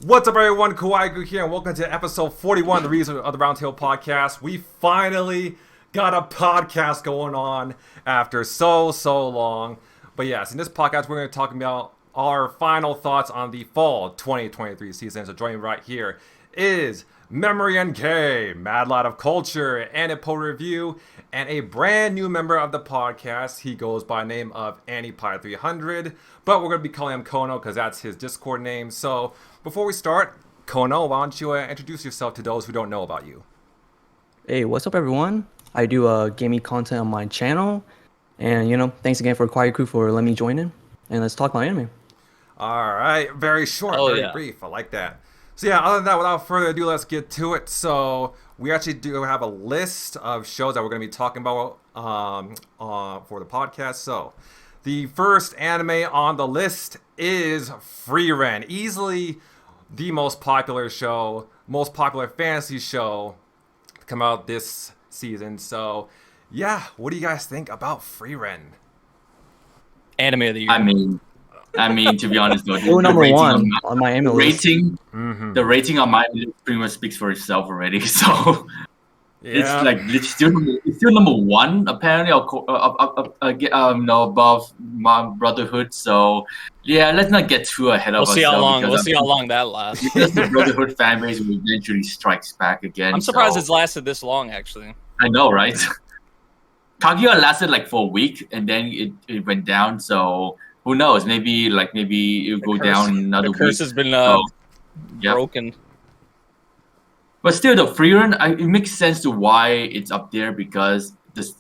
What's up, everyone? Kawaii here, and welcome to episode 41 of the Reason of the Roundtable podcast. We finally got a podcast going on after so long. But yes, in this podcast, we're going to talk about our final thoughts on the fall 2023 season. So joining me right here is Memory NK, Mad Lad of Culture, Anipai Review, and a brand new member of the podcast. He goes by the name of Anipai 300, but we're going to be calling him Kono because that's his Discord name. So before we start, Kono, why don't you introduce yourself to those who don't know about you? Hey, what's up, everyone? I do gaming content on my channel, and thanks again for Kawaii Crew for letting me join in, and let's talk about anime. All right, very short, very brief. I like that. So yeah, other than that, without further ado, let's get to it. So we actually do have a list of shows that we're going to be talking about for the podcast. So the first anime on the list is Frieren, easily the most popular show, most popular fantasy show to come out this season. So yeah, what do you guys think about Frieren? Anime of the year. I mean, to be honest, though, number one on my anime list. The rating on my list pretty much speaks for itself already. So it's still number one apparently. Above my Brotherhood. So yeah, let's not get too ahead of ourselves. We'll see how long that lasts. Because the Brotherhood fan base will eventually strikes back again. I'm surprised it's lasted this long, actually. I know, right? Kaguya lasted like for a week, and then it went down. So who knows? Maybe it'll go down another week. The curse has been broken. But still, the Frieren, it makes sense to why it's up there because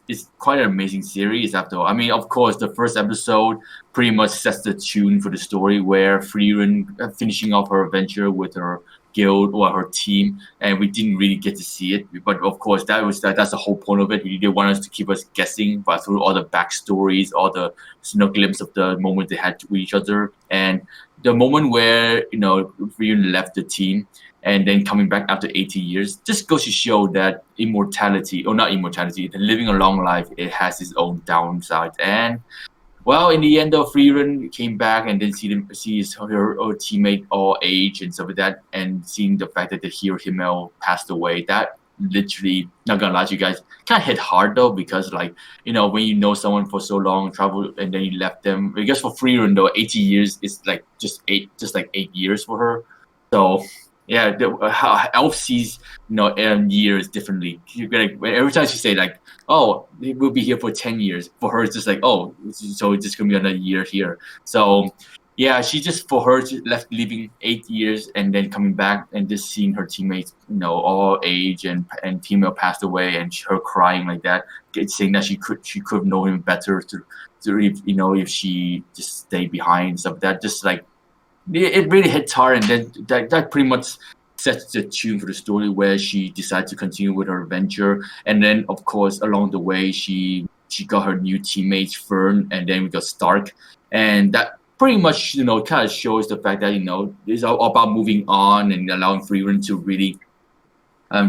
it's quite an amazing series. After all, I mean, of course, the first episode pretty much sets the tune for the story, where Frieren finishing off her adventure with her guild or her team, and we didn't really get to see it. But of course, that's the whole point of it. They want us to keep us guessing, but through all the backstories, all the glimpse of the moment they had with each other, and the moment where Frieren left the team. And then coming back after 80 years, just goes to show that living a long life, it has its own downsides. And well, in the end, though, Frieren came back and then sees her teammate all age and stuff like that, and seeing the fact that the hero Himmel passed away, that literally, not gonna lie to you guys, kind of hit hard though, because when you know someone for so long, travel, and then you left them. I guess for Frieren though, 80 years is like just 8 years for her. So yeah, how Elf sees years differently. Every time she say like, "Oh, we'll be here for 10 years," for her it's just like, "Oh, so it's just gonna be another year here." So yeah, she just leaving 8 years and then coming back and just seeing her teammates, all age and female passed away, and her crying like that, saying that she could know him better if she just stayed behind and stuff. That just like. It really hits hard, and then that pretty much sets the tune for the story, where she decided to continue with her adventure. And then, of course, along the way, she got her new teammates, Fern, and then we got Stark. And that pretty much, kind of shows the fact that, it's all about moving on and allowing Frieren to really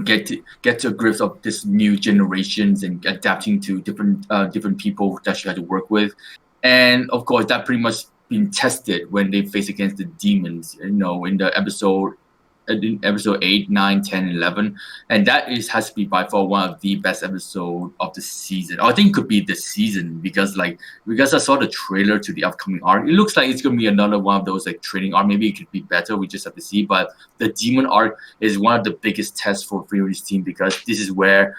get to grips of this new generations and adapting to different people that she had to work with. And, of course, that pretty much been tested when they face against the demons, in the episode 8, 9, 10, 11, and that has to be by far one of the best episodes of the season. I think it could be the season because I saw the trailer to the upcoming arc. It looks like it's gonna be another one of those like training arc. Maybe it could be better. We just have to see. But the demon arc is one of the biggest tests for Frieren's team, because this is where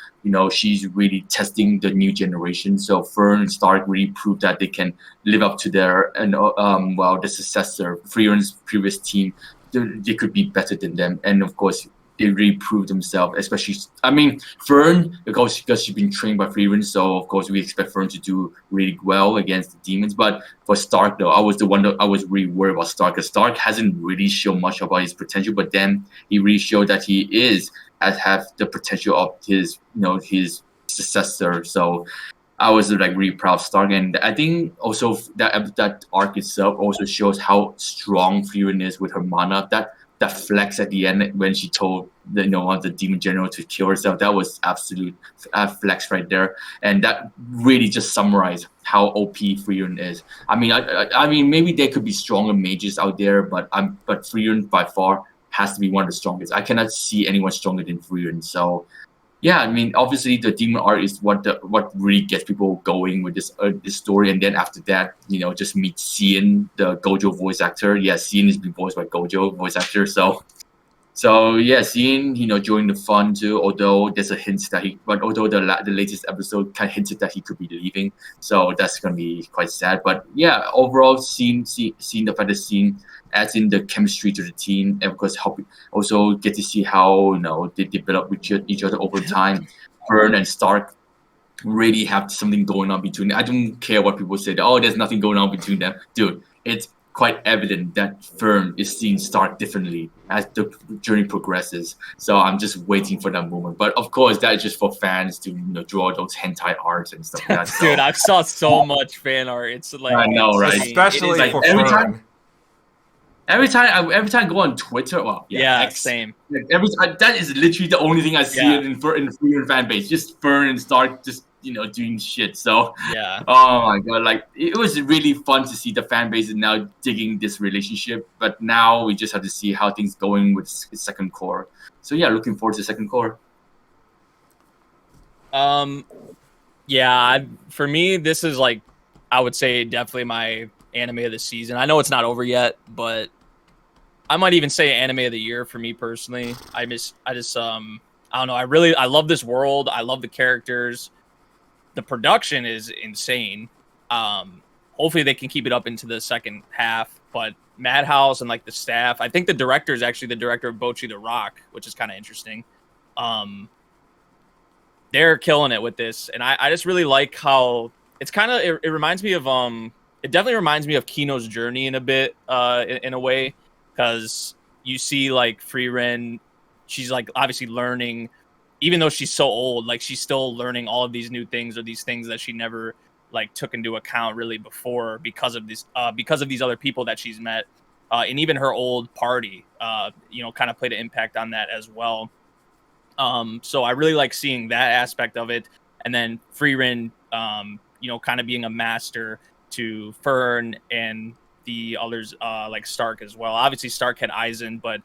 she's really testing the new generation. So Fern and Stark really proved that they can live up to their the successor, Frieren's previous team. They could be better than them, and of course they really proved themselves. Especially, I mean, Fern, because she's been trained by Frieren, so of course we expect Fern to do really well against the demons. But for Stark, though, I was really worried about Stark, because Stark hasn't really shown much about his potential, but then he really showed that he have the potential of his successor. So I was really proud of Stark, and I think also that arc itself also shows how strong Frieren is with her mana. That flex at the end when she told the demon general to kill herself, that was absolute flex right there, and that really just summarized how OP Frieren is. I mean, maybe there could be stronger mages out there, but Frieren by far has to be one of the strongest. I cannot see anyone stronger than Frieren. So, yeah, I mean, obviously the demon art is what really gets people going with this story, and then after that, just meet Cian, the Gojo voice actor. Yeah, Cian is being voiced by Gojo voice actor. So yeah, Cian, joined the fun too. Although there's a hint that although the latest episode kind of hinted that he could be leaving, so that's gonna be quite sad. But yeah, overall, seeing the fact that Cian adds in the chemistry to the team, and of course, also get to see how they develop with each other over time. Fern and Stark really have something going on between them. I don't care what people say. Oh, there's nothing going on between them, dude. It's quite evident that Fern is seeing Stark differently as the journey progresses. So I'm just waiting for that moment. But of course, that is just for fans to draw those hentai arts and stuff like that. So, dude, I've saw so much fan art. It's like I know, right? Especially like for every Fern. Every time I go on Twitter, X, same. Like that is literally the only thing I see in Frieren fan base. Just Fern and Stark just doing shit. So yeah. Oh my god, like it was really fun to see the fan base is now digging this relationship. But now we just have to see how things going with second core. So yeah, looking forward to second core. Yeah, for me, this is like, I would say definitely my anime of the season. I know it's not over yet, but I might even say anime of the year for me personally. I just I don't know. I love this world. I love the characters. The production is insane. Hopefully they can keep it up into the second half. But Madhouse and like the staff, I think the director is actually the director of Bocchi the Rock, which is kind of interesting. They're killing it with this, and I just really like how it's kind of it reminds me of it definitely reminds me of Kino's journey in a bit in a way, because you see like Frieren, she's like obviously learning, even though she's so old, like she's still learning all of these new things or these things that she never like took into account really before because of these other people that she's met, and even her old party kind of played an impact on that as well. So I really like seeing that aspect of it, and then Frieren kind of being a master to Fern and the others like Stark as well. Obviously Stark had Aizen, but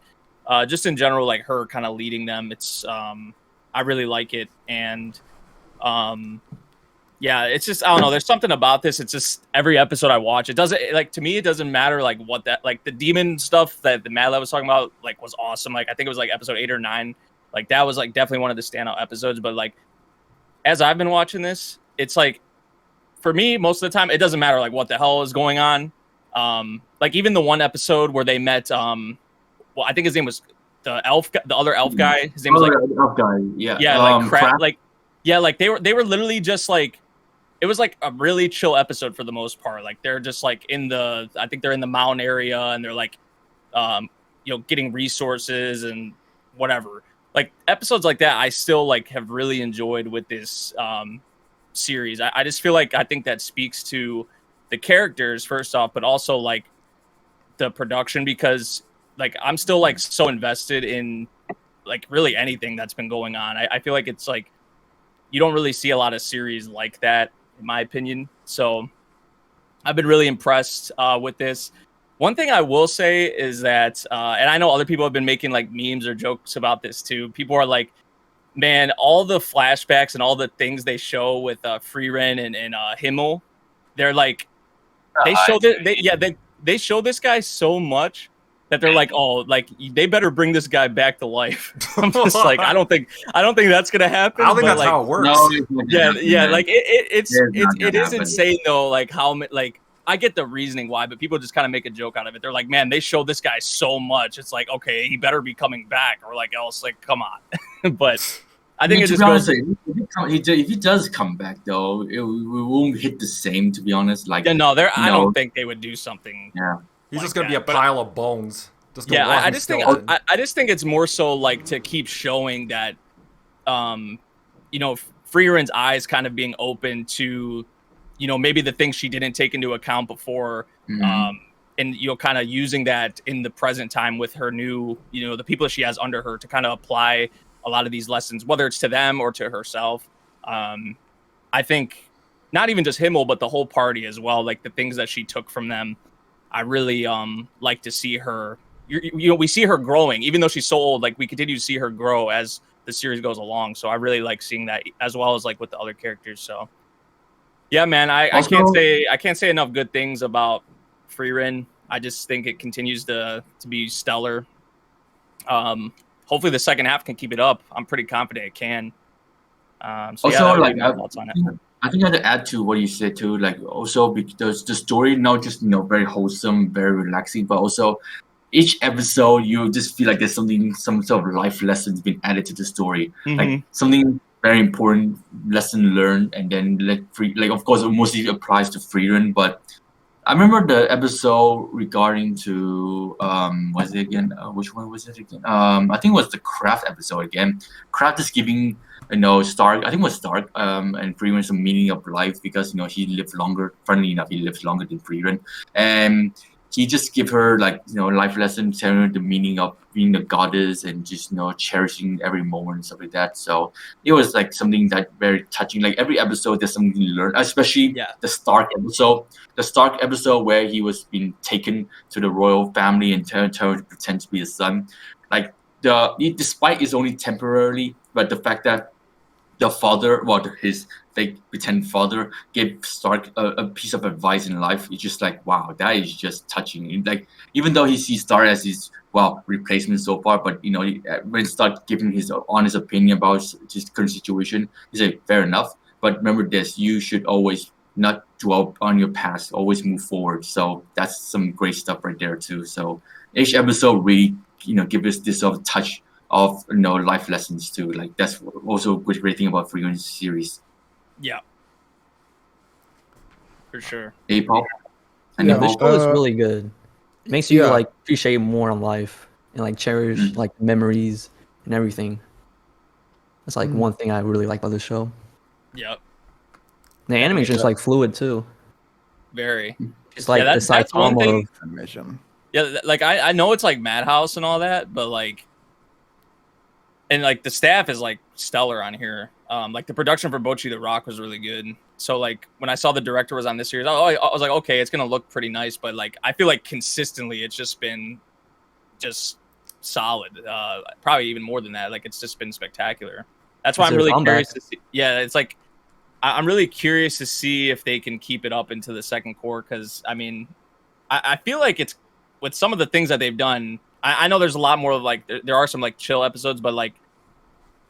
just in general, like her kind of leading them, it's I really like it. And yeah, it's just, I don't know, there's something about this. It's just every episode I watch, it doesn't, like, to me, it doesn't matter like what that, like the demon stuff that the Mad Lab was talking about, like was awesome. Like I think it was like episode 8 or 9. Like that was like definitely one of the standout episodes. But like as I've been watching this, it's like, for me, most of the time, it doesn't matter like what the hell is going on. Like even the one episode where they met, well, I think his name was the other elf guy. His name was like elf guy. Yeah, like they were literally just like, it was like a really chill episode for the most part. Like they're just like I think they're in the mountain area, and they're like, getting resources and whatever. Like episodes like that, I still like have really enjoyed with this series. I just feel like I think that speaks to the characters first off, but also like the production, because like I'm still like so invested in like really anything that's been going on. I feel like it's like you don't really see a lot of series like that, in my opinion. So I've been really impressed with this. One thing I will say is that, and I know other people have been making like memes or jokes about this too. People are like, man, all the flashbacks and all the things they show with Frieren and Himmel, they're like, they show this guy so much that they're like, oh, like they better bring this guy back to life. I'm just like, I don't think that's gonna happen. I don't think that's like, how it works. Yeah, like it is insane though. Like how like I get the reasoning why, but people just kind of make a joke out of it. They're like, man, they show this guy so much. It's like, okay, he better be coming back, or like else, like, come on. But I think it just goes. If he does come back, though, it won't hit the same. To be honest, like I don't think they would do something. Yeah, he's like just gonna that. be a pile of bones. I just think it's more so like to keep showing that, Frieren's eyes kind of being open to, maybe the things she didn't take into account before, and kind of using that in the present time with her new, the people that she has under her to kind of apply a lot of these lessons, whether it's to them or to herself. I think not even just Himmel, but the whole party as well. Like the things that she took from them, I really like to see her, we see her growing, even though she's so old. Like we continue to see her grow as the series goes along. So I really like seeing that, as well as like with the other characters. So yeah, man, I can't say enough good things about Frieren. I just think it continues to be stellar. Hopefully the second half can keep it up. I'm pretty confident it can. So Also, yeah, like my thoughts on it. I think I had to add to what you said too. Like also because the story not just very wholesome, very relaxing, but also each episode you just feel like there's some sort of life lessons being added to the story, like something very important lesson learned, and then like of course it mostly applies to Frieren, but I remember the episode regarding to was it again? Which one was it again? I think it was the Craft episode again. Craft is giving Stark. I think it was Stark. And Frieren some meaning of life because he lived longer. Funnily enough, he lived longer than Frieren, and he just give her life lesson, telling her the meaning of being a goddess and just cherishing every moment and stuff like that. So it was like something that very touching. Like every episode, there's something to learn. Especially the Stark episode. The Stark episode where he was being taken to the royal family and turned to pretend to be his son. Like despite it's only temporarily, but the fact that the father, his fake pretend father, gave Stark a piece of advice in life. It's just like, wow, that is just touching. Like, even though he sees Stark as his replacement so far, but when Stark giving his honest opinion about his current situation, he said, fair enough. But remember this: you should always not dwell on your past, always move forward. So that's some great stuff right there too. So each episode really, give us this sort of touch of life lessons too. Like that's also a great thing about Frieren's series. Yeah, for sure. Hey, Paul. The show is really good. It makes you like appreciate more on life and like cherish like memories and everything. That's like one thing I really like about the show. Yep. The animation is like fluid too. Very. It's like the Saitama animation. Yeah, like I know it's like Madhouse and all that, but like. And like the staff is like stellar on here. Like the production for Bocchi the Rock was really good. So like when I saw the director was on this series, I was like, okay, it's gonna look pretty nice. But like I feel like consistently it's just been just solid. Probably even more than that. Like it's just been spectacular. That's why I'm really curious to see. Yeah, it's like I'm really curious to see if they can keep it up into the second core. Because I mean, I feel like it's with some of the things that they've done. I know there's a lot more of like there are some like chill episodes, but like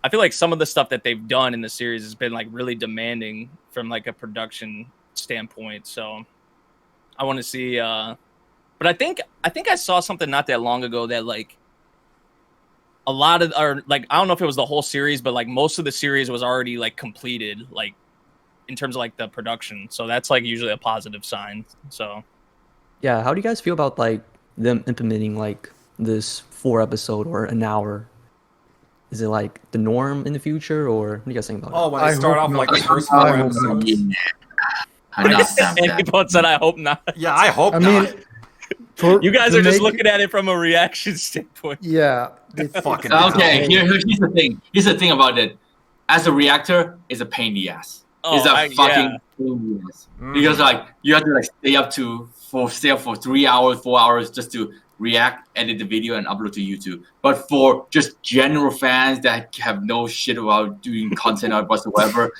I feel like some of the stuff that they've done in the series has been like really demanding from like a production standpoint. So I want to see. But I think I saw something not that long ago that like a lot of or like I don't know if it was the whole series, but like most of the series was already like completed, like in terms of like the production. So that's like usually a positive sign. So yeah, how do you guys feel about like them implementing like this 4-episode or an hour? Is it like the norm in the future, or what do you guys think about it? When they start off like the first 4 episodes. Anybody said I hope not. Yeah, I hope not. You guys are just looking at it from a reaction standpoint. Yeah. Fucking okay, here's the thing. Here's the thing about it. As a reactor, it's a pain in the ass. It's a fucking pain in the ass. Because like you have to like stay up for 3 hours, 4 hours just to react, edit the video, and upload to YouTube. But for just general fans that have no shit about doing content or whatsoever,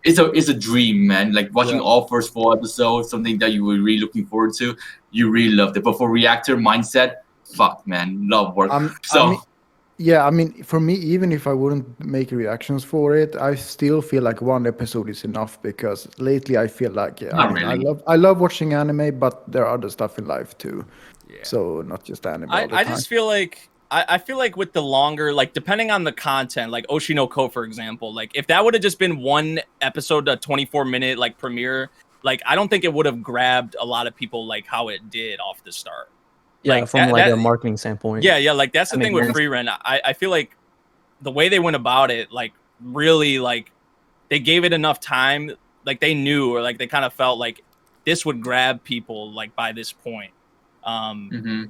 it's a dream, man. Like watching all first 4 episodes, something that you were really looking forward to, you really loved it. But for reactor mindset, fuck, man, love work. I mean, for me, even if I wouldn't make reactions for it, I still feel like 1 episode is enough because lately I feel like I love watching anime, but there are other stuff in life too. Yeah. So not just anime. I just feel like I feel like with the longer, like depending on the content, like Oshinoko, for example, like if that would have just been 1 episode, a 24-minute like premiere, like I don't think it would have grabbed a lot of people like how it did off the start. Yeah, like, from a marketing standpoint. Yeah, like that's the thing with Frieren. I feel like the way they went about it, like really, like they gave it enough time, like they knew or like they kind of felt like this would grab people like by this point.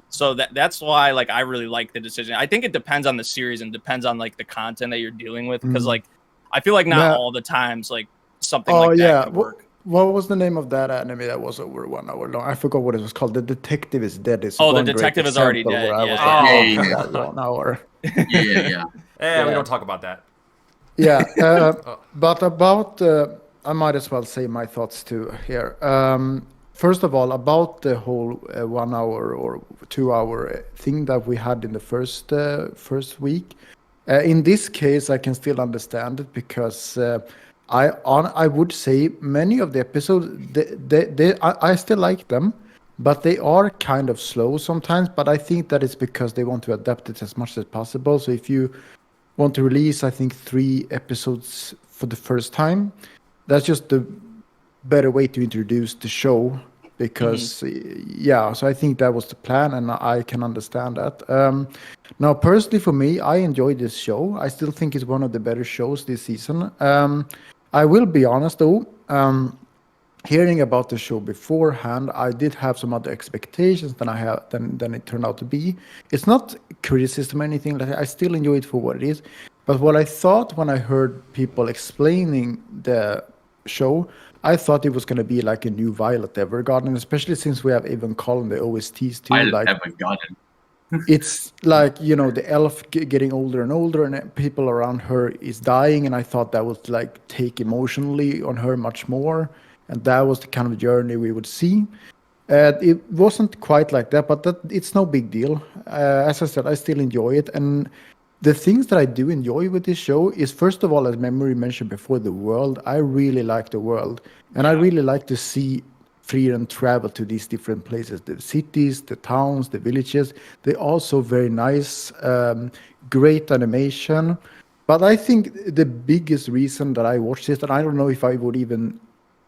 So that's why like I really like the decision. I think it depends on the series and depends on like the content that you're dealing with because like I feel like not all the times like something like that could work. What was the name of that anime that was over 1 hour long? I forgot what it was called. The Detective is Dead. It's Oh, The one great Detective is already example dead. where I Yeah. was Oh, like, that 1 hour. Yeah. We don't talk about that. Yeah, but about I might as well say my thoughts too here. First of all, about the whole 1 hour or 2 hour thing that we had in the first week. In this case, I can still understand it because I would say many of the episodes I still like them, but they are kind of slow sometimes. But I think that it's because they want to adapt it as much as possible. So if you want to release, I think 3 episodes for the first time, that's just the better way to introduce the show because so I think that was the plan and I can understand that. Now personally for me, I enjoyed this show. I still think it's one of the better shows this season. I will be honest though, hearing about the show beforehand, I did have some other expectations than it turned out to be. It's not criticism or anything like that. I still enjoy it for what it is. But what I thought when I heard people explaining the show, I thought it was going to be like a new Violet Evergarden, especially since we have even called the OSTs too. Violet Evergarden. It's like, the elf getting older and older and people around her is dying. And I thought that would like take emotionally on her much more. And that was the kind of journey we would see. It wasn't quite like that, but it's no big deal. As I said, I still enjoy it. And the things that I do enjoy with this show is, first of all, as Memory mentioned before, the world. I really like the world. And I really like to see Frieren travel to these different places. The cities, the towns, the villages. They're also very nice, great animation. But I think the biggest reason that I watched this, and I don't know if I would even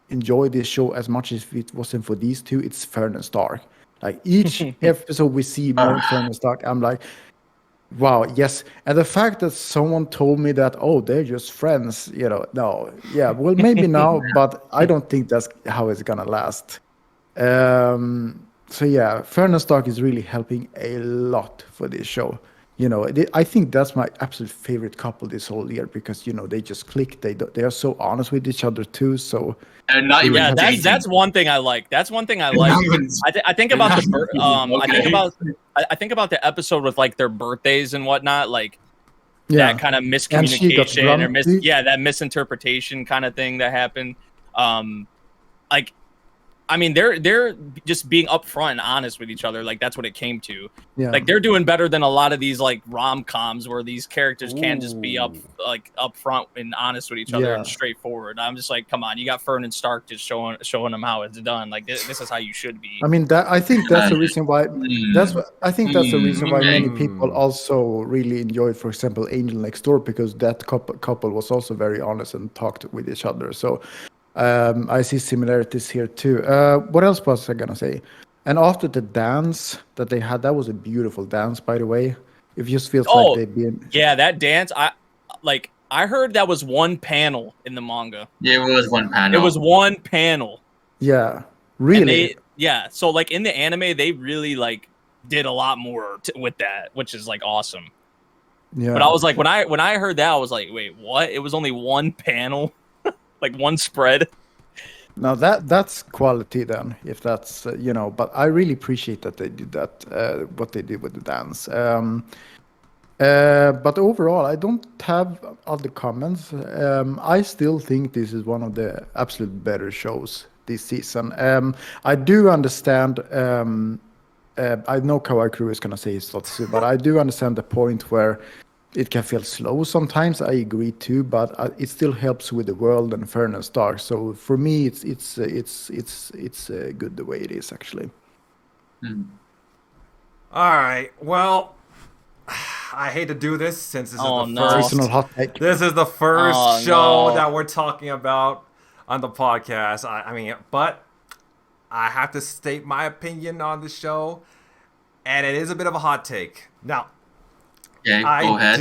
enjoy this show as much as if it wasn't for these two, it's Fern and Stark. Like each episode we see more Fern and Stark, I'm like, wow, yes. And the fact that someone told me that, oh, they're just friends, no, yeah, well, maybe now, but I don't think that's how it's gonna last. So yeah, Fern and Stark is really helping a lot for this show. I think that's my absolute favorite couple this whole year because they just click. They are so honest with each other too. So not even that's one thing I like. That's one thing I like. I think about I think about the episode with like their birthdays and whatnot, like that kind of miscommunication or that misinterpretation kind of thing that happened. Like, I mean, they're just being upfront and honest with each other. Like that's what it came to. Yeah. Like they're doing better than a lot of these like rom-coms where these characters can just be upfront and honest with each other and straightforward. I'm just like, come on, you got Fern and Stark just showing them how it's done. Like this is how you should be. I mean, I think that's the reason why. That's the reason why many people also really enjoyed, for example, Angel Next Door, because that couple was also very honest and talked with each other. So. I see similarities here too. What else was I gonna say? And after the dance that they had, that was a beautiful dance, by the way. It just feels like they've been. Yeah, that dance. I heard that was one panel in the manga. Yeah, it was one panel. It was one panel. Yeah, really. So like in the anime, they really like did a lot more with that, which is like awesome. Yeah. But I was like, when I heard that, I was like, wait, what? It was only one panel. Like one spread. Now that's quality then, if that's But I really appreciate that they did that. What they did with the dance. But overall, I don't have other comments. I still think this is one of the absolute better shows this season. I do understand. I know Kawaii Crew is gonna say it's not so, but I do understand the point where it can feel slow sometimes. I agree too, but it still helps with the world and Fern and Stark. So for me, it's good the way it is actually. All right. Well, I hate to do this since this is the first. This is the first show that we're talking about on the podcast. I mean, but I have to state my opinion on the show, and it is a bit of a hot take. Now. Okay, go ahead.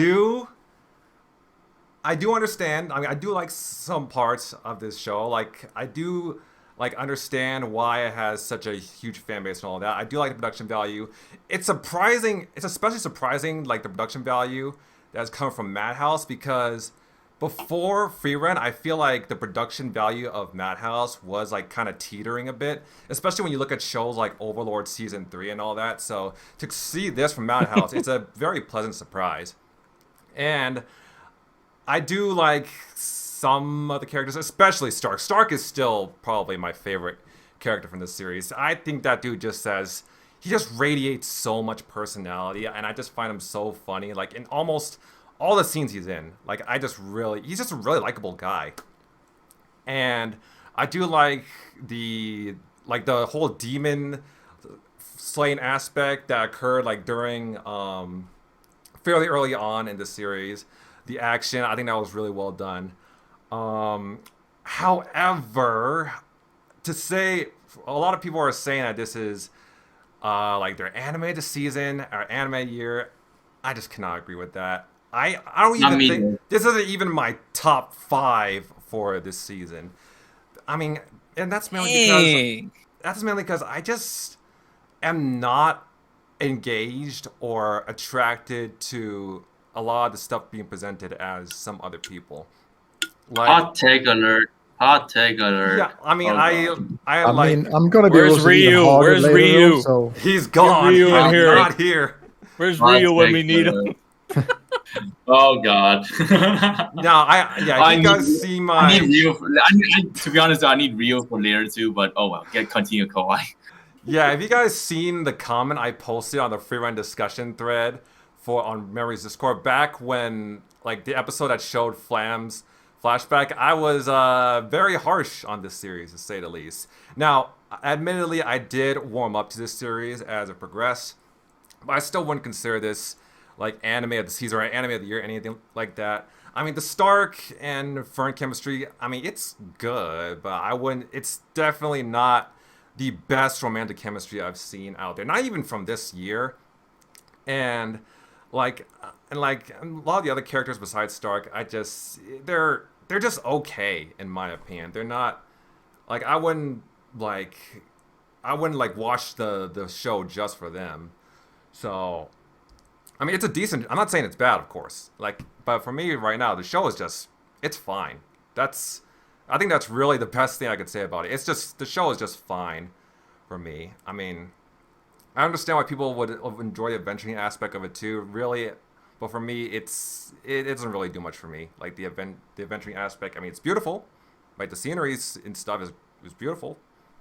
I do understand. I mean, I do like some parts of this show. Like, I do understand why it has such a huge fan base and all that. I do like the production value. It's surprising. It's especially surprising, like the production value that's come from Madhouse, because before Frieren, I feel like the production value of Madhouse was like kind of teetering a bit, especially when you look at shows like Overlord Season 3 and all that. So to see this from Madhouse, it's a very pleasant surprise. And I do like some of the characters, especially Stark. Stark is still probably my favorite character from this series. I think that dude he just radiates so much personality, and I just find him so funny. Like in almost all the scenes he's in, like he's just a really likable guy. And I do like the whole demon slaying aspect that occurred like during fairly early on in the series. The action, I think that was really well done. However, to say a lot of people are saying that this is like their anime this season or anime year, I just cannot agree with that. I don't even think this isn't even my top 5 for this season. I mean, and that's mainly because I just am not engaged or attracted to a lot of the stuff being presented as some other people. Like, Hot take alert. Yeah, I mean, I'm gonna be Where's Ryu? Where's Ryu? So he's gone. Ryu in here. Not here. Where's Ryu when we need him? Oh God. No, if you guys see my... I need Ryu. To be honest, I need Ryu for later too. But oh well, continue kawaii. Yeah, have you guys seen the comment I posted on the Frieren discussion thread on Memories Discord back when like the episode that showed Flam's flashback? I was very harsh on this series, to say the least. Now, admittedly, I did warm up to this series as it progressed, but I still wouldn't consider this like anime of the season or anime of the year, anything like that. I mean, the Stark and Fern chemistry, I mean, it's good, but it's definitely not the best romantic chemistry I've seen out there. Not even from this year. And a lot of the other characters besides Stark, they're just okay in my opinion. They're not like I wouldn't watch the show just for them. So I mean, I'm not saying it's bad, of course. But for me right now, the show is it's fine. I think that's really the best thing I could say about it. It's just, the show is just fine for me. I mean, I understand why people would enjoy the adventuring aspect of it too, really. But for me, it doesn't really do much for me. Like the adventuring aspect, I mean, it's beautiful. Like the sceneries and stuff is beautiful.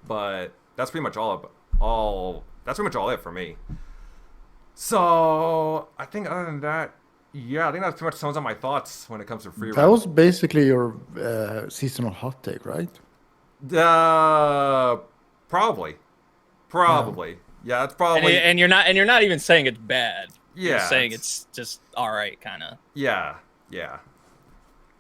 But that's pretty much that's pretty much all it for me. So I think other than that, yeah, I think that pretty much sums up my thoughts when it comes to Frieren. That was basically your seasonal hot take, right? Probably. Yeah, it's probably. And you're not even saying it's bad. Yeah, you're saying it's just all right, kind of. Yeah.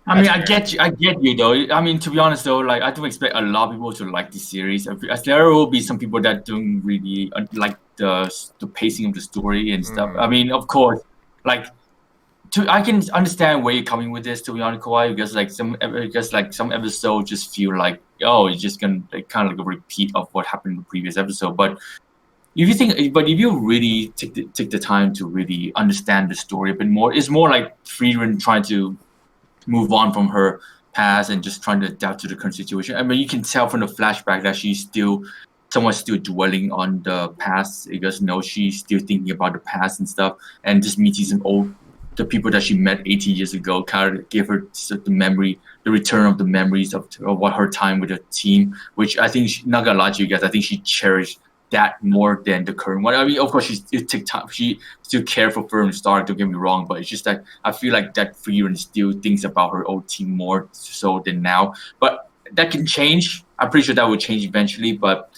I mean, I get you though. I mean, to be honest though, like I don't expect a lot of people to like this series. As there will be some people that don't really like the pacing of the story and stuff. I mean, of course, I can understand where you're coming with this. To be honest, kawaii, because some episodes just feel like it's just gonna kind of like a repeat of what happened in the previous episode. But if you really take the time to really understand the story a bit more, it's more like Frieren trying to move on from her past and just trying to adapt to the current situation. I mean, you can tell from the flashback that she's still dwelling on the past because she's still thinking about the past and stuff, and just meeting the people that she met 80 years ago kind of gave her the return of the memories of what her time with the team, which I think not gonna lie to you guys, I think she cherished that more than the current one. I mean, of course, she still take time. She still care for Fern Stark. Don't get me wrong, but it's just that I feel like that Frieren still thinks about her old team more so than now. But that can change. I'm pretty sure that will change eventually. But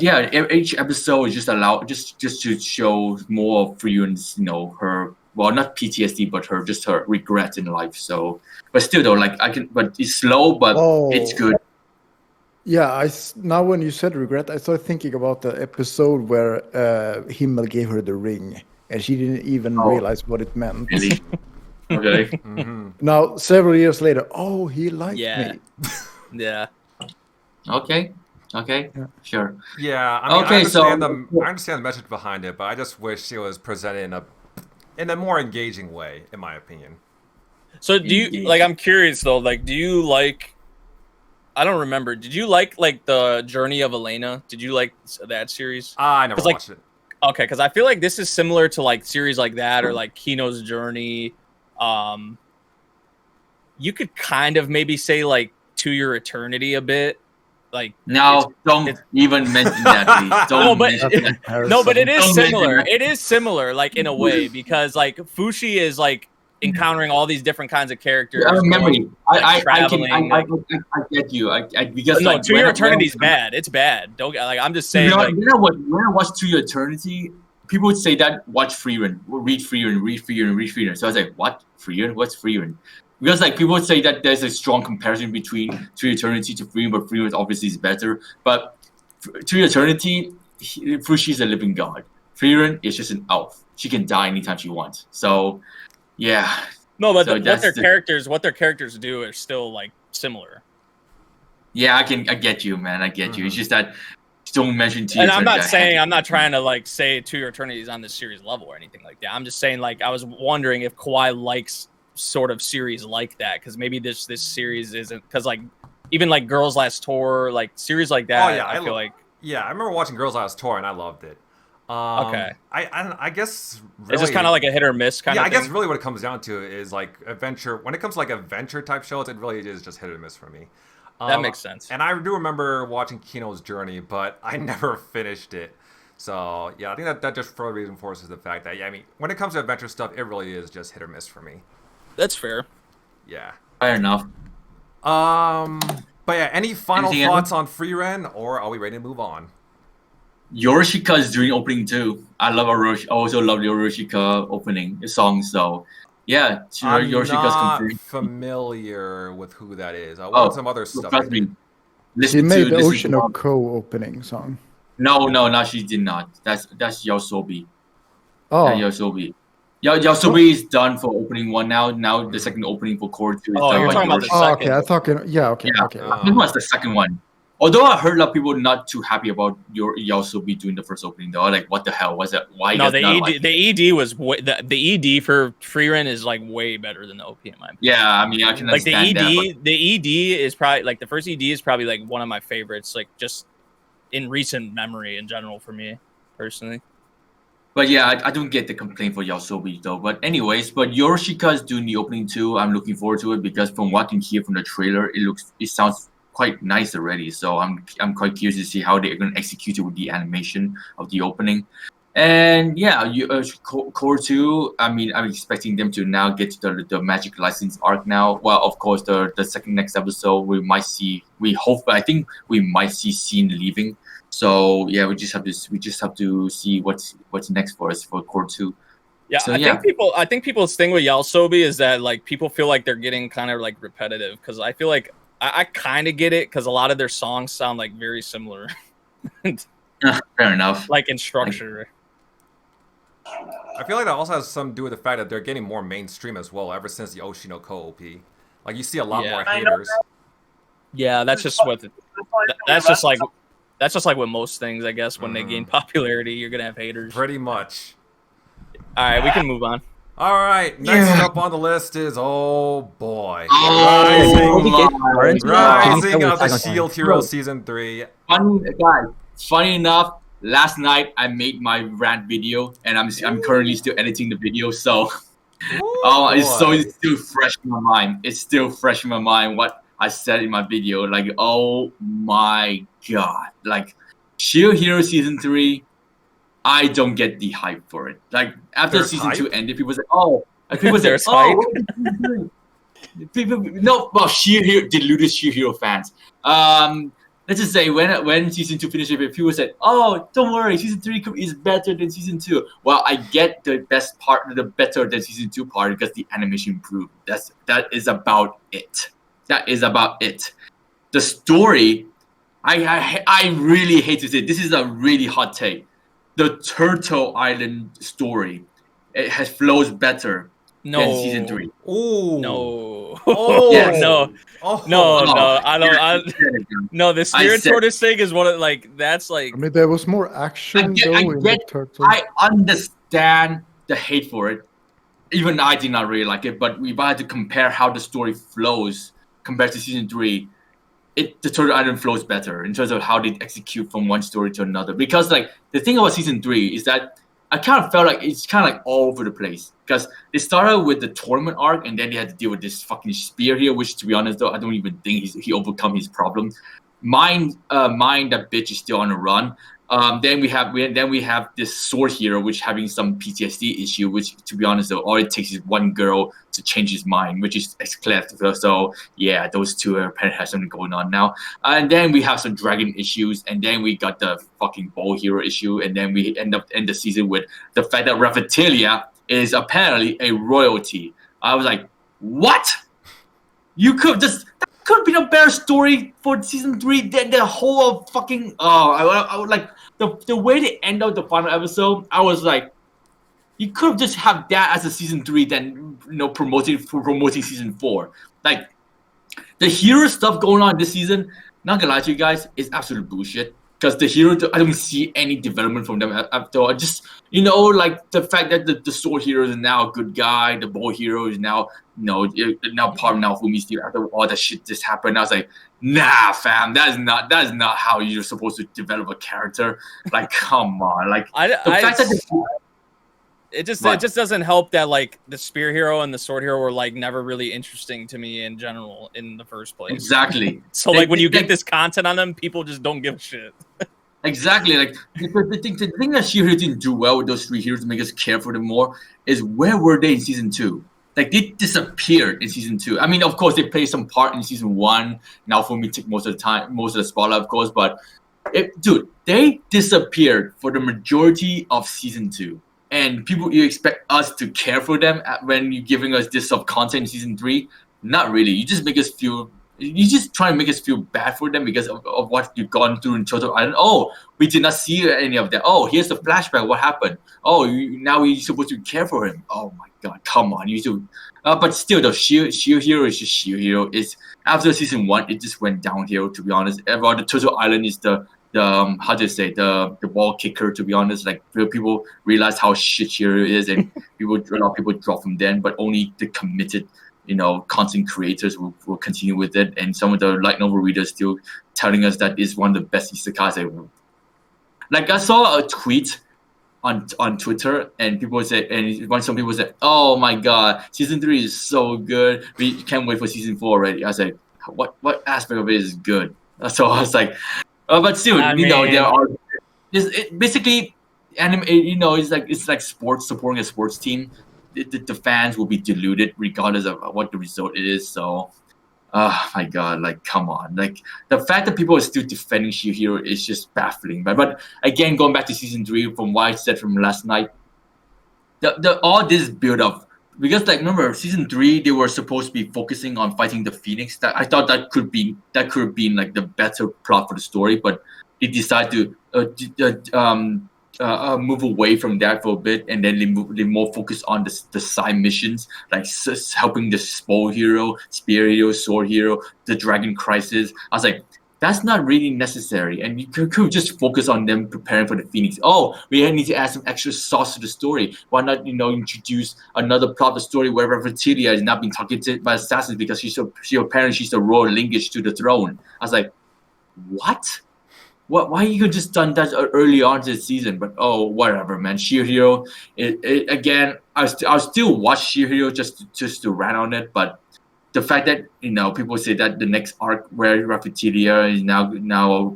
yeah, each episode is just to show more of Frieren's, her, well, not PTSD, but her regret in life. So, but still though, but it's slow, but it's good. Yeah, now when you said regret, I started thinking about the episode where Himmel gave her the ring, and she didn't even realize what it meant. Really? Okay. Mm-hmm. Now, several years later, he liked me. Yeah. Okay. Sure. Yeah. I mean, I understand the message behind it, but I just wish it was presented in a more engaging way, in my opinion. So do you like? I'm curious though. Like, do you like? I don't remember. Did you like the Journey of Elena? Did you like that series? I never watched it. Okay, because I feel like this is similar to like series like that or like Kino's Journey. You could kind of maybe say like To Your Eternity a bit. Like no, don't even mention that, please. Don't but it is similar. It is similar, like in a way, because like Fushi is like encountering all these different kinds of characters. I remember. I get you. Because no, To Your Eternity is bad. It's bad. Don't like. I'm just saying. You know what? When I watch To Your Eternity, people would say that watch Frieren, read Frieren. So I was like, what Frieren? What's Frieren? Because like people would say that there's a strong comparison between To Your Eternity to Frieren, but Frieren obviously is better. But To Your Eternity, Fushi is a living god. Frieren is just an elf. She can die anytime she wants. So, yeah. No, but what their characters do are still like similar. Yeah, I get you, man. I get you. It's just that don't mention To Your Eternity. And I'm not trying to like say To Your Eternity is on this series level or anything like that. I'm just saying like I was wondering if Kawaii likes sort of series like that, because maybe this series isn't, because like even like Girls Last Tour, like series like that. I feel like I remember watching Girls Last Tour and I loved it. Okay. I guess really, it's just kind of like a hit or miss kind of thing. I guess really what it comes down to is like adventure. When it comes to like adventure type shows, it really is just hit or miss for me. That makes sense. And I do remember watching Kino's Journey, but I never finished it. So yeah, I think that just further reinforces the fact that I mean, when it comes to adventure stuff, it really is just hit or miss for me. That's fair. Yeah. Fair enough. But yeah, any final thoughts on Frieren, or are we ready to move on? Yorishika is doing opening too. I also love the Yorishika opening song. So yeah, Yorishika's not familiar with who that is. I want some other stuff. She made the Ocean of Ko opening song. No, she did not. That's Yasobi. Oh, Yasobi. Yasobi is done for opening one now. Now the second opening for core 2 is done. You're talking about the second. Okay. I thought. Okay. I think that's the second one. Although I heard a lot of people not too happy about your Yasobi doing the first opening, though. Like, what the hell was that? Why? No, the ED was the ED for Frieren is like way better than the OP in my opinion. Yeah, I mean, I can understand that. The ED is probably like the first ED is probably like one of my favorites, like just in recent memory in general for me personally. But yeah, I don't get the complaint for Yasobi though. But anyways, but Yorishika is doing the opening too. I'm looking forward to it because from what I can hear from the trailer, it sounds quite nice already. So I'm quite curious to see how they're going to execute it with the animation of the opening. And yeah, core 2. I mean, I'm expecting them to now get to the Magic License arc now. Well, of course, the second next episode I think we might see Scene leaving. So yeah, we just have to see what's next for us for core 2. Yeah, so, I think people's thing with Yasobi is that like people feel like they're getting kind of like repetitive, because I feel like I kind of get it because a lot of their songs sound like very similar. Fair enough. Like in structure. I feel like that also has something to do with the fact that they're getting more mainstream as well ever since the Oshi no Ko OP. Like you see a lot more haters. Yeah, that's just like with most things, I guess. When they gain popularity, you're gonna have haters. Pretty much. All right, we can move on. All right, next up on the list is Rising of the Shield Hero Season 3. Funny enough, last night I made my rant video, and I'm currently still editing the video, so it's still fresh in my mind. It's still fresh in my mind what I said in my video. Like, oh my god, like Shield Hero Season 3. I don't get the hype for it. Like after There's season hype? 2 ended, people say, "Oh," people say, There's hype. Shield Hero, deluded Shield Hero fans. Let's just say when season 2 finished, people said, "Oh, don't worry, season 3 is better than season 2." Well, I get the better than season 2 part because the animation improved. That is about it. The story, I really hate to say this is a really hot take. The Turtle Island story, it flows better than season 3. Ooh. No. Oh. Yes. No. Oh. No. I don't. No, the Spirit Tortoise thing is one of like that's like. I mean, there was more action in the Turtle. I understand the hate for it, even I did not really like it. But if I had to compare how the story flows compared to season 3, the Turtle Island flows better in terms of how they execute from one story to another. Because like the thing about season 3 is that I kind of felt like it's kind of like all over the place. Because they started with the tournament arc, and then they had to deal with this fucking spear here, which to be honest though, I don't even think he overcome his problem. Mind that bitch is still on the run. Then we have this sword hero, which having some PTSD issue. Which, to be honest, though, all it takes is one girl to change his mind, which is Clef. So yeah, those two apparently have something going on now. And then we have some dragon issues, and then we got the fucking bow hero issue, and then we end the season with the fact that Raphtalia is apparently a royalty. I was like, what? You could just. Could have been a better story for season 3 than the whole fucking. I would like the way they end out the final episode. I was like, you could have just have that as a season 3 than promoting season 4. Like the hero stuff going on this season. Not gonna lie to you guys, is absolute bullshit. Because the hero, I don't see any development from them after all. Just, like the fact that the sword hero is now a good guy, the bow hero is now, now part of Naofumi's team after all that shit just happened. I was like, nah, fam, that is not how you're supposed to develop a character. Like, come on. Like, it just doesn't help that like the spear hero and the sword hero were like never really interesting to me in general in the first place. Exactly. So like when you get this content on them, people just don't give a shit. Exactly. Like the thing that Shihiro didn't do well with those 3 heroes to make us care for them more is where were they in season 2? Like they disappeared in season 2. I mean, of course they played some part in season 1. Now for me, took most of the spotlight, of course. But they disappeared for the majority of season 2. And you expect us to care for them when you're giving us this sort of content in season 3? Not really. You just try and make us feel bad for them because of what you've gone through in Turtle Island. Oh, we did not see any of that. Oh, here's the flashback. What happened? Oh, now we're supposed to care for him. Oh my god, come on. But still, the Shield Hero is just Shield Hero. It's after season 1, it just went downhill. To be honest, about the Turtle Island is the the ball kicker. To be honest, like people realize how shit Hero is, and a lot of people drop from then. But only the committed, content creators will continue with it, and some of the light novel readers still telling us that it's one of the best isekais ever. Like I saw a tweet on Twitter, and some people said, "Oh my god, season 3 is so good. We can't wait for season 4 already." I was like, "What aspect of it is good?" So I was like, but still, there are basically anime. It's like sports, supporting a sports team. The fans will be deluded regardless of what the result is. So, oh my god, like come on, like the fact that people are still defending Shihiro is just baffling. But again, going back to season 3, from what I said from last night, all this build up, because like remember season 3 they were supposed to be focusing on fighting the Phoenix. That I thought that could have been like the better plot for the story, but they decided to move away from that for a bit, and then they more focus on the side missions, like helping the Spear Hero, Sword Hero, the Dragon Crisis. I was like, that's not really necessary, and you could just focus on them preparing for the Phoenix. Oh, we need to add some extra sauce to the story. Why not, introduce another plot of the story where Raphtalia is not being targeted by assassins because she's the royal linkage to the throne. I was like, what? Why you could just done that early on this season? But oh, whatever, man. Shihiro, again, I'll still watch Shihiro just to rant on it. But the fact that people say that the next arc where Raphtalia is now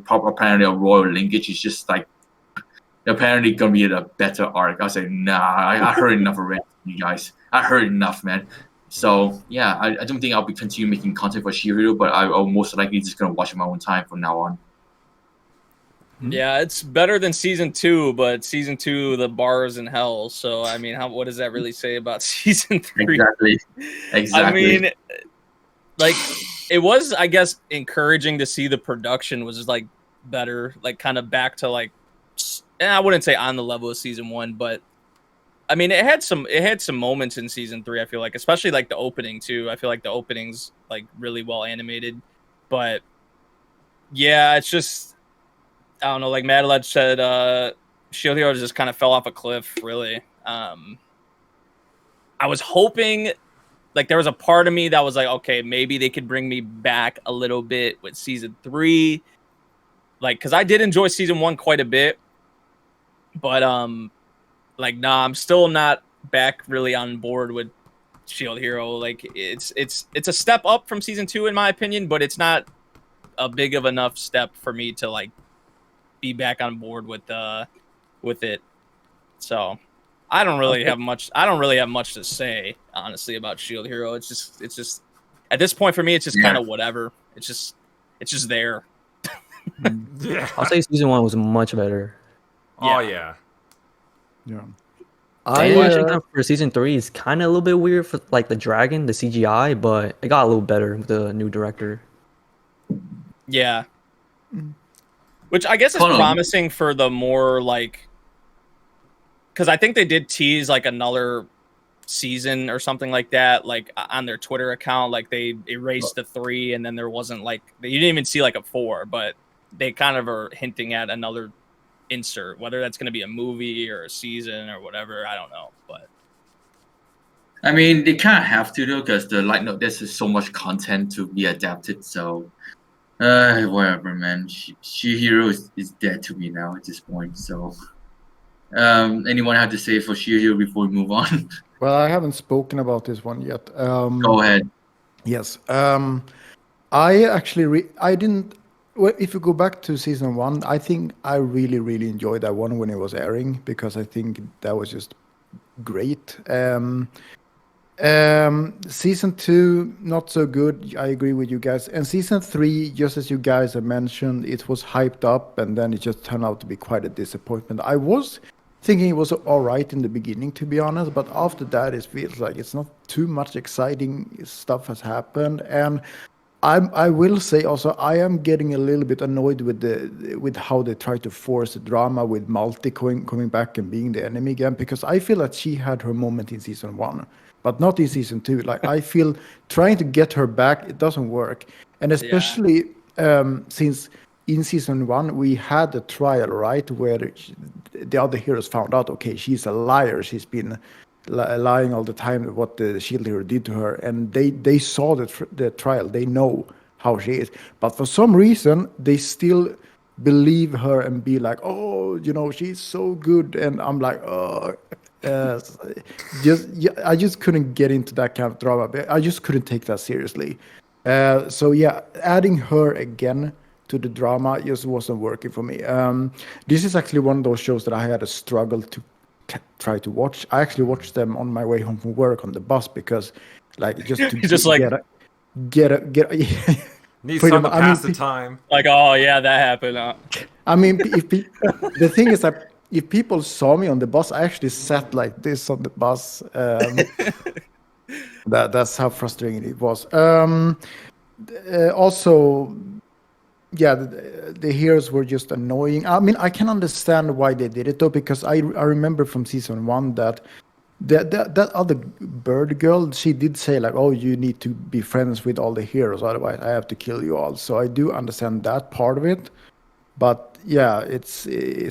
apparently a royal linkage is just like apparently gonna be a better arc. I was like, nah, I heard enough already, you guys. I heard enough, man. So yeah, I don't think I'll be continuing making content for Shihiro, but I'll most likely just gonna watch it my own time from now on. Yeah, it's better than season 2, but season 2 the bar is in hell. So I mean, what does that really say about season 3? Exactly. I mean, like it was, I guess, encouraging to see the production was just like better, like kind of back to like, I wouldn't say on the level of season 1, but I mean, it had some moments in season 3. I feel like, especially like the opening too. I feel like the opening's like really well animated, but yeah, it's just. I don't know, like Madalad said, Shield Hero just kind of fell off a cliff, really. I was hoping, like, there was a part of me that was like, okay, maybe they could bring me back a little bit with season 3, like, because I did enjoy season 1 quite a bit, but like, nah, I'm still not back really on board with Shield Hero. Like, it's a step up from season 2 in my opinion, but it's not a big of enough step for me to like be back on board with it. So I don't really have much to say, honestly, about Shield Hero. It's just at this point for me, it's just kind of whatever. It's just there. Yeah. I'll say season 1 was much better. Oh yeah. Yeah. I actually thought for season 3 is kind of a little bit weird for like the dragon, the CGI, but it got a little better with the new director. Yeah. Which I guess is promising for the more like, because I think they did tease like another season or something like that, like on their Twitter account. Like they erased the 3, and then there wasn't like, you didn't even see like a 4, but they kind of are hinting at another insert, whether that's going to be a movie or a season or whatever. I don't know, but I mean, they kind of have to though, because the light note, there's just so much content to be adapted. So, whatever, man. She-Hero is dead to me now at this point. So, anyone have to say for She-Hero before we move on? Well, I haven't spoken about this one yet. Go ahead. Yes. I actually I didn't. Well, if you go back to season 1, I think I really, really enjoyed that one when it was airing, because I think that was just great. Season 2, not so good. I agree with you guys. And season 3, just as you guys have mentioned, it was hyped up, and then it just turned out to be quite a disappointment. I was thinking it was all right in the beginning, to be honest, but after that, it feels like it's not too much exciting stuff has happened. And I will say also, I am getting a little bit annoyed with how they try to force the drama with Malti coming back and being the enemy again, because I feel that she had her moment in season 1, but not in season 2. Like, I feel trying to get her back, it doesn't work. And especially since in season 1 we had a trial, right, where the other heroes found out, okay, she's a liar, she's been lying all the time, what the Shield Hero did to her, and they saw the trial, they know how she is, but for some reason they still believe her and be like, oh, she's so good, and I'm like, I just couldn't get into that kind of drama. I just couldn't take that seriously. So yeah, adding her again to the drama just wasn't working for me. This is actually one of those shows that I had a struggle to try to watch. I actually watched them on my way home from work on the bus, because like just to get need some to pass the time. Like, oh yeah, that happened. I mean, the thing is that if people saw me on the bus, I actually sat like this on the bus. That's how frustrating it was. Also, yeah, the heroes were just annoying. I mean, I can understand why they did it though, because I remember from season 1 that other bird girl, she did say like, oh, you need to be friends with all the heroes, otherwise I have to kill you all. So I do understand that part of it, but yeah, it's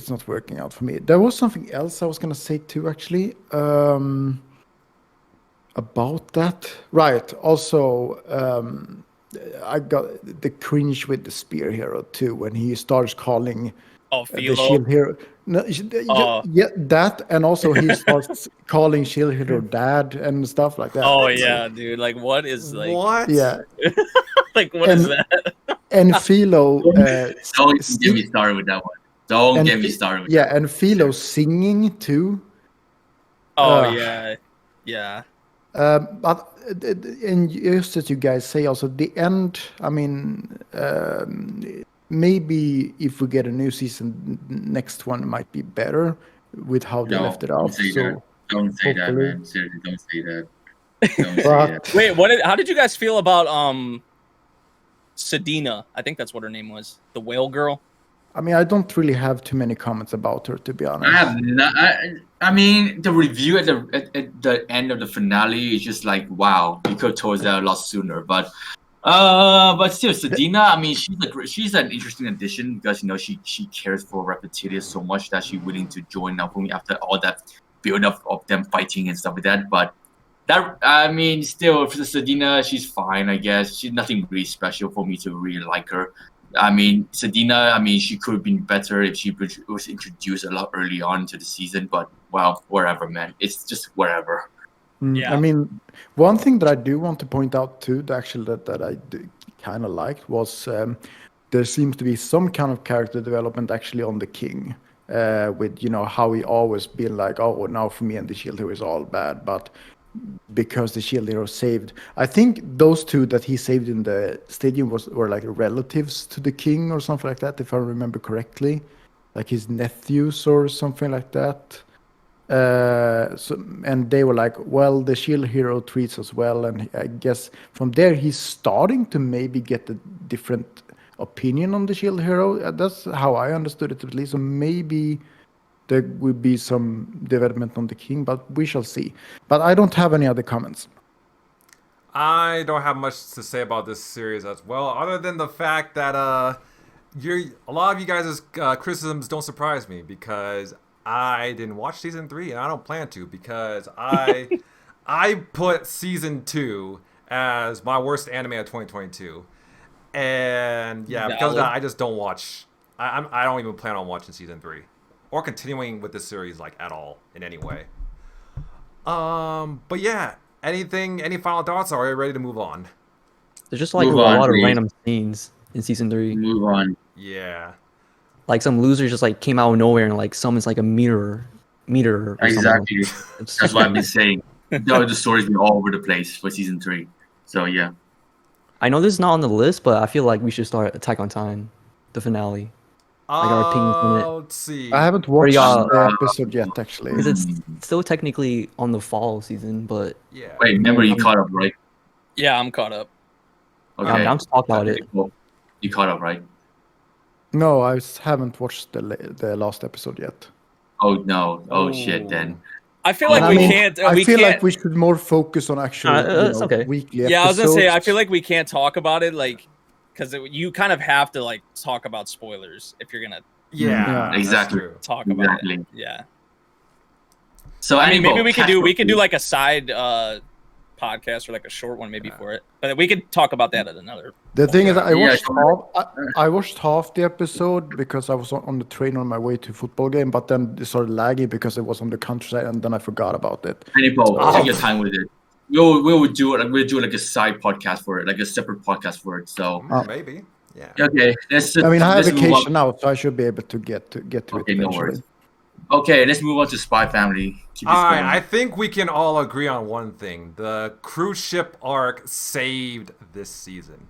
not working out for me. There was something else I was gonna say too, actually, about that. Right. Also, I got the cringe with the spear hero too, when he starts calling the shield hero. No, yeah, that, and also he starts calling shield hero dad and stuff like that. Oh yeah, dude! Like, what is like? What? Yeah. Like, what is that? And Philo. Don't get me started with that one. Don't get me started with that. And Philo singing too. Oh yeah. But and just as you guys say, also the end. I mean, maybe if we get a new season, next one might be better with how they left it off. Don't say that, man. Seriously, don't say that. Don't say that. Wait, how did you guys feel about Sedina? I think that's what her name was, the whale girl. I mean, I don't really have too many comments about her, to be honest. I have not. I mean, the review at the end of the finale is just like, wow, you could have told us that a lot sooner. But still, Sedina, I mean, she's an interesting addition, because she cares for Repetilia so much that she's willing to join Naofumi after all that build up of them fighting and stuff like that. But That I mean, still for Sedina, she's fine, I guess. She's nothing really special for me to really like her. I mean, Sedina, I mean, she could have been better if she was introduced a lot early on into the season, but well, whatever, man. It's just whatever. Yeah. I mean, one thing that I do want to point out too, that I kind of liked was there seems to be some kind of character development actually on the king, with how he always been like, oh, now for me and the shield hero is all bad, but because the shield hero saved, I think those two that he saved in the stadium were like relatives to the king or something like that, if I remember correctly, like his nephews or something like that. And they were like, well, the shield hero treats us well, and I guess from there he's starting to maybe get a different opinion on the shield hero. That's how I understood it, at least. So maybe there will be some development on the king, but we shall see. But I don't have any other comments. I don't have much to say about this series as well, other than the fact that a lot of you guys' criticisms don't surprise me, because I didn't watch season 3 and I don't plan to, because I put season 2 as my worst anime of 2022, and yeah, because of that, I just don't watch. I don't even plan on watching season 3 or continuing with this series like at all in any way. But yeah, any final thoughts, or are you ready to move on? There's just like a lot of random scenes in season 3. Move on. Yeah. Like some losers just like came out of nowhere and like summons like a meteor. Or exactly. Something. That's what I've been saying. The story's been all over the place for season 3. So yeah. I know this is not on the list, but I feel like we should start Attack on Titan, the finale. Like our opinions on it. Let's see. I haven't watched the episode yet, actually. Because it's still technically on the fall season, but Yeah. Wait, remember you caught up, right? Yeah, I'm caught up. Okay. I'm just talking about it. Cool. You caught up, right? No, I haven't watched the last episode yet. Oh no! Oh shit! Then I feel like we can't. I feel like we should more focus on actual weekly episodes. Yeah, I was gonna say I feel like we can't talk about it like because you kind of have to like talk about spoilers if you're gonna. Yeah, exactly. Talk about it. Yeah. So I mean, maybe we could do like a side podcast or like a short one maybe for it, but we could talk about that at another. The thing is, I watched half the episode because I was on the train on my way to football game, but then it started lagging because it was on the countryside, and then I forgot about it. Anipai, take your time with it. We'll do like a side podcast for it, like a separate podcast for it. So maybe, yeah. Okay, I have vacation now, so I should be able to get to it eventually. No worries. Okay, let's move on to Spy Family. All right, I think we can all agree on one thing: the cruise ship arc saved this season.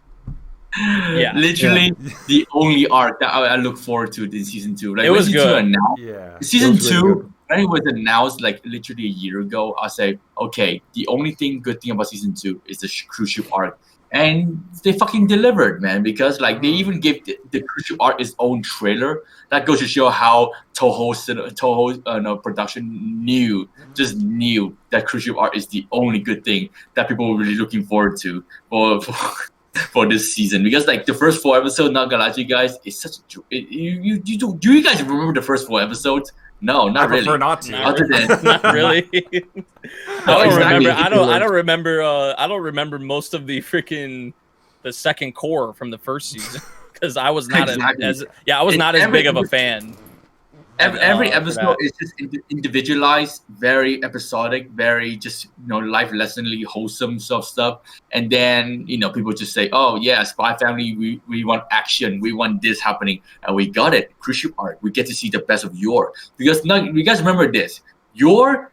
Yeah, literally the only arc that I look forward to in season 2. Like it was good. Season 2, when it was announced like literally a year ago, I say, okay, the only good thing about season 2 is the cruise ship arc. And they fucking delivered, man, because like they even gave the cruise ship arc its own trailer. That goes to show how Toho's production knew that cruise ship arc is the only good thing that people were really looking forward to for this season. Because like the first 4 episodes, not gonna lie to you guys, it's such a do you guys remember the first 4 episodes? No, not really. I prefer not to. Other than not really. I don't remember most of the freaking the second core from the first season because I was not as big of a fan. Every episode is just individualized, very episodic, very just life lessonly, wholesome stuff. And then people just say, "Oh yeah, Spy Family, we want action, we want this happening," and we got it. Cruise ship arc, we get to see the best of Yor, because you guys remember this. Yor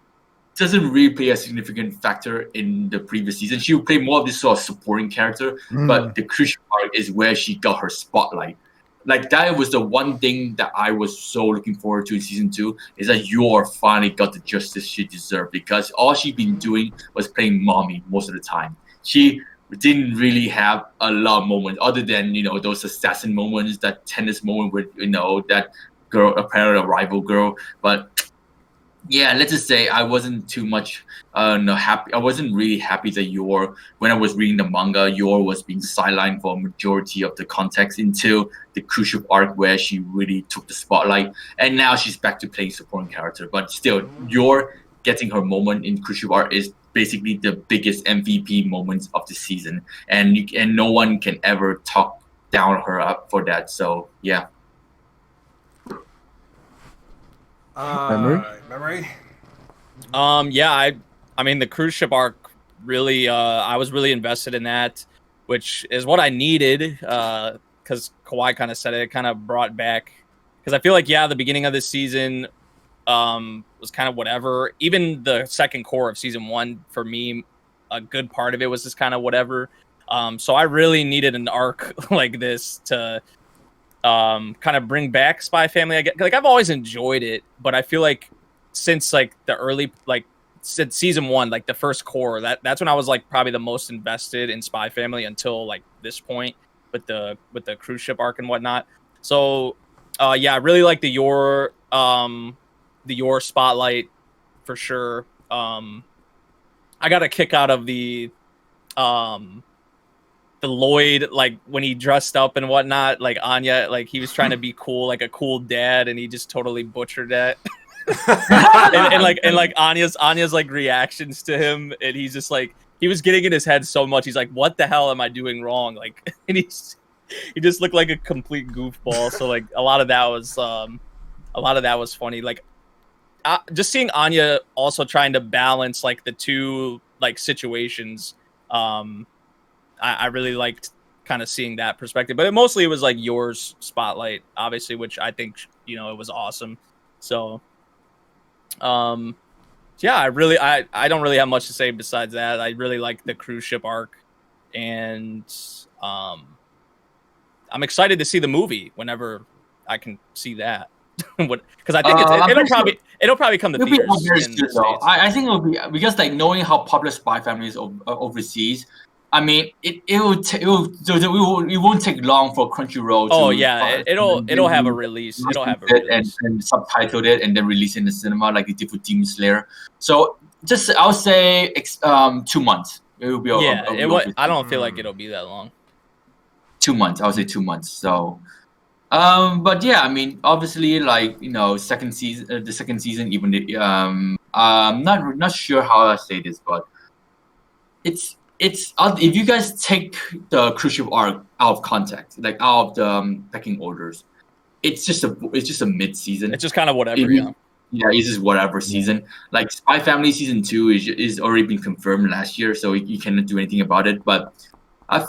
doesn't really play a significant factor in the previous season. She would play more of this sort of supporting character, but the cruise ship arc is where she got her spotlight. Like that was the one thing that I was so looking forward to in season 2 is that Yor finally got the justice she deserved, because all she'd been doing was playing mommy most of the time. She didn't really have a lot of moments other than those assassin moments, that tennis moment with that girl, apparently a rival girl. But yeah, let's just say I wasn't too much happy. I wasn't really happy that Yor, when I was reading the manga, Yor was being sidelined for a majority of the context until the cruise ship arc where she really took the spotlight. And now she's back to playing supporting character. But still, Yor getting her moment in cruise ship arc is basically the biggest MVP moments of the season, and no one can ever talk down her up for that. So yeah. Memory. Yeah, I mean the cruise ship arc really. I was really invested in that, which is what I needed. Because Kawaii kind of said it kind of brought back. Because I feel like the beginning of this season was kind of whatever. Even the second core of season 1 for me, a good part of it was just kind of whatever. So I really needed an arc like this to kind of bring back Spy Family. I've always enjoyed it, but I feel like since like the early since season 1, like the first core, that's when I was like probably the most invested in Spy Family until like this point with the cruise ship arc and whatnot. So I really like the Yor spotlight for sure. I got a kick out of the Lloyd, like when he dressed up and whatnot, like Anya, like he was trying to be cool, like a cool dad, and he just totally butchered that. and like Anya's like reactions to him, and he's just like, he was getting in his head so much. He's like, what the hell am I doing wrong? Like, and he just looked like a complete goofball. So like a lot of that was funny. Like just seeing Anya also trying to balance like the two like situations. I really liked kind of seeing that perspective, but mostly it was like Yor's spotlight, obviously, which I think, it was awesome. So, I don't really have much to say besides that. I really like the cruise ship arc, and I'm excited to see the movie whenever I can see that. Because I think it'll probably come to theaters. I think it'll be, because like knowing how popular Spy Family is overseas. I mean, it won't take long for Crunchyroll to. Oh yeah, it'll have a release. It'll have a release and subtitle it and then release it in the cinema like they did for Demon Slayer. So I'll say 2 months. It will be. I don't feel like it'll be that long. 2 months. I would say 2 months. So, but yeah, I mean, obviously, like the second season, even I'm not sure how I say this, but it's if you guys take the cruise ship arc out of context, like out of the pecking orders, it's just a mid season. It's just kind of whatever. It's just whatever season. Like Spy Family season 2 is already been confirmed last year, so you cannot do anything about it. But I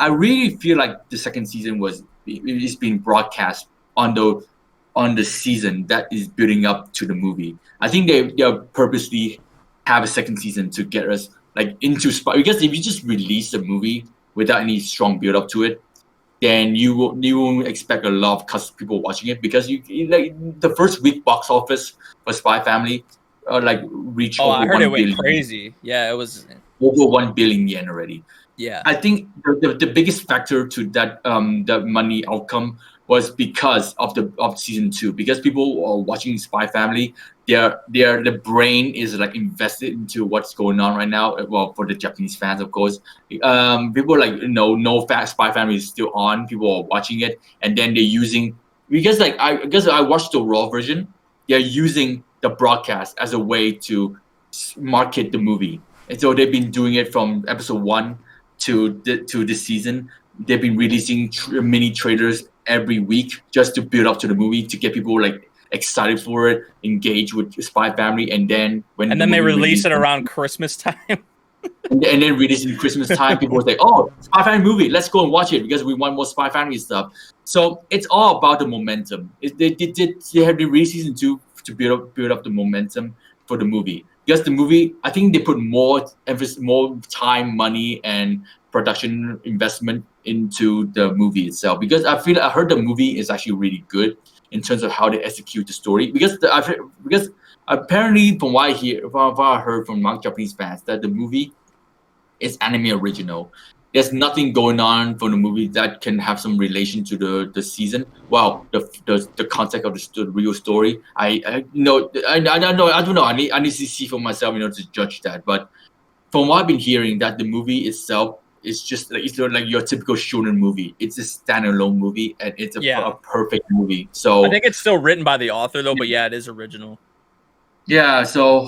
really feel like the second season is being broadcast on the season that is building up to the movie. I think they purposely have a second season to get us like into Spy, because if you just release the movie without any strong build up to it, then you won't expect a lot of people watching it, because you like the first week box office for Spy Family reached over 1 billion. I heard it went crazy. Yeah, it was over 1 billion yen already. Yeah, I think the biggest factor to that the money outcome was because of season 2, because people are watching Spy Family. The brain is like invested into what's going on right now. Well, for the Japanese fans, of course, people know Spy Family is still on. People are watching it, and then they're using, because I watched the raw version. They're using the broadcast as a way to market the movie, and so they've been doing it from episode 1 to this season. They've been releasing mini trailers every week just to build up to the movie, to get people like excited for it, engage with Spy Family, and then they release it around Christmas time. and then release in Christmas time, people will say, "Oh, Spy Family movie, let's go and watch it because we want more Spy Family stuff." So it's all about the momentum. They have the release season 2 to build up the momentum for the movie, because the movie, I think they put more emphasis, more time, money, and production investment into the movie itself, because I heard the movie is actually really good in terms of how they execute the story, because apparently from what I heard from Japanese fans, that the movie is anime original. There's nothing going on from the movie that can have some relation to the season. Well, the context of the real story, I don't know. I need to see for myself, to judge that. But from what I've been hearing, that the movie itself is just it's like your typical shonen movie. It's a standalone movie, and it's a perfect movie. So I think it's still written by the author though, but yeah, it is original. Yeah, so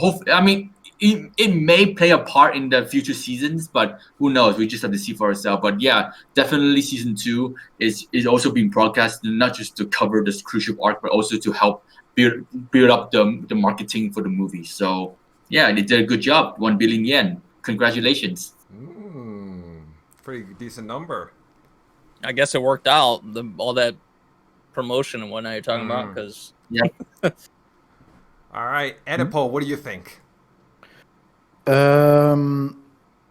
it may play a part in the future seasons, but who knows? We just have to see for ourselves. But yeah, definitely season 2 is also being broadcast, not just to cover this cruise ship arc, but also to help build up the marketing for the movie. So yeah, they did a good job. 1 billion yen. Congratulations. Pretty decent number. I guess it worked out. All that promotion and whatnot you're talking about, because yeah. All right, Anipai, what do you think?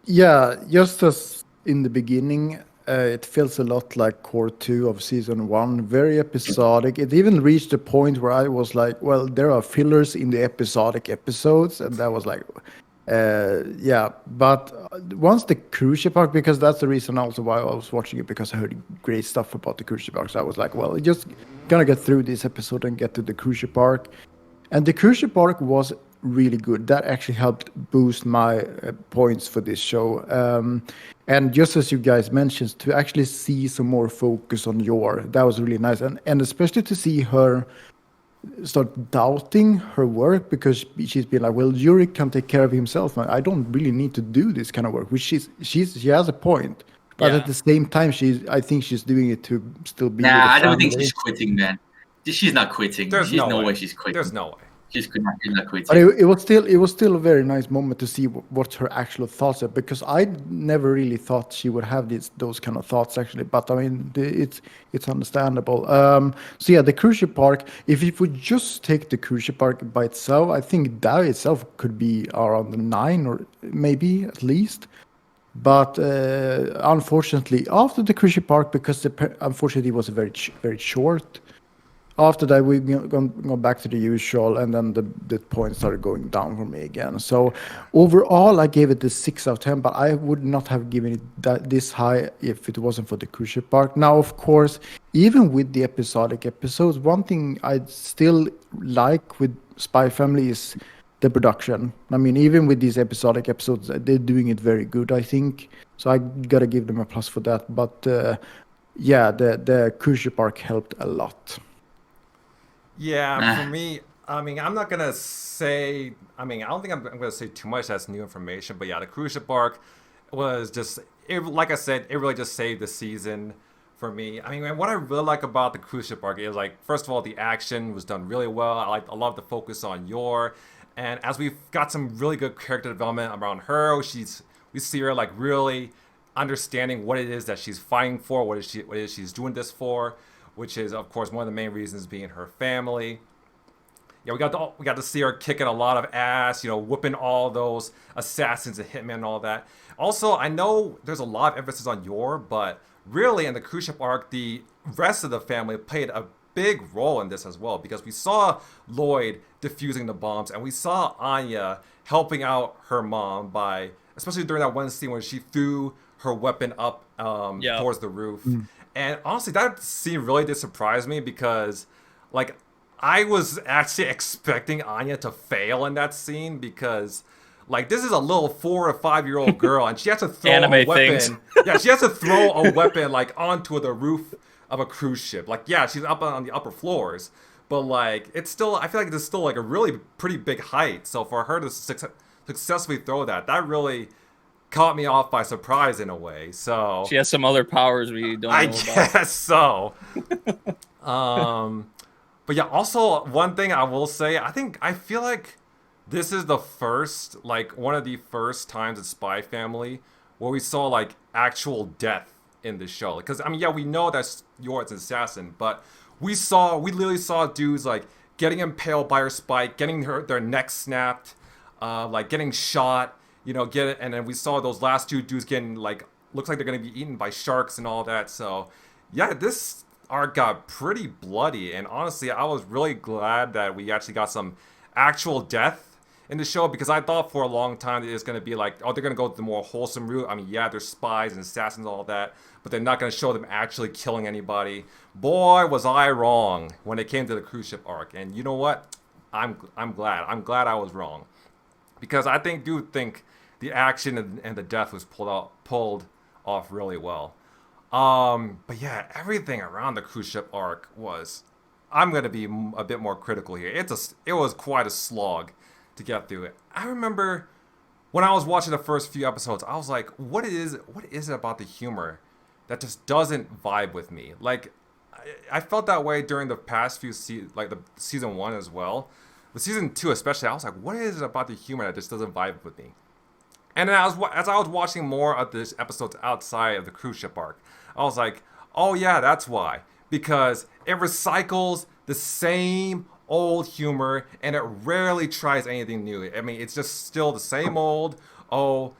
Yeah, just as in the beginning, it feels a lot like core 2 of season 1, very episodic. It even reached a point where I was like, well, there are fillers in the episodic episodes, and that was like, yeah. But once the cruise ship arc, because that's the reason also why I was watching it, because I heard great stuff about the cruise ship arc. So I was like, well, just gonna get through this episode and get to the cruise ship arc. And the cruise ship arc was really good. That actually helped boost my points for this show. And just as you guys mentioned, to actually see some more focus on Yor, that was really nice. And especially to see her start doubting her work, because she's been like, well, Yuri can take care of himself. I don't really need to do this kind of work, which she has a point. But at the same time, I think she's doing it to still be with the I don't family. think she's quitting, man. She's not quitting. There's no way she's quitting. There's no way. She's not quitting. But it was still a very nice moment to see what her actual thoughts are, because I never really thought she would have those kind of thoughts actually. But I mean, it's understandable. So yeah, the cruise ship arc. If you would just take the cruise ship arc by itself, I think that itself could be around the 9 or maybe at least. But unfortunately, after the cruise ship arc, because unfortunately it was very very short. After that, we go back to the usual, and then the points started going down for me again. So overall, I gave it a 6 out of 10, but I would not have given it this high if it wasn't for the cruise ship arc. Now, of course, even with the episodic episodes, one thing I still like with Spy Family is the production. I mean, even with these episodic episodes, they're doing it very good, I think. So I gotta give them a plus for that. But yeah, the cruise ship arc helped a lot. Yeah, for me, I mean, I'm not gonna say. I mean, I don't think I'm gonna say too much. That's new information, but yeah, the cruise ship arc was just. Like I said, it really just saved the season for me. I mean, what I really like about the cruise ship arc is, like, first of all, the action was done really well. I love the focus on Yor, and as we've got some really good character development around her, we see her like really understanding what it is that she's fighting for, what it is she's doing this for. Which is, of course, one of the main reasons being her family. Yeah, we got to see her kicking a lot of ass, whooping all those assassins and hitmen and all that. Also, I know there's a lot of emphasis on Yor, but really in the cruise ship arc, the rest of the family played a big role in this as well, because we saw Lloyd defusing the bombs, and we saw Anya helping out her mom by, especially during that one scene where she threw her weapon up towards the roof. And honestly, that scene really did surprise me, because, like, I was actually expecting Anya to fail in that scene, because, like, this is a little 4 or 5-year-old girl, and she has to throw a weapon. Yeah, she has to throw a weapon, like, onto the roof of a cruise ship. Like, yeah, she's up on the upper floors, but, like, it's still, I feel like it's still, like, a really pretty big height. So for her to successfully throw that really caught me off by surprise in a way. So she has some other powers we don't know I about. guess so. But yeah, also one thing I will say, I feel like this is the first, like, one of the first times in Spy Family where we saw, like, actual death in the show. Because I mean, yeah, we know that Yor's an assassin, but we literally saw dudes like getting impaled by her spike, getting their neck snapped, like getting shot. And then we saw those last 2 dudes getting, like, looks like they're going to be eaten by sharks and all that. So, yeah, this arc got pretty bloody. And honestly, I was really glad that we actually got some actual death in the show, because I thought for a long time that it's going to be like, oh, they're going to go the more wholesome route. I mean, yeah, they're spies and assassins and all that, but they're not going to show them actually killing anybody. Boy, was I wrong when it came to the cruise ship arc. And you know what? I'm glad. I'm glad I was wrong. Because I think the action and the death was pulled off really well. But yeah, everything around the cruise ship arc was, I'm going to be a bit more critical here. It was quite a slog to get through it. I remember when I was watching the first few episodes, I was like, what is it about the humor that just doesn't vibe with me? Like, I felt that way during the past few like the season 1 as well. The season 2 especially, I was like, what is it about the humor that just doesn't vibe with me? And then as I was watching more of the episodes outside of the cruise ship arc, I was like, oh yeah, that's why. Because it recycles the same old humor and it rarely tries anything new. I mean, it's just still the same old, Yuri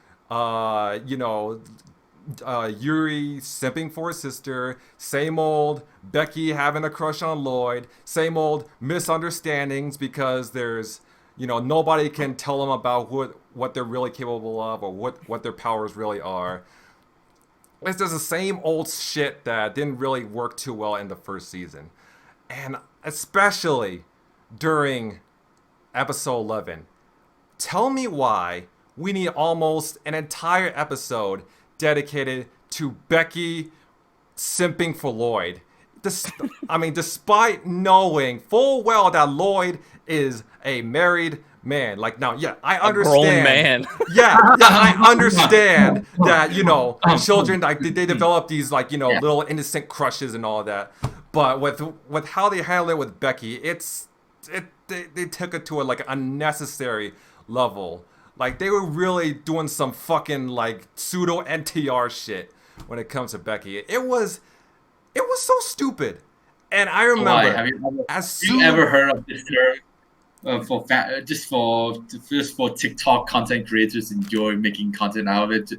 simping for his sister, same old Becky having a crush on Lloyd, same old misunderstandings because there's, nobody can tell them about what they're really capable of or what their powers really are. It's just the same old shit that didn't really work too well in the first season. And especially during episode 11. Tell me why we need almost an entire episode dedicated to Becky simping for Lloyd. Despite knowing full well that Lloyd is a married man. Like, now, yeah, I understand. A grown man. Yeah, I understand that, children, like, they develop these, like, little innocent crushes and all that. But with how they handle it with Becky, they took it to a, like, unnecessary level. Like, they were really doing some fucking, like, pseudo NTR shit when it comes to Becky. It was so stupid. And I remember, have you ever heard of this term? Just for TikTok content creators enjoy making content out of it.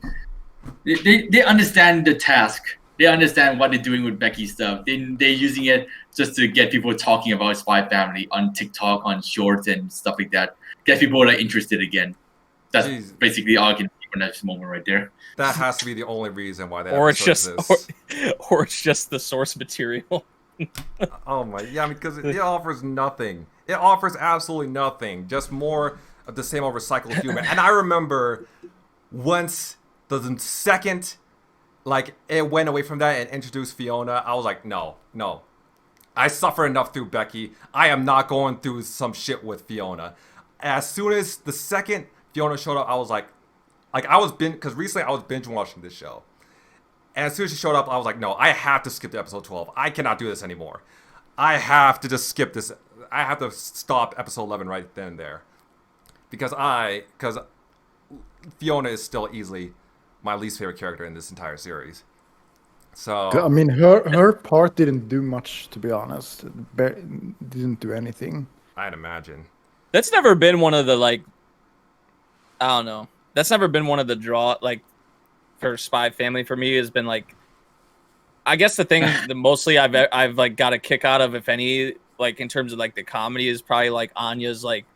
They understand the task. They understand what they're doing with Becky's stuff. They're using it just to get people talking about Spy Family on TikTok, on Shorts and stuff like that. Get people like interested again. That's basically all I can see for this moment right there. That has to be the only reason why that or it's just exists. or it's just the source material. Oh my, yeah, because it offers nothing. It offers absolutely nothing. Just more of the same old recycled humor. And I remember once the second, like, it went away from that and introduced Fiona, I was like, no. I suffer enough through Becky. I am not going through some shit with Fiona. As soon as the second Fiona showed up, I was like because recently I was binge watching this show. And as soon as she showed up, I was like, no, I have to skip to episode 12. I cannot do this anymore. I have to just skip this. I have to stop episode 11 right then and there. Because Fiona is still easily my least favorite character in this entire series. So I mean, her part didn't do much, to be honest. Didn't do anything. I'd imagine. That's never been one of the, like, I don't know. That's never been one of the draw, like, for Spy Family for me has been, like, I guess the thing that mostly I've like got a kick out of, if any, like, in terms of, like, the comedy is probably, like, Anya's, like,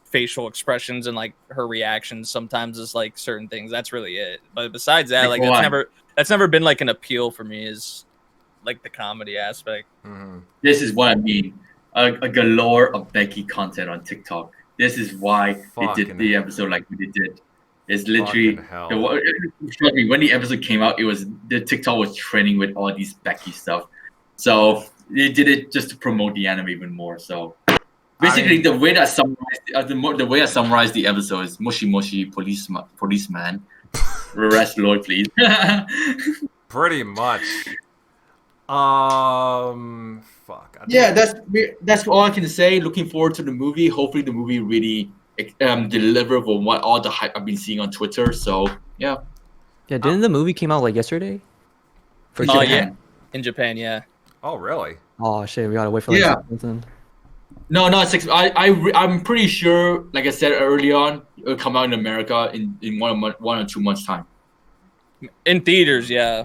facial expressions and, like, her reactions sometimes is, like, certain things. That's really it. But besides that, like, that's never been, like, an appeal for me, is, like, the comedy aspect. Mm-hmm. This is what I mean. A galore of Becky content on TikTok. This is why they did the episode like we did. It's literally when the episode came out, the TikTok was trending with all these Becky stuff. So they did it just to promote the anime even more. So basically, the way I summarized the episode is Moshi Moshi policeman. Arrest Lloyd, please. Pretty much. Yeah, that's all I can say. Looking forward to the movie. Hopefully, the movie really deliver on what all the hype I've been seeing on Twitter. So yeah. Yeah, didn't the movie came out like yesterday? For Japan. Yeah, in Japan, yeah. Oh really? Oh shit, we gotta wait for like 6 months then. No, not 6. I'm pretty sure, like I said early on, it'll come out in America in 1 or 2 months time. In theaters, yeah.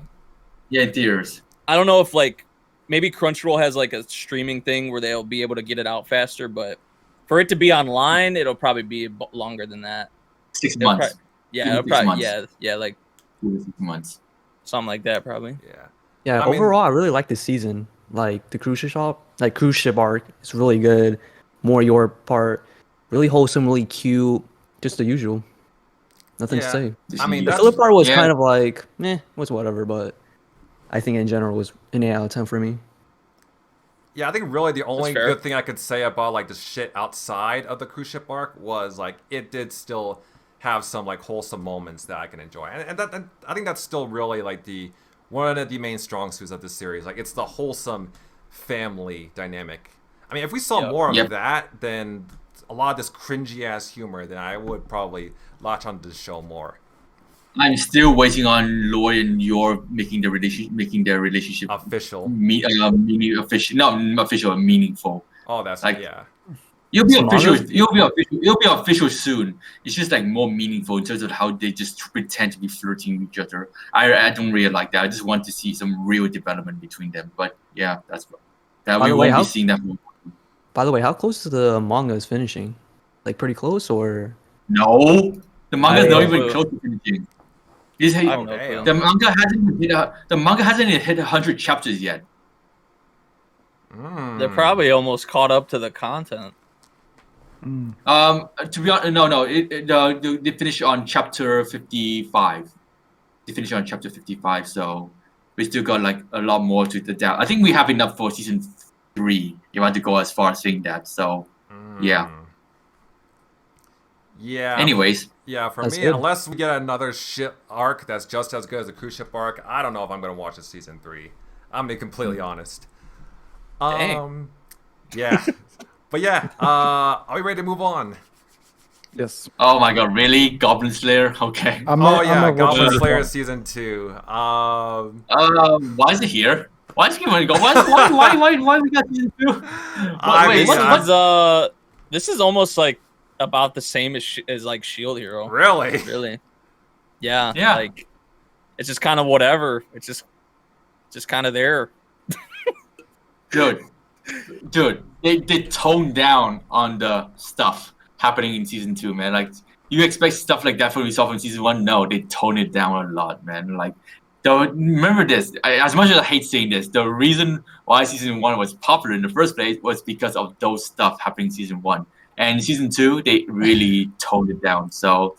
Yeah, in theaters. I don't know if, like, maybe Crunchyroll has, like, a streaming thing where they'll be able to get it out faster, but for it to be online, it'll probably be longer than that. 6 months. It'll probably, yeah, like 2 to 6 months. Something like that, probably. Yeah. Yeah, overall, I really like this season. Like, the cruise ship arc is really good. More your part. Really wholesome, really cute. Just the usual. Nothing to say. I mean, the filler part was kind of like, was whatever, but I think in general was an 8 out of 10 for me. Yeah, I think really the only good thing I could say about, like, the shit outside of the cruise ship arc was, like, it did still have some like wholesome moments that I can enjoy. And I think that's still really like one of the main strong suits of this series. Like it's the wholesome family dynamic. I mean, if we saw more of that, then a lot of this cringy ass humor, then I would probably latch onto the show more. I'm still waiting on Lloyd and Yor making their relationship official, official, not official, meaningful. Oh, that's like yeah. You'll be official soon. It's just like more meaningful in terms of how they just pretend to be flirting with each other. I don't really like that. I just want to see some real development between them. But yeah, we won't be seeing that. By the way, how close to the manga is finishing? Like pretty close, or no? The manga is not even close to finishing. The manga hasn't hit 100 chapters yet. They're probably almost caught up to the content. To be honest, no. They finished on chapter 55. They finished on chapter 55, so we still got like a lot more to the down. I think we have enough for season 3. You want to go as far as saying that? So, yeah. Yeah. Anyways. Yeah, for me, unless we get another ship arc that's just as good as the cruise ship arc, I don't know if I'm going to watch this season 3. I'm going to be completely honest. Dang. Yeah. But yeah, are we ready to move on? Yes. Oh my god, really? Goblin Slayer? Okay. Goblin Slayer season 2. Why is it here? Why is it going to go? Why we got season 2? This is almost like about the same as like Shield Hero. Really? Yeah. Like it's just kind of whatever. It's just kind of there. Dude, they toned down on the stuff happening in season 2, man. Like you expect stuff like that from we saw from season 1. No, they toned it down a lot, man. Like, remember this. As much as I hate saying this, the reason why season 1 was popular in the first place was because of those stuff happening in season 1. And in season 2, they really toned it down. So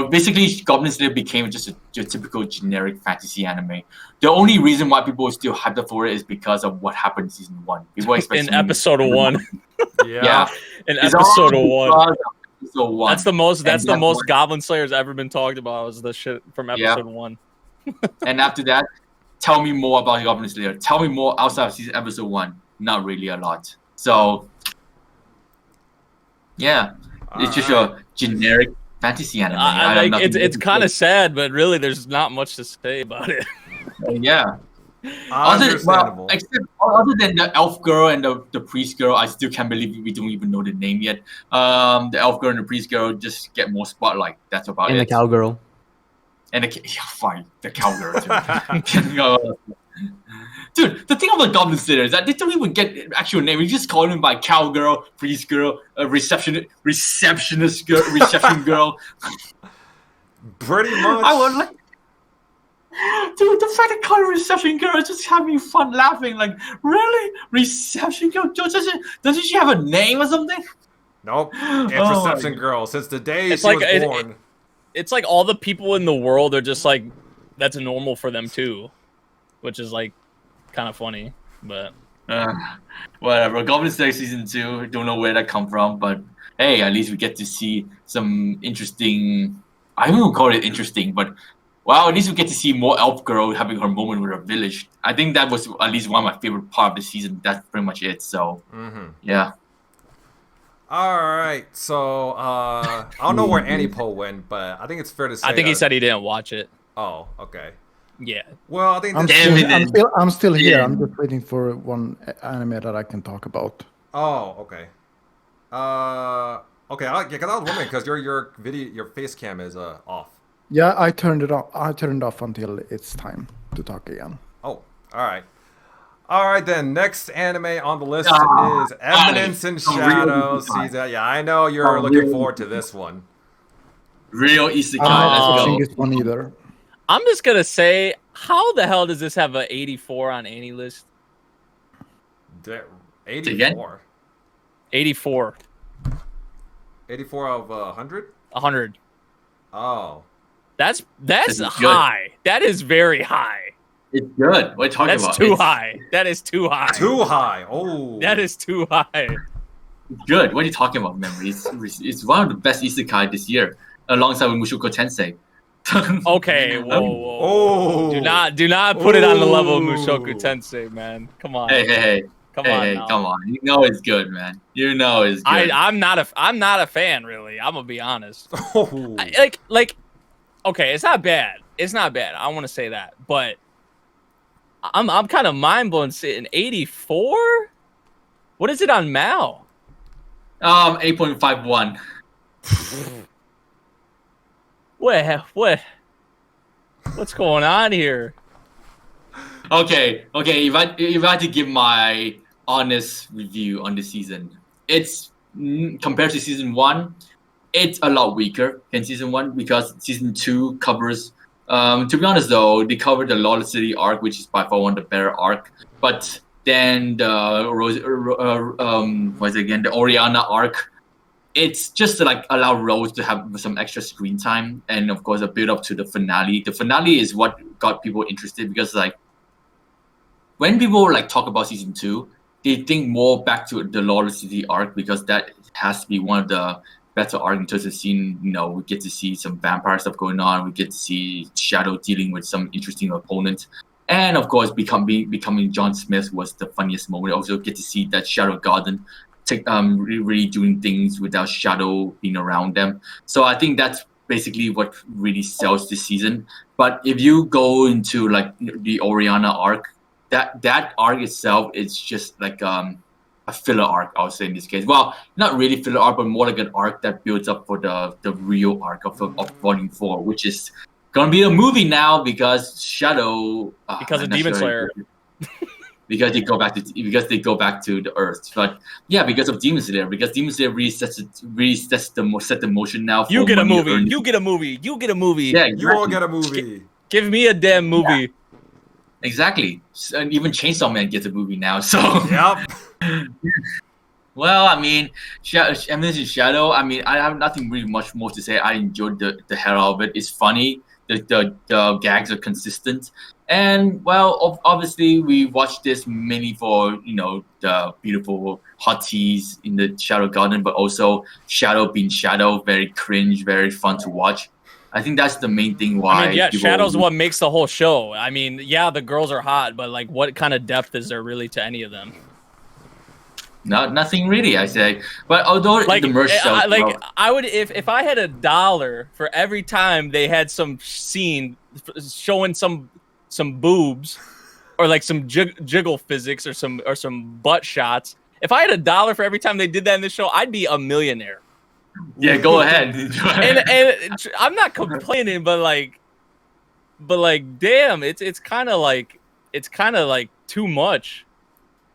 basically, Goblin Slayer became just a typical generic fantasy anime. The only reason why people are still hyped up for it is because of what happened in season 1. People expect in episode 1. Yeah. In episode 1. Episode 1. That's the most Goblin Slayer's ever been talked about. Was the shit from episode 1. And after that, tell me more about Goblin Slayer. Tell me more outside of episode 1. Not really a lot. So. Yeah, it's just a generic fantasy anime. It's kind of sad, but really, there's not much to say about it. Yeah. Understandable. Other than the elf girl and the priest girl, I still can't believe we don't even know the name yet. The elf girl and the priest girl just get more spotlight. That's about it. And the cowgirl. And the cowgirl too. Dude, the thing about Goblin Slayer is that they don't even get actual name. We just call them by cowgirl, priest girl, receptionist girl, reception girl. Pretty much. I would like. Dude, the fact that call her reception girl is just having fun laughing. Like, really, reception girl? Doesn't she have a name or something? Nope, it's reception girl since the day she was born. It's like all the people in the world are just like that's normal for them too, which is like. Kind of funny, but whatever. Goblin Slayer season 2, don't know where that come from, but hey, at least we get to see some interesting. I wouldn't call it interesting, but at least we get to see more elf girl having her moment with her village. I think that was at least one of my favorite part of the season. That's pretty much it. So yeah. All right, so I don't know where Anipai went, but I think it's fair to say. I think he said he didn't watch it. Oh, okay. Yeah. Well, I think I'm still here. I'm just waiting for one anime that I can talk about. Oh, okay. Okay. Because I was wondering because your face cam is off. Yeah, I turned it off. I turned it off until it's time to talk again. Oh, all right then. Next anime on the list is Eminence in Shadow season. Yeah, I know you're looking forward to this one. Real isekai. I'm not watching this one either. I'm just gonna say, how the hell does this have an 84 on any list? 84. 84. 84 of 100. 100. Oh. That's high. Good. That is very high. It's good. What are you talking about? That's too high. That is too high. Too high. Oh. That is too high. Good. What are you talking about, memory? It's one of the best isekai this year. alongside with Mushoku Tensei. Okay, whoa. Oh. Do not put it on the level of Oh. Mushoku Tensei, man. Come on. Hey, Come on hey, now. come on. You know it's good, man. You know it's good. I'm not a fan, really. I'm gonna be honest. Oh. Like, okay, it's not bad. It's not bad. I want to say that, but I'm kind of mind blown. Sitting 84. What is it on Mal? 8.51. What's going on here? Okay. If I had to give my honest review on the season, it's compared to season 1, it's a lot weaker than season 1 because season 2 covers. To be honest, though, they covered the Lawless City arc, which is by far one of the better arc. But then the the Oriana arc. It's just to like allow Rose to have some extra screen time, and of course a build up to the finale. The finale is what got people interested because like when people like talk about season 2, they think more back to the Lawless City arc because that has to be one of the better arcs in terms of seeing. We get to see some vampire stuff going on. We get to see Shadow dealing with some interesting opponents, and of course becoming John Smith was the funniest moment. Also get to see that Shadow Garden. Really doing things without Shadow being around them. So I think that's basically what really sells this season. But if you go into like the Oriana arc, that arc itself is just like a filler arc, I would say in this case. Well, not really filler arc, but more like an arc that builds up for the real arc of Volume 4, which is gonna be a movie now because Shadow because of Demon Slayer. Because they go back to the Earth, but yeah, because of Demon Slayer, really set the motion now. For You get a movie. Yeah, You exactly. You all get a movie. Give me a damn movie. Yeah. Exactly, and even Chainsaw Man gets a movie now. So Yep. Well, I mean, Eminence and Shadow. I mean, I have nothing really much more to say. I enjoyed the hell out of it. It's funny. The gags are consistent. And well, obviously, we watched this mainly for the beautiful hot teas in the Shadow Garden, but also Shadow being Shadow, very cringe, very fun to watch. I think that's the main thing why. I mean, yeah, Shadow's what makes the whole show. I mean, yeah, the girls are hot, but like, what kind of depth is there really to any of them? Nothing really, I say. But although like, the merch sells, I would if I had $1 for every time they had some scene showing some boobs or like some jiggle physics or some butt shots. If I had $1 for every time they did that in this show, I'd be a millionaire. Yeah, go ahead. and I'm not complaining, but like, damn, it's kind of like too much.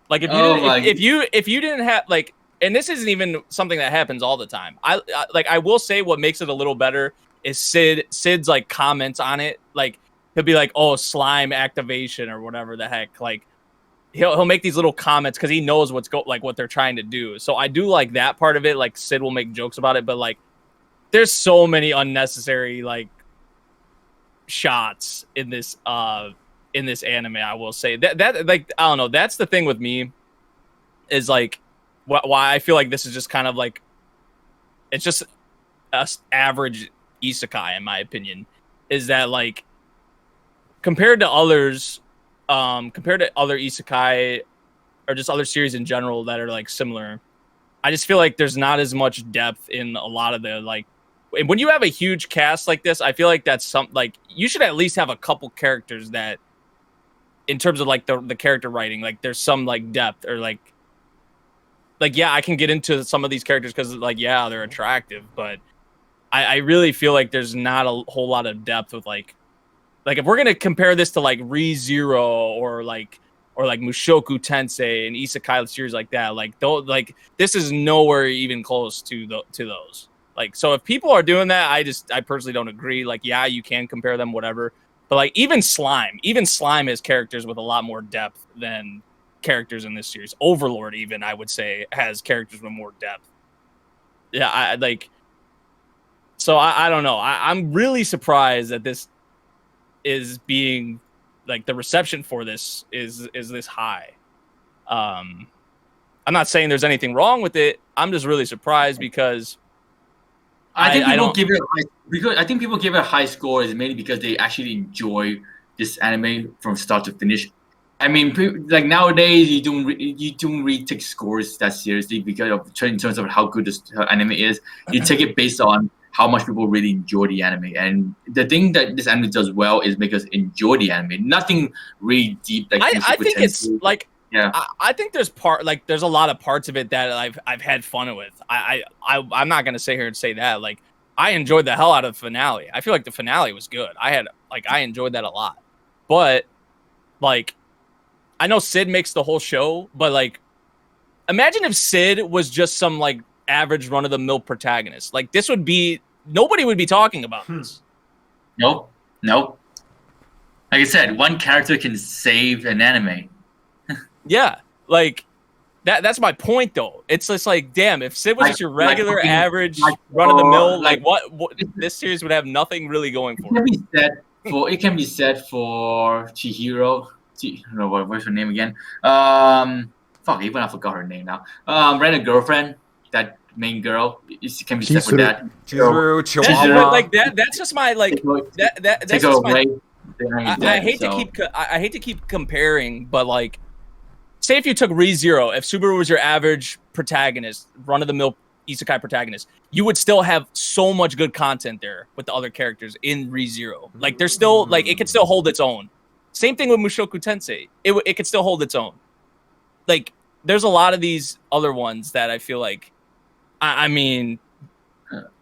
Like if you didn't have like, and this isn't even something that happens all the time. I will say what makes it a little better is Sid's like comments on it. Like he'll be like, "Oh, slime activation" or whatever the heck. Like he'll make these little comments because he knows what they're trying to do. So I do like that part of it. Like Sid will make jokes about it, but like there's so many unnecessary like shots in this anime. I will say that like I don't know. That's the thing with me is like why I feel like this is just kind of like it's just a average isekai in my opinion. Is that like compared to other isekai or just other series in general that are like similar, I just feel like there's not as much depth in a lot of the like. When you have a huge cast like this, I feel like that's like you should at least have a couple characters that, in terms of like the character writing, like there's some like depth or like yeah, I can get into some of these characters because like yeah, they're attractive, but I really feel like there's not a whole lot of depth with like if we're gonna compare this to like Re:Zero or like Mushoku Tensei and isekai series like that, like like this is nowhere even close to those. Like so, if people are doing that, I personally don't agree. Like yeah, you can compare them, whatever. But like even Slime has characters with a lot more depth than characters in this series. Overlord even I would say has characters with more depth. Yeah, I like. So I don't know. I'm really surprised that this is being like the reception for this is this high. I'm not saying there's anything wrong with it. I'm just really surprised because I think people don't. give it a high score is mainly because they actually enjoy this anime from start to finish. I mean, like nowadays, you don't really take scores that seriously because of in terms of how good this anime is. You take it based on how much people really enjoy the anime, and the thing that this anime does well is make us enjoy the anime. Nothing really deep. Like I think it's like yeah. I think there's there's a lot of parts of it that I've had fun with. I'm not gonna sit here and say that. Like I enjoyed the hell out of the finale. I feel like the finale was good. I enjoyed that a lot, but like. I know Sid makes the whole show, but like, imagine if Sid was just some like average run-of-the-mill protagonist. Like this would be nobody would be talking about this. Nope. Like I said, one character can save an anime. Yeah, like that's my point though. It's just like, damn, if Sid was just your regular average run-of-the-mill, like what this series would have nothing really going for it. It can be said for Chihiro. No, what's her name again? Even I forgot her name now. Ran a girlfriend, that main girl. It can be said for that. Chizuru, Chihuahua. Like that. That's just my like. That's just my. I hate to keep comparing, but like, say if you took ReZero, if Subaru was your average protagonist, run of the mill isekai protagonist, you would still have so much good content there with the other characters in ReZero. Like there's still like it could still hold its own. Same thing with Mushoku Tensei. It could still hold its own. Like, there's a lot of these other ones that I feel like, I mean...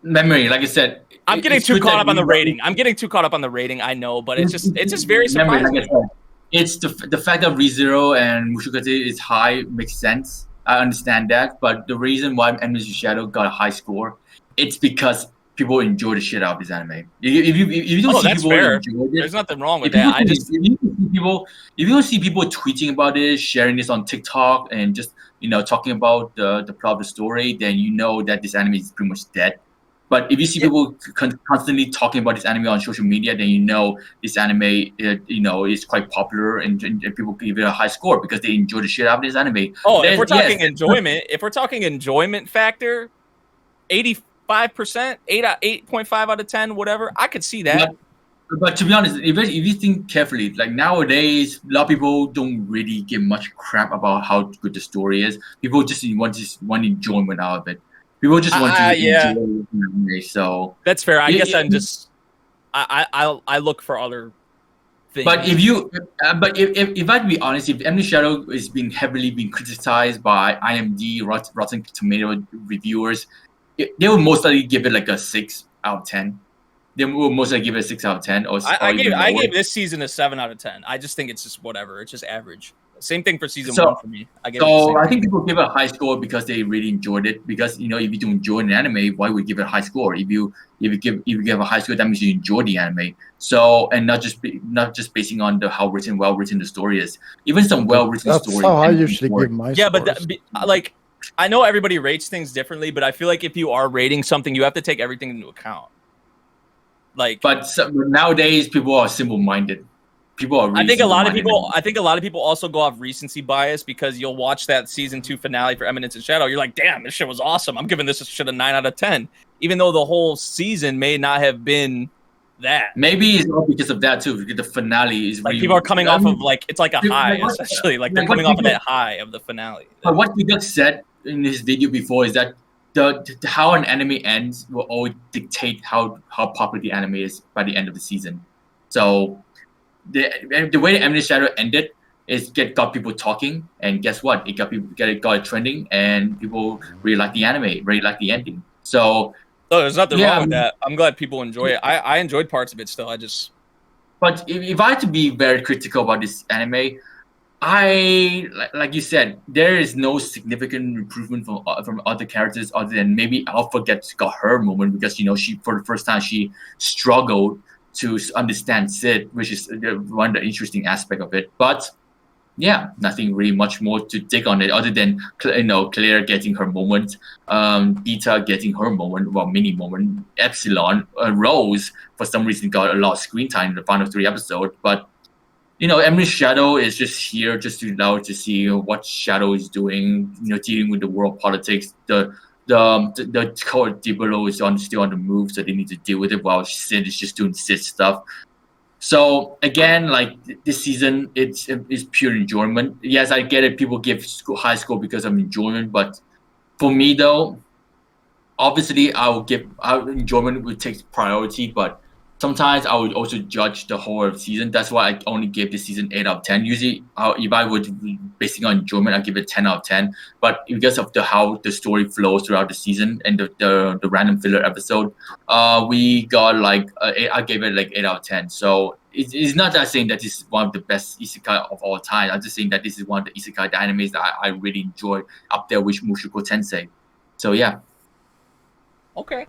Memory, like I said... I'm getting too caught up on the rating. I know, but it's just very surprising. Memory, like I said, it's the fact that ReZero and Mushoku Tensei is high makes sense. I understand that, but the reason why Eminence Shadow got a high score, it's because people enjoy the shit out of this anime. If you don't see people enjoy it, there's nothing wrong with that. If you don't see people tweeting about it, sharing this on TikTok, and just talking about the plot of the story, then you know that this anime is pretty much dead. But if you see people constantly talking about this anime on social media, then you know this anime is quite popular and people give it a high score because they enjoy the shit out of this anime. Oh, if we're talking enjoyment factor, 85%, 8.5 out of 10, whatever. I could see that. But to be honest, if you think carefully, like nowadays, a lot of people don't really give much crap about how good the story is. People just want enjoyment out of it. People just want to enjoy the anime. So that's fair. I guess I'm just I look for other things. But if I'd be honest, if Eminence Shadow is being heavily criticized by IMDb, Rotten Tomato reviewers, they will most likely give it like a 6 out of 10. They will most likely give it a 6 out of 10. I gave this season a 7 out of 10. I just think it's just whatever. It's just average. Same thing for season 1 for me. I think people give it a high score because they really enjoyed it. Because if you don't enjoy an anime, why would you give it a high score? If you give a high score, that means you enjoy the anime. So and not just basing on how well written the story is. Even some well written stories. That's how I usually give my scores. Yeah, but like. I know everybody rates things differently, but I feel like if you are rating something, you have to take everything into account. Like, but nowadays people are simple-minded. People are. Really I think a lot of people also go off recency bias because you'll watch that season 2 finale for Eminence and Shadow. You're like, damn, this shit was awesome. I'm giving this shit a 9 out of 10, even though the whole season may not have been that. Maybe it's all because of that too. Because the finale is like really, people are coming off of like it's like a high essentially. Like they're coming off of that high of the finale. But what you just said in his video before is that how an anime ends will always dictate how popular the anime is by the end of the season. So the way the Eminence Shadow ended is got people talking, and guess what? It got it trending, and people really like the anime, really like the ending. So there's nothing wrong with that. I'm glad people enjoy it. I enjoyed parts of it still. But if I had to be very critical about this anime, like you said, there is no significant improvement from other characters other than maybe Alpha got her moment because she for the first time she struggled to understand Sid, which is one of the interesting aspect of it. But yeah, nothing really much more to dig on it other than Claire getting her moment, Beta getting her moment, mini moment, Epsilon, Rose for some reason got a lot of screen time in the final 3 episodes, but. Eminence Shadow is just here just to allow to see what Shadow is doing, dealing with the world politics, the the court below is still on the move, so they need to deal with it while Sid is just doing Sid stuff. So again, like this season, it's pure enjoyment. Yes, I get it. People give high score because of enjoyment, but for me though, obviously our enjoyment would take priority, but sometimes I would also judge the whole of the season. That's why I only give this season 8 out of 10. Usually, if I would basing on enjoyment, I give it 10 out of 10. But because of how the story flows throughout the season and the random filler episode, we got like I gave it like 8 out of 10. So it's not that saying that this is one of the best isekai of all time. I'm just saying that this is one of the isekai animes that I really enjoy, up there with Mushoku Tensei. So yeah. Okay.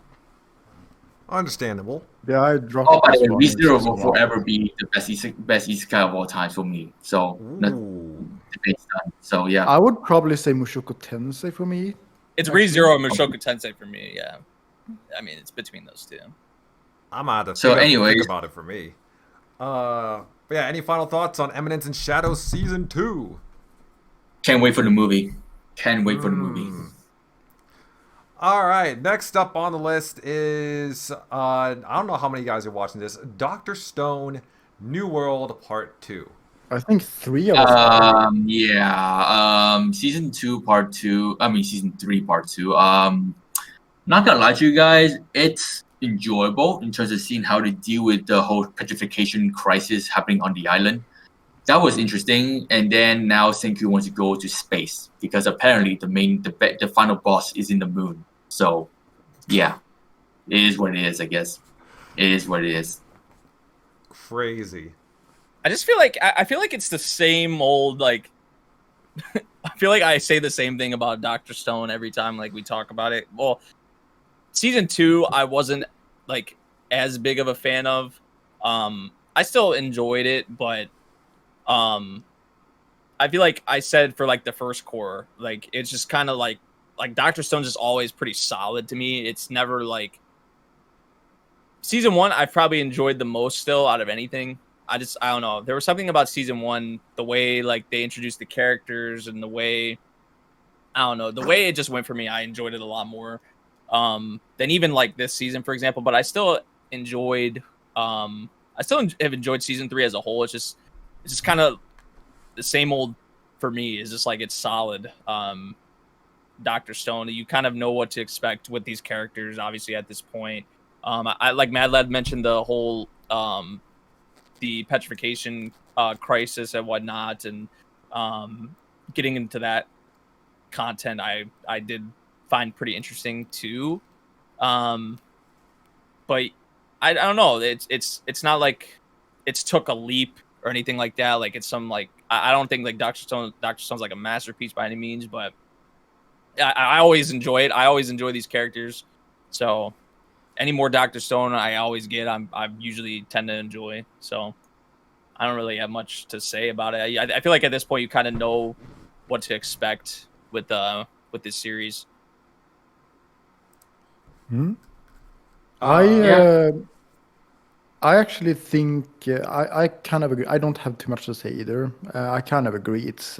Understandable. Yeah, I dropped. Oh, by the way, ReZero will forever be the best isekai of all time for me. So debate's done. So yeah, I would probably say Mushoku Tensei for me. It's ReZero and Mushoku Tensei for me. Yeah, I mean it's between those two. I'm out of anyways, think about it for me. But yeah, any final thoughts on Eminence and Shadows season 2? Can't wait for the movie. Can't wait for the movie. All right, next up on the list is I don't know how many of you guys are watching this. Dr. Stone, New World Part 2. I think 3 of us. Season 2 Part 2. I mean season 3 Part 2. Not gonna lie to you guys, it's enjoyable in terms of seeing how they deal with the whole petrification crisis happening on the island. That was interesting, and then now Senku wants to go to space because apparently the final boss is in the moon. So, yeah, it is what it is. I guess it is what it is. Crazy. I just feel like it's the same old like. I feel like I say the same thing about Dr. Stone every time like we talk about it. Well, season 2 I wasn't like as big of a fan of. I still enjoyed it, but I feel like I said for like the first core, like it's just kind of like Dr. Stone's just always pretty solid to me. It's never like season 1 I've probably enjoyed the most still out of anything. I don't know. There was something about season 1, the way like they introduced the characters and the way the way it just went for me. I enjoyed it a lot more than even like this season, for example. But I still enjoyed have enjoyed season 3 as a whole. It's just kind of the same old for me. It's just like it's solid. Dr. Stone, you kind of know what to expect with these characters, obviously at this point. I like Mad Lad mentioned the whole the petrification crisis and whatnot, and getting into that content I did find pretty interesting too. But I don't know. It's not like it's took a leap or anything like that. Like it's some like I don't think like Dr. Stone's like a masterpiece by any means, but I always enjoy it. I always enjoy these characters. So any more Dr. Stone I always get, I usually tend to enjoy. So I don't really have much to say about it. I feel like at this point you kind of know what to expect with this series. I actually think I kind of agree. I don't have too much to say either. I kind of agree. It's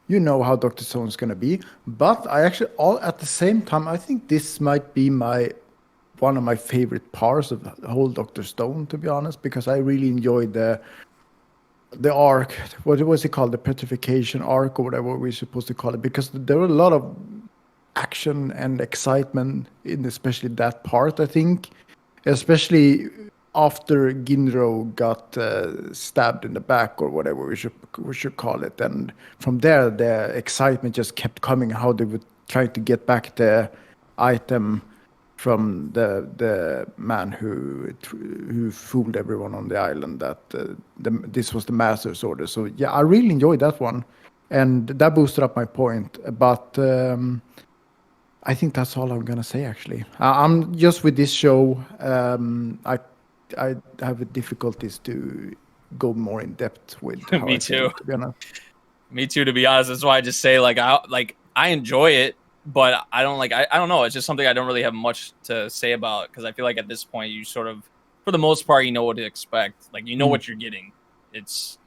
you know how Dr. Stone's gonna be, but I actually all at the same time I think this might be one of my favorite parts of the whole Dr. Stone, to be honest, because I really enjoyed the arc. What was it called? The petrification arc or whatever we're supposed to call it, because there were a lot of action and excitement in especially that part. I think, especially after Ginro got stabbed in the back or whatever we should call it, and from there the excitement just kept coming. How they would try to get back the item from the man who fooled everyone on the island that this was the master's order. So yeah, I really enjoyed that one, and that boosted up my point. But I think that's all I'm gonna say. Actually, I'm just with this show. I have difficulties to go more in depth with. How Me I feel, too. to be honest. Me too, to be honest. That's why I just say I enjoy it, but I don't I don't know. It's just something I don't really have much to say about, because I feel like at this point you sort of, for the most part, you know what to expect. Like you know what you're getting. It's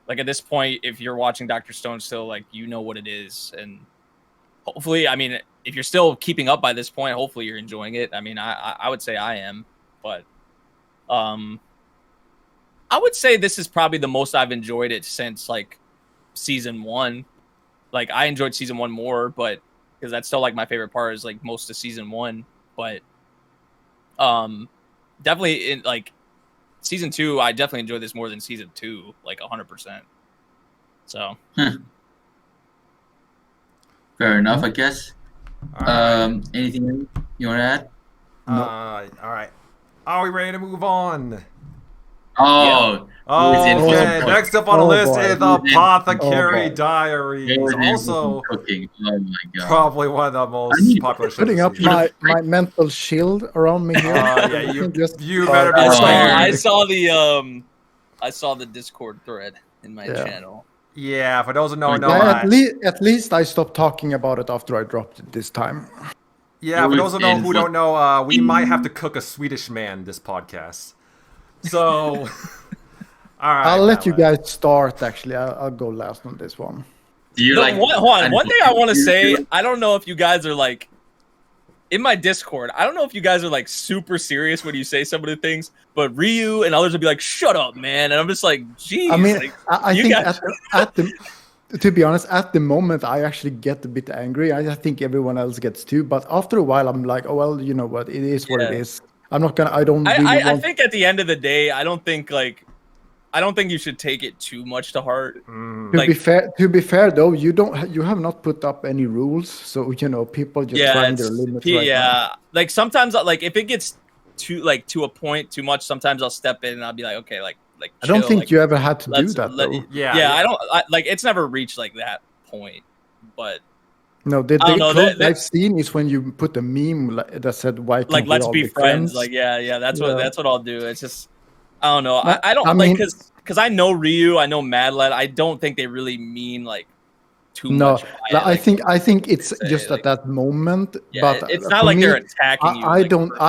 like at this point, if you're watching Dr. Stone still, like you know what it is, and hopefully, I mean, if you're still keeping up by this point, hopefully you're enjoying it. I mean, I would say I am, but I would say this is probably the most I've enjoyed it since like season 1. Like I enjoyed season 1 more, but because that's still like my favorite part is like most of season 1. But definitely in like season 2, I definitely enjoyed this more than season 2, like 100%. So fair enough, I guess. Anything you want to add? All right. Are we ready to move on? Oh, Okay. Next up on the list is the Apothecary boy. Diaries. Also, cooking. Oh my god. probably one of the most popular shows. Putting up this season. my mental shield around me here. Yeah, you better be Oh, I scared. saw the Discord thread in my channel. Yeah, for those who don't know, At least I stopped talking about it after I dropped it this time. yeah, for those who don't know, we might have to cook a Swedish man this podcast. So, all right. I'll let you guys start. Actually, I'll go last on this one. Do you like? Hold on. One thing I want to say, I don't know if you guys are like in my Discord. I don't know if you guys are like super serious when you say some of the things, but Ryu and others will be like, "Shut up, man!" And I'm just like, "Geez." I mean, like, I think to be honest, at the moment, I actually get a bit angry. I think everyone else gets too. But after a while, I'm like, oh well, you know what? It is what it is. I'm not gonna. I think at the end of the day, I don't think you should take it too much to heart. To be fair though, you have not put up any rules, so you know people just trying their limits right now. Like sometimes, like if it gets to a point too much, sometimes I'll step in and I'll be like, okay, like chill, I don't think like, you ever had to do that though. It's never reached like that point, but. No, the close I've seen is when you put a meme that said, "Why can't let's all be friends?" Like, that's what I'll do. It's just, I don't know. I don't like because I know Ryu, I know Mad Lad. I don't think they really mean like too much. No, I think it's just at that moment. Yeah, but it's not like they're attacking you. I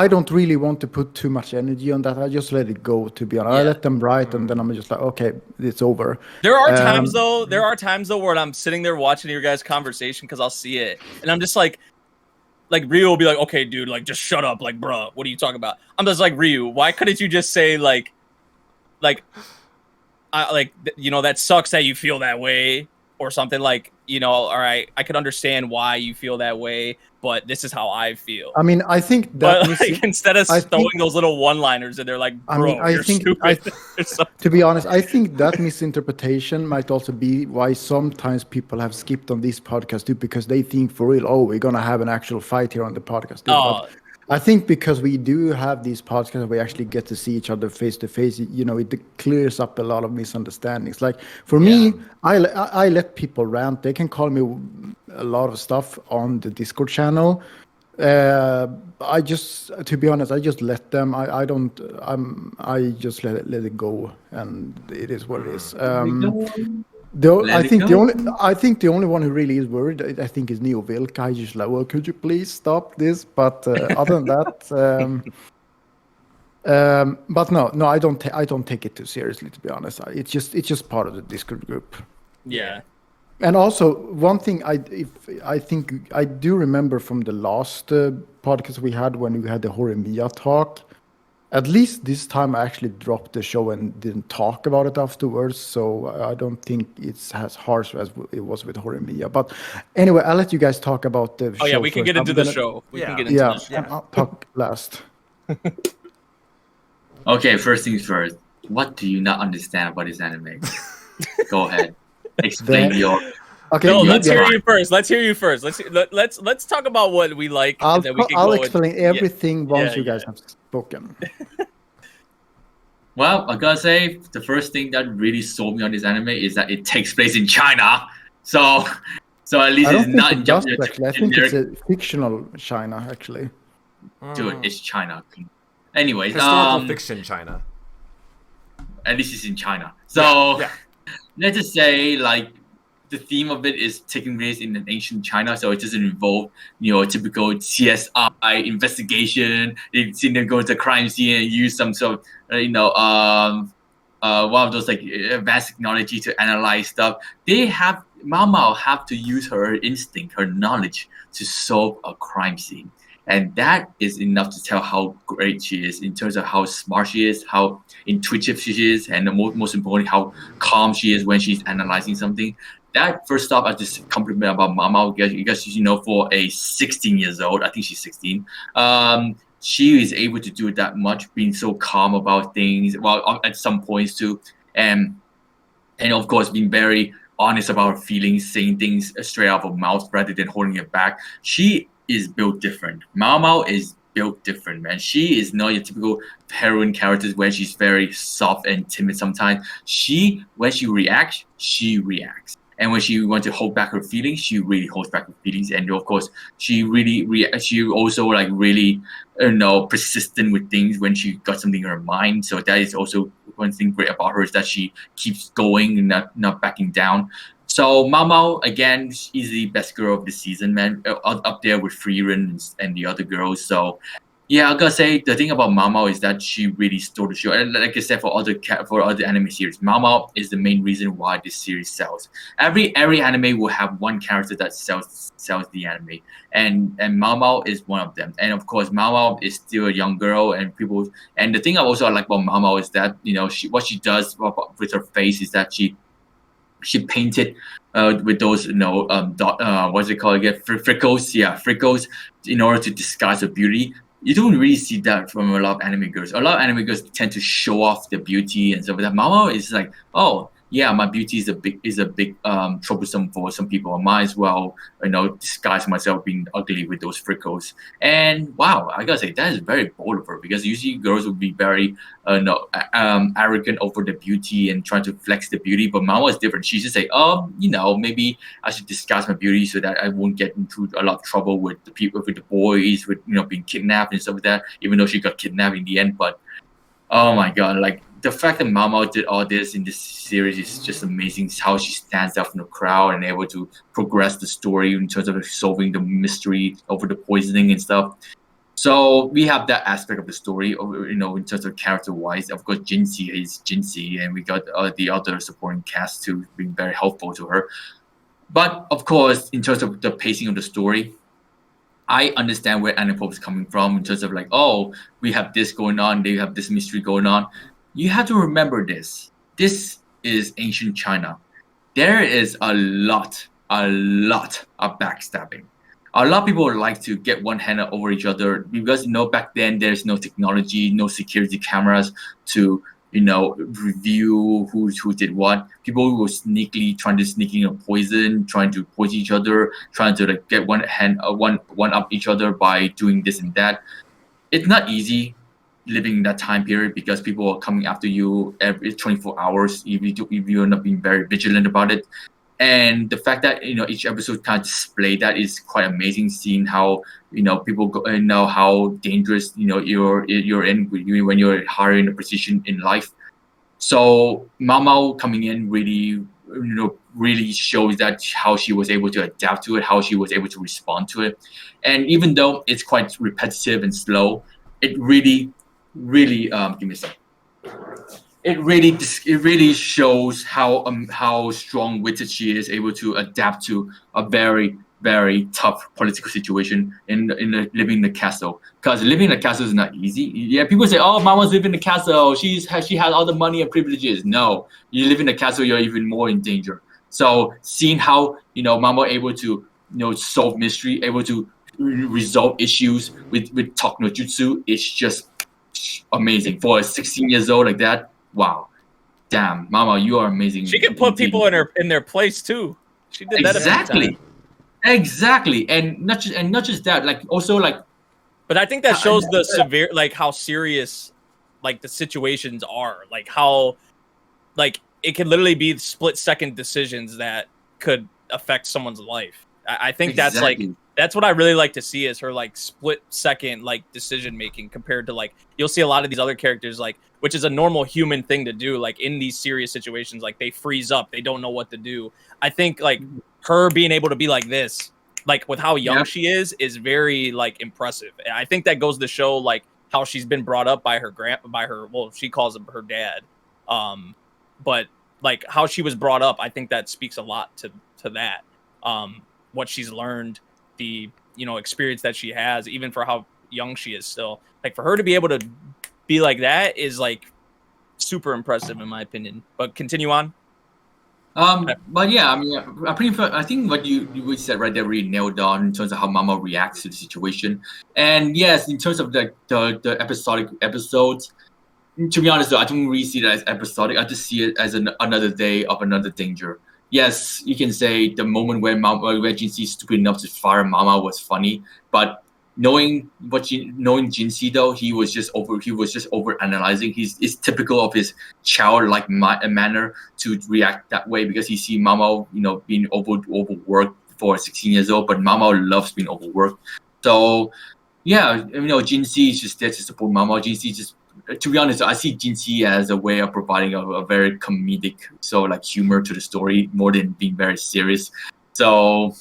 don't really want to put too much energy on that. I just let it go. To be honest, I let them write, and then I'm just like, okay, it's over. There are times though. Where I'm sitting there watching your guys' conversation because I'll see it, and I'm just like Ryu will be like, okay, dude, like just shut up, like, bruh, what are you talking about? I'm just like, Ryu, why couldn't you just say like, that sucks that you feel that way. Or something like, all right, I could understand why you feel that way, but this is how I feel. I mean, I think that instead of throwing those little one-liners and they're like, bro, you're stupid. To be honest, I think that misinterpretation might also be why sometimes people have skipped on this podcast too, because they think for real, we're gonna have an actual fight here on the podcast. But I think because we do have these podcasts, we actually get to see each other face to face. It clears up a lot of misunderstandings. Like for me, I let people rant. They can call me a lot of stuff on the Discord channel. I just, to be honest, I just let them. I just let it go, and it is what it is. I think the only one who really is worried, I think, is Neo Vilk. I just like, well, could you please stop this? But other than that, but no, I don't take it too seriously. To be honest, it's just part of the Discord group. Yeah. And also one thing I think I do remember from the last podcast we had when we had the Horimiya talk. At least this time I actually dropped the show and didn't talk about it afterwards, so I don't think it's as harsh as it was with Horimiya. But anyway, I'll let you guys talk about the show. Oh yeah, we can get into the show. I'll talk last. Okay, first things first. What do you not understand about this anime? Go ahead. Explain your... Okay, no, let's hear you first. Let's talk about what we like. I'll explain everything once you guys have spoken. Well, I gotta say, the first thing that really sold me on this anime is that it takes place in China. So at least it's not in Japan. I think it's a fictional China, actually. Dude, it's China. Anyways, historical fiction China. At least it's in China. So let's just say, like, the theme of it is taking place in an ancient China, so it doesn't involve, typical CSI investigation. You've seen them go to the crime scene and use some sort of, one of those like advanced technology to analyze stuff. They have Mao Mao have to use her instinct, her knowledge to solve a crime scene. And that is enough to tell how great she is in terms of how smart she is, how intuitive she is, and most importantly, how calm she is when she's analyzing something. That first off, I just compliment about Mama because for a 16 years old, I think she's 16. She is able to do that much, being so calm about things. Well, at some points too, and of course, being very honest about her feelings, saying things straight out of her mouth rather than holding it back. She is built different. Mao Mao is built different, man. She is not your typical heroine character where she's very soft and timid sometimes. When she reacts, she reacts. And when she wants to hold back her feelings, she really holds back her feelings. And of course, she also really persistent with things when she got something in her mind. So that is also one thing great about her, is that she keeps going and not backing down. So Mao Mao, again, is the best girl of the season, man. Up there with Frieren and the other girls. So yeah, I gotta say the thing about Mao Mao is that she really stole the show. And like I said, for other anime series, Mao Mao is the main reason why this series sells. Every anime will have one character that sells the anime, and Mao Mao is one of them. And of course, Mao Mao is still a young girl, and the thing I also like about Mao Mao is that what she does with her face is that she painted with those what's it called again, freckles in order to disguise her beauty. You don't really see that from a lot of anime girls. A lot of anime girls tend to show off their beauty and stuff like that. Mao Mao is like, oh yeah, my beauty is a big troublesome for some people. I might as well disguise myself being ugly with those freckles. And wow, I gotta say that is very bold of her, because usually girls would be very arrogant over the beauty and trying to flex the beauty. But Mao Mao is different. She just say, maybe I should disguise my beauty so that I won't get into a lot of trouble with the people, with the boys, with being kidnapped and stuff like that. Even though she got kidnapped in the end, but oh my god, like the fact that Mao Mao did all this in this series is just amazing. How she stands out from the crowd and able to progress the story in terms of solving the mystery over the poisoning and stuff. So we have that aspect of the story, in terms of character-wise. Of course, Jinxie is Jinxie, and we got the other supporting cast too, being very helpful to her. But of course, in terms of the pacing of the story, I understand where Anipai is coming from in terms of like, oh, we have this going on, they have this mystery going on. You have to remember this. This is ancient China. There is a lot of backstabbing. A lot of people like to get one hand over each other because back then there's no technology, no security cameras to review who did what. People were trying to sneak in a poison, trying to poison each other, trying to get one up each other by doing this and that. It's not easy living in that time period because people are coming after you every 24 hours if you're not being very vigilant about it. And the fact that each episode kind of display that is quite amazing, seeing how people know how dangerous you're in when you're higher in a position in life. So Mao Mao coming in really shows that how she was able to adapt to it, how she was able to respond to it. And even though it's quite repetitive and slow, it really give me a second. It really shows how strong-witted she is, able to adapt to a very, very tough political situation in living in the castle. Because living in the castle is not easy. Yeah, people say, "Oh, Mama's living in the castle. She has all the money and privileges." No, you live in the castle, you're even more in danger. So seeing how Mama able to solve mystery, able to resolve issues with talk no jutsu, it's just amazing for a 16 years old like that. Wow, damn, Mama, you are amazing. She can put people in their place too. She did that exactly, and not just that, like also like. But I think that shows the severe, like how serious, like the situations are, like how, like it could literally be split-second decisions that could affect someone's life. I think that's what I really like to see is her like split-second like decision making compared to like you'll see a lot of these other characters like, which is a normal human thing to do, like in these serious situations, like they freeze up, they don't know what to do. I think like her being able to be like this, like with how young she is very like impressive. And I think that goes to show like how she's been brought up by her well, she calls him her dad. But like how she was brought up, I think that speaks a lot to that. What she's learned, the experience that she has, even for how young she is still. Like for her to be able to be like that is like super impressive in my opinion. But continue on. But yeah, I mean, I think what you said right there really nailed on in terms of how Mama reacts to the situation. And yes, in terms of the episodic episodes, to be honest though, I don't really see that as episodic. I just see it as another day of another danger. Yes, you can say the moment where Jinxie is stupid enough to fire Mama was funny, but knowing Jinxie though, he was just over analyzing. It's typical of his childlike manner to react that way because he see Mama being overworked for 16 years old, but Mama loves being overworked. So yeah, Jinxie is just there to support Mama. Jinxie just, to be honest, I see Jinxie as a way of providing a very comedic, so like humor to the story more than being very serious. So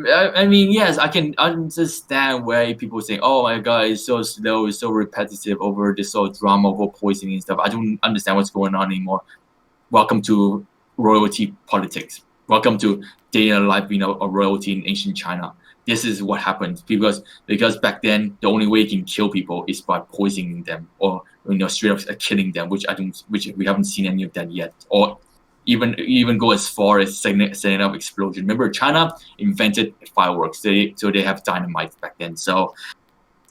I mean, yes, I can understand why people say, "Oh my god, it's so slow, it's so repetitive over this whole drama over poisoning and stuff." I don't understand what's going on anymore. Welcome to royalty politics. Welcome to day-to-day life, of royalty in ancient China. This is what happens because back then the only way you can kill people is by poisoning them or straight up killing them, which we haven't seen any of that yet, or even go as far as setting up explosion. Remember, China invented fireworks, so they have dynamite back then. So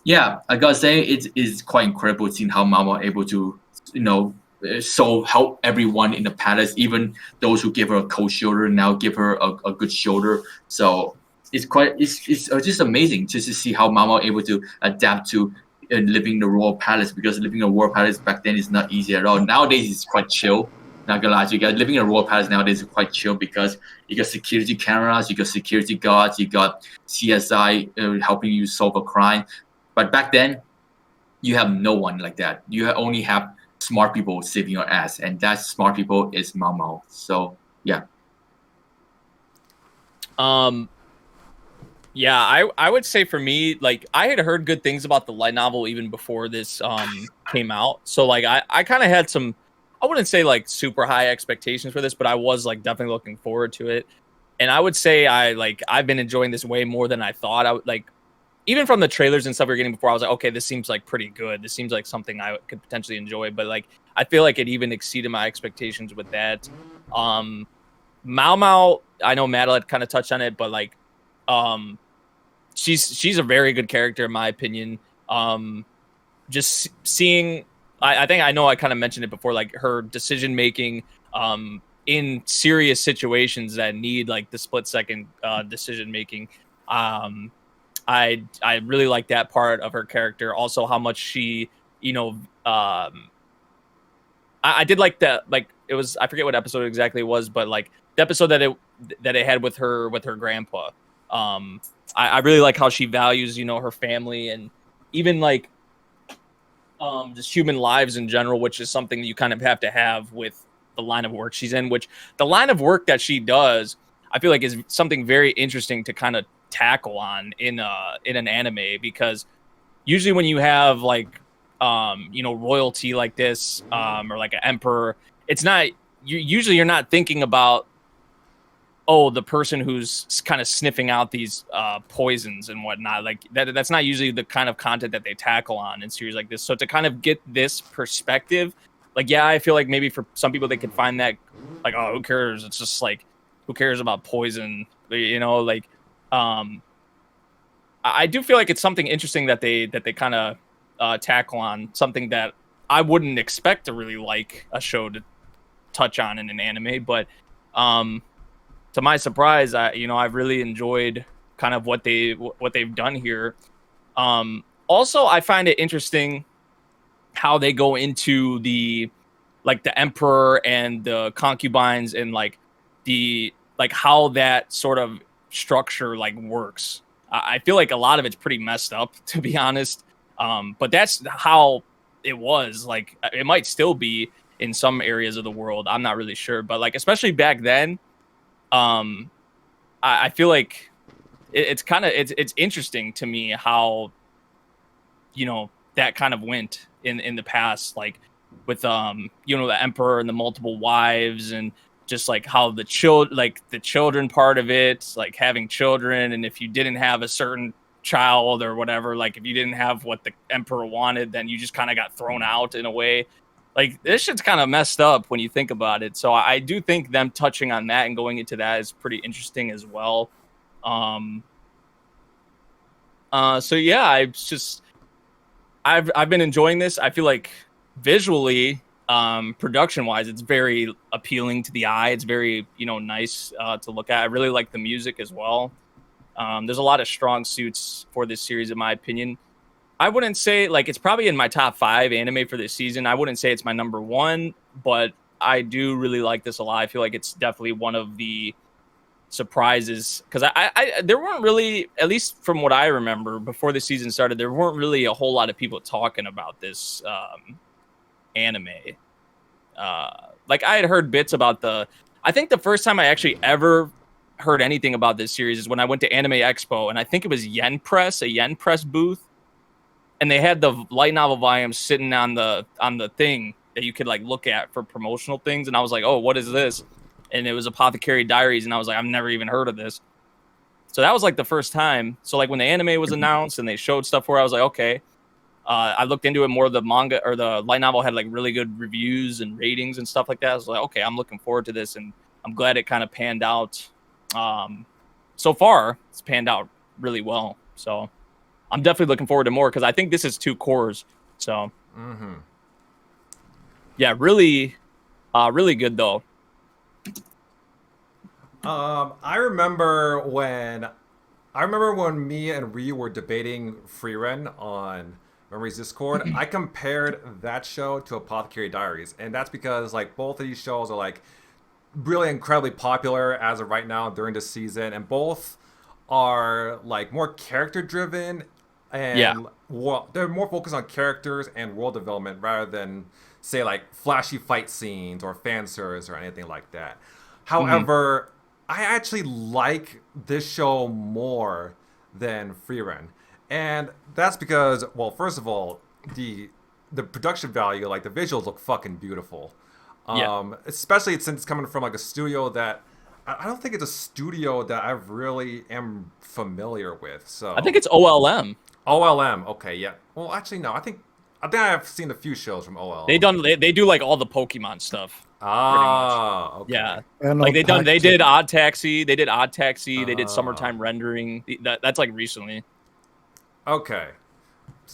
yeah, I gotta say it is quite incredible seeing how Mama able to so help everyone in the palace, even those who give her a cold shoulder now give her a good shoulder. So it's just amazing just to see how Mama able to adapt to living in the royal palace, because living in a royal palace back then is not easy at all. Nowadays it's quite chill. Not gonna lie to you guys, living in a royal palace nowadays is quite chill because you got security cameras, you got security guards, you got CSI helping you solve a crime. But back then, you have no one like that. You only have smart people saving your ass, and that smart people is Mao Mao. So yeah. Yeah, I would say for me, like I had heard good things about the light novel even before this came out. So like I kind of had some, I wouldn't say like super high expectations for this, but I was like definitely looking forward to it. And I would say I've been enjoying this way more than I thought. I would like, even from the trailers and stuff we were getting before, I was like, okay, this seems like pretty good. This seems like something I could potentially enjoy. But like, I feel like it even exceeded my expectations with that. Mao Mao, I know Madeline kind of touched on it, but like, she's a very good character in my opinion. Just seeing, I think I know I kind of mentioned it before, like her decision making in serious situations that need like the split second decision making. I really like that part of her character. Also, how much she, I did like that. Like it was, I forget what episode exactly it was, but like the episode that it had with her grandpa. I really like how she values, her family and even like just human lives in general, which is something you kind of have to have with the line of work she's in, which the line of work that she does, I feel like is something very interesting to kind of tackle on in an anime, because usually when you have like, royalty like this, or like an emperor, it's not, you're not thinking about, oh, the person who's kind of sniffing out these poisons and whatnot. Like that's not usually the kind of content that they tackle on in series like this. So to kind of get this perspective, like, yeah, I feel like maybe for some people they could find that like, oh, who cares? It's just like, who cares about poison? Like, I do feel like it's something interesting that they kind of tackle on, something that I wouldn't expect to really like a show to touch on in an anime, but to my surprise, I've really enjoyed kind of what they've done here. Also, I find it interesting how they go into the emperor and the concubines and like how that sort of structure like works. I feel like a lot of it's pretty messed up, to be honest. But that's how it was. Like it might still be in some areas of the world. I'm not really sure, but like especially back then. I feel like it's interesting to me how, that kind of went in the past. Like with the emperor and the multiple wives, and just like how the children part of it, like having children, and if you didn't have a certain child or whatever, like if you didn't have what the emperor wanted, then you just kind of got thrown out in a way. Like this shit's kind of messed up when you think about it. So I do think them touching on that and going into that is pretty interesting as well. So yeah, I've been enjoying this. I feel like visually, production wise, it's very appealing to the eye. It's very, nice to look at. I really like the music as well. There's a lot of strong suits for this series, in my opinion. I wouldn't say like it's probably in my top 5 anime for this season. I wouldn't say it's my number 1, but I do really like this a lot. I feel like it's definitely one of the surprises, because I there weren't really, at least from what I remember before the season started, there weren't really a whole lot of people talking about this anime. Like I had heard bits about I think the first time I actually ever heard anything about this series is when I went to Anime Expo, and I think it was Yen Press booth, and they had the light novel volumes sitting on the thing that you could like look at for promotional things, and I was like, oh, what is this? And it was Apothecary Diaries, and I was like, I've never even heard of this. So that was like the first time. So like when the anime was announced and they showed stuff where I was like, okay. I looked into it more. The manga or the light novel had like really good reviews and ratings and stuff like that. I was like, okay, I'm looking forward to this, and I'm glad it kind of panned out. So far, it's panned out really well. So I'm definitely looking forward to more, because I think this is 2 cores. So yeah, really, really good though. I remember when me and Ree were debating Frieren on Memories Discord. I compared that show to Apothecary Diaries, and that's because like both of these shows are like really incredibly popular as of right now during this season, and both are like more character driven, and they're more focused on characters and world development rather than say like flashy fight scenes or fan service or anything like that. However, I actually like this show more than Frieren. And that's because, well, first of all, the production value, like the visuals look fucking beautiful. Especially since it's coming from like a studio that I don't think it's a studio that I really am familiar with. So I think it's OLM. OLM, okay, yeah. Well, actually, no. I think I've seen a few shows from OLM. They do like all the Pokemon stuff. Okay. Yeah. And Like they did Odd Taxi. They did Odd Taxi. They did Summertime Rendering. That's like recently. Okay.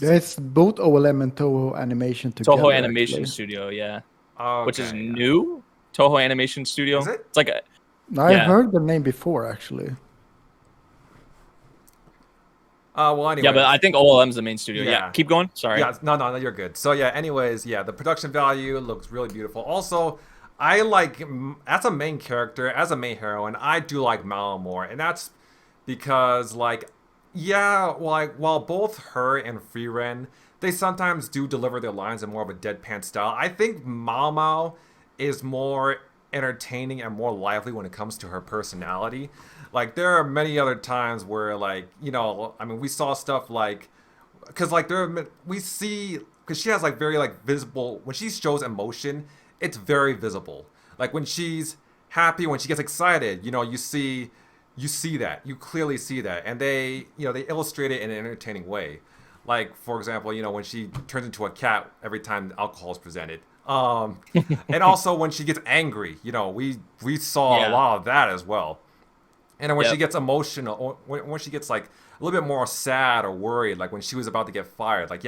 Yeah, it's both OLM and Toho Animation together. Toho Animation actually. Studio, yeah. Okay. Which is new. Toho Animation Studio. Is it? It's like I've heard the name before, actually. Well, anyway. yeah, but I think OLM's the main studio. Yeah. Keep going. Sorry. Yeah, no, you're good. So yeah, anyways, yeah, the production value looks really beautiful. Also, I like, as a main character, as a main heroine, I do like Mao more, and that's because like, yeah, like while both her and Frieren, they sometimes do deliver their lines in more of a deadpan style. I think Mao is more entertaining and more lively when it comes to her personality. Like there are many other times where like, I mean, we saw stuff like, because she has like very like visible, when she shows emotion, it's very visible. Like when she's happy, when she gets excited, you see that, you clearly see that, and they illustrate it in an entertaining way. Like for example, when she turns into a cat every time alcohol is presented. And also when she gets angry, we saw a lot of that as well. And when she gets emotional, or when she gets like a little bit more sad or worried, like when she was about to get fired, like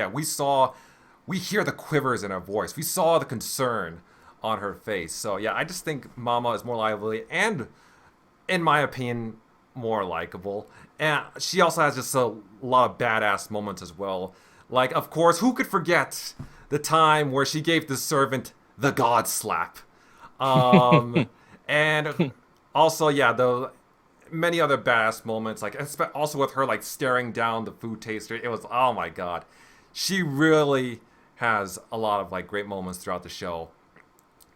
we hear the quivers in her voice. We saw the concern on her face. So yeah, I just think Mama is more lively and, in my opinion, more likable. And she also has just a lot of badass moments as well. Like, of course, who could forget the time where she gave the servant the god slap? And also, the many other badass moments, like also with her like staring down the food taster. It was, oh my god, she really has a lot of like great moments throughout the show.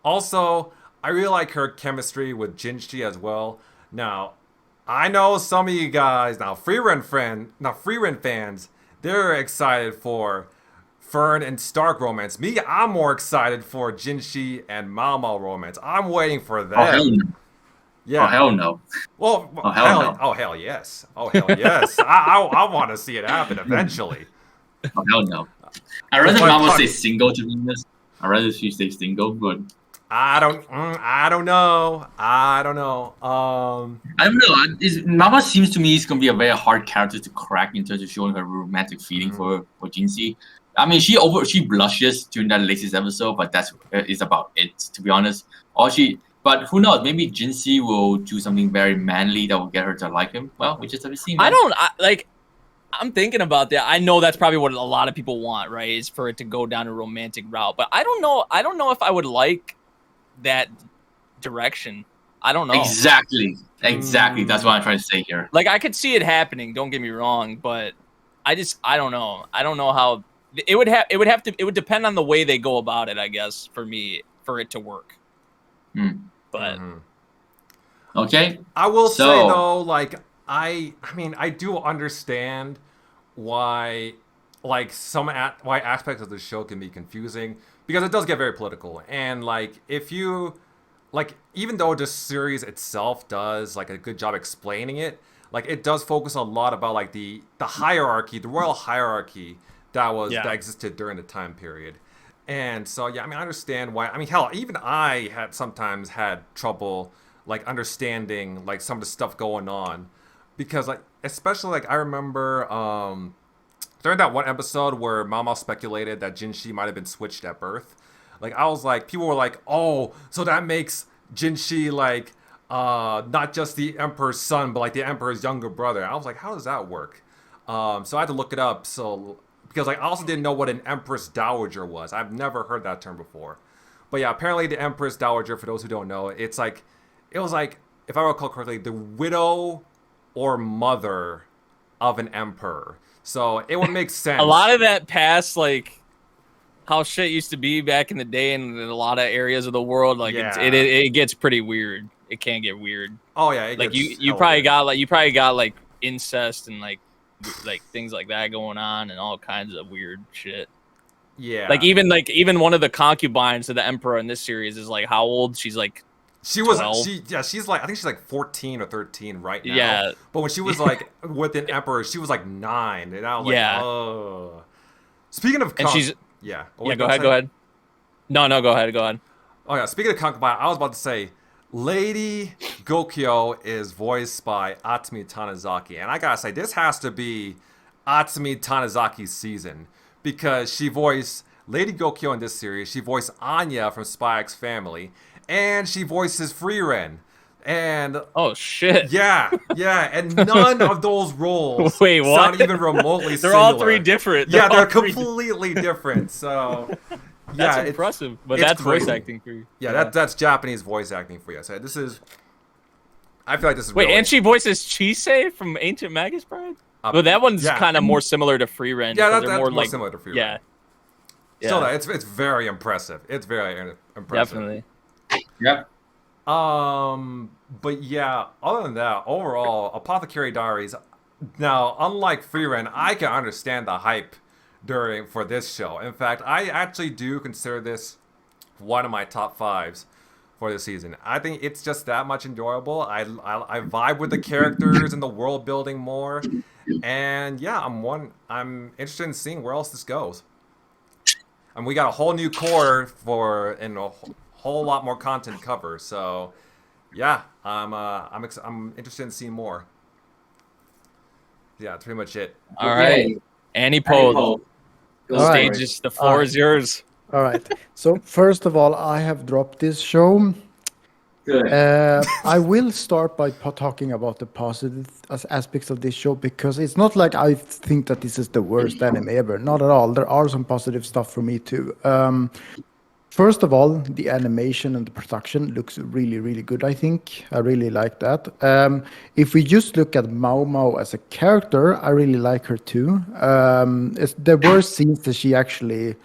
Also, I really like her chemistry with Jinchi as well. Now, I know some of you guys, Frieren fans, they're excited for Fern and Stark romance. Me, I'm more excited for Jinshi and Mao romance. I'm waiting for them. Oh, hell no. Yeah. Oh, hell no. Well, Oh, hell no. Oh, hell yes. Oh, hell yes. I want to see it happen eventually. Oh, hell no. I'd rather Mama stay single, to be honest. I'd rather she stay single, but... I don't know. I don't know. Mama seems to me is going to be a very hard character to crack in terms of showing her romantic feeling for Jinxie. I mean, she blushes during that latest episode, but that is about it, to be honest. But who knows? Maybe Jinxie will do something very manly that will get her to like him. Well, we just have to see. Man. I'm thinking about that. I know that's probably what a lot of people want, right? Is for it to go down a romantic route. But I don't know. I don't know if I would like that direction. I don't know. Exactly. That's what I'm trying to say here. Like, I could see it happening. Don't get me wrong, but I don't know. I don't know how it would depend on the way they go about it, I guess, for it to work. But okay. I will say though, like I mean, I do understand why why aspects of the show can be confusing, because it does get very political. And like, if you like, even though this series itself does like a good job explaining it, like it does focus a lot about like the hierarchy, the royal hierarchy that existed during the time period. And so, yeah, I mean, I understand why. I mean, hell, even I had sometimes had trouble, like, understanding, like, some of the stuff going on. Because, like, especially, like, I remember during that one episode where Mama speculated that Jinshi might have been switched at birth. Like, I was like, people were like, oh, so that makes Jinshi, like, not just the Emperor's son, but, like, the Emperor's younger brother. I was like, how does that work? So I had to look it up, because like, I also didn't know what an Empress Dowager was. I've never heard that term before. But yeah, apparently the Empress Dowager, for those who don't know, it was like, if I recall correctly, the widow or mother of an emperor. So it would make sense. A lot of that past, like, how shit used to be back in the day in a lot of areas of the world, like, it gets pretty weird. It can get weird. Oh yeah, like you probably got like incest and like things like that going on and all kinds of weird shit. Yeah. Like even one of the concubines of the emperor in this series is like, how old? She's like she's like, I think she's like 14 or 13 right now. Yeah. But when she was like with an emperor, she was like 9. And I was like, oh. Speaking of she's yeah. Go ahead. No, go ahead. Oh yeah, speaking of concubine, I was about to say Lady Gokyo is voiced by Atsumi Tanizaki. And I gotta say, this has to be Atsumi Tanizaki's season, because she voiced Lady Gokyo in this series, she voiced Anya from Spy X Family, and she voices Frieren. And oh shit. Yeah, and none of those roles sound even remotely They're similar. all three different. They're completely different. So that's impressive, but that's crazy. Voice acting for you. Yeah, that's Japanese voice acting for you. So I feel like this is wait, really... and she voices Chise from Ancient Magus Bride. Well, that one's kind of more similar to Frieren. Yeah, that's more like, similar to Frieren. Yeah. So it's very impressive. It's very impressive. Definitely. Yep. But yeah, other than that, overall, Apothecary Diaries. Now, unlike Frieren, I can understand the hype for this show. In fact, I actually do consider this one of my top 5s for this season. I think it's just that much enjoyable. I vibe with the characters and the world building more, and yeah, I'm interested in seeing where else this goes. And we got a whole new core and a whole lot more content to cover. So yeah, I'm interested in seeing more. Yeah, that's pretty much it. All right, Anipai. The floor is yours. All right. So first of all, I have dropped this show. Good. I will start by talking about the positive aspects of this show, because it's not like I think that this is the worst anime ever. Not at all. There are some positive stuff for me too. First of all, the animation and the production looks really, really good, I think. I really like that. If we just look at Mao as a character, I really like her too. There were scenes that she actually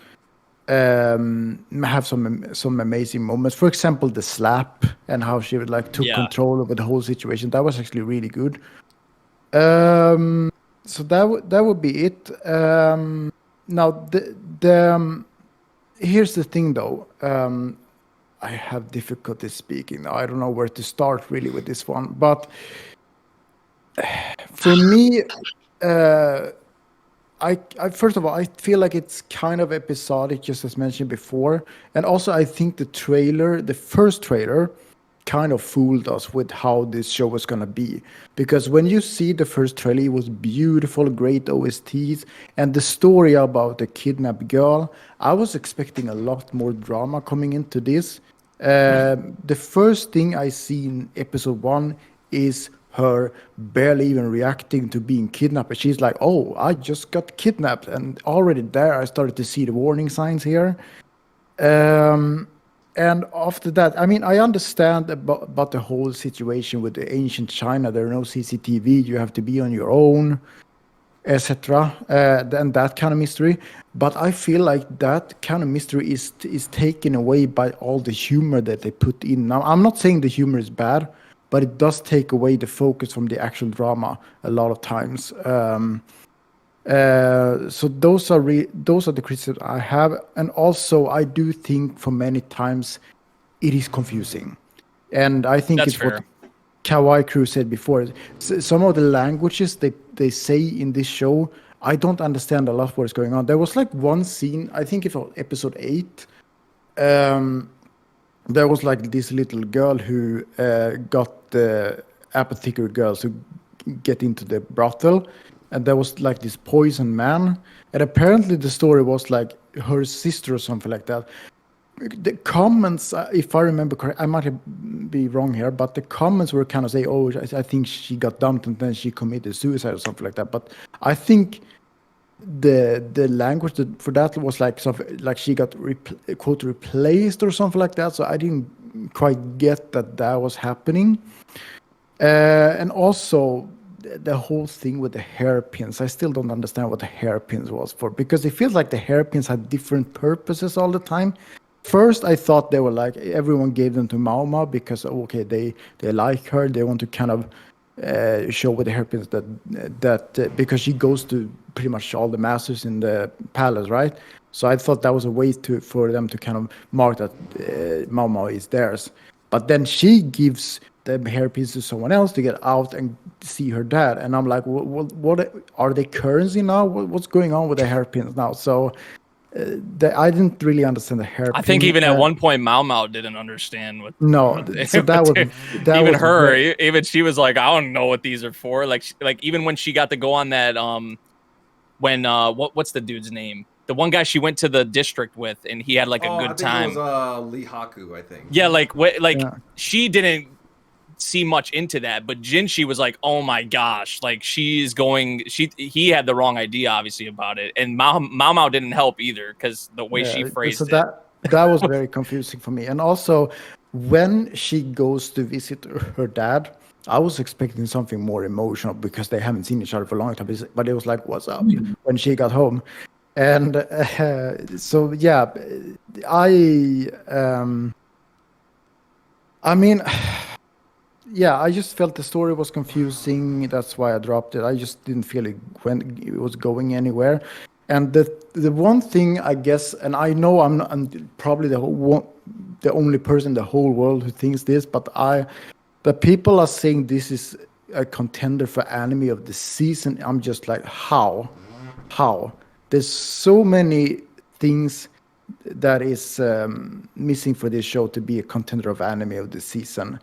have some amazing moments. For example, the slap and how she took control over the whole situation. That was actually really good. So that would be it. now the here's the thing though. I have difficulty speaking now. I don't know where to start really with this one, but for me, I first of all, I feel like it's kind of episodic, just as mentioned before, and also I think the first trailer, kind of fooled us with how this show was gonna be. Because when you see the first trailer, it was beautiful, great OSTs, and the story about the kidnapped girl. I was expecting a lot more drama coming into this. The first thing I see in episode 1 is her barely even reacting to being kidnapped. She's like, "Oh, I just got kidnapped," and already there I started to see the warning signs here. And after that, I mean, I understand about the whole situation with the ancient China. There are no CCTV. You have to be on your own, etc. And that kind of mystery. But I feel like that kind of mystery is taken away by all the humor that they put in. Now, I'm not saying the humor is bad, but it does take away the focus from the actual drama a lot of times. So those are the criticisms I have, and also I do think for many times it is confusing, and I think That's it's fair. what Kawaii Crew said before. Some of the languages they say in this show, I don't understand a lot of what's going on. There was like one scene, I think it was episode 8. There was like this little girl who got the apothecary girls to get into the brothel. And there was like this poison man. And apparently the story was like her sister or something like that. The comments, if I remember correct, I might be wrong here, but the comments were kind of say, "Oh, I think she got dumped and then she committed suicide or something like that." But I think the language for that was like something like she got quote replaced or something like that. So I didn't quite get that was happening. And also the whole thing with the hairpins, I still don't understand what the hairpins was for, because it feels like the hairpins had different purposes all the time. First, I thought they were like everyone gave them to Mao Mao because okay, they like her, they want to kind of show with the hairpins that because she goes to pretty much all the masters in the palace, right? So I thought that was a way for them to kind of mark that Mao Mao is theirs. But then she gives the hairpins to someone else to get out and see her dad, and I'm like, what are they currency now? What's going on with the hairpins now? So I didn't really understand the hairpin. I think even at one point Mao Mao didn't understand what. No, so that was even her. Even she was like, I don't know what these are for. Like even when she got to go on that what's the dude's name? The one guy she went to the district with, and he had like a good time. It was Lee Haku, I think. Yeah, she didn't see much into that, but Jinshi was like, "Oh my gosh!" Like he had the wrong idea, obviously, about it, and Mao Mao didn't help either because the way she phrased it. That was very confusing for me. And also, when she goes to visit her dad, I was expecting something more emotional because they haven't seen each other for a long time. But it was like, "What's up?" when she got home, and so yeah, I mean. Yeah, I just felt the story was confusing. That's why I dropped it. I just didn't feel it was going anywhere. And the one thing I guess, and I know I'm probably the only person in the whole world who thinks this, but the people are saying this is a contender for anime of the season. I'm just like, how? There's so many things that is missing for this show to be a contender of anime of the season.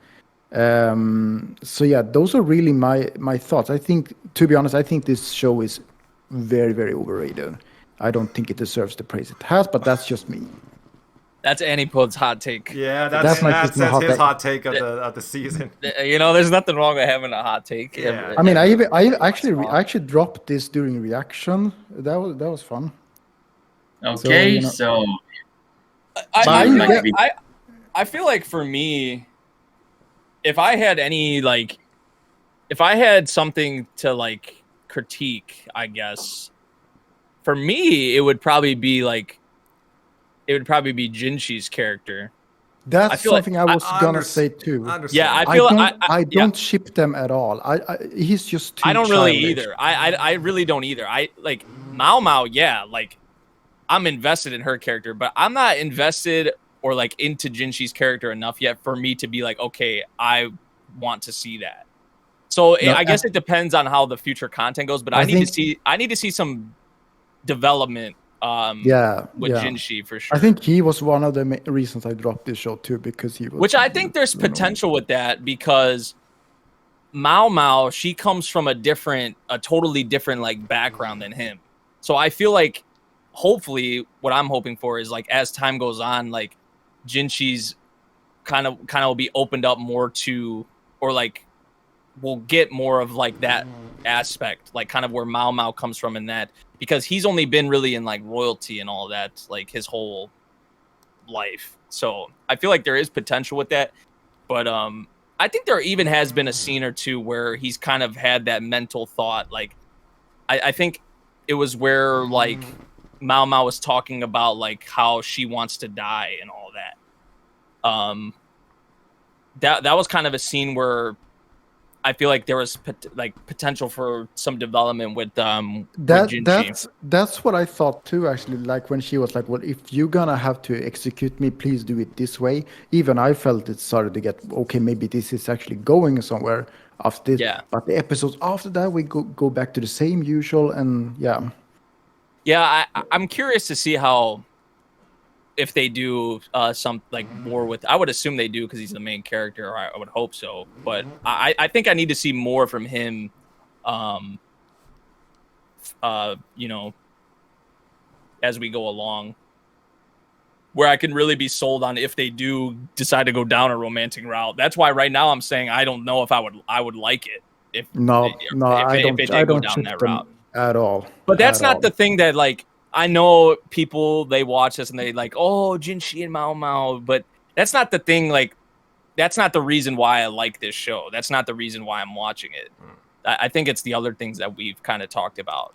So yeah, those are really my thoughts. I think, to be honest, I think this show is very, very overrated. I don't think it deserves the praise it has, but that's just me. That's Anipod's hot take. Yeah, that's his hot take of the season. You know, there's nothing wrong with having a hot take. Yeah. I mean, I actually dropped this during reaction. That was fun. Okay, I feel like for me, if I had something to like critique, I guess for me it would probably be Jinshi's character. That's something I was gonna say too. Yeah, I don't ship them at all. He's just too I don't childish. really either. I really don't either. I like Mao Mao. Yeah, like I'm invested in her character, but I'm not invested or like into Jinshi's character enough yet for me to be like, okay, I want to see that. So I guess it depends on how the future content goes, but I need to see some development with Jinshi for sure. I think he was one of the reasons I dropped this show too, because he was. Which I think there's potential with that, because Mao, she comes from a totally different like background than him. So I feel like hopefully what I'm hoping for is like as time goes on, like Jinshi's kind of will be opened up more to, or like we'll get more of like that aspect, like kind of where Mao comes from in that, because he's only been really in like royalty and all that like his whole life. So I feel like there is potential with that, but I think there even has been a scene or two where he's kind of had that mental thought. Like I think it was where like Mao was talking about like how she wants to die and all that. That was kind of a scene where I feel like there was potential for some development with Jinshi. That's what I thought too, actually. Like when she was like, well, if you're gonna have to execute me, please do it this way. Even I felt it started to get, okay, maybe this is actually going somewhere after this. Yeah. But the episodes after that, we go back to the same usual, and I'm curious to see how, if they do some like more with, I would assume they do because he's the main character, or I would hope so. But I think I need to see more from him, you know, as we go along, where I can really be sold on if they do decide to go down a romantic route. That's why right now I'm saying I don't know if I would like it if they go down that route at all. But that's not the thing that like. I know people, they watch this and they like, oh, Jinshi and Mao, but that's not the thing. Like, that's not the reason why I like this show. That's not the reason why I'm watching it. I think it's the other things that we've kind of talked about.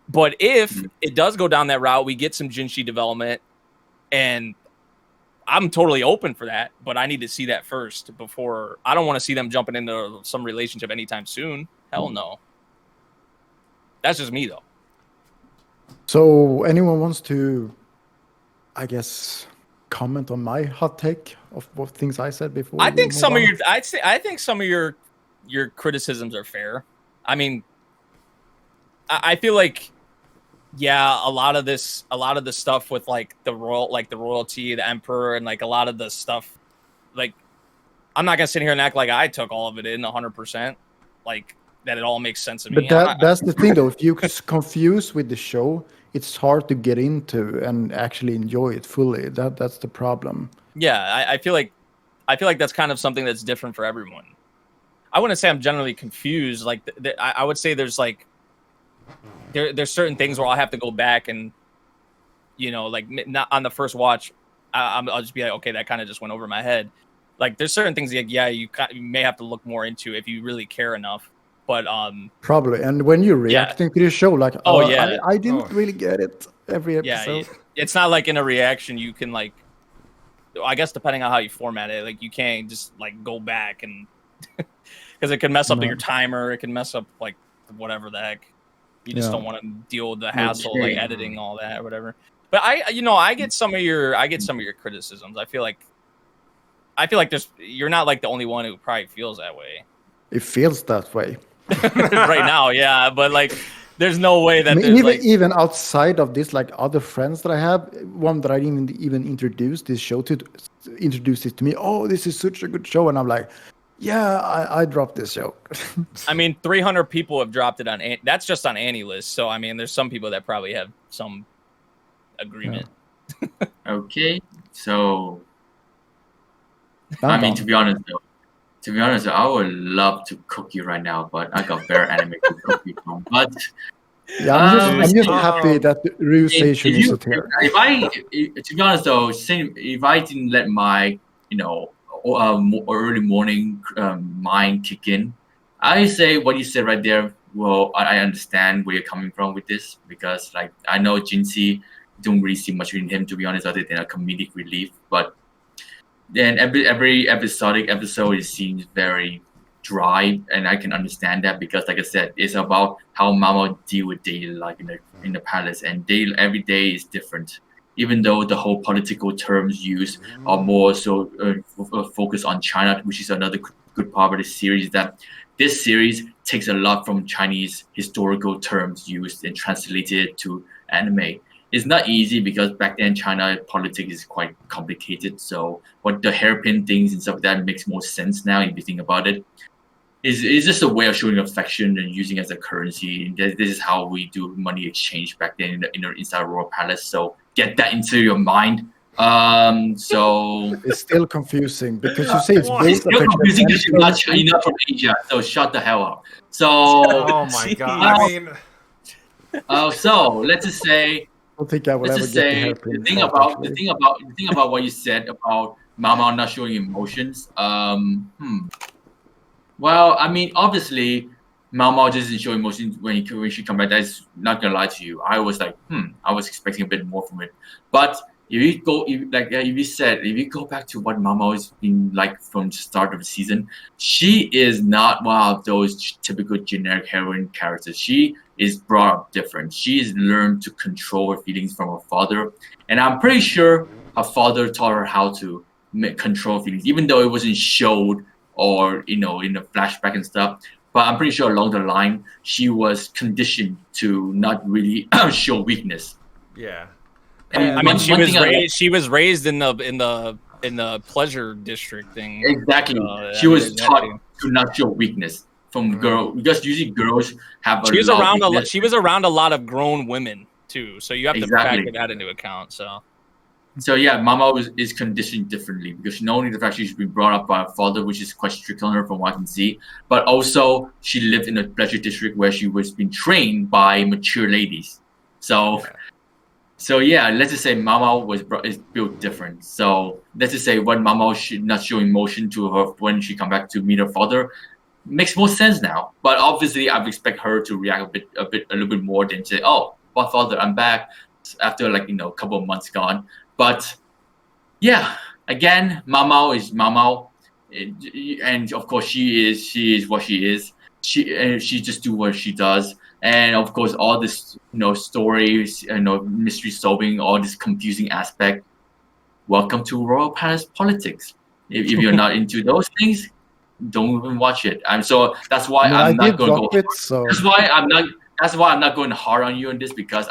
But if it does go down that route, we get some Jinshi development, and I'm totally open for that, but I need to see that first before. I don't want to see them jumping into some relationship anytime soon. Hell no. That's just me, though. So anyone wants to, I guess, comment on my hot take of what things I said before? I think some of your criticisms are fair. I mean, I feel like, yeah, a lot of the stuff with like the royalty, the emperor, and like a lot of the stuff, like, I'm not gonna sit here and act like I took all of it in 100%, like that it all makes sense to me. But that's the thing, though. If you're confused with the show, it's hard to get into and actually enjoy it fully. That's the problem. Yeah, I feel like that's kind of something that's different for everyone. I wouldn't say I'm generally confused. Like I would say there's like there's certain things where I'll have to go back and, you know, like not on the first watch, I'll just be like, okay, that kind of just went over my head. Like there's certain things like, yeah, you may have to look more into if you really care enough. But probably, and when you're reacting to the show, like, I didn't really get it every episode. Yeah, it's not like in a reaction you can like, I guess depending on how you format it, like you can't just like go back and because it can mess up your timer, it can mess up like whatever the heck. You just don't want to deal with the hassle like editing all that or whatever. But I get some of your criticisms. I feel like you're not like the only one who probably feels that way. It feels that way. Right now, yeah, but like there's no way that even outside of this, like other friends that I have, one that I didn't even introduce this show to, introduced it to me. Oh, this is such a good show, and I'm like, yeah, I dropped this show. I mean, 300 people have dropped it on. That's just on Annie list. So I mean, there's some people that probably have some agreement. Yeah. Okay, so I mean, to be honest, I would love to cook you right now, but I got better anime to cook you from. But yeah, I'm just happy that the Rusation is here. To be honest though, if I didn't let my early morning mind kick in, I say what you said right there. Well, I understand where you're coming from with this, because like I know Jinshi don't really see much in him, to be honest, other than a comedic relief, but then every episodic episode, it seems very dry, and I can understand that because, like I said, it's about how Mama deal with daily life in the palace, and every day is different. Even though the whole political terms used are more so focused on China, which is another good part of the series, that this series takes a lot from Chinese historical terms used and translated to anime. It's not easy because back then China politics is quite complicated. So what the hairpin things and stuff like that makes more sense now if you think about it. It's just a way of showing affection and using it as a currency. This is how we do money exchange back then inside Royal Palace. So get that into your mind. So it's still confusing because you say it's both it's still confusing because you're not from Asia. So shut the hell up. So oh my god! I mean, so let's just say. I don't think I will ever get the hairpin. The thing about what you said about Mama not showing emotions. Well, I mean, obviously, Mama just didn't show emotions when she come back. That's not gonna lie to you. I was like, I was expecting a bit more from it. But if you go back to what Mama has been like from the start of the season, she is not one of those typical generic heroine characters. She is brought up different. She's learned to control her feelings from her father, and I'm pretty sure her father taught her how to control feelings, even though it wasn't showed or in the flashback and stuff. But I'm pretty sure along the line she was conditioned to not really show weakness. Yeah. I mean, she was raised in the pleasure district thing. Exactly. She was taught to not show weakness from girl, because usually girls have. She was around a lot of grown women too, so you have to factor that into account. So yeah, Mama is conditioned differently because not only the fact she's been brought up by her father, which is quite strict on her from what I can see, but also she lived in a pleasure district where she was being trained by mature ladies. So yeah, let's just say Mama is built different. So let's just say when Mama should not show emotion to her when she come back to meet her father makes more sense now. But obviously, I expect her to react a little bit more than say, "Oh, what father? I'm back," after a couple of months gone. But yeah, again, Mama is Mama, and of course she is what she is. She just do what she does, and of course all this stories, mystery solving, all this confusing aspect. Welcome to Royal Palace politics. If you're not into those things, don't even watch it. So that's why I'm not going to go. That's why I'm not going hard on you on this because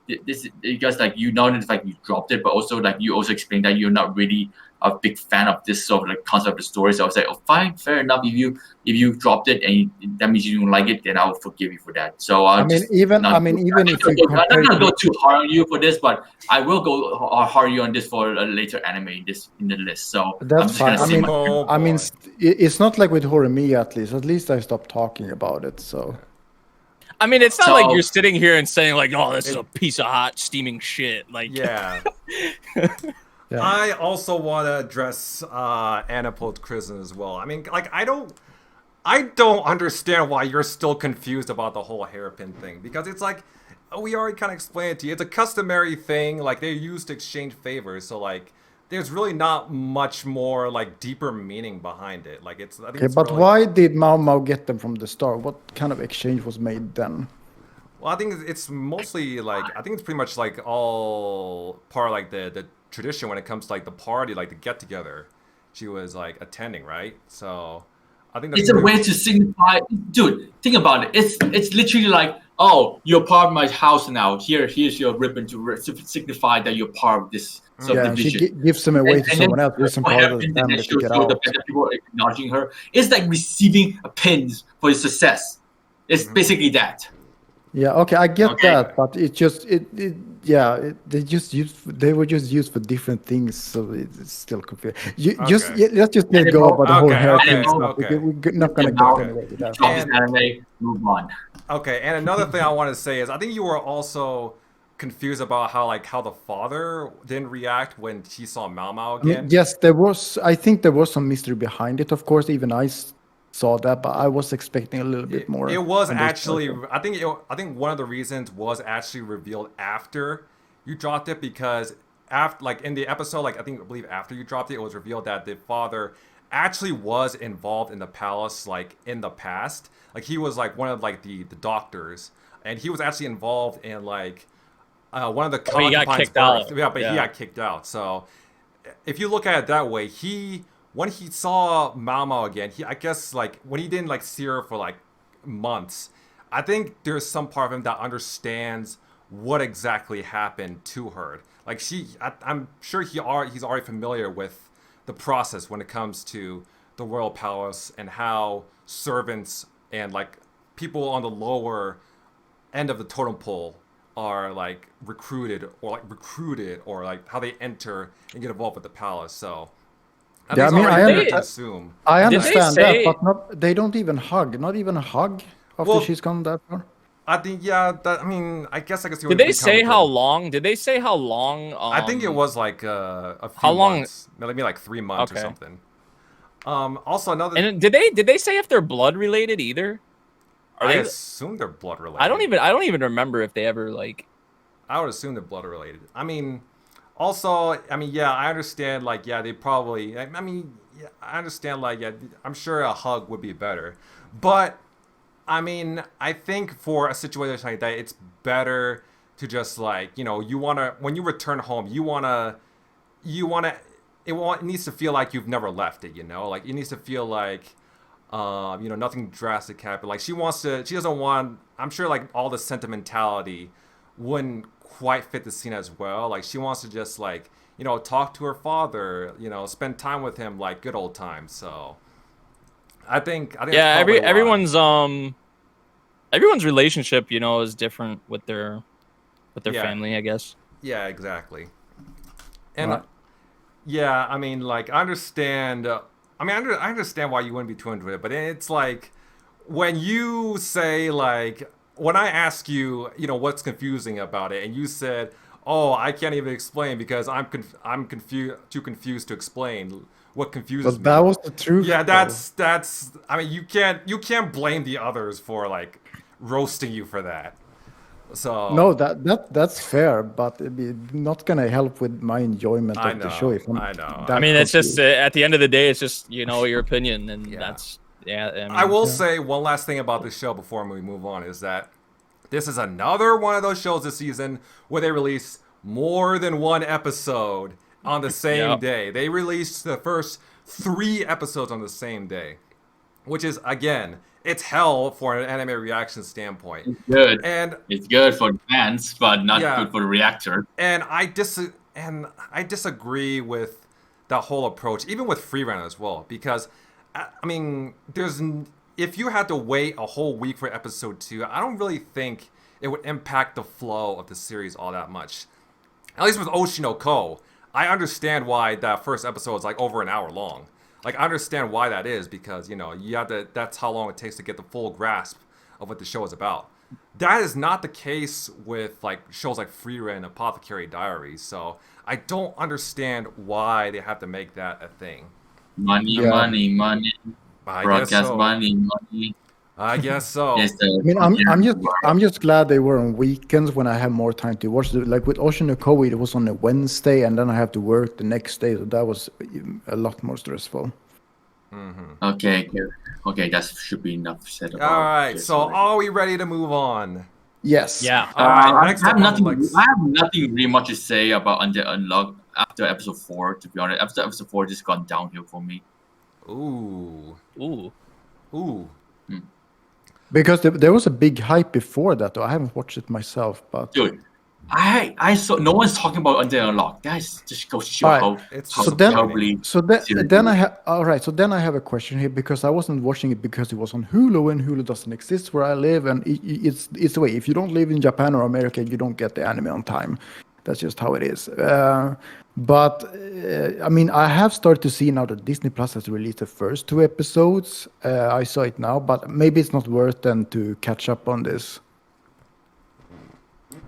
you know the fact you dropped it, but also you also explained that you're not really a big fan of this sort of concept of the story. So I was like, oh, fine, fair enough. If you dropped it and that means you don't like it, then I'll forgive you for that. So I'm not gonna go too hard on you for this, but I will go hard on you on this for a later anime in the list. So that's fine. I mean, it's not like with Horimiya at least I stopped talking about it. So. I mean, it's not like you're sitting here and saying "Oh, this is a piece of hot steaming shit." Yeah. Yeah. I also want to address Aniple's criticism as well. I mean, I don't understand why you're still confused about the whole hairpin thing, because it's we already kind of explained it to you. It's a customary thing. They're used to exchange favors, so there's really not much more deeper meaning behind it. But why did Mao get them from the start? What kind of exchange was made then? Well, I think it's mostly I think it's pretty much all part of the tradition when it comes to the party, the get together. She was attending, right? So I think it's a way to signify. Dude, think about it. It's literally oh, you're part of my house now. Here's your ribbon to signify that you're part of this. She gives them away to someone else. There's some part of the family to get out. The people are acknowledging her. It's like receiving a pins for your success. It's basically that. Yeah, okay, I get that, but they were just used for different things, so it's still confusing. Let's just let go about the whole hairpin stuff. We're not gonna go anywhere with that. Anime, move on. Okay, and another thing I want to say is I think you were also confused about how the father didn't react when he saw Mao again. Yes, I think there was some mystery behind it. Of course, even I saw that, but I was expecting a little bit more. It was actually, I think one of the reasons was actually revealed after you dropped it, because after in the episode, I believe after you dropped it, it was revealed that the father actually was involved in the palace like in the past. Like he was like one of like the doctors, and he was actually involved in like one of the he got concubine's kicked birth. out. Yeah, but he Yeah. got kicked out. So if you look at it that way, when he saw Mao Mao again, I guess like when he didn't like see her for like months, I think there's some part of him that understands what exactly happened to her. Like I'm sure he's already familiar with the process when it comes to the royal palace and how servants and like people on the lower end of the totem pole are like recruited or like how they enter and get involved with the palace. So Yeah, I mean, to assume. I Did they understand say- that, but they don't even hug. Not even a hug after Well, she's gone that far. I think I mean I guess I can see. Did they say how long? Did they say how long? I think it was like a few how long- months, maybe like 3 months or Okay. something. Also another. And did they say if they're blood related either? Are I they? assume they're blood related. I don't even remember if they ever like. I would assume they're blood related. I mean, also, I mean, yeah, I understand. Like, yeah, they probably. I mean, yeah, I understand. Like, yeah, I'm sure a hug would be better, but I mean, I think for a situation like that, it's better to just like you wanna when you return home, it needs to feel like you've never left it. Like it needs to feel like. Nothing drastic happened. Like she doesn't want. I'm sure like all the sentimentality wouldn't quite fit the scene as well. Like she wants to just like talk to her father. Spend time with him like good old times. So I think Yeah, that's probably why. everyone's relationship is different with their Yeah. family, I guess. Yeah, exactly. And Right. yeah, I mean, like I understand. I understand why you wouldn't be too into it, but it's like when you say like when I ask you, what's confusing about it, and you said, "Oh, I can't even explain because I'm too confused to explain what confuses But me." that was the truth. Yeah, though. that's. I mean, you can't blame the others for like roasting you for that. So No, that's fair, but it's not gonna help with my enjoyment I of know, the show. If I'm I know. that I mean, it's just confused. at the end of the day, it's just your opinion, and Yeah. that's I mean, I will say one last thing about this show before we move on is that this is another one of those shows this season where they release more than one episode on the same Yep. day. They released the first 3 episodes on the same day, which is again, it's hell for an anime reaction standpoint. It's good. And It's good for the fans, but not Yeah. good for the reactor. And I disagree with that whole approach, even with Frieren as well, because I mean, if you had to wait a whole week for episode 2, I don't really think it would impact the flow of the series all that much. At least with Oshinoko, I understand why that first episode is like over an hour long. Like I understand why that is because you have to. That's how long it takes to get the full grasp of what the show is about. That is not the case with like shows like Frieren and Apothecary Diaries. So I don't understand why they have to make that a thing. Money, Yeah. money, money. I guess Broadcast so. money, money. I guess so. Yes, I mean, I'm just glad they were on weekends when I have more time to watch. Like with Oshinoko, it was on a Wednesday, and then I have to work the next day, so that was a lot more stressful. Okay, good. Okay, that should be enough said about. All right. this So already. are we ready to move on? Yes. yeah. All right. Next I up have on nothing. Lex. I have nothing really much to say about Undead Unluck after episode 4. To be honest, after episode 4, just gone downhill for me. Ooh. Ooh. Because there was a big hype before that, though. I haven't watched it myself, but Dude, I saw no one's talking about Undead Unluck. Guys, just go show Alright. how It's how so then- terribly. so then I have all right. So then I have a question here because I wasn't watching it because it was on Hulu, and Hulu doesn't exist where I live, and it's the way. If you don't live in Japan or America, you don't get the anime on time. That's just how it is. But I mean, I have started to see now that Disney Plus has released the first 2 episodes. I saw it now, but maybe it's not worth then to catch up on this.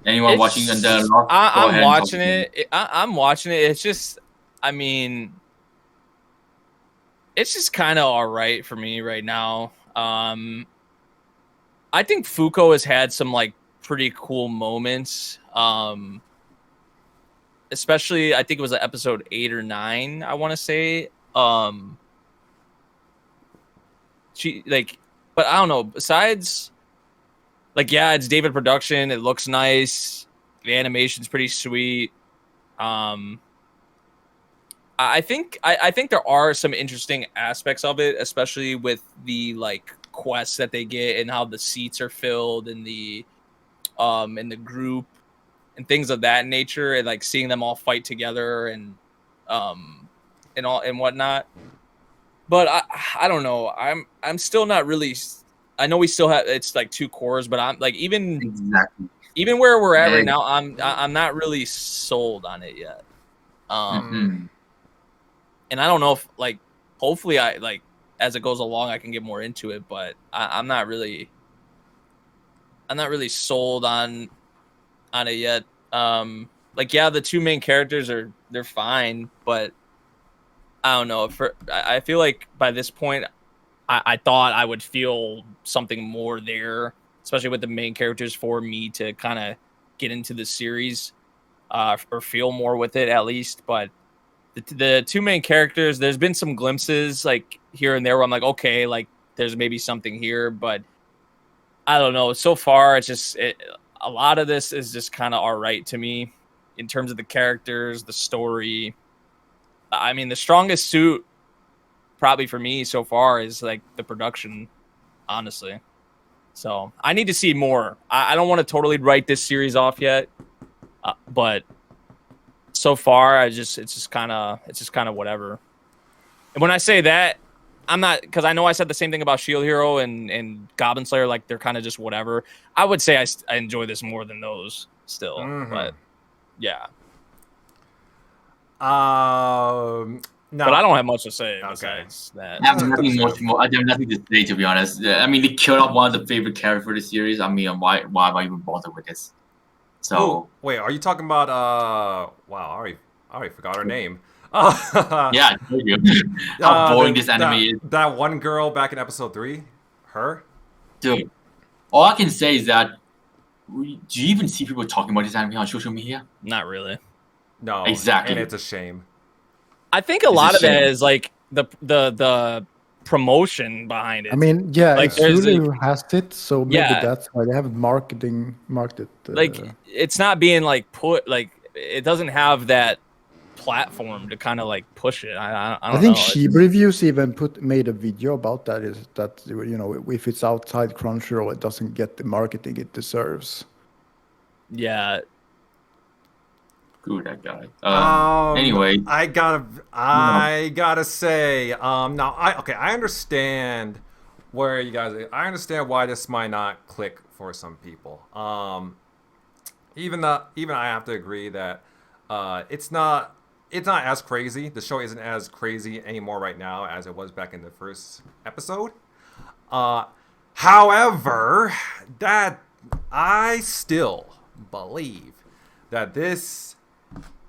Anyone watching Undead Unluck? Go I'm ahead and watching talk to me. it. I'm watching it. It's just, I mean, it's just kind of all right for me right now. I think Fuko has had some like pretty cool moments. Especially, I think it was episode 8 or 9. I want to say. but I don't know. Besides, like, yeah, it's David production. It looks nice. The animation's pretty sweet. I think there are some interesting aspects of it, especially with the like quests that they get and how the seats are filled in the group and things of that nature, and like seeing them all fight together and all and whatnot. But I don't know. I'm still not really. I know we still have it's like 2 cores, but I'm like even where we're at right now, I'm not really sold on it yet. And I don't know if like hopefully I like as it goes along I can get more into it, but I'm not really sold on it yet. Like yeah, the 2 main characters they're fine, but I don't know. I feel like by this point I thought I would feel something more there, especially with the main characters, for me to kind of get into the series or feel more with it at least. But the 2 main characters, there's been some glimpses like here and there where I'm like, okay, like there's maybe something here, but I don't know. So far, it's just a lot of this is just kind of all right to me in terms of the characters, the story. I mean, the strongest suit probably for me so far is like the production, honestly. So I need to see more. I don't want to totally write this series off yet, but so far it's just kind of whatever. And when I say that, I'm not, because I know I said the same thing about Shield Hero and Goblin Slayer, like they're kind of just whatever. I would say I enjoy this more than those still, but yeah. No. But I don't have much to say besides that. I have nothing much more. I have nothing to say, to be honest. I mean, they killed off one of the favorite characters for the series. I mean, why am I even bothered with this? So wait, are you talking about wow, I already forgot her name. yeah, I told you how boring this anime is. That one girl back in episode 3, her. Dude, all I can say is that do you even see people talking about this anime on social media? Not really. No, exactly, and it's a shame. I think a lot of that is like the promotion behind it. I mean, yeah, like, it's Hulu who has it, so maybe that's why they haven't marked it. Like, it's not being like put, like it doesn't have that platform to kind of like push it. I think know. Sheep Reviews even made a video about that. Is that, you know, if it's outside Crunchyroll, it doesn't get the marketing it deserves. Yeah. Screw that guy. Anyway, I gotta say, now I understand where you guys. I understand why this might not click for some people. Even I have to agree that it's not as crazy. The show isn't as crazy anymore right now as it was back in the first episode. However, that I still believe that this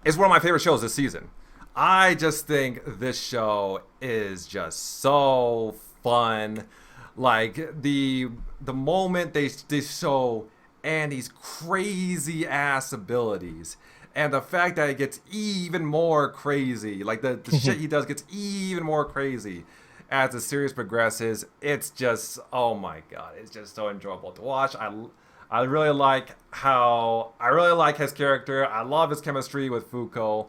is one of my favorite shows this season. I just think this show is just so fun. Like the moment they show Andy's crazy ass abilities, and the fact that it gets even more crazy, like the shit he does gets even more crazy as the series progresses. It's just, oh my god, it's just so enjoyable to watch. I really like his character. I love his chemistry with Fuko.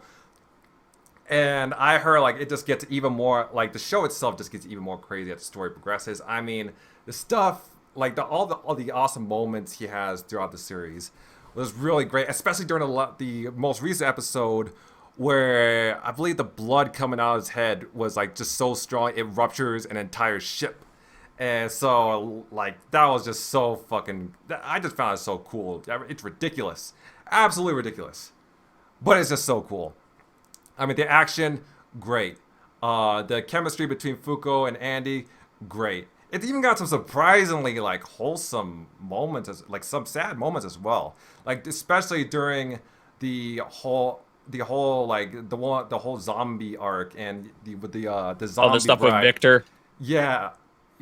And I heard like it just gets even more, like the show itself just gets even more crazy as the story progresses. I mean, the stuff, like all the awesome moments he has throughout the series was really great, especially during the most recent episode where I believe the blood coming out of his head was like just so strong it ruptures an entire ship. And so, like, that was just so fucking... I just found it so cool. It's ridiculous. Absolutely ridiculous. But it's just so cool. I mean, the action, great. The chemistry between Fuko and Andy, great. It even got some surprisingly, like, wholesome moments, like, some sad moments as well. Like, especially during the whole like, the whole zombie arc and the zombie all the stuff bride. with Victor.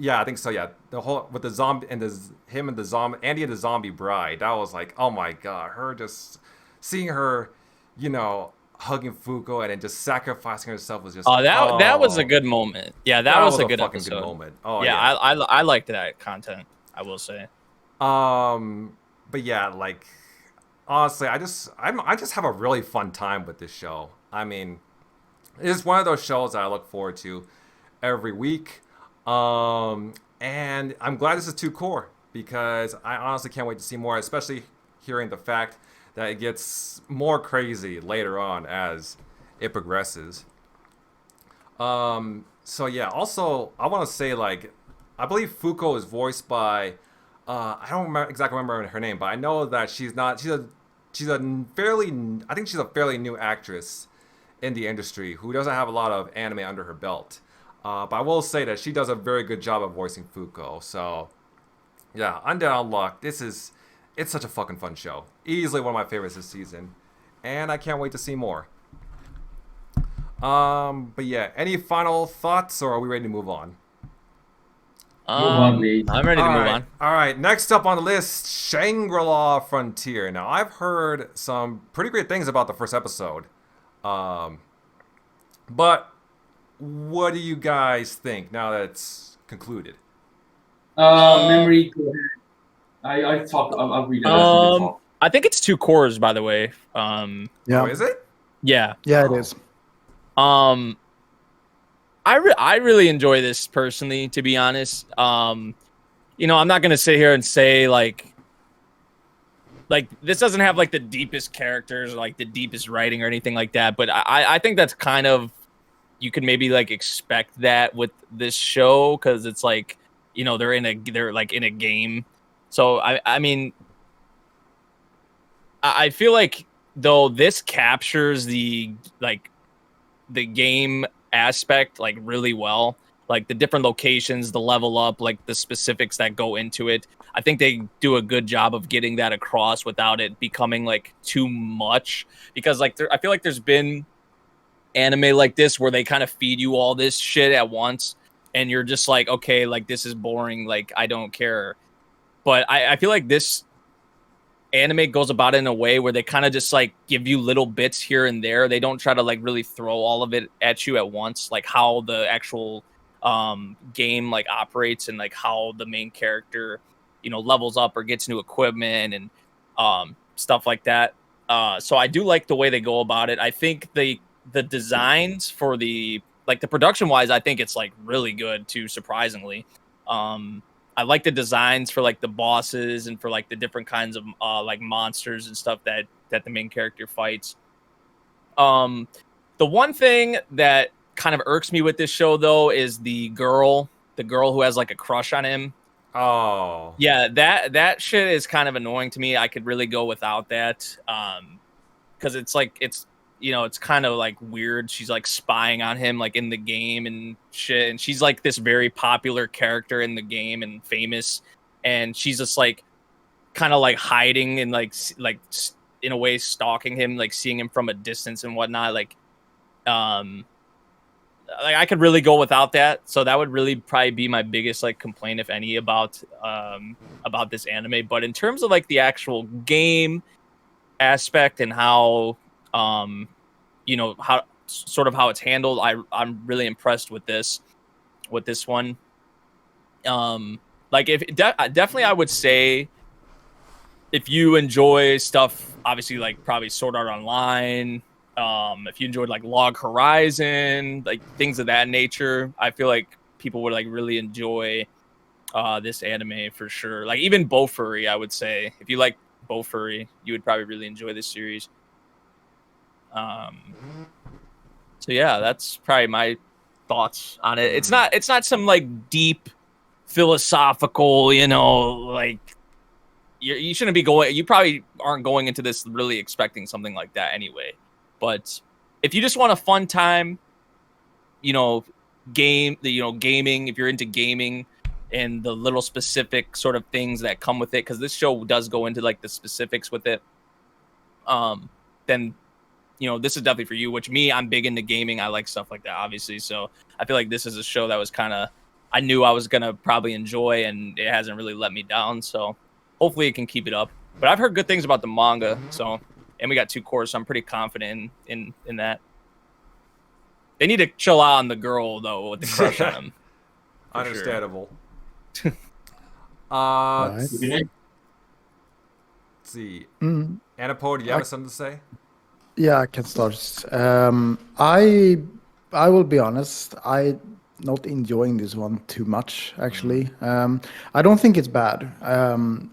Yeah, I think so. Yeah, the whole with the zombie and him and the zombie, Andy and the zombie bride. That was like, oh my god, her just seeing her, you know, hugging Fuko and then just sacrificing herself was just. Oh, that was a good moment. Yeah, that was a good fucking episode. good moment. Oh yeah, yeah. I liked that content. I will say. But yeah, like honestly, I just have a really fun time with this show. I mean, it's one of those shows that I look forward to every week. And I'm glad this is 2 core because I honestly can't wait to see more, especially hearing the fact that it gets more crazy later on as it progresses. So yeah, also I want to say like I believe Fuko is voiced by I don't exactly remember her name, but I know that she's a fairly new actress in the industry who doesn't have a lot of anime under her belt. But I will say that she does a very good job of voicing Fuko. So yeah, Undead Unluck. It's such a fucking fun show. Easily one of my favorites this season, and I can't wait to see more. But yeah, any final thoughts, or are we ready to move on? I'm ready to move on. All right, next up on the list, Shangri-La Frontier. Now, I've heard some pretty great things about the first episode. But what do you guys think now that it's concluded? Memory, go ahead. I talk. I'll read it. I think it's 2 cores, by the way. Yeah. Oh, is it? Yeah. Yeah, it is. I really enjoy this personally, to be honest. I'm not gonna sit here and say like this doesn't have like the deepest characters or like the deepest writing or anything like that, but I think that's kind of, you could maybe like expect that with this show because it's like, they're like in a game. So I mean, I feel like though this captures the game aspect like really well, like the different locations, the level up, like the specifics that go into it. I think they do a good job of getting that across without it becoming like too much, because like I feel like there's been anime like this where they kind of feed you all this shit at once and you're just like, okay, like this is boring, like I don't care. But I feel like this anime goes about it in a way where they kind of just like give you little bits here and there. They don't try to like really throw all of it at you at once, like how the actual game like operates and like how the main character levels up or gets new equipment and stuff like that. So I do like the way they go about it. I think the designs for the production wise, I think it's like really good too, surprisingly. I like the designs for like the bosses and for like the different kinds of like monsters and stuff that the main character fights. The one thing that kind of irks me with this show though is the girl who has like a crush on him. Oh. Yeah, that shit is kind of annoying to me. I could really go without that. Because it's like it's kind of like weird. She's like spying on him like in the game and shit, and she's like this very popular character in the game and famous, and she's just like kind of like hiding and like in a way stalking him, like seeing him from a distance and whatnot. Like I could really go without that. So that would really probably be my biggest like complaint, if any, about this anime. But in terms of like the actual game aspect and how how it's handled, I'm really impressed with this one. Definitely I would say if you enjoy stuff, obviously like probably Sword Art Online, if you enjoyed like Log Horizon, like things of that nature, I feel like people would like really enjoy this anime for sure. Like even Bofuri, I would say if you like Bofuri, you would probably really enjoy this series. So yeah, that's probably my thoughts on it. It's not some like deep philosophical, like you shouldn't be going. You probably aren't going into this really expecting something like that anyway. But if you just want a fun time, gaming, if you're into gaming and the little specific sort of things that come with it, because this show does go into like the specifics with it, then this is definitely for you. Which I'm big into gaming. I like stuff like that, obviously. So I feel like this is a show that was I knew I was gonna probably enjoy, and it hasn't really let me down. So hopefully it can keep it up. But I've heard good things about the manga, so and we got 2 cores, so I'm pretty confident in that. They need to chill out on the girl though with the crush on him. Understandable. Sure. Let's see. Anipai, do you have something to say? Yeah, I can start. I will be honest. I not enjoying this one too much actually. I don't think it's bad.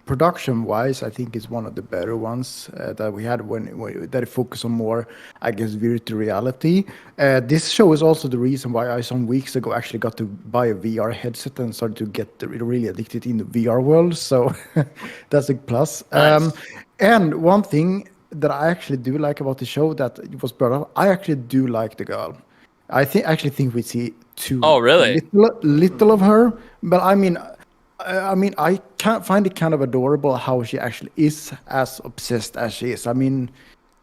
Production wise, I think it's one of the better ones that we had when that focus on more, I guess, virtual reality. This show is also the reason why I some weeks ago actually got to buy a VR headset and started to get really addicted in the VR world. So that's a plus. Nice. And one thing that I actually do like about the show that it was brought up, I actually do like the girl. I actually think we see too little of her, but I mean, I can't find it kind of adorable how she actually is as obsessed as she is. I mean,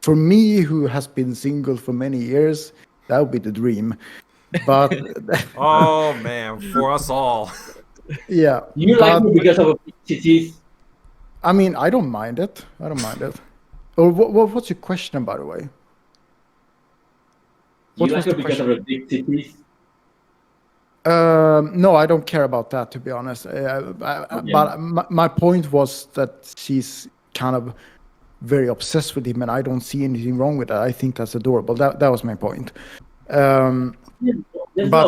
for me, who has been single for many years, that would be the dream. But oh man, for us all. Yeah, you like her because of titties? I mean, I don't mind it. Or what's your question, by the way? You like her because of her big titties? No, I don't care about that, to be honest. But my point was that she's kind of very obsessed with him, and I don't see anything wrong with that. I think that's adorable. That was my point. But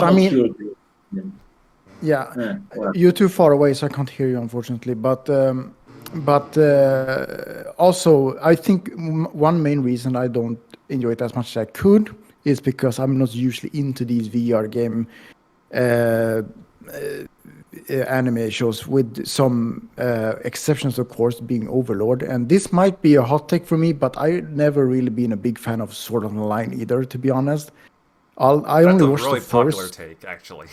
I mean, yeah, you're too far away, so I can't hear you, unfortunately. But also, I think one main reason I don't enjoy it as much as I could is because I'm not usually into these VR game anime shows, with some exceptions, of course, being Overlord. And this might be a hot take for me, but I've never really been a big fan of Sword Art Online either, to be honest. I only watched the first. That's a really popular take, actually.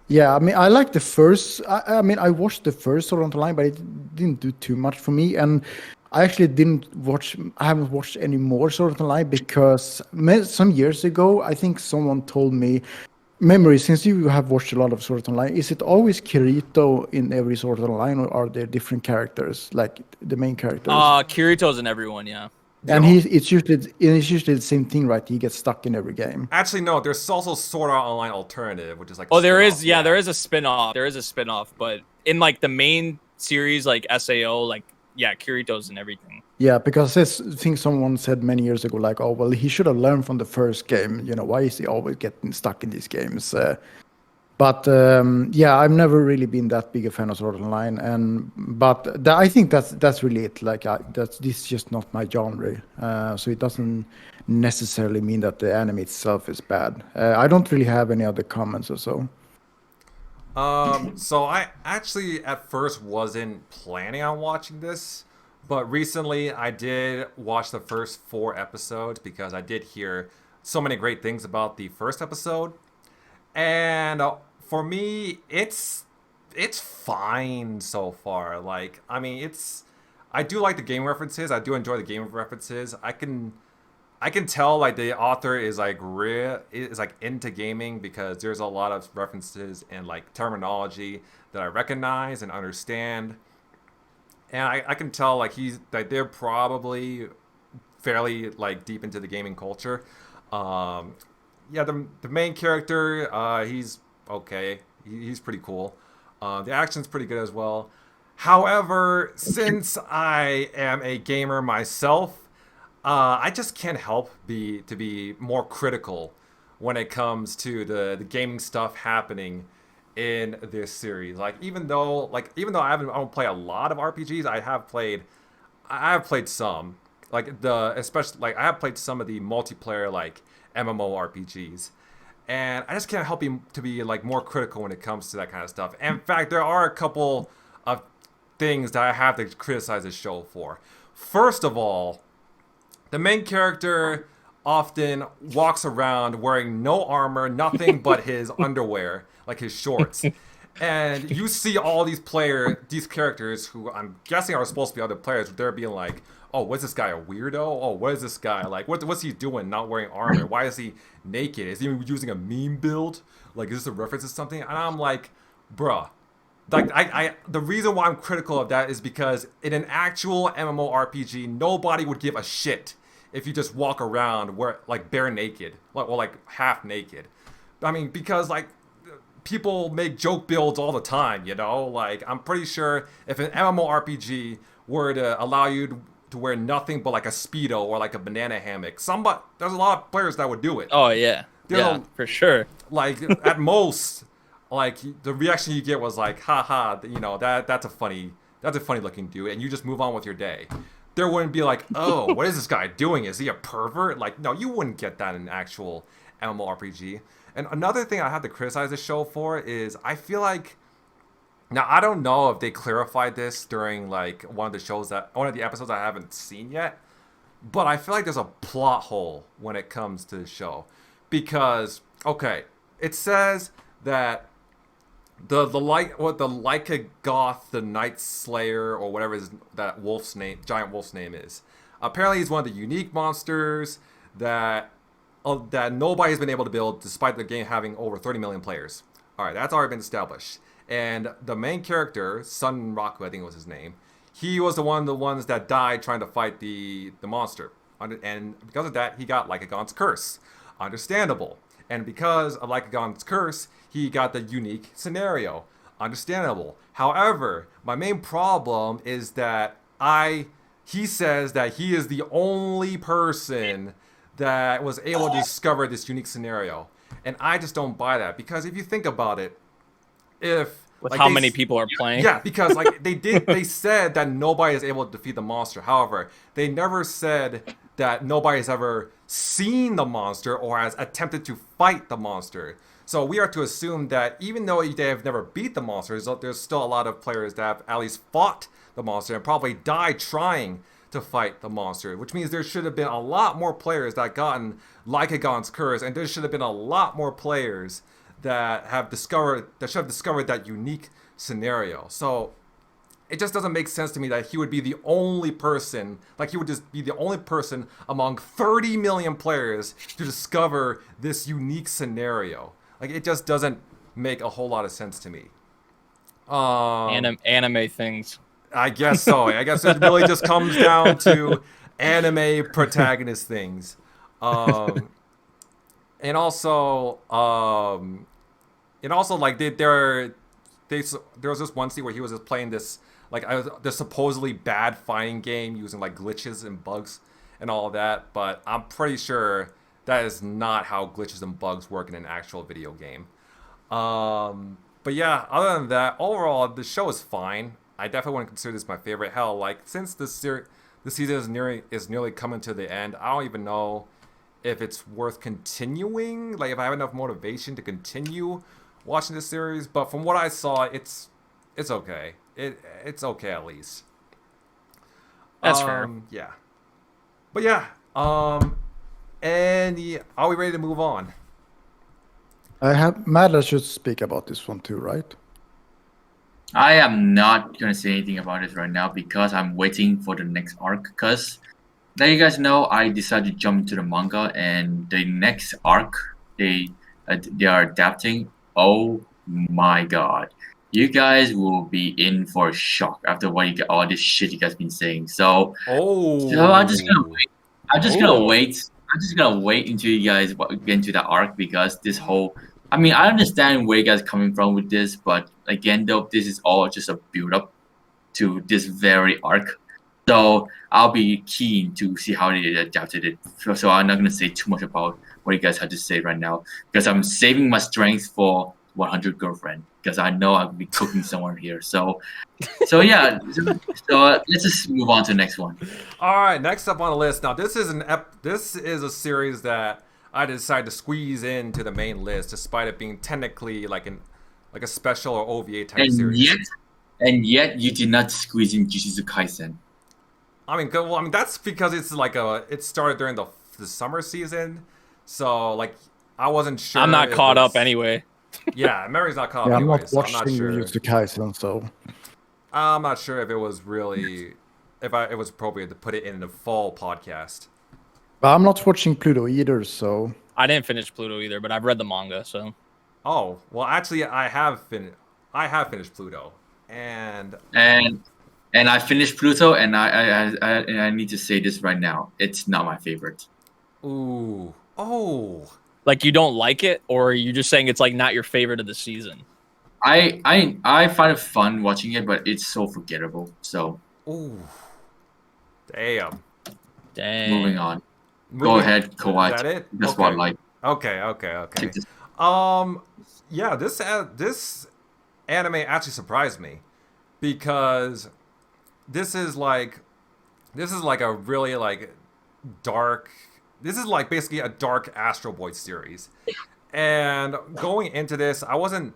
Yeah, I mean, I like the first. I mean, I watched the first Sword Art Online, but it didn't do too much for me. And I actually I haven't watched any more Sword Art Online because some years ago, I think someone told me, Memory, since you have watched a lot of Sword Art Online, is it always Kirito in every Sword Art Online, or are there different characters, like the main characters? Kirito's in everyone, yeah. And it's usually the same thing, right? He gets stuck in every game. Actually, no. There's also Sword Art Online Alternative, which is like. Oh, there is. Yeah, there is a spin-off. But in like the main series, like SAO, like yeah, Kirito's and everything. Yeah, because I think someone said many years ago, like, oh well, he should have learned from the first game. You know, why is he always getting stuck in these games? Yeah, I've never really been that big a fan of Sword Art Online, I think that's really it. Like, this is just not my genre, so it doesn't necessarily mean that the anime itself is bad. I don't really have any other comments or so. So I actually at first wasn't planning on watching this, but recently I did watch the first 4 episodes because I did hear so many great things about the first episode, and for me, it's fine so far. Like, I mean, I do like the game references. I do enjoy the game references. I can tell like the author is like into gaming because there's a lot of references and like terminology that I recognize and understand. And I can tell like they're probably fairly like deep into the gaming culture. Yeah, the main character, he's okay. He's pretty cool. The action's pretty good as well. However, since I am a gamer myself, I just can't help to be more critical when it comes to the gaming stuff happening in this series. Like even though I don't play a lot of RPGs, I have played some. Especially I have played some of the multiplayer like MMORPGs. And I just can't help to be like more critical when it comes to that kind of stuff. And in fact, there are a couple of things that I have to criticize this show for. First of all, the main character often walks around wearing no armor, nothing but his underwear, like his shorts. And you see all these characters who I'm guessing are supposed to be other players, they're being like, oh, what's this guy, a weirdo? Oh, what is this guy? Like, what's he doing not wearing armor? Why is he naked? Is he using a meme build? Like, is this a reference to something? And I'm like, bruh, like I the reason why I'm critical of that is because in an actual MMORPG, nobody would give a shit if you just walk around where like bare naked, like half naked. I mean, because like people make joke builds all the time, you know? Like I'm pretty sure if an MMORPG were to allow you to wear nothing but like a Speedo or like a banana hammock, there's a lot of players that would do it. Oh yeah. For sure. Like at most, like the reaction you get was like, haha, you know, that's a funny looking dude, and you just move on with your day. There wouldn't be like, oh, what is this guy doing? Is he a pervert? Like, no, you wouldn't get that in an actual MMORPG. And another thing I have to criticize the show for is I feel like, now I don't know if they clarified this during like one of the episodes I haven't seen yet, but I feel like there's a plot hole when it comes to the show. Because, okay, it says that the Lyca Goth, the Night Slayer, or whatever that giant wolf's name is. Apparently he's one of the unique monsters that nobody's been able to build despite the game having over 30 million players. Alright, that's already been established. And the main character, Sun Raku, I think was his name, he was the ones that died trying to fight the monster. And because of that, he got Lycagon's curse. Understandable. And because of Lycagon's curse, he got the unique scenario. Understandable. However, my main problem is that he says that he is the only person that was able to discover this unique scenario. And I just don't buy that, because if you think about it, how many people are playing? Yeah, because like they said that nobody is able to defeat the monster. However, they never said that nobody has ever seen the monster or has attempted to fight the monster. So we are to assume that even though they have never beat the monster, there's still a lot of players that have at least fought the monster and probably died trying to fight the monster, which means there should have been a lot more players that gotten Lycagon's curse, and there should have been a lot more players that should have discovered that unique scenario. So it just doesn't make sense to me that he would be the only person, like he would just be the only person among 30 million players to discover this unique scenario. Like it just doesn't make a whole lot of sense to me. Anime things. I guess so. I guess it really just comes down to anime protagonist things. And also like there was this one scene where he was just playing this this supposedly bad fighting game using like glitches and bugs and all of that, but I'm pretty sure that is not how glitches and bugs work in an actual video game. But yeah, other than that, overall the show is fine. I definitely wouldn't consider this my favorite. Hell, like since the season is nearly coming to the end, I don't even know if it's worth continuing. Like if I have enough motivation to continue watching this series. But from what I saw, it's okay. It's okay at least. That's fair. Yeah. But yeah. And are we ready to move on? Madla should speak about this one too, right? I am not going to say anything about it right now because I'm waiting for the next arc. Because, like you guys know, I decided to jump into the manga, and the next arc they are adapting. Oh my god. You guys will be in for a shock after all this shit you guys been saying. So I'm just going to wait. I'm just going to wait until you guys get into that arc, because this whole... I mean, I understand where you guys are coming from with this, but again, though, this is all just a build-up to this very arc. So I'll be keen to see how they adapted it. So I'm not going to say too much about what you guys have to say right now, because I'm saving my strength for 100 Girlfriend, because I know I'll be cooking someone here. So yeah. So let's just move on to the next one. All right, next up on the list. Now, this is a series that I decided to squeeze into the main list, despite it being technically like a special or OVA type series. And yet, you did not squeeze in Jujutsu Kaisen. I mean, that's because it's like it started during the summer season, so like I wasn't sure. I'm not caught up anyway. Yeah, Mary's not caught up. Yeah, anyway, I'm not watching Jujutsu Kaisen, so I'm not sure if it was really it was appropriate to put it in the fall podcast. But I'm not watching Pluto either, so... I didn't finish Pluto either, but I've read the manga, so... Oh, well, actually, I I have finished Pluto, and I finished Pluto, and I need to say this right now. It's not my favorite. ooh, oh, Like you don't like it, or are you just saying it's like not your favorite of the season? I find it fun watching it, but it's so forgettable. So ooh, damn. Dang. moving on. Go ahead, Kawaii. Is that it? That's okay. what I like. Okay. Yeah, this anime actually surprised me because this is like a really like dark. This is like basically a dark Astro Boy series, and going into this, I wasn't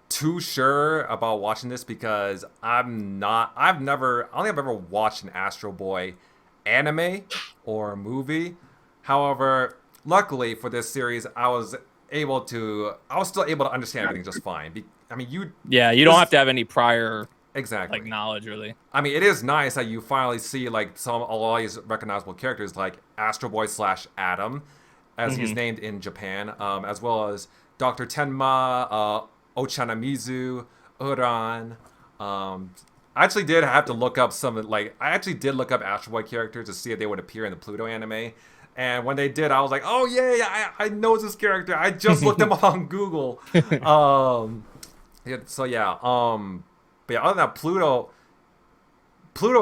too sure about watching this because I don't think I've ever watched an Astro Boy anime or movie. However, luckily for this series, I was still able to understand everything just fine. You don't have to have any prior exactly like knowledge really. I mean, it is nice that you finally see like a lot of these recognizable characters like Astro Boy / Adam, as he's named in Japan, as well as Dr. Tenma, Ochanamizu, Uran. I actually did have to look up I actually did look up Astro Boy characters to see if they would appear in the Pluto anime. And when they did, I was like, oh, yeah, I know this character. I just looked him up on Google. But yeah, other than that, Pluto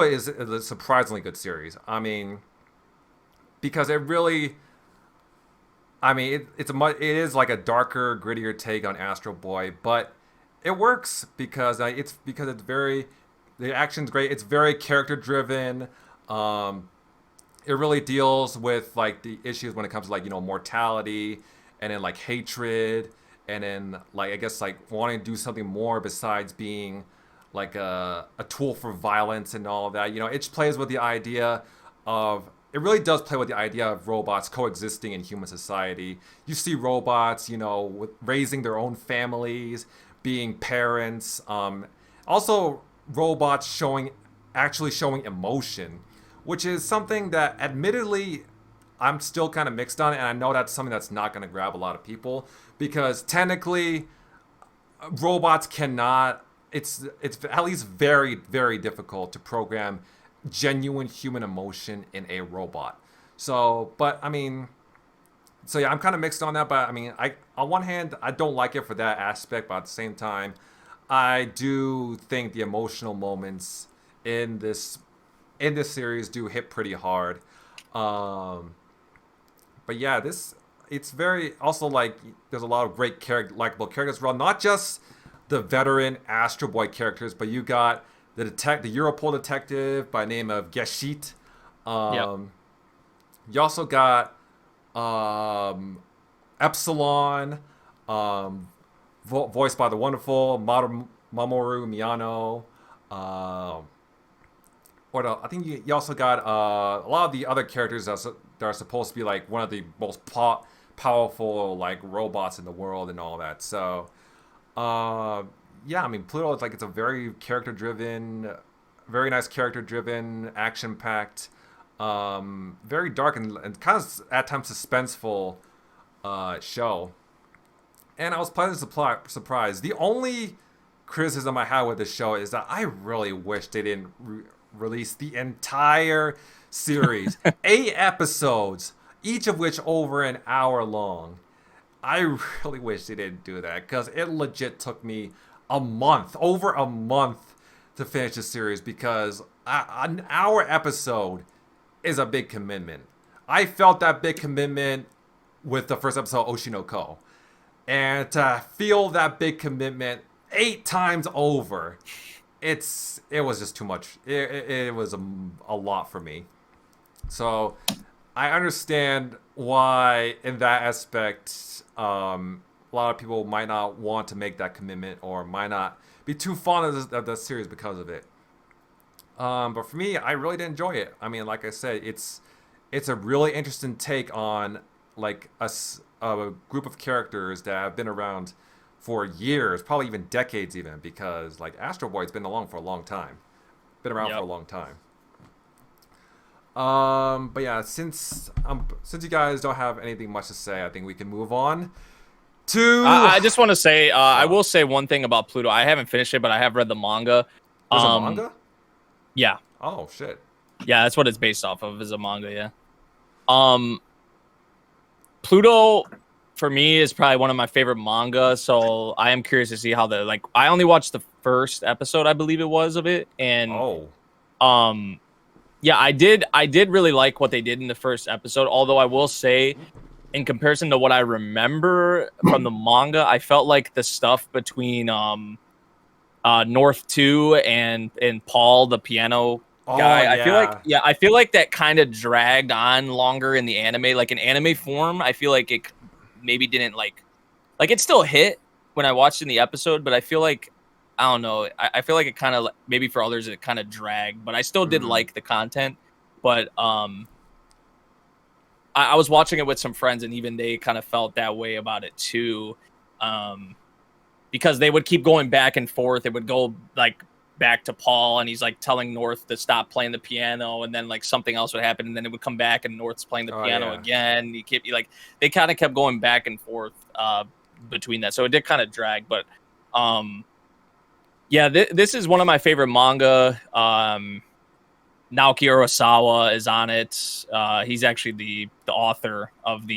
is a surprisingly good series. I mean, because it really, it is like a darker, grittier take on Astro Boy, but it works because the action's great. It's very character driven. It really deals with like the issues when it comes to like mortality, and then like hatred, and then like I guess like wanting to do something more besides being like a tool for violence and all of that. It plays with the idea of it really does play with the idea of robots coexisting in human society. You see robots, raising their own families, being parents. Also, robots actually showing emotion, which is something that admittedly I'm still kind of mixed on, and I know that's something that's not going to grab a lot of people because technically robots cannot. It's at least very, very difficult to program genuine human emotion in a robot. So yeah, I'm kind of mixed on that. But on one hand, I don't like it for that aspect, but at the same time, I do think the emotional moments in this series do hit pretty hard. But yeah, it's very also like there's a lot of great likable characters as well. Not just the veteran Astro Boy characters, but you got the Europol detective by name of Geshit. You also got Epsilon, voiced by the wonderful Mamoru Miyano. I think you also got a lot of the other characters that are supposed to be like one of the most powerful like robots in the world and all that. So, Pluto is like it's a very character-driven, very nice character-driven, action-packed, very dark and kind of at times suspenseful show. And I was pleasantly surprised. The only criticism I had with this show is that I really wish they didn't release the entire series. 8 episodes, each of which over an hour long. I really wish they didn't do that because it legit took me over a month to finish the series because an hour episode is a big commitment. I felt that big commitment with the first episode of Oshinoko. And to feel that big commitment 8 times over, it was just too much. It was a lot for me. So I understand why, in that aspect, a lot of people might not want to make that commitment or might not be too fond of the series because of it. But for me, I really did enjoy it. Like I said, it's a really interesting take on like a group of characters that have been around for years, probably even decades even, because like Astro Boy's been around for a long time. For a long time. But yeah, since you guys don't have anything much to say, I think we can move on to. I just want to say, I will say one thing about Pluto. I haven't finished it, but I have read the manga. There's a manga? Yeah. Oh, shit. Yeah, that's what it's based off of, is a manga, yeah. Pluto, for me, is probably one of my favorite manga, so I am curious to see how I only watched the first episode, I believe it was, of it, and yeah, I did really like what they did in the first episode, although I will say, in comparison to what I remember from the manga, I felt like the stuff between North 2 and Paul, the piano guy, yeah. I feel like that kind of dragged on longer in the anime. Like in anime form, I feel like it maybe didn't like it still hit when I watched in the episode, but I feel like I don't know. I feel like it kind of maybe for others it kind of dragged, but I still did like the content. But I was watching it with some friends, and even they kind of felt that way about it too, because they would keep going back and forth. It would go like back to Paul, and he's like telling North to stop playing the piano, and then like something else would happen, and then it would come back, and North's playing the piano again. They kind of kept going back and forth between that, so it did kind of drag. But yeah, this is one of my favorite manga. Naoki Urasawa is on it. He's actually the author of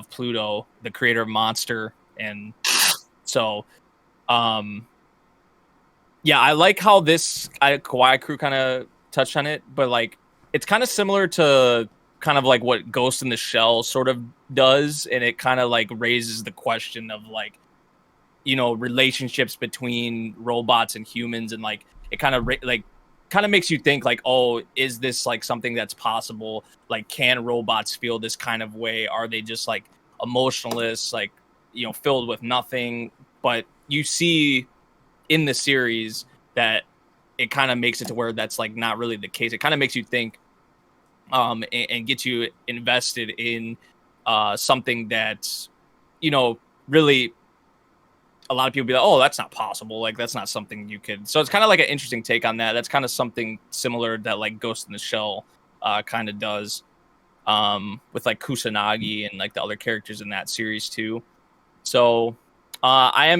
Pluto, the creator of Monster, and so yeah, I like how this Kawaii Crew kind of touched on it, but like it's kind of similar to kind of like what Ghost in the Shell sort of does, and it kind of like raises the question of like, you know, relationships between robots and humans, and like it kind of makes you think like, oh, is this like something that's possible? Like, can robots feel this kind of way? Are they just like emotionless, like, you know, filled with nothing? But you see in the series that it kind of makes it to where that's like not really the case. It kind of makes you think and gets you invested in something that's, you know, really a lot of people be like, oh, that's not possible. Like, that's not something you could. So it's kind of like an interesting take on that. That's kind of something similar that like Ghost in the Shell kind of does with like Kusanagi and like the other characters in that series too. So I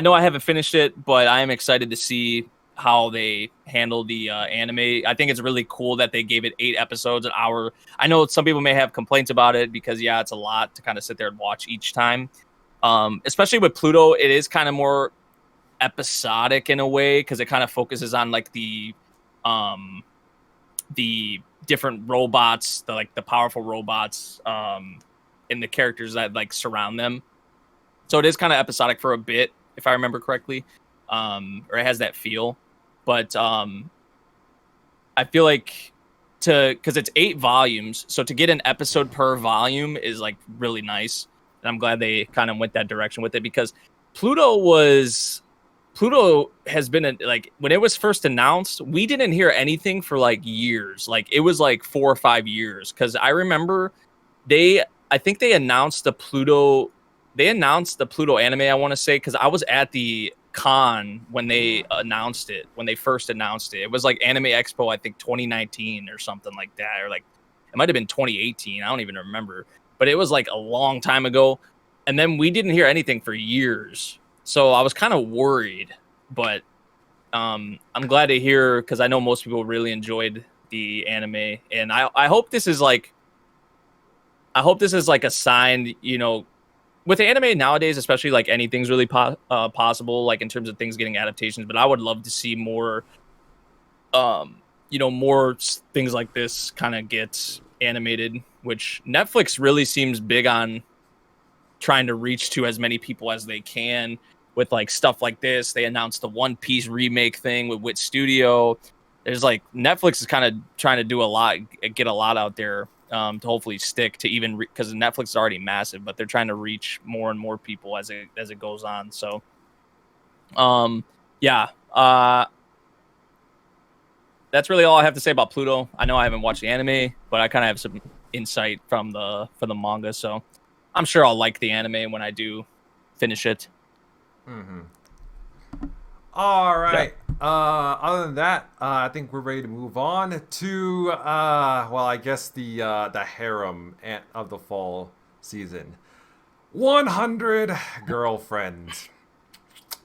know I haven't finished it, but I am excited to see how they handle the anime. I think it's really cool that they gave it 8 episodes, an hour. I know some people may have complaints about it because, yeah, it's a lot to kind of sit there and watch each time. Especially with Pluto, it is kind of more episodic in a way because it kind of focuses on like the different robots, the powerful robots, and the characters that like surround them. So it is kind of episodic for a bit, if I remember correctly, or it has that feel. But I feel like because it's 8 volumes, so to get an episode per volume is like really nice. And I'm glad they kind of went that direction with it, because Pluto has been like, when it was first announced, we didn't hear anything for like years. Like it was like 4 or 5 years. Cause I remember I think they announced the Pluto anime, I want to say, cause I was at the con when they first announced it. It was like Anime Expo, I think 2019 or something like that. Or like, it might've been 2018. I don't even remember. But it was like a long time ago, and then we didn't hear anything for years. So I was kind of worried, but I'm glad to hear, because I know most people really enjoyed the anime, and I hope this is like a sign, you know, with anime nowadays, especially like anything's really possible, like in terms of things getting adaptations. But I would love to see more, you know, more things like this kind of get animated, which Netflix really seems big on trying to reach to as many people as they can with like stuff like this. They announced the One Piece remake thing with Wit Studio. There's like, Netflix is kind of trying to do get a lot out there to hopefully stick to, even because Netflix is already massive, but they're trying to reach more and more people as it goes on. So yeah, that's really all I have to say about Pluto. I know I haven't watched the anime, but I kind of have some insight from the manga, so I'm sure I'll like the anime when I do finish it. Mm-hmm. All right. Yeah. Other than that, I think we're ready to move on to well, I guess the harem of the fall season. 100 girlfriends.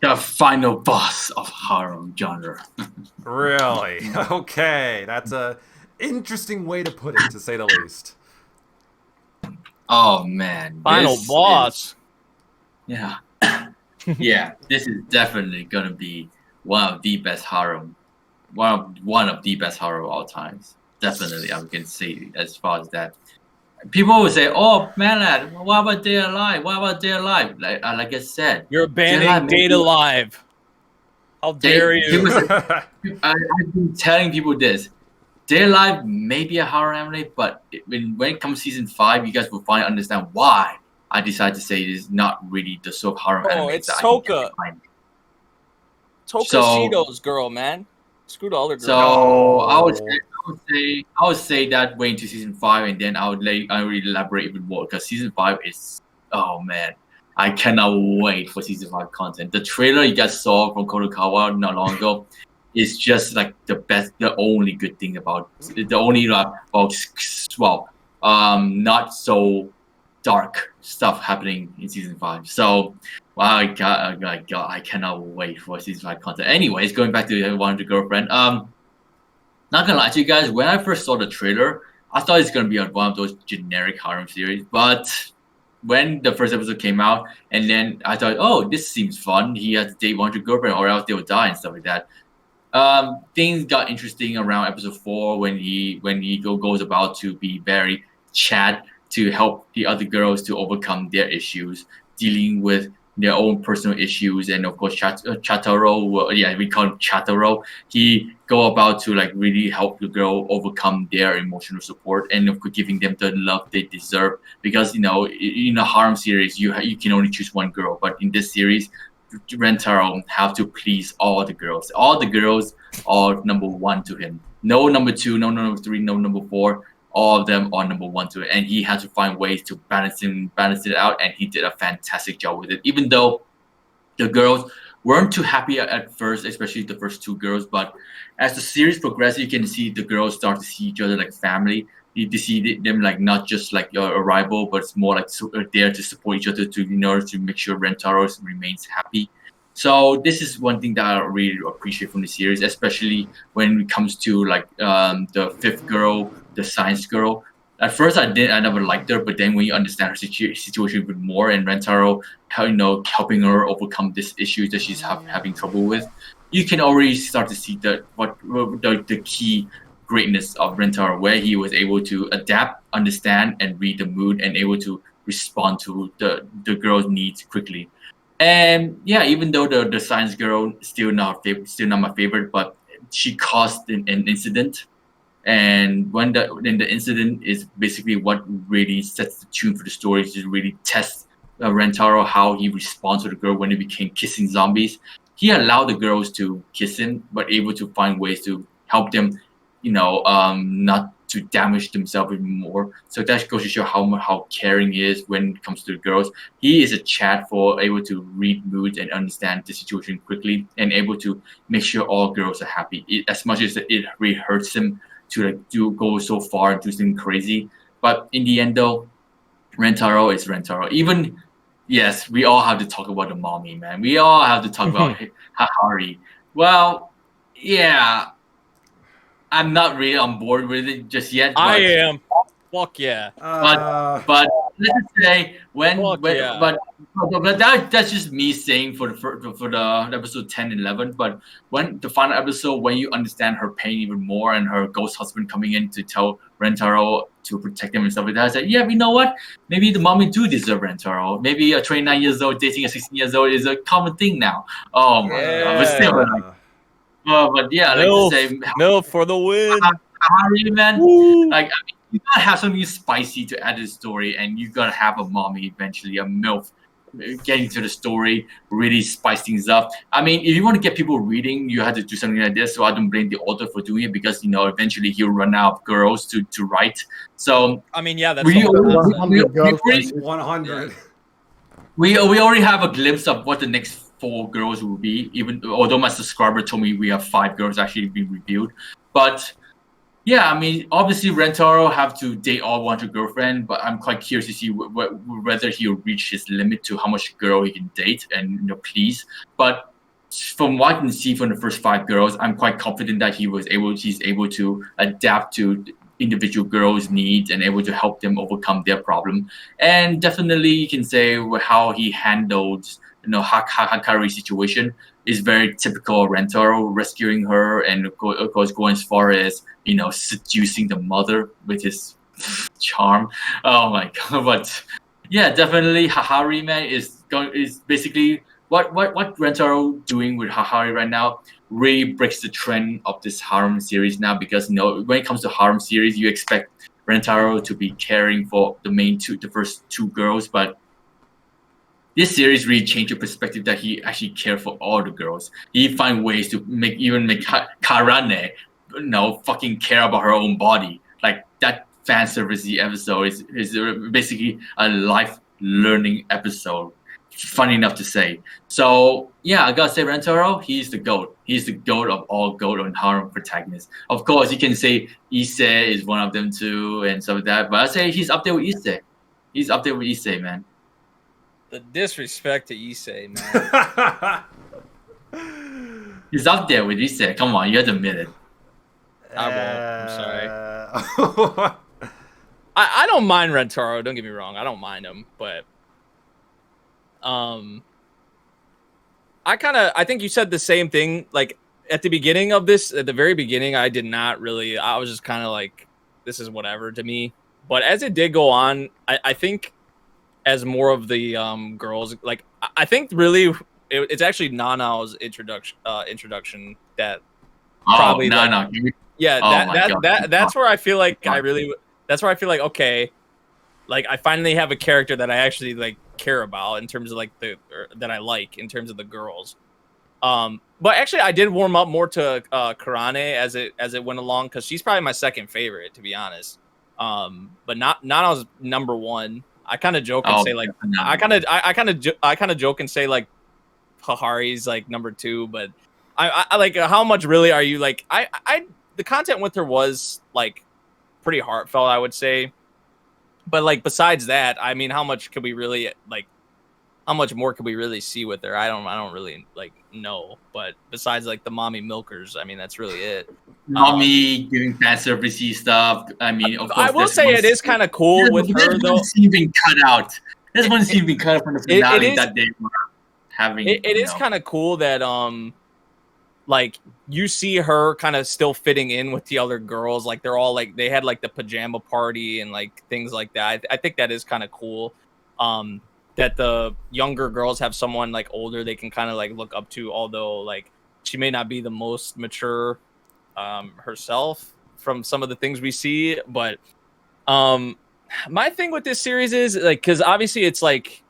The final boss of harem genre. Really? Okay, that's a interesting way to put it, to say the least. Oh man, Final this boss. Yeah. Yeah, this is definitely gonna be one of the best harem, one of the best horror of all times. Definitely, I can say as far as that. People will say, "Oh, man, what about Day Alive? What about Day Alive?" Like I said, You're banning Alive Data Live. How dare you? I've been telling people this. Day Alive may be a horror anime, but when it comes to season 5, you guys will finally understand why I decided to say it is not really the sort of horror anime. It's that I can get Toka. behind. Toka Shido's girl, man. Screw the other girl. So I would say that way into season 5, and then I would elaborate even more because season 5 is, oh man, I cannot wait for season 5 content. The trailer you guys saw from Kodokawa not long ago is just like the best, the only good thing about not so dark stuff happening in season 5. So wow, I cannot wait for season 5 content. Anyways, going back to 100 Girlfriend. Not gonna lie to you guys, when I first saw the trailer, I thought it's gonna be one of those generic harem series. But when the first episode came out, and then I thought, oh, this seems fun. He has to date 100 Girlfriend, or else they will die and stuff like that. Things got interesting around episode 4 when he goes about to be very chat to help the other girls to overcome their issues, dealing with their own personal issues, and of course Chataro, we call him Chataro. He go about to like really help the girl overcome their emotional support and of course giving them the love they deserve. Because in a harem series you can only choose one girl, but in this series Rentaro have to please all the girls. All the girls are number 1 to him. No number 2, no number 3, no number 4. All of them are number 1 to it, and he had to find ways to balance it out, and he did a fantastic job with it. Even though the girls weren't too happy at first, especially the first 2 girls, but as the series progresses, you can see the girls start to see each other like family. You see them like not just like a rival, but it's more like there to support each other in order to make sure Rentaro remains happy. So this is one thing that I really appreciate from the series, especially when it comes to like the 5th girl, the science girl. At first, I never liked her, but then when you understand her situation a bit more, and Rentaro, helping her overcome this issue that she's having trouble with, you can already start to see the key greatness of Rentaro, where he was able to adapt, understand, and read the mood, and able to respond to the girl's needs quickly. And yeah, even though the science girl still not my favorite, but she caused an incident, and when the incident is basically what really sets the tune for the story, to really test Rentaro how he responds to the girl when they became kissing zombies. He allowed the girls to kiss him, but able to find ways to help them, not to damage themselves even more. So that goes to show how caring he is when it comes to the girls. He is a chat for able to read moods and understand the situation quickly, and able to make sure all girls are happy. As much as it really hurts him to go so far and do something crazy, but in the end though, Rentaro is Rentaro. Even yes, we all have to talk about the mommy, man. We all have to talk about Hahari. Well, yeah. I'm not really on board with it just yet. But, I am. Fuck yeah. But let's just say that's just me saying for the episode 10 and 11. But when the final episode, when you understand her pain even more, and her ghost husband coming in to tell Rentaro to protect him and stuff like that, I said, yeah, you know what? Maybe the mommy do deserve Rentaro. Maybe a 29 years old dating a 16 years old is a common thing now. Oh my god! But still, but yeah, Milf, like to say, Milf for the win. Harry, man. Like, you gotta have something spicy to add to the story, and you gotta have a mommy eventually, a MILF, getting to the story, really spice things up. I mean, if you want to get people reading, you have to do something like this. So I don't blame the author for doing it, because eventually he'll run out of girls to write. So I mean, yeah, that's 100. We already have a glimpse of what the next 4 girls will be, even although my subscriber told me we have 5 girls actually being revealed. But Yeah, I mean, obviously Rentaro have to date all 100 girlfriend, but I'm quite curious to see whether he'll reach his limit to how much girl he can date and please. But from what I can see from the first 5 girls, I'm quite confident that he's able to adapt to individual girls' needs and able to help them overcome their problem. And definitely, you can say how he handled Hakari situation is very typical of Rentaro, rescuing her and of course going as far as seducing the mother with his charm. Oh my god! But yeah, definitely Hahari man is basically what Rentaro doing with Hahari right now really breaks the trend of this harem series now, because when it comes to harem series, you expect Rentaro to be caring for the first 2 girls, but this series really changed the perspective that he actually cared for all the girls. He find ways to make Karane, fucking care about her own body. Like that fan servicey episode is basically a life learning episode. Funny enough to say. So yeah, I gotta say Rentaro, he's the GOAT. He's the GOAT of all GOAT and harem protagonists. Of course, you can say Ise is one of them too, and stuff like that. But I say he's up there with Ise. He's up there with Ise, man. The disrespect to Issei, man. He's up there with Issei. Come on, you have to admit it. I won't. I'm sorry. I don't mind Rentaro. Don't get me wrong. I don't mind him, but I think you said the same thing. Like at the beginning of this, at the very beginning, I did not really. I was just kind of like, this is whatever to me. But as it did go on, I think. As more of the girls, like I think really it's actually Nanao's introduction that probably Nana. That's where I feel like okay, like I finally have a character that I actually like care about in terms of like that I like in terms of the girls. But actually I did warm up more to Karane as it went along, because she's probably my second favorite, to be honest. But Nanao's number 1. I kind of joke and say like I kind of joke and say like Hahari's like number 2, but I like how much really are you like the content with her was like pretty heartfelt, I would say, but like besides that, I mean, how much more could we really see with her? I don't really like know, but besides like the mommy milkers, I mean, that's really it. Mommy giving fan servicey stuff. I mean, of course, I will say it is kind of cool with her though. Been cut out. This one seems to be cut out from the finale that they were having. It is kind of cool that like you see her kind of still fitting in with the other girls. Like they're all like they had like the pajama party and like things like that. I think that is kind of cool. That the younger girls have someone like older they can kind of like look up to, although like she may not be the most mature herself from some of the things we see. But my thing with this series is like, because obviously it's like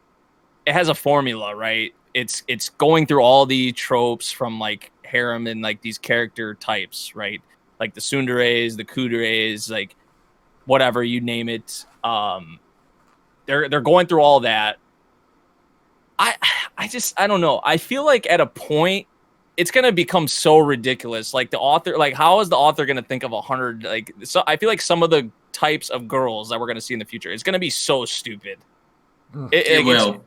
it has a formula, right? It's going through all the tropes from like harem and like these character types, right? Like the tsunderes, the kuderes, like whatever you name it. They're going through all that. I don't know. I feel like at a point it's gonna become so ridiculous. Like the author, like how is the author gonna think of 100? Like, so I feel like some of the types of girls that we're gonna see in the future, it's gonna be so stupid. It will.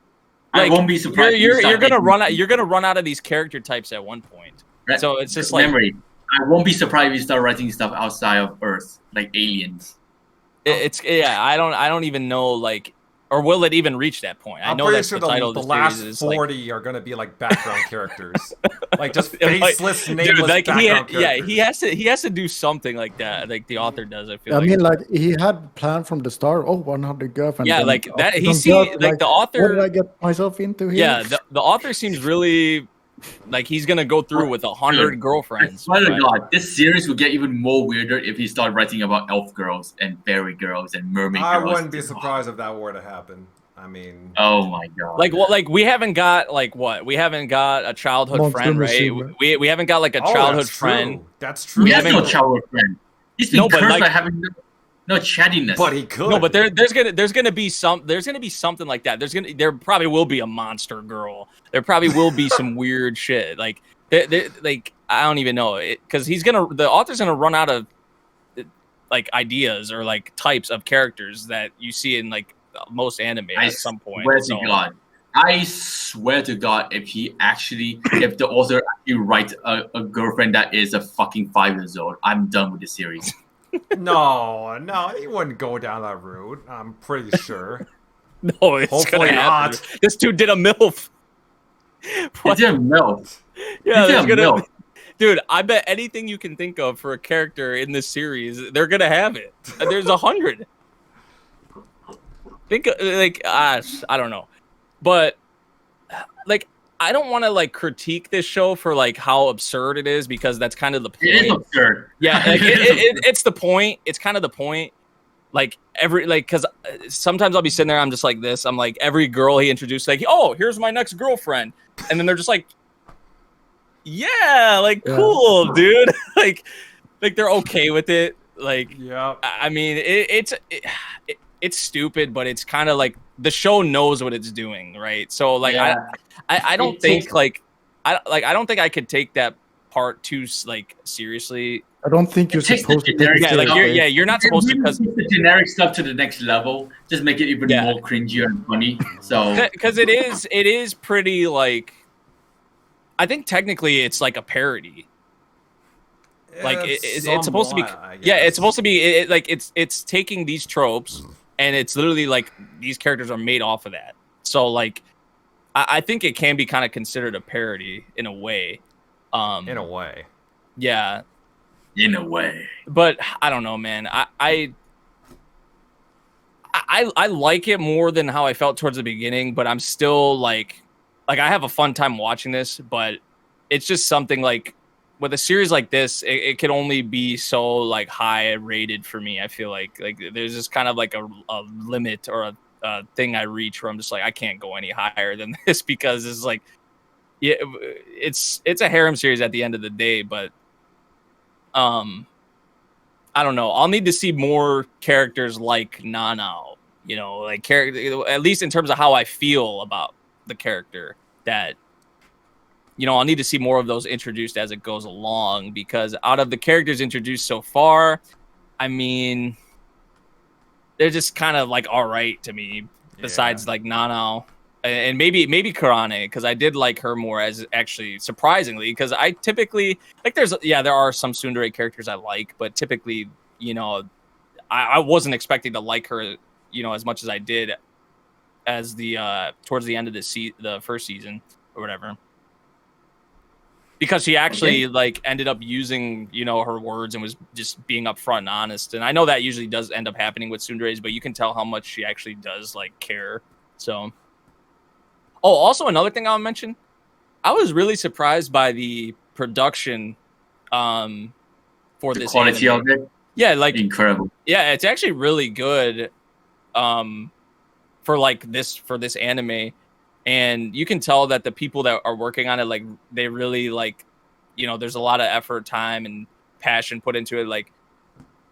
Like, I won't be surprised. You're gonna run out. You're gonna run out of these character types at one point. So it's just like memory. I won't be surprised if you start writing stuff outside of Earth, like aliens. I don't even know like. Or will it even reach that point? I know that's sure the title the of the last series is 40 like, are going to be like background characters, like just faceless, nameless like, background characters. he has to do something like that. Like the author does. I feel. I mean, like he had planned from the start. 100 girlfriends. Yeah, like that. He see like the author. What did I get myself into here? Yeah, the author seems really. Like he's gonna go through with 100 girlfriends. I swear to God, this series will get even more weirder if he started writing about elf girls and fairy girls and mermaid girls. I wouldn't be surprised if that were to happen. I mean, oh my God! Like what? Like we haven't got like what? We haven't got a childhood friend, right? We haven't got like a childhood friend. That's true. We have no childhood friend. He's been cursed by having no chattiness. But he could. No, but there's gonna be something like that. There probably will be a monster girl. There probably will be some weird shit. Like like I don't even know it, because the author's gonna run out of like ideas or like types of characters that you see in like most anime at some point. I swear to God, if the author actually writes a girlfriend that is a fucking 5 years old, I'm done with the series. No, he wouldn't go down that route. I'm pretty sure. No, it's Hopefully gonna happen. not. This dude did a MILF. He did a MILF. Yeah, there's gonna. Dude, I bet anything you can think of for a character in this series, they're gonna have it. There's 100. Think like I don't know, but like I don't want to like critique this show for like how absurd it is because that's kind of the point. It is absurd. Yeah, like, it's the point. It's kind of the point. Like because sometimes I'll be sitting there, I'm just like this. I'm like every girl he introduced, like, oh, here's my next girlfriend, and then they're just like. Yeah, like cool, dude. like they're okay with it. Like, yeah. I mean, it's stupid, but it's kind of like the show knows what it's doing, right? So, like, I don't think like I don't think I could take that part too like seriously. I don't think you're supposed to. You're not supposed to because the generic stuff to the next level. Just make it even more cringy and funny. So because it is pretty like. I think technically it's like a parody. Like it's supposed to be, it's supposed to be like it's taking these tropes and it's literally like these characters are made off of that. So like, I think it can be kind of considered a parody in a way. In a way. Yeah. In a way. But I don't know, man. I like it more than how I felt towards the beginning, but I'm still like I have a fun time watching this, but it's just something like with a series like this, it can only be so like high rated for me. I feel like there's just kind of like a limit or a thing I reach where I'm just like, I can't go any higher than this because it's like, yeah, it's a harem series at the end of the day, but I don't know. I'll need to see more characters like Nanao, you know, like character, at least in terms of how I feel about the character that, you know, I'll need to see more of those introduced as it goes along because out of the characters introduced so far, I mean, they're just kind of like all right to me besides like Nanao and maybe Kurane because I did like her more as actually surprisingly because I typically like there are some tsundere characters I like, but typically, you know, I wasn't expecting to like her, you know, as much as I did as the towards the end of the first season or whatever, because she actually like ended up using, you know, her words and was just being upfront and honest. And I know that usually does end up happening with tsunderes, but you can tell how much she actually does like care. So, oh, also another thing I'll mention, I was really surprised by the production for this quality anime. of it. Yeah, like incredible. Yeah, it's actually really good. For this anime, and you can tell that the people that are working on it, like they really like, you know, there's a lot of effort, time, and passion put into it. Like,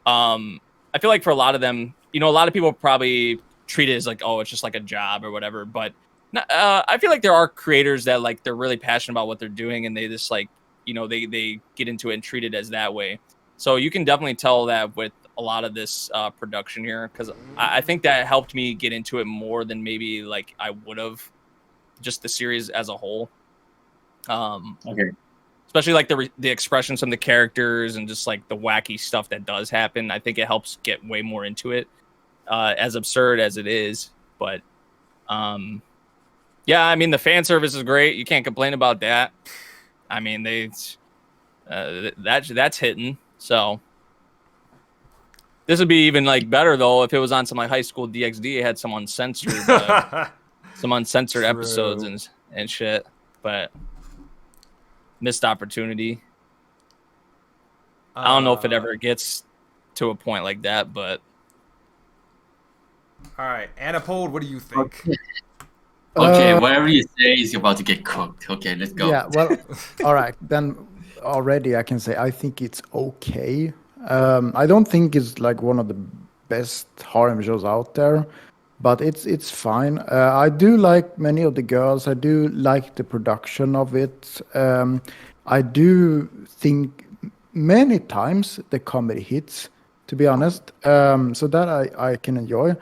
I feel like for a lot of them, you know, a lot of people probably treat it as like, oh, it's just like a job or whatever. But I feel like there are creators that like they're really passionate about what they're doing, and they just like, you know, they get into it and treat it as that way. So you can definitely tell that with a lot of this production here, because I think that helped me get into it more than maybe like I would have just the series as a whole. Okay. Especially like the expressions from the characters and just like the wacky stuff that does happen. I think it helps get way more into it, as absurd as it is. But yeah, I mean the fan service is great. You can't complain about that. I mean that's hitting. So. This would be even like better though if it was on some like High School DxD. It had some uncensored, episodes and shit. But missed opportunity. I don't know if it ever gets to a point like that, but all right, Anipai, what do you think? Okay, whatever you say is about to get cooked. Okay, let's go. Yeah, well, all right, then already I can say I think it's okay. I don't think it's like one of the best harem shows out there, but it's fine. I do like many of the girls. I do like the production of it. I do think many times the comedy hits, to be honest. So that I can enjoy.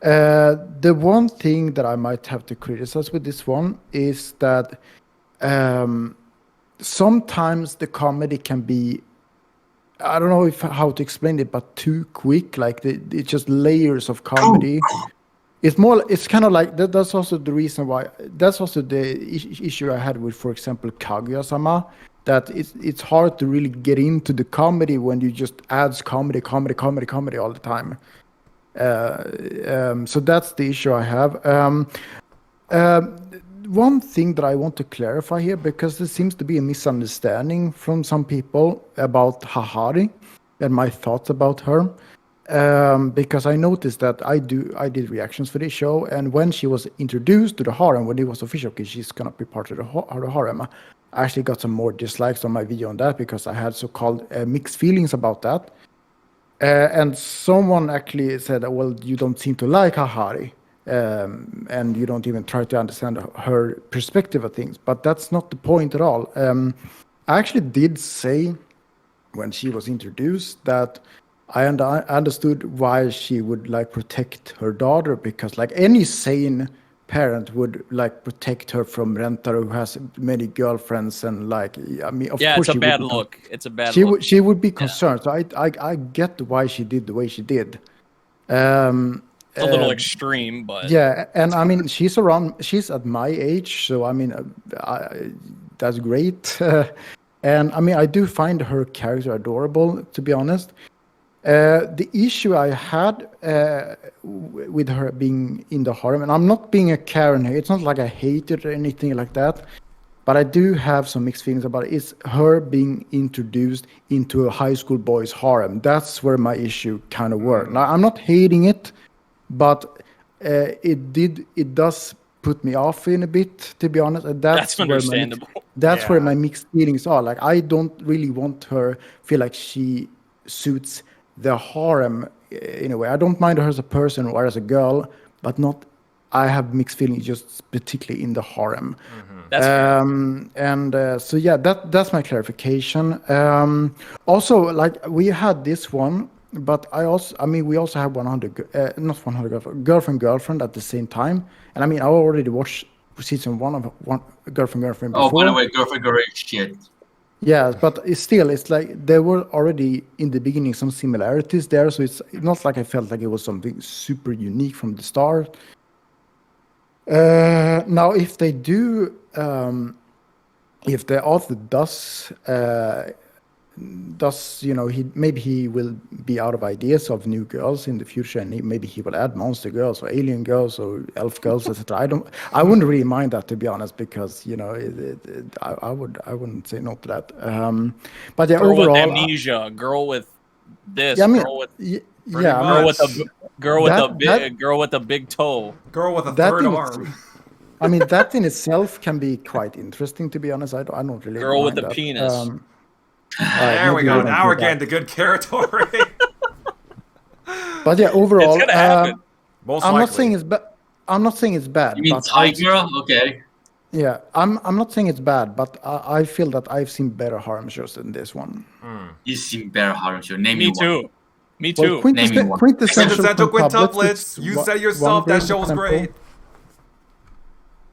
The one thing that I might have to criticize with this one is that sometimes the comedy can be, I don't know how to explain it, but too quick. Like it's just layers of comedy. It's kind of like that. That's also the reason why. That's also the issue I had with, for example, Kaguya-sama. That it's hard to really get into the comedy when you just adds comedy all the time. So that's the issue I have. One thing that I want to clarify here, because there seems to be a misunderstanding from some people about Hahari and my thoughts about her. Because I noticed that I did reactions for this show, and when she was introduced to the harem, when it was official, okay, she's gonna be part of the harem, I actually got some more dislikes on my video on that because I had so-called mixed feelings about that. And someone actually said, well, you don't seem to like Hahari, and you don't even try to understand her perspective of things. But that's not the point at all. I actually did say when she was introduced that I understood why she would like protect her daughter, because like any sane parent would like protect her from Rentaro, who has many girlfriends, and like, I mean, of course, it's a bad look. It's a bad look. She would be concerned. So I get why she did the way she did. It's a little extreme, but yeah, and I mean, she's at my age, so I mean, that's great. And I mean, I do find her character adorable, to be honest. The issue I had with her being in the harem, and I'm not being a Karen here, it's not like I hate it or anything like that, but I do have some mixed feelings about it, is her being introduced into a high school boys' harem. That's where my issue kind of were. Now, I'm not hating it, but it does put me off in a bit, to be honest. And that's understandable. Where my mixed feelings are. Like, I don't really want her feel like she suits the harem in a way. I don't mind her as a person or as a girl, but not. I have mixed feelings just particularly in the harem. Mm-hmm. That's fair. So yeah, that's my clarification. Also, like, we had this one, but we also have 100 girlfriend at the same time. And I mean, I already watched season 1 of girlfriend before. Oh, by the way, girlfriend shit. Yeah, but it's like there were already in the beginning some similarities there, so it's not like I felt like it was something super unique from the start. Now, if they do, if the author does, you know, he will be out of ideas of new girls in the future, and maybe he will add monster girls or alien girls or elf girls, etc. I wouldn't really mind that, to be honest, because, you know, I wouldn't say no to that. But yeah, girl overall, with amnesia, girl with this, yeah, I mean, girl with girl with a big toe, girl with a third arm. I mean, that in itself can be quite interesting, to be honest. I don't really. Girl with mind a that. penis. There we go. Now we're getting to good territory. But yeah, overall, it's gonna happen. I'm not saying it's bad. I'm not saying it's bad. You mean Tiger? Okay. Yeah, I'm not saying it's bad, but I feel that I've seen better harem shows than this one. You've seen better harem shows. Name Me me too. one. Me too. Well, quintessential quintuplets. You said yourself that show was great.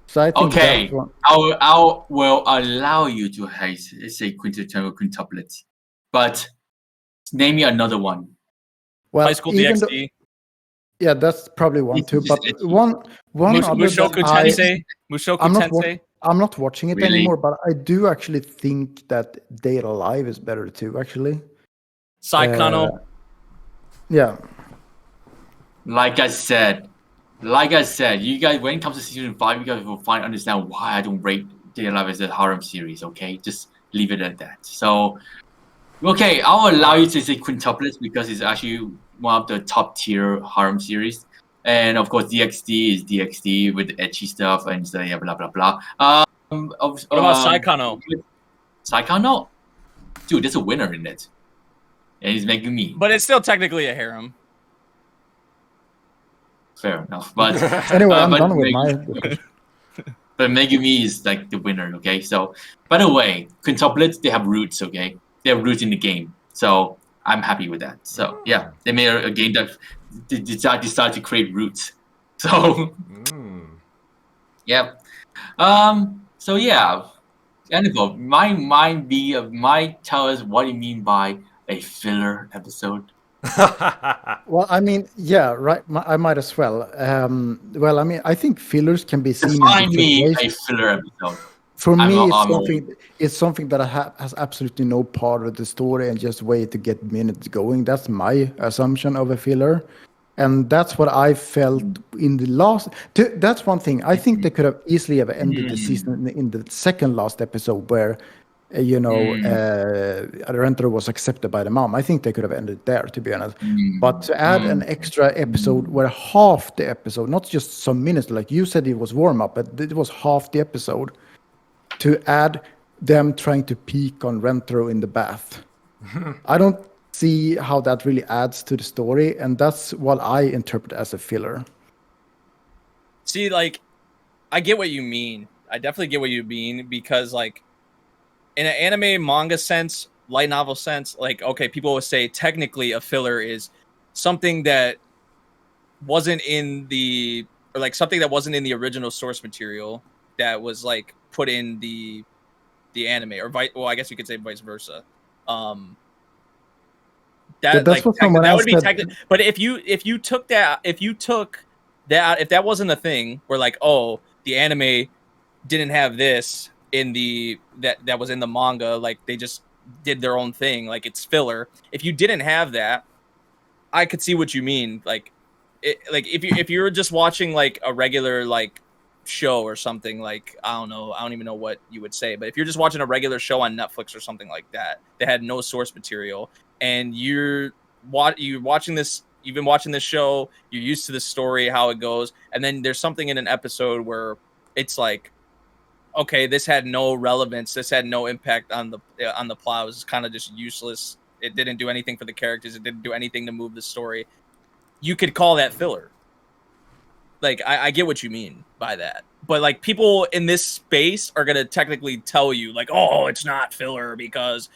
So I think okay, I will allow you to say quintessential quintuplets, but name me another one. Well, High School DxD. Yeah, that's probably one too. But one Mushoku Tensei. Mushoku Tensei. I'm not watching it anymore, but I do actually think that Date Alive is better too. Actually, Saikano. Yeah. Like I said, you guys, when it comes to season 5, you guys will understand why I don't rate Date Alive as a harem series. Okay, just leave it at that. So, okay, I'll allow you to say quintuplets because it's actually one of the top tier harem series, and of course DxD is DxD with the ecchi stuff and so yeah, blah blah blah. What about Saikano? Saikano, dude, there's a winner in it, and he's making me. But it's still technically a harem. Fair enough, but anyway, I'm done with my. But Megumi is like the winner, okay? So, by the way, quintuplets, they have roots, okay? They have roots in the game. So, I'm happy with that. So yeah, they made a game that decided to create roots. So yeah. So yeah, Anipai, might tell us what you mean by a filler episode. Well, I mean, yeah, right. I might as well. Well, I mean, I think fillers can be seen Define in different me ways. a filler episode. For I'm me, a- it's I'm a- something. It's something that has absolutely no part of the story and just way to get minutes going. That's my assumption of a filler, and that's what I felt in the last. That's one thing. I think they could have easily have ended the season in the second last episode where. Renter was accepted by the mom. I think they could have ended there, to be honest. But to add an extra episode where half the episode, not just some minutes, like you said, it was warm up, but it was half the episode. To add them trying to peek on Rentaro in the bath, I don't see how that really adds to the story, and that's what I interpret as a filler. See, like, I get what you mean. I definitely get what you mean because, like, in an anime manga sense, light novel sense, like, okay, people will say technically a filler is something that wasn't in the original source material that was like put in the anime, or I guess you could say vice versa. That that's what someone that would be else said. technically. But if you took that, if that wasn't a thing where like, oh, the anime didn't have this in the that was in the manga, like they just did their own thing, like it's filler. If you didn't have that, I could see what you mean. Like if you're just watching like a regular like show or something, like I don't even know what you would say, but if you're just watching a regular show on Netflix or something like that had no source material, and you're watching this, you've been watching this show, you're used to the story, how it goes, and then there's something in an episode where it's like, okay, this had no relevance, this had no impact on the plot, it was kind of just useless, it didn't do anything for the characters, it didn't do anything to move the story, you could call that filler. Like, I get what you mean by that, but like people in this space are gonna technically tell you like, oh, it's not filler because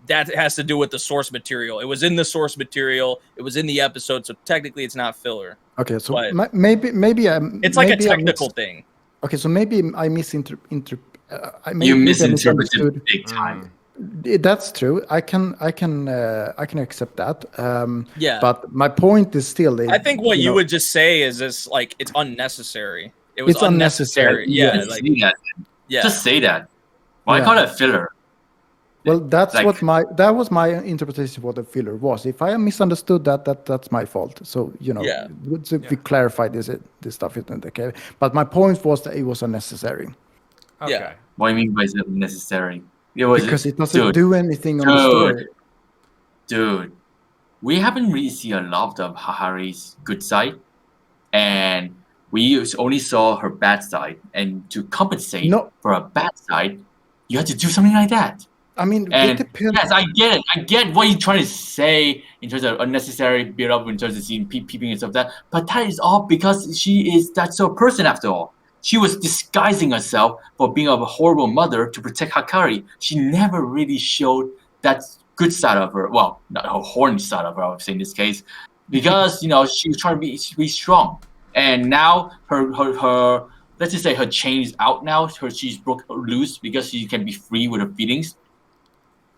that has to do with the source material, it was in the source material, it was in the episode, so technically it's not filler. Okay, so But maybe it's like a technical thing. Okay, so maybe I misinterpreted big time. That's true. I can accept that. Yeah. But my point is still. I think what you would just say is this, like, it's unnecessary. It was unnecessary. Yeah. Like, yeah. Just say that. Why call it filler? Well, that's like, that was my interpretation of what a filler was. If I misunderstood that's my fault. So we clarify this stuff isn't okay. But my point was that it was unnecessary. Okay. Yeah. What do you mean by is it unnecessary? Because it doesn't do anything on the story. Dude, we haven't really seen a lot of Hahari's good side, and we only saw her bad side. And to compensate for a bad side, you have to do something like that. I mean, and yes, I get it. I get what you're trying to say in terms of unnecessary build up in terms of seeing peeping and stuff like that. But that is all because she is that sort of person after all. She was disguising herself for being a horrible mother to protect Hakari. She never really showed that good side of her. Well, not her horny side of her, I would say in this case, because she was trying to be strong. And now her let's just say her chain is out now. She's broke loose because she can be free with her feelings.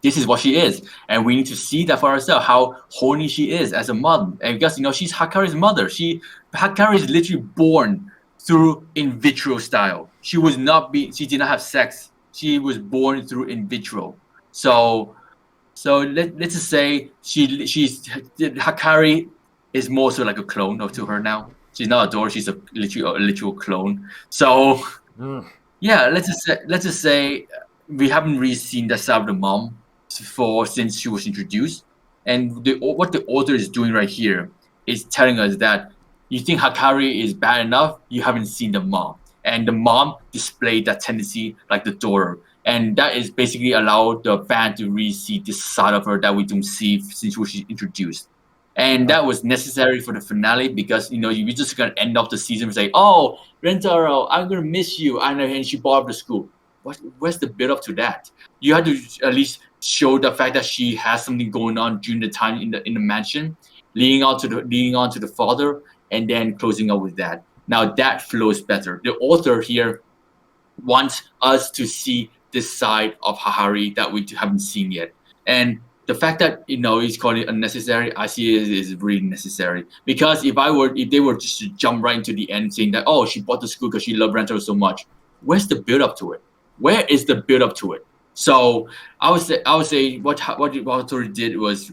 This is what she is, and we need to see that for ourselves, how horny she is as a mother. And because she's Hakari's mother. Hakari is literally born through in vitro style. She did not have sex. She was born through in vitro. So let's just say Hakari is more so like a clone to her now. She's not a daughter. She's a literal clone. So yeah, let's just say we haven't really seen that side of the mom since she was introduced, and what the author is doing right here is telling us that you think Hakari is bad enough, you haven't seen the mom, and the mom displayed that tendency like the daughter, and that is basically allowed the fan to really see this side of her that we don't see since she was introduced. And that was necessary for the finale because you're just gonna end off the season and say, "Oh, Rentaro, I'm gonna miss you," and she bought up the school. where's the build up to that? You had to at least show the fact that she has something going on during the time in the mansion, leading on to the father, and then closing up with that. Now that flows better. The author here wants us to see this side of Hahari that we haven't seen yet. And the fact that he's calling it unnecessary, I see it is really necessary. Because if they were just to jump right into the end saying that she bought the school because she loved Rentaro so much, where's the build up to it? Where is the build up to it? So I would say what the author did was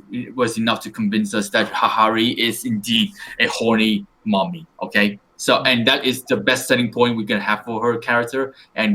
enough to convince us that Hahari is indeed a horny mommy. Okay. So, and that is the best setting point we can have for her character, and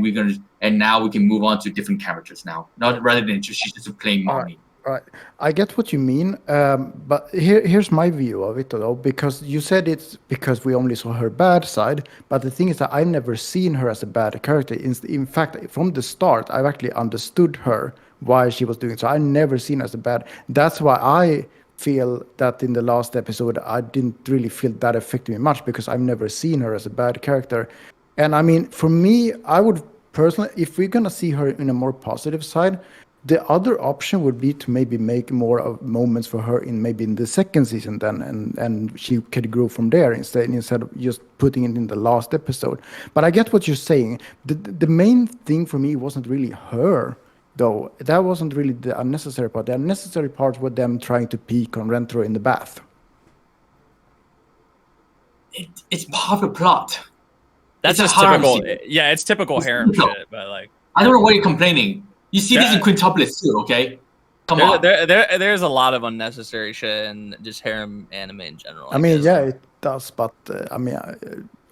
now we can move on to different characters now, not rather than she's just a plain mommy. All right, I get what you mean, but here's my view of it though, because you said it's because we only saw her bad side, but the thing is that I've never seen her as a bad character. In fact, from the start, I've actually understood her why she was doing it. So I've never seen her as a bad. That's why I feel that in the last episode I didn't really feel that affected me much, because I've never seen her as a bad character. And I mean, for me, I would personally, if we're gonna see her in a more positive side, the other option would be to maybe make more of moments for her in the second season then, and she could grow from there instead of just putting it in the last episode. But I get what you're saying. The main thing for me wasn't really her, though. That wasn't really the unnecessary part. The unnecessary part was them trying to peek on Rentaro in the bath. It's part of the plot. That's just typical. Yeah, it's typical harem shit. But like, I don't know why you're complaining. You see this in quintuplets too, okay? Come on. There's a lot of unnecessary shit in just harem anime in general. I mean, yeah, it does, but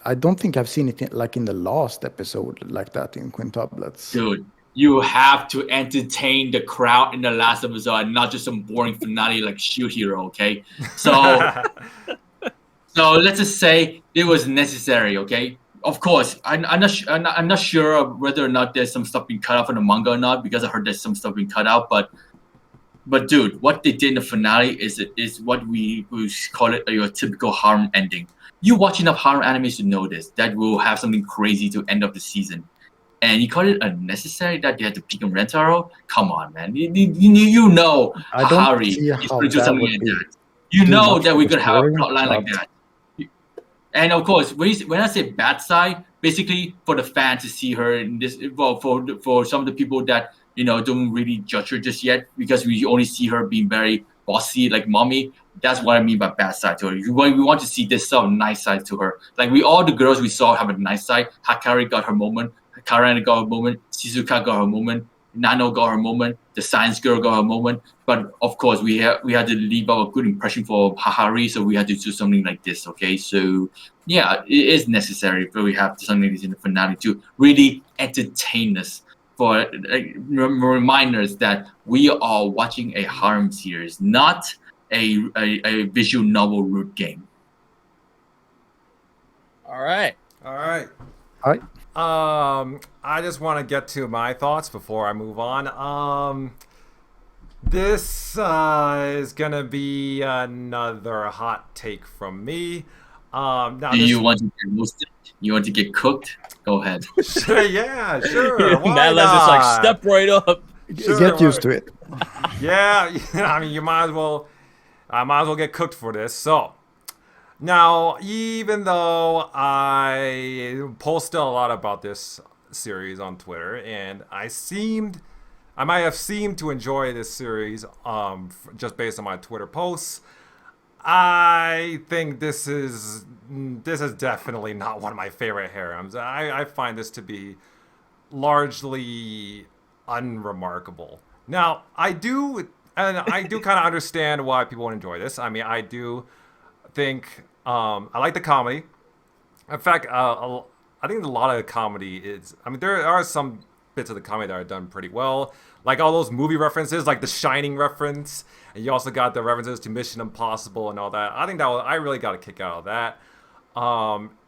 I don't think I've seen it in the last episode like that in quintuplets. Dude, you have to entertain the crowd in the last episode, and not just some boring finale like Shield Hero, okay? So, so let's just say it was necessary, okay? Of course, I'm not sure whether or not there's some stuff being cut out from the manga or not, because I heard there's some stuff being cut out. But dude, what they did in the finale is what we call it your typical harem ending. You watch enough harem animes to know this, that will have something crazy to end of the season. And you call it unnecessary that they had to peek on Rentaro? Come on, man. You know Hahari is going to do something like that. You know that we're going to have a plotline like that. And of course, when I say bad side, basically for the fan to see her in this, well, for some of the people that don't really judge her just yet, because we only see her being very bossy like mommy. That's what I mean by bad side to her. We want to see this sort of nice side to her. Like all the girls we saw have a nice side. Hakari got her moment. Karen got her moment. Shizuka got her moment. Nano got her moment. The science girl got her moment. But of course, we had to leave out a good impression for Hahari, so we had to do something like this. Okay, so yeah, it is necessary, but we have something like this in the finale to really entertain us, for reminders that we are watching a harem series, not a visual novel root game. All right. I just want to get to my thoughts before I move on. This is gonna be another hot take from me. You want to get roasted? You want to get cooked? Go ahead. Yeah, sure. Nala's just like, step right up. Sure, get used to it. Yeah, I mean, I might as well get cooked for this. So now, even though I posted a lot about this series on Twitter, and I might have seemed to enjoy this series just based on my Twitter posts, I think this is definitely not one of my favorite harems. I find this to be largely unremarkable. Now, I do kind of understand why people would enjoy this. I mean, I do think I like the comedy. In fact, I think a lot of the comedy is. I mean, there are some bits of the comedy that are done pretty well, like all those movie references, like the Shining reference, and you also got the references to Mission Impossible and all that. I think I really got a kick out of that.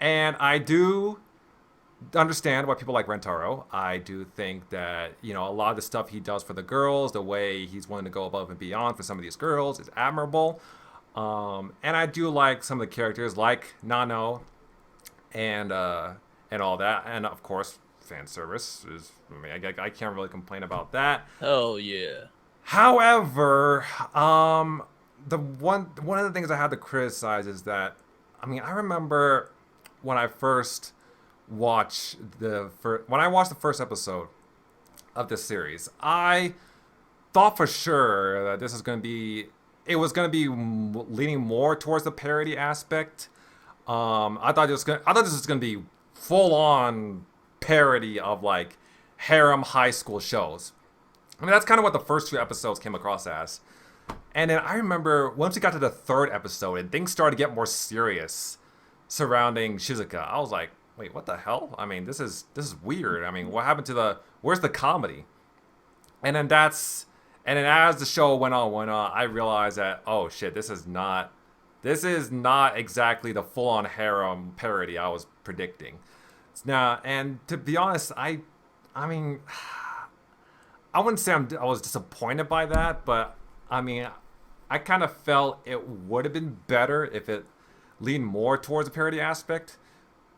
And I do understand why people like Rentaro. I do think that a lot of the stuff he does for the girls, the way he's willing to go above and beyond for some of these girls, is admirable. And I do like some of the characters, like Nano, and all that, and of course fan service. I can't really complain about that. Oh yeah. However, the one of the things I had to criticize is that, I mean, I remember when I first watched the first episode of this series, I thought for sure that this was going to be leaning more towards the parody aspect. I thought this was going to be full on parody of like harem high school shows. I mean, that's kind of what the first 2 episodes came across as. And then I remember once we got to the 3rd episode and things started to get more serious surrounding Shizuka, I was like, wait, what the hell? I mean, this is weird. I mean, what happened to where's the comedy? And then as the show went on, I realized that, oh shit, this is not exactly the full-on harem parody I was predicting. Now, and to be honest, I mean, I wouldn't say I was disappointed by that, but I mean, I kind of felt it would have been better if it leaned more towards the parody aspect,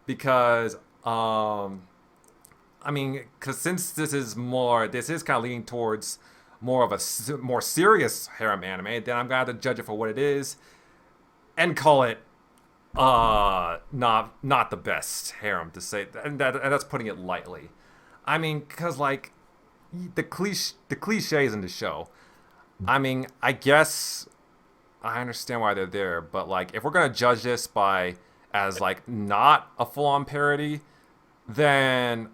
because I mean, because since this is kind of leaning towards more of a more serious harem anime, then I'm gonna have to judge it for what it is and call it not the best harem, to say, and that's putting it lightly. I mean, because like the cliches in the show, I mean, I guess I understand why they're there, but like if we're gonna judge this as like not a full-on parody, then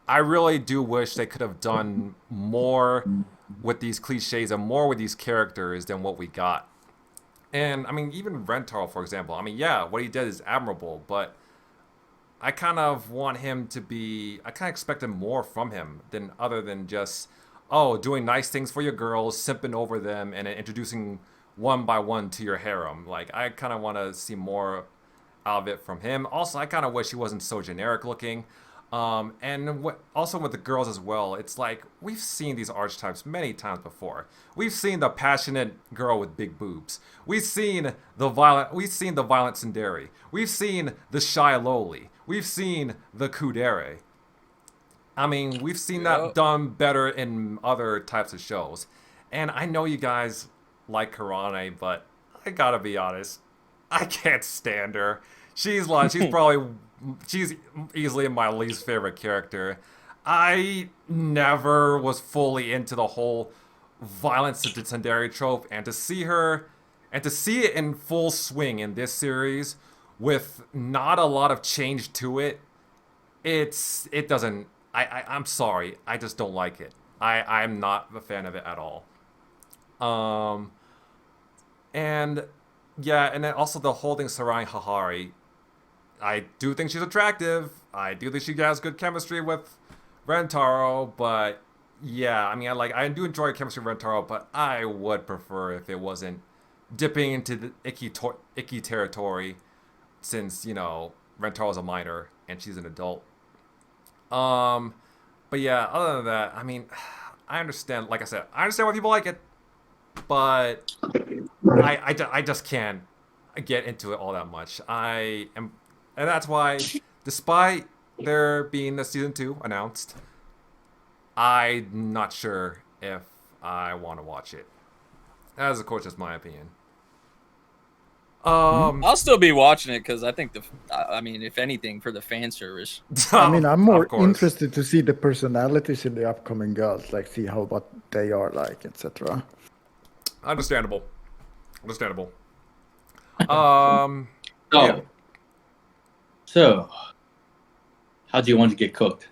I really do wish they could have done more with these cliches and more with these characters than what we got. And I mean, even Rentaro, for example, I mean, yeah, what he did is admirable, but I kind of want him to be, I kind of expected more from him other than just, doing nice things for your girls, simping over them, and introducing one by one to your harem. Like, I kind of want to see more out of it from him. Also, I kind of wish he wasn't so generic looking. Also with the girls as well, it's like we've seen these archetypes many times before. We've seen the passionate girl with big boobs. We've seen the violent tsundere. We've seen the shy loli. We've seen the kudere. I mean, we've seen that done better in other types of shows. And I know you guys like Karane, but I gotta be honest, I can't stand her. She's easily my least favorite character. I never was fully into the whole violence to tsundere trope, and to see it in full swing in this series with not a lot of change to it, I'm sorry, I just don't like it. I'm not a fan of it at all. And then also the whole thing surrounding Hahari. I do think she's attractive. I do think she has good chemistry with Rentaro, but yeah, I mean, I do enjoy chemistry with Rentaro, but I would prefer if it wasn't dipping into the icky territory, since, you know, Rentaro's a minor and she's an adult. But yeah, other than that, I mean, I understand, like I said, I understand why people like it, but I just can't get into it all that much. And that's why, despite there being a season 2 announced, I'm not sure if I want to watch it. That is, of course, just my opinion. I'll still be watching it because I think if anything, for the fan service. I mean, I'm more interested to see the personalities in the upcoming girls, like see what they are like, etc. Understandable. Yeah. So, how do you want to get cooked?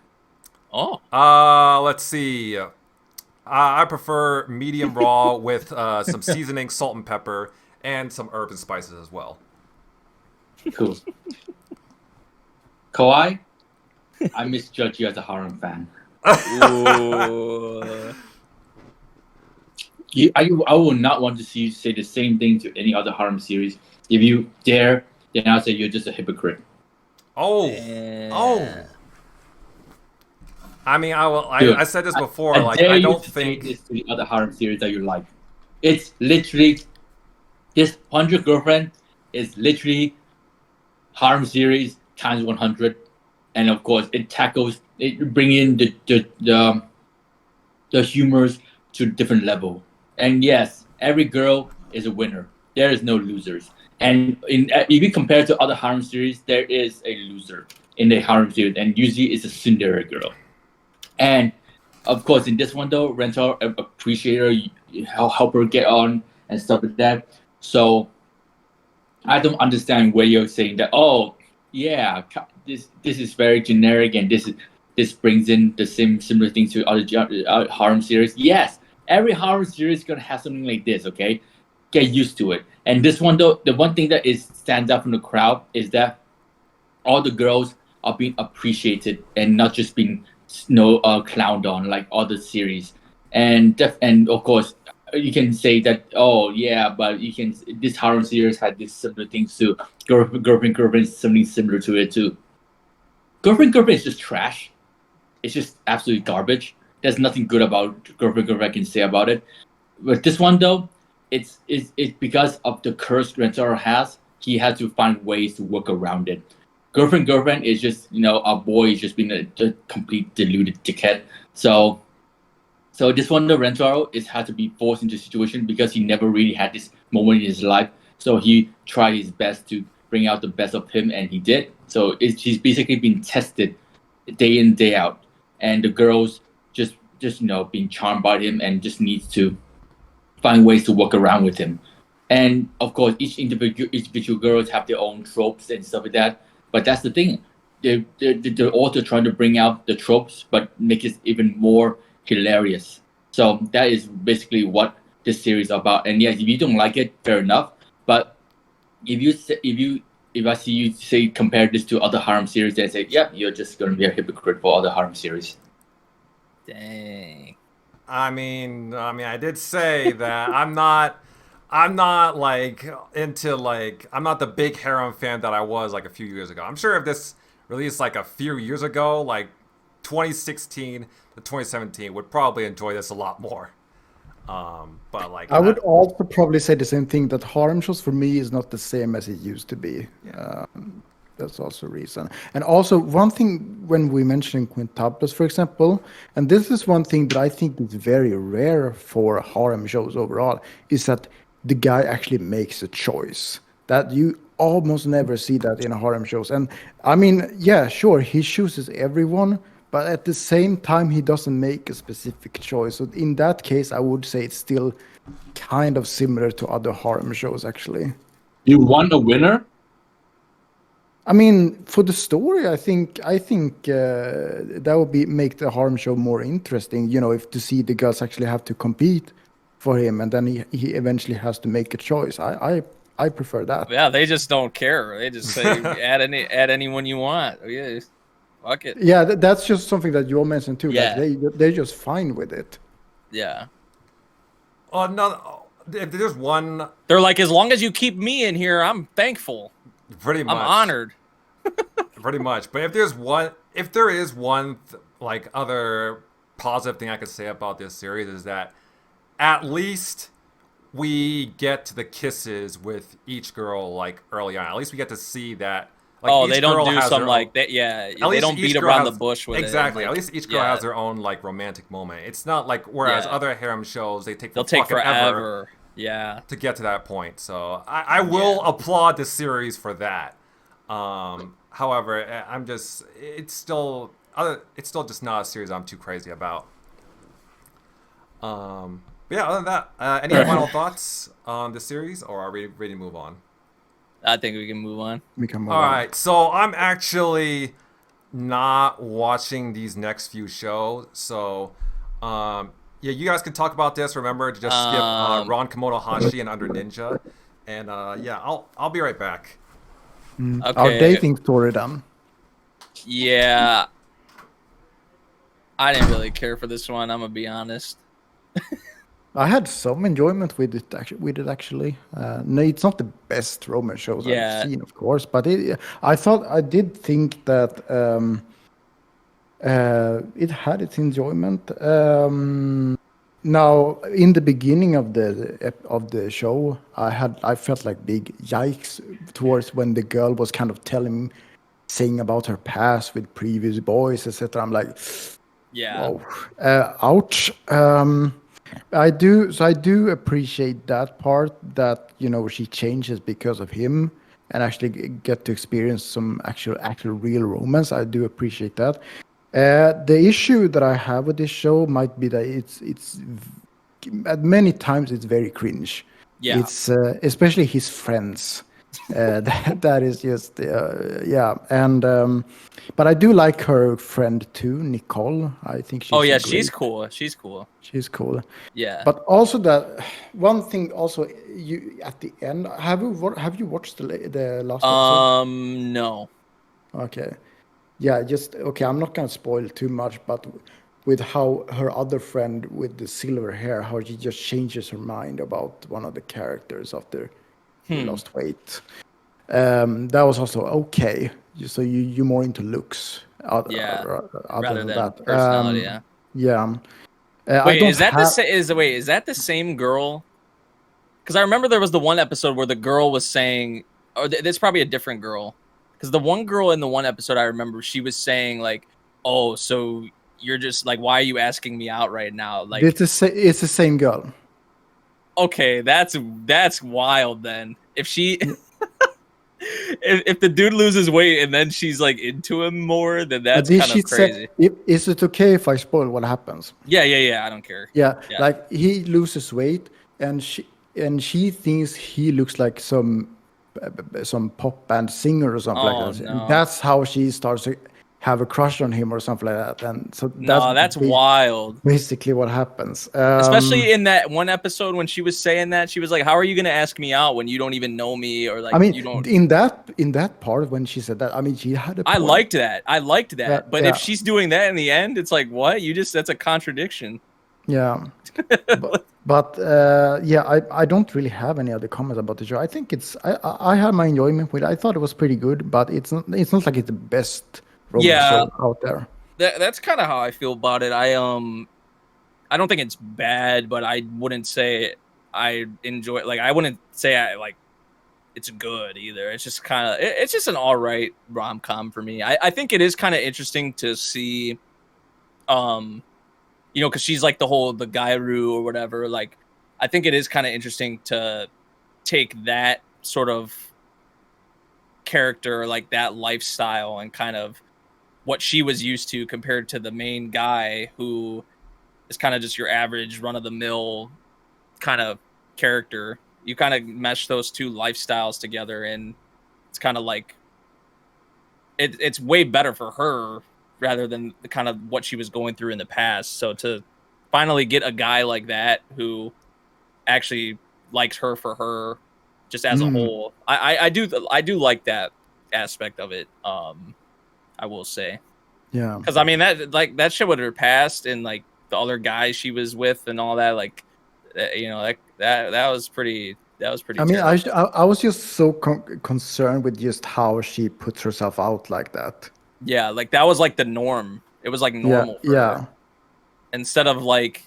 Let's see. I prefer medium raw with some seasoning, salt and pepper, and some herbs and spices as well. Cool. Kawaii, I misjudge you as a harem fan. Ooh. I will not want to see you say the same thing to any other harem series. If you dare, then I'll say you're just a hypocrite. Oh. I mean, I said this before. I don't think this to the other harem series that you like. It's literally this 100 Girlfriend is literally harem series times 100, and of course it bring in the humors to a different level. And yes, every girl is a winner. There is no losers. And if you compare to other harem series, there is a loser in the harem series, and usually it's a Cinderella girl. And of course, in this one though, Rental appreciate her, help her get on and stuff like that. So I don't understand where you're saying that. Oh, yeah, this is very generic, and this brings in the similar things to other harem series. Yes, every harem series is gonna have something like this. Okay, get used to it. And this one though, the one thing that stands out from the crowd is that all the girls are being appreciated and not just being clowned on like other series. And of course you can say that, oh yeah, but this harem series had this similar things too. Girlfriend is something similar to it too. Girlfriend is just trash. It's just absolutely garbage. There's nothing good about Girlfriend I can say about it. But this one though, it's because of the curse Rentaro has. He had to find ways to work around it. Girlfriend is just, a boy is just being a complete deluded dickhead. So this one, the Rentaro had to be forced into a situation because he never really had this moment in his life. So he tried his best to bring out the best of him, and he did. So he's basically been tested day in, day out. And the girls just being charmed by him and just needs to find ways to work around with him. And of course, each individual girls have their own tropes and stuff like that. But that's the thing. The author trying to bring out the tropes, but make it even more hilarious. So that is basically what this series is about. And yes, if you don't like it, fair enough. But if I see you say compare this to other harem series, then say, yeah, you're just gonna be a hypocrite for other harem series. Dang. I mean, I did say that I'm not like into like, I'm not the big harem fan that I was like a few years ago. I'm sure if this released like a few years ago, like 2016 to 2017, would probably enjoy this a lot more. But like, I would also probably say the same thing, that harem shows for me is not the same as it used to be. Yeah. That's also a reason. And also one thing when we mentioned quintuplets, for example, and this is one thing that I think is very rare for harem shows overall, is that the guy actually makes a choice. That you almost never see that in harem shows. And I mean, yeah, sure, he chooses everyone, but at the same time, he doesn't make a specific choice. So in that case, I would say it's still kind of similar to other harem shows, actually. You want a winner? I mean, for the story, I think that would make the harem show more interesting. If to see the girls actually have to compete for him, and then he eventually has to make a choice. I prefer that. Yeah, they just don't care. They just say add anyone you want. Yeah, fuck it. Yeah, that's just something that you all mentioned too. Yeah. Like they're just fine with it. Yeah. Oh no! If there's one, They're like, as long as you keep me in here, I'm thankful. pretty much. I'm honored. Pretty much. But if there is one like other positive thing I could say about this series is that at least we get to the kisses with each girl like early on. At least we get to see that. Like, They don't do some like that. Yeah, they don't beat around the bush with exactly. it. At least each girl has their own like romantic moment. It's not like whereas other harem shows they'll take forever. Yeah, to get to that point. So I will applaud the series for that. However, it's still just not a series I'm too crazy about. But yeah, other than that, any final thoughts on the series, or are we ready to move on? I think we can move on. All right, so I'm actually not watching these next few shows, so yeah, you guys can talk about this. Remember to just skip Ron Komodo Hashi and Under Ninja, and yeah, I'll be right back. Okay. Our dating story done. Yeah, I didn't really care for this one. I'm gonna be honest. I had some enjoyment with it. Actually, no, it's not the best romance shows I've seen, of course, but I did think that it had its enjoyment. Now, in the beginning of the show, I felt like big yikes towards when the girl was kind of saying about her past with previous boys, etc. I'm like, Yeah. whoa, ouch. I do appreciate that part, that she changes because of him and actually get to experience some actual real romance. I do appreciate that. The issue that I have with this show might be that it's at many times it's very cringe. Yeah. It's especially his friends. That is just yeah. And but I do like her friend too, Nicole. I think she's she's cool. She's cool. Yeah. But also that one thing also, you at the end, have you watched the last episode? No. Okay. Yeah, okay, I'm not gonna spoil too much, but with how her other friend with the silver hair, how she just changes her mind about one of the characters after he lost weight. That was also okay. So you're more into looks, other rather than than that. personality. Yeah. Wait, is that the same girl? Because I remember there was the one episode where the girl was saying, or there's probably a different girl. Because the one girl in the one episode I remember, she was saying like, "Oh, so you're just like, why are you asking me out right now?" Like, it's the same girl. Okay, that's wild. Then if she, if the dude loses weight and then she's like into him more, then that's kind of crazy. Is it okay if I spoil what happens? Yeah. I don't care. Yeah, like he loses weight, and she thinks he looks like some pop band singer or something like that. No. That's how she starts to have a crush on him or something like that. And so that's wild. Basically, what happens, especially in that one episode when she was saying that, she was like, "How are you going to ask me out when you don't even know me?" Or like, I mean, you don't. In that part when she said that, I mean, she had a point. I liked that. Yeah, but if she's doing that in the end, it's like, what? That's a contradiction. Yeah. But I don't really have any other comments about the show. I think I had my enjoyment with it. I thought it was pretty good, but it's not like it's the best romance show out there. That's kind of how I feel about it. I don't think it's bad, but I wouldn't say I enjoy it. Like, I wouldn't say it's good either. It's just kind of it's just an all right rom-com for me. I think it is kind of interesting to see because she's like the jaruu or whatever. Like, I think it is kind of interesting to take that sort of character, like that lifestyle, and kind of what she was used to compared to the main guy, who is kind of just your average run-of-the-mill kind of character. You kind of mesh those two lifestyles together, and it's kind of like it's way better for her rather than the kind of what she was going through in the past. So to finally get a guy like that who actually likes her for her, just as a whole, I do like that aspect of it. I will say, yeah, because I mean that shit with her past and like the other guys she was with and all that, like that was pretty. That was pretty. I mean, terrible. I was just so concerned with just how she puts herself out like that. Yeah, like that was like the norm. It was like normal. For her. Instead of like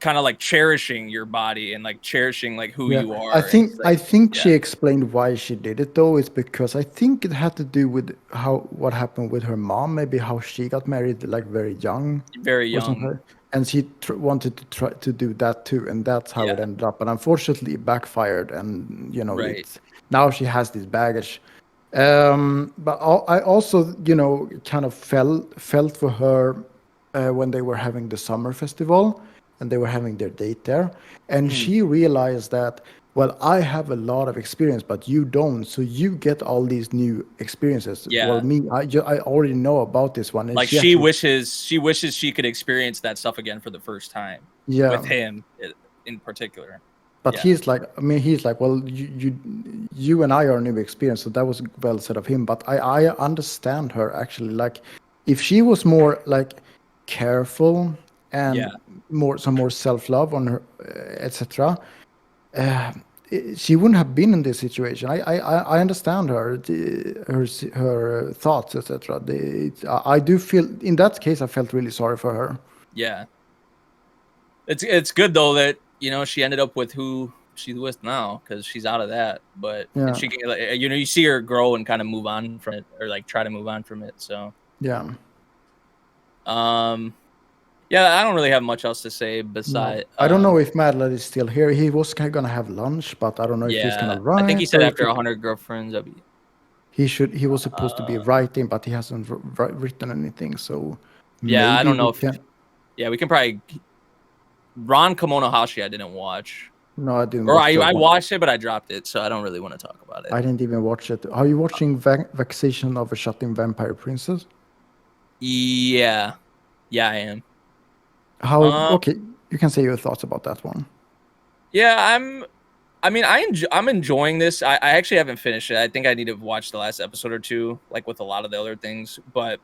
kind of like cherishing your body and like cherishing like who you are. I think she explained why she did it though. It's because I think it had to do with what happened with her mom. Maybe how she got married like very young. Very young. And she wanted to try to do that too, and that's how it ended up. But unfortunately, it backfired, and now she has this baggage. But I also, kind of felt for her when they were having the summer festival, and they were having their date there, and she realized that, well, I have a lot of experience, but you don't, so you get all these new experiences. Yeah. Well, me, I already know about this one. And like she wishes she could experience that stuff again for the first time. Yeah. With him in particular. But he's like, well, you and I are new experience, so that was well said of him. But I understand her actually. Like, if she was more like careful and some more self-love on her, etc. She wouldn't have been in this situation. I understand her thoughts, etc. I do feel in that case I felt really sorry for her. Yeah, it's good though that she ended up with who she's with now because she's out of that. But Yeah. and she can, like, you see her grow and kind of move on from it, or like try to move on from it. So Yeah. Yeah, I don't really have much else to say No. besides. I don't know if Madlad is still here. He was gonna have lunch, but I don't know if he's gonna write. I think he said or after if 100 girlfriends, that'd be. he was supposed to be writing, but he hasn't written anything. So Yeah, I maybe don't know we if. can. Yeah, we can probably. Ron Komonohashi, I didn't watch. No, I didn't. Or watch that I one. watched it, but I dropped it, so I don't really want to talk about it. I didn't even watch it. Are you watching Vexation of a Shut-In Vampire Princess? Yeah, I am. How? Okay, you can say your thoughts about that one. Yeah, I'm enjoying this. I actually haven't finished it. I think I need to watch the last episode or two, like with a lot of the other things. But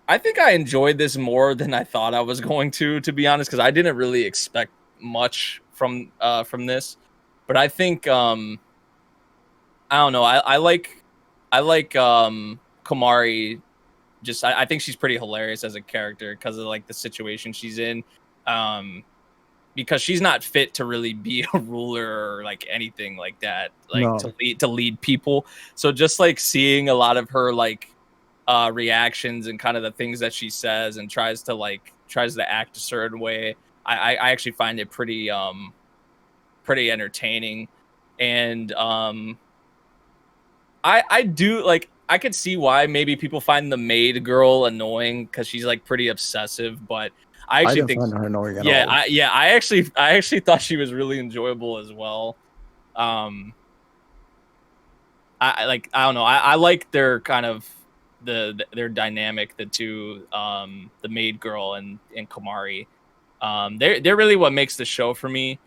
I think I enjoyed this more than I thought I was going to be honest, because I didn't really expect much from this. But I think I don't know. I like Komari. Just I think she's pretty hilarious as a character because of like the situation she's in. Because she's not fit to really be a ruler or like anything like that, like No. to lead people. So just like seeing a lot of her like reactions and kind of the things that she says and tries to act a certain way, I actually find it pretty entertaining. And I do like, I could see why maybe people find the maid girl annoying because she's like pretty obsessive, but I actually think find her annoying at all. I actually thought she was really enjoyable as well. I don't know. I like their kind of their dynamic, the two, the maid girl and Komari. They're really what makes the show for me.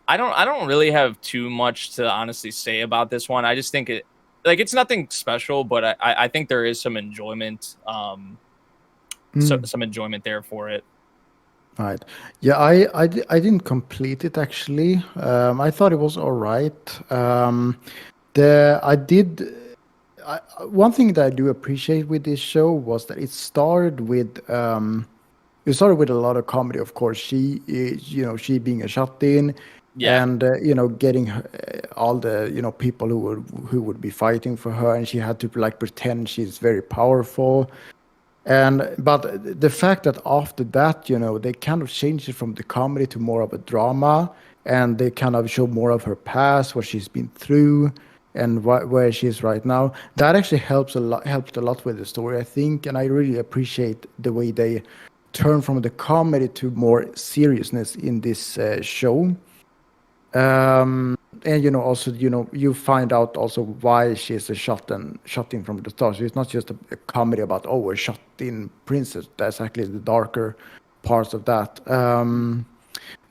I don't really have too much to honestly say about this one. I just think it's nothing special, but I think there is some enjoyment, some enjoyment there for it. Right. Yeah, I didn't complete it actually. I thought it was all right. One thing that I do appreciate with this show was that it started with a lot of comedy. Of course, she being a shut-in, and getting all the people who would be fighting for her, and she had to like pretend she's very powerful. But the fact that after that, they kind of changed it from the comedy to more of a drama, and they kind of show more of her past, what she's been through, and where she is right now. That actually helped a lot with the story, I think, and I really appreciate the way they turn from the comedy to more seriousness in this show. And also you find out also why she's a shut-in from the start. So it's not just a comedy about a shut-in princess. That's actually the darker parts of that.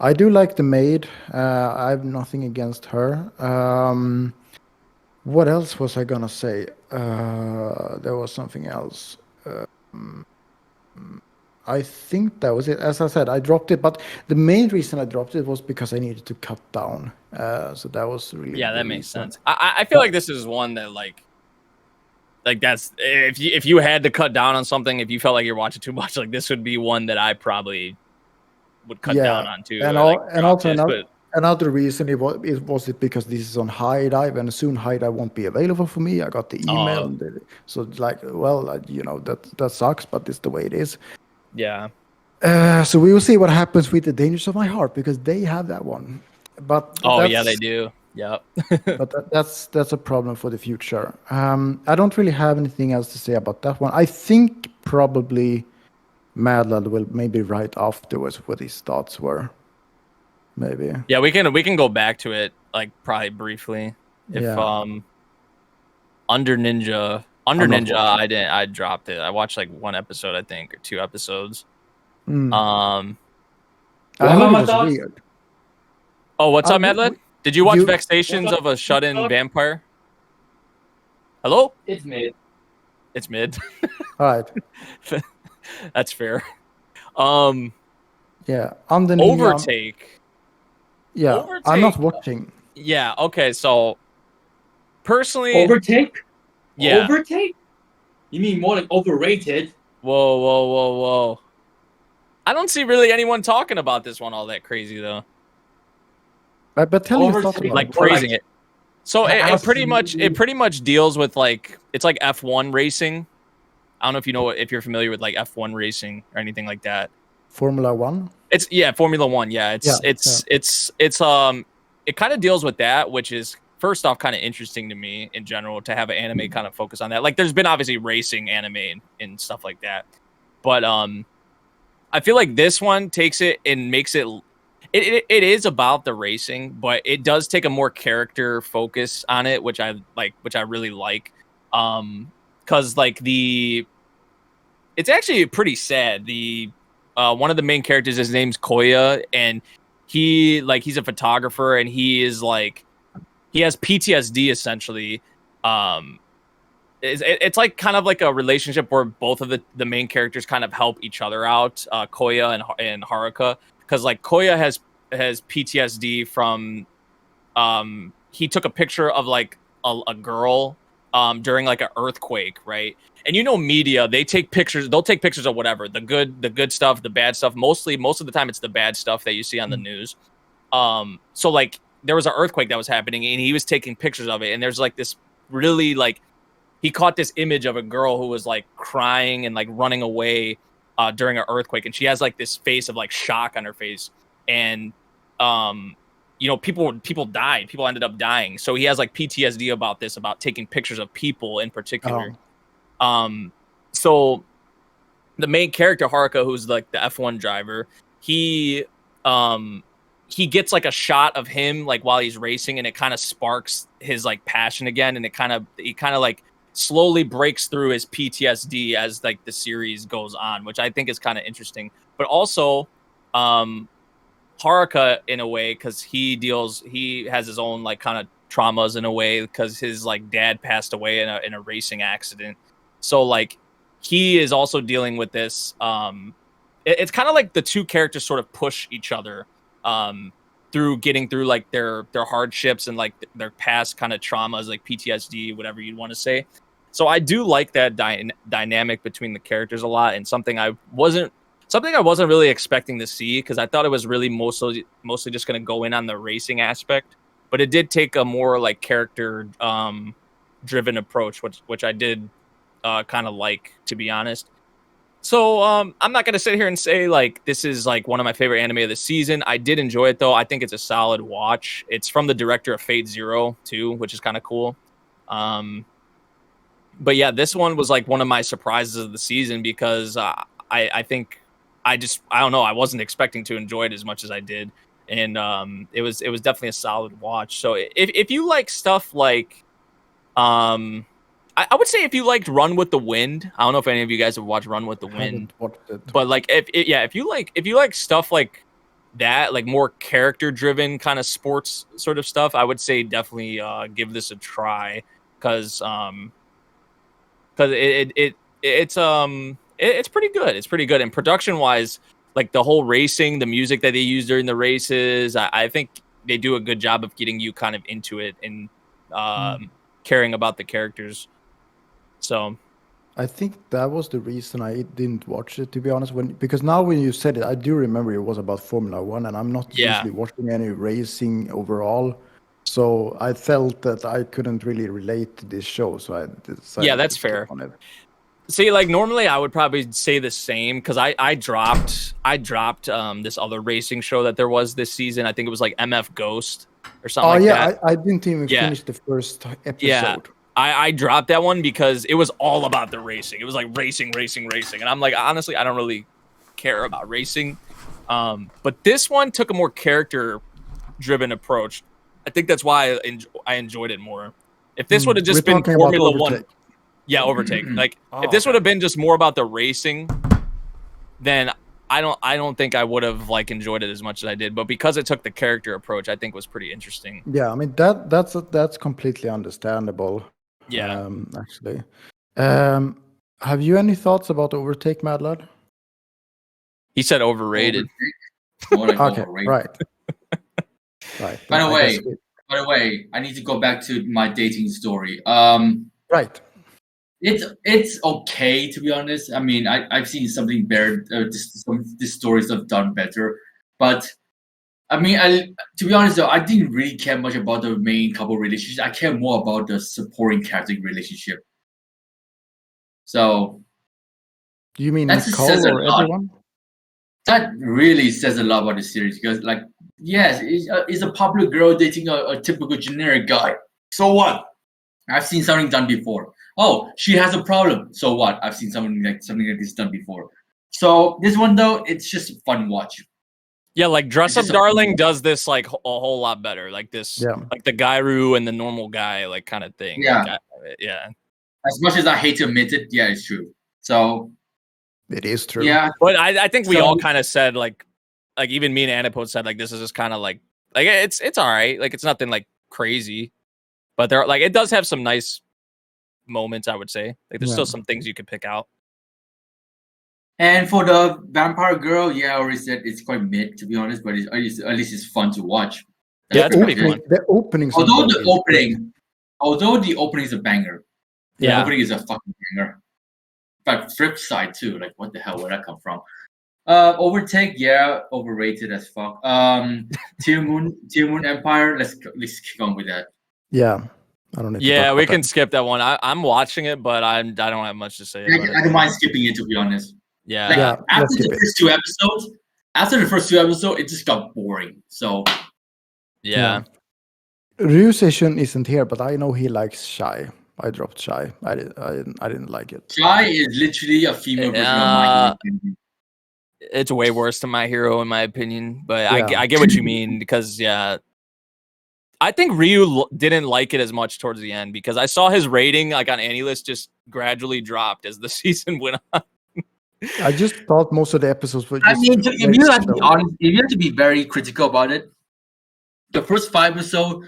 I do like the maid. I have nothing against her. What else was I gonna say? There was something else. I think that was it. As I said, I dropped it, but the main reason I dropped it was because I needed to cut down. So that was really that makes sense. I feel like this is one that like that's if you had to cut down on something, if you felt like you're watching too much, like this would be one that I probably would cut down on too. And also another reason it was because this is on High Dive, and soon High Dive won't be available for me. I got the email, so like, that sucks, but it's the way it is. Yeah. So we will see what happens with the Dangers of My Heart, because they have that one. But they do. Yep. But that's a problem for the future. I don't really have anything else to say about that one. I think probably Madlad will maybe write afterwards what his thoughts were. Maybe. Yeah, we can go back to it like probably briefly. If Under Ninja, I dropped it. I watched like one episode, I think, or two episodes. I heard it was weird. Oh, what's up, Madlad? Did you watch Vexations of a Shut-In Vampire? Hello? It's mid. It's mid. All right. That's fair. Yeah. Overtake. Overtake. I'm not watching. Yeah. Okay. So, personally, Overtake. Yeah. Overtake. You mean more like overrated? Whoa. I don't see really anyone talking about this one all that crazy though. But tell your thoughts Overtake, about like it. praising it. So it pretty Absolutely. much deals with like it's like F1 racing. I don't know if you know if you're familiar with like F1 racing or anything like that. Formula One. It's Formula One. Yeah, Yeah. it kind of deals with that, which is first off kind of interesting to me in general to have an anime kind of focus on that. Like, there's been obviously racing anime and stuff like that, but I feel like this one takes it and makes it. It is about the racing, but it does take a more character focus on it, which I like, which I really like. Because like it's actually pretty sad. The one of the main characters, his name's Koya, and he's a photographer, and he is like he has PTSD essentially. It's like kind of like a relationship where both of the main characters kind of help each other out, Koya and Haruka, because like Koya has PTSD from he took a picture of like a girl during like an earthquake, right? And you know, media, they'll take pictures of whatever, the good stuff, the bad stuff. Most of the time it's the bad stuff that you see on the news. So like there was an earthquake that was happening and he was taking pictures of it, and there's like this really like he caught this image of a girl who was like crying and like running away during an earthquake, and she has like this face of like shock on her face, and you know, people died, people ended up dying, so he has like PTSD about this, about taking pictures of people in particular. So the main character Haruka, who's like the F1 driver, he gets like a shot of him like while he's racing, and it kind of sparks his like passion again, and he kind of like slowly breaks through his PTSD as like the series goes on, which I think is kind of interesting. But also Haruka, in a way, because he has his own like kind of traumas in a way, because his like dad passed away in a racing accident, so like he is also dealing with this. It's kind of like the two characters sort of push each other through getting through like their hardships and like their past kind of traumas, like PTSD, whatever you'd want to say. So I do like that dynamic between the characters a lot, and something I wasn't really expecting to see, because I thought it was really mostly just going to go in on the racing aspect, but it did take a more like character driven approach, which I did kind of like, to be honest. So I'm not going to sit here and say like this is like one of my favorite anime of the season. I did enjoy it though. I think it's a solid watch. It's from the director of Fate Zero too, which is kind of cool. But yeah, this one was like one of my surprises of the season, because I think I don't know, I wasn't expecting to enjoy it as much as I did, and it was definitely a solid watch. So if you like stuff like I would say if you liked Run with the Wind, I don't know if any of you guys have watched Run with the Wind, but like if you like stuff like that, like more character driven kind of sports sort of stuff, I would say definitely give this a try, because it's pretty good. It's pretty good. And production wise, like the whole racing, the music that they use during the races, I think they do a good job of getting you kind of into it and caring about the characters. So I think that was the reason I didn't watch it, to be honest. Because now when you said it, I do remember it was about Formula One, and I'm not usually watching any racing overall. So I felt that I couldn't really relate to this show, so I decided that's to skip fair. on it. See, like normally I would probably say the same, because I dropped this other racing show that there was this season. I think it was like MF Ghost or something like that. I didn't even finish the first episode. Yeah. I dropped that one because it was all about the racing. It was like racing. And I'm like, honestly, I don't really care about racing. But this one took a more character-driven approach. I think that's why I enjoyed it more. If this would have just been Formula One... Yeah, Overtake. Like, if this would have been just more about the racing, then I don't think I would have like enjoyed it as much as I did. But because it took the character approach, I think was pretty interesting. Yeah, I mean that's completely understandable. Yeah. Actually, have you any thoughts about Overtake, Mad Lad? He said overrated. Okay, right. Right. By the way, I need to go back to my dating story. Right. It's okay, to be honest. I mean, I've seen something better. These stories have done better, but I mean, to be honest though, I didn't really care much about the main couple relationship. I care more about the supporting character relationship. So Do you mean that just Nicole says a or lot. everyone? That really says a lot about the series because, like, yes, it's a popular girl dating a typical generic guy. So what? I've seen something done before. Oh, she has a problem. So what? I've seen something like this done before. So this one though, it's just a fun watch. Yeah, like Dress Up It's just a Darling fun does this like a whole lot better. Like this, Yeah. like the Gairu and the normal guy, like kind of thing. Yeah. Like, yeah. As much as I hate to admit it, yeah, it's true. So It is true. yeah, But I think we So- all kind of said like even me and Anipai said like this is just kind of like it's all right. Like it's nothing like crazy, but there like it does have some nice moments. I would say like there's Yeah. still some things you could pick out. and for the vampire girl, yeah, I already said it's quite mid to be honest, but at least it's fun to watch. Yeah, it's pretty pretty fun. The opening. Although sometimes the is great. opening is a banger. The Yeah. opening is a fucking banger. But flip side too, like what the hell, where'd that come from? Overtake, yeah, overrated as fuck. Tear Moon Empire, let's kick on with that. Yeah, I don't need to Yeah, talk we about can that. skip that one. I'm watching it, but I don't have much to say about I it. don't mind skipping it to be honest. Yeah. Like Yeah, after let's the skip it. first two episodes, it just got boring. So Yeah. Ryusation isn't here, but I know he likes Shy. I dropped Shy. I didn't like it. Chai is literally a female version of my Hero. It's way worse than My Hero in my opinion, but Yeah. I get what you mean because I think Ryu didn't like it as much towards the end because I saw his rating like on AniList just gradually dropped as the season went on. I just thought most of the episodes were just. I mean, if very you have to be slow. honest, if you have to be very critical about it, the first 5 episodes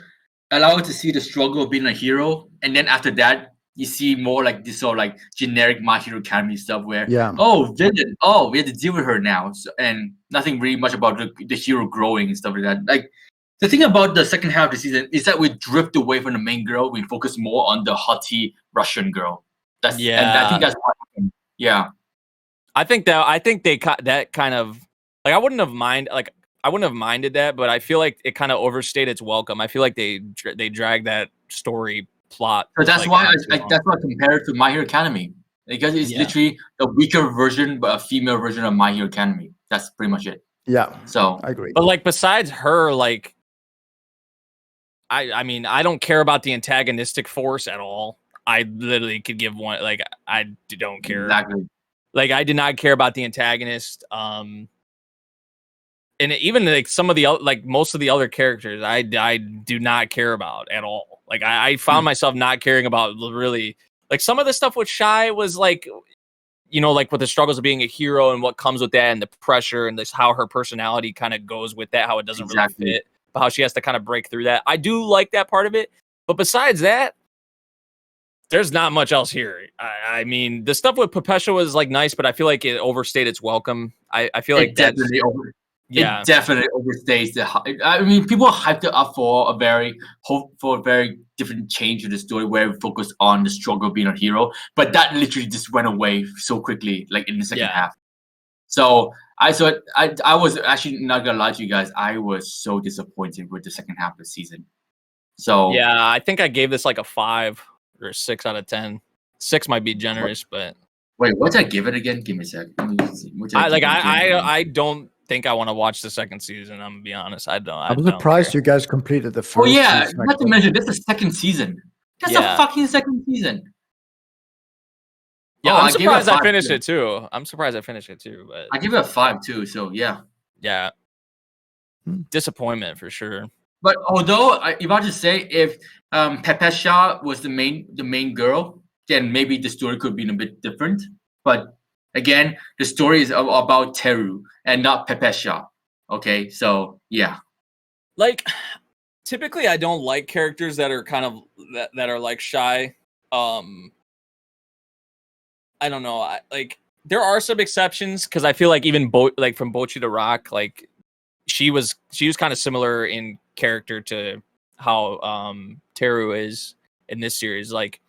allow you to see the struggle of being a hero, and then after that, you see more like this sort of like generic My Hero Academy stuff where Yeah. oh villain, oh we have to deal with her now, so, and nothing really much about the hero growing and stuff like that. Like the thing about the second half of the season is that we drift away from the main girl. We focus more on the hottie Russian girl. And I think that's what happened. Yeah. I think they that kind of like I wouldn't have minded that, but I feel like it kind of overstayed its welcome. I feel like they dragged that story plot. So that's like, why out too long. that's why I compare it to My Hero Academy, because it's literally a weaker version, but a female version of My Hero Academy. That's pretty much it. Yeah, So I agree. But like besides her, like I mean I don't care about the antagonistic force at all. I literally could give one like I don't care. exactly. Like I did not care about the antagonist. And even like some of the like most of the other characters, I do not care about at all. Like I found myself not caring about really like some of the stuff with Shy was like, you know, like with the struggles of being a hero and what comes with that and the pressure and this how her personality kind of goes with that, how it doesn't really fit, but how she has to kind of break through that. I do like that part of it, but besides that, there's not much else here. I mean, the stuff with Perpetua was like nice, but I feel like it overstayed its welcome. I feel like It definitely overstays the. I mean, people hyped it up for a very different change in the story where it focused on the struggle of being a hero, but that literally just went away so quickly, like in the second half. So I was actually not gonna lie to you guys. I was so disappointed with the second half of the season. So yeah, I think I gave this like a 5 or a 6 out of 10. 6 might be generous, but wait, what did I give it again? Give me a sec. I don't think I want to watch the second season. I'm gonna be honest. I don't. I'm surprised you guys completed the first. Oh yeah, season. not to mention this is the second season. That's a fucking second season. Yeah, Oh, I'm surprised I finished too. it too. I'm surprised I finished it too. But I give it a 5 too. So yeah. Yeah, disappointment for sure. But although, if I just say, if Pepesha was the main girl, then maybe the story could be a bit different. But again, the story is about Teru and not Pepesha. Okay, so yeah. Like, typically, I don't like characters that are kind of that are like Shy. I don't know. Like, there are some exceptions because I feel like even like from Bocchi to Rock, like she was kind of similar in character to how Teru is in this series. Like,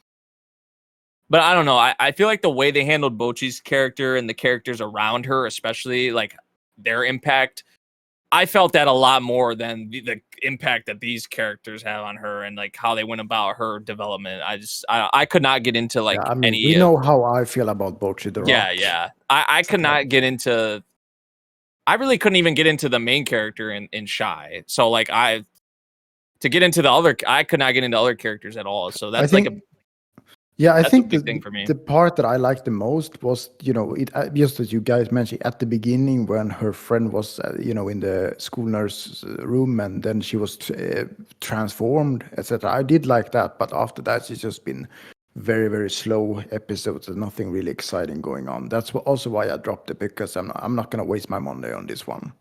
but I don't know. I feel like the way they handled Bocchi's character and the characters around her, especially like their impact, I felt that a lot more than the impact that these characters have on her and like how they went about her development. I could not get into like I mean, any. we know how I feel about Bochi the Rock. Yeah. I could not get into. I really couldn't even get into the main character in Shy. So like to get into the other, I could not get into other characters at all. So that's like a. Yeah, I That's think a big thing for me. the part that I liked the most was, just as you guys mentioned at the beginning when her friend was, in the school nurse room and then she was transformed, etc. I did like that, but after that, it's just been very, very slow episodes and nothing really exciting going on. That's also why I dropped it, because I'm not gonna waste my Monday on this one.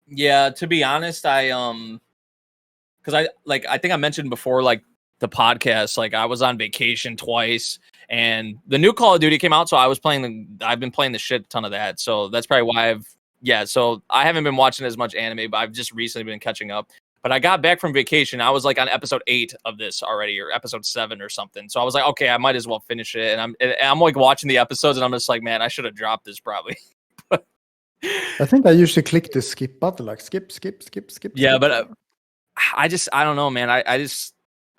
Yeah, to be honest, because I think I mentioned before, like, the podcast, like I was on vacation twice and the new Call of Duty came out, so I've been playing the shit ton of that, so that's probably why so I haven't been watching as much anime, but I've just recently been catching up. But I got back from vacation, I was like on episode 8 of this already, or episode 7 or something, so I was like, okay, I might as well finish it, and I'm like watching the episodes and I'm just like, man, I should have dropped this probably. I think I usually click the skip button, like skip. Yeah, skip. but I don't know, man.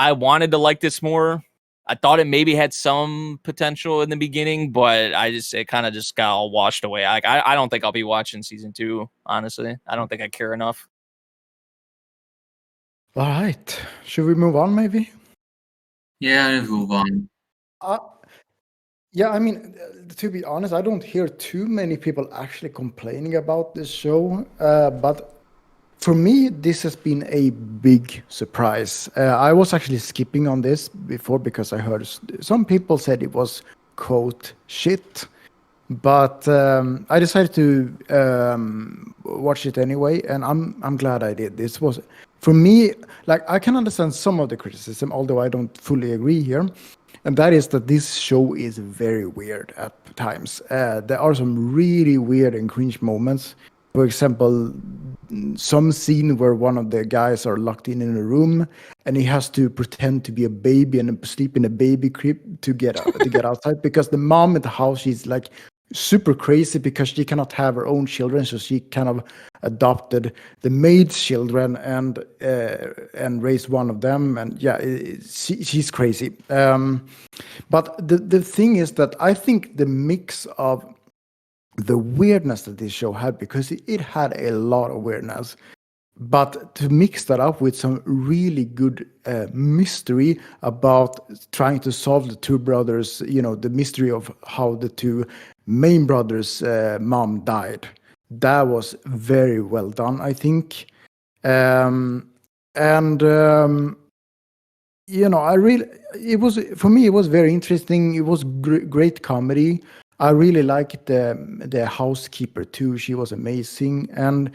I wanted to like this more. I thought it maybe had some potential in the beginning, but it kind of just got all washed away. I don't think I'll be watching season 2, honestly. I don't think I care enough. All right, should we move on maybe? Yeah, let's move on. Yeah, I mean, to be honest, I don't hear too many people actually complaining about this show, but for me, this has been a big surprise. I was actually skipping on this before because I heard some people said it was, quote, shit. But I decided to watch it anyway, and I'm glad I did. This was, for me, like, I can understand some of the criticism, although I don't fully agree here. And that is that this show is very weird at times. There are some really weird and cringe moments. For example, some scene where one of the guys are locked in a room and he has to pretend to be a baby and sleep in a baby crib to get outside, because the mom at the house, she's like super crazy because she cannot have her own children, so she kind of adopted the maid's children and raised one of them, and she's crazy. But the thing is that I think the mix of the weirdness that this show had, because it had a lot of weirdness, but to mix that up with some really good mystery about trying to solve the two brothers, the mystery of how the two main brothers' mom died. That was very well done, I think. I really, for me, it was very interesting. It was great comedy. I really liked the housekeeper too. She was amazing. And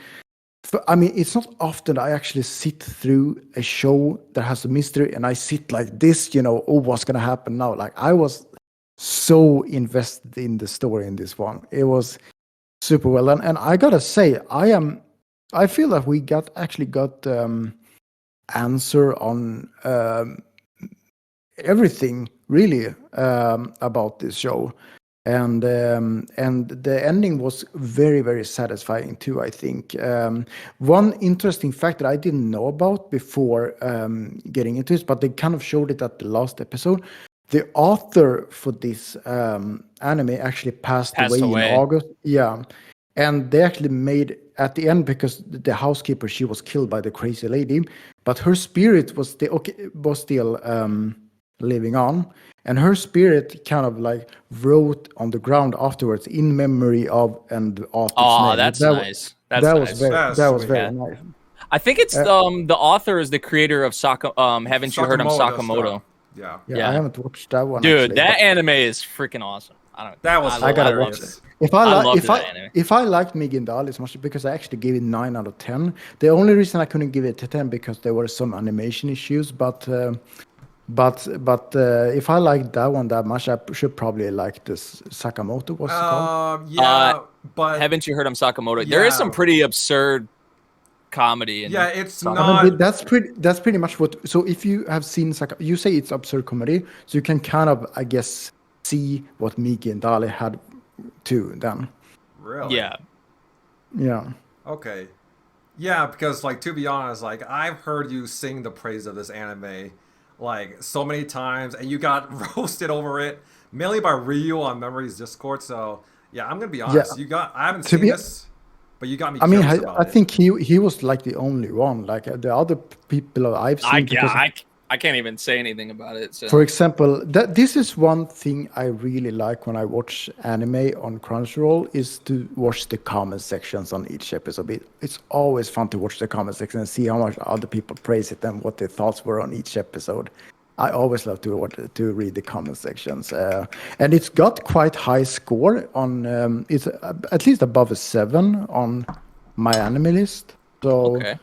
it's not often I actually sit through a show that has a mystery and I sit like this, what's going to happen now? Like, I was so invested in the story in this one. It was super well done. And I got to say, I feel that we got answer on everything really about this show. And the ending was very, very satisfying too, I think. One interesting fact that I didn't know about before getting into this, but they kind of showed it at the last episode. The author for this anime actually passed away in August. Yeah. And they actually made, at the end, because the housekeeper, she was killed by the crazy lady, but her spirit was still living on. And her spirit kind of like wrote on the ground afterwards in memory of and the author's name. That's nice. That was very nice. I think it's the author is the creator of haven't you heard of Sakamoto? Yeah. I haven't watched that one. Dude, actually, that anime is freaking awesome. I gotta watch it. If I liked Migi and Dali as much, because I actually gave it 9 out of 10. The only reason I couldn't give it a 10 because there were some animation issues, but if I like that one that much, I should probably like this Sakamoto. What's it called? Yeah, but haven't you heard of Sakamoto? Yeah. There is some pretty absurd comedy. It's not. I mean, that's pretty much what. So if you have seen you say it's absurd comedy, so you can kind of, I guess, see what Migi and Dali had too. Then. Really? Yeah. Yeah. Okay. Yeah, because like to be honest, like I've heard you sing the praise of this anime like so many times, and you got roasted over it mainly by Ryu on Memories Discord. So yeah, I'm gonna be Yeah, honest. I haven't to seen be this, but you got me I mean, curious I about it. think he was like the only one. Like the other people I've seen, because I can't even say anything about it. So for example, this is one thing I really like when I watch anime on Crunchyroll is to watch the comment sections on each episode. It's always fun to watch the comment section and see how much other people praise it and what their thoughts were on each episode. I always love to read the comment sections, and it's got quite high score on. It's at least above a 7 on my anime list. So, okay.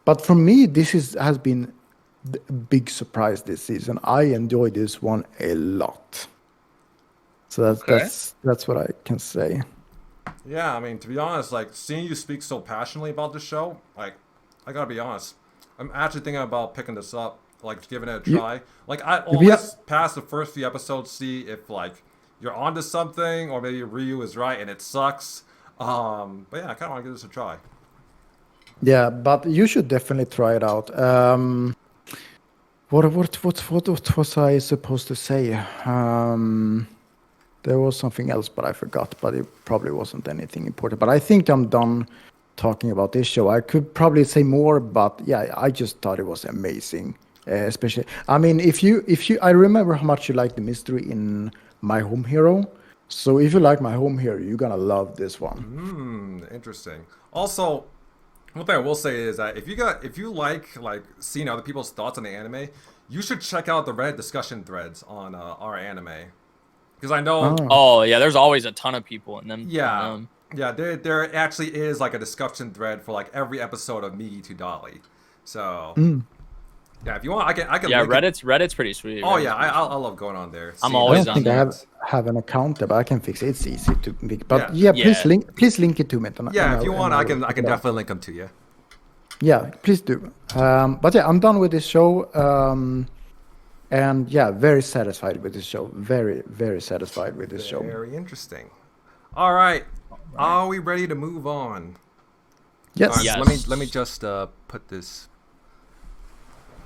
but for me, has been a big surprise this season. I enjoyed this one a lot. So that's what I can say. Yeah, I mean to be honest, like seeing you speak so passionately about the show, like I gotta be honest, I'm actually thinking about picking this up, like giving it a try. Like I always pass the first few episodes, see if like you're onto something, or maybe Ryu is right and it sucks. But yeah, I kind of want to give this a try. Yeah, but you should definitely try it out. What was I supposed to say? There was something else, but I forgot. But it probably wasn't anything important. But I think I'm done talking about this show. I could probably say more, but yeah, I just thought it was amazing. Especially, I mean, I remember how much you liked the mystery in My Home Hero. So if you like My Home Hero, you're gonna love this one. Interesting. Also, one thing I will say is that if you like seeing other people's thoughts on the anime, you should check out the Reddit discussion threads on our anime, because I know. Oh yeah, there's always a ton of people in them. Yeah, yeah. There actually is like a discussion thread for like every episode of Migi to Dali. So yeah, if you want, I can. Yeah, link Reddit's pretty sweet. Oh yeah, I love going on there. I'm seeing always I on don't think there. I have an account there, but I can fix it. It's easy to make. But Yeah. yeah, Yeah. please link it to me. Yeah, if you want, I can check it out. definitely link them to you. Yeah, please do. But yeah, I'm done with this show. And yeah, very satisfied with this show. Very, very satisfied with this show. Very interesting. All right, are we ready to move on? Yes. All right, Yes. so let me just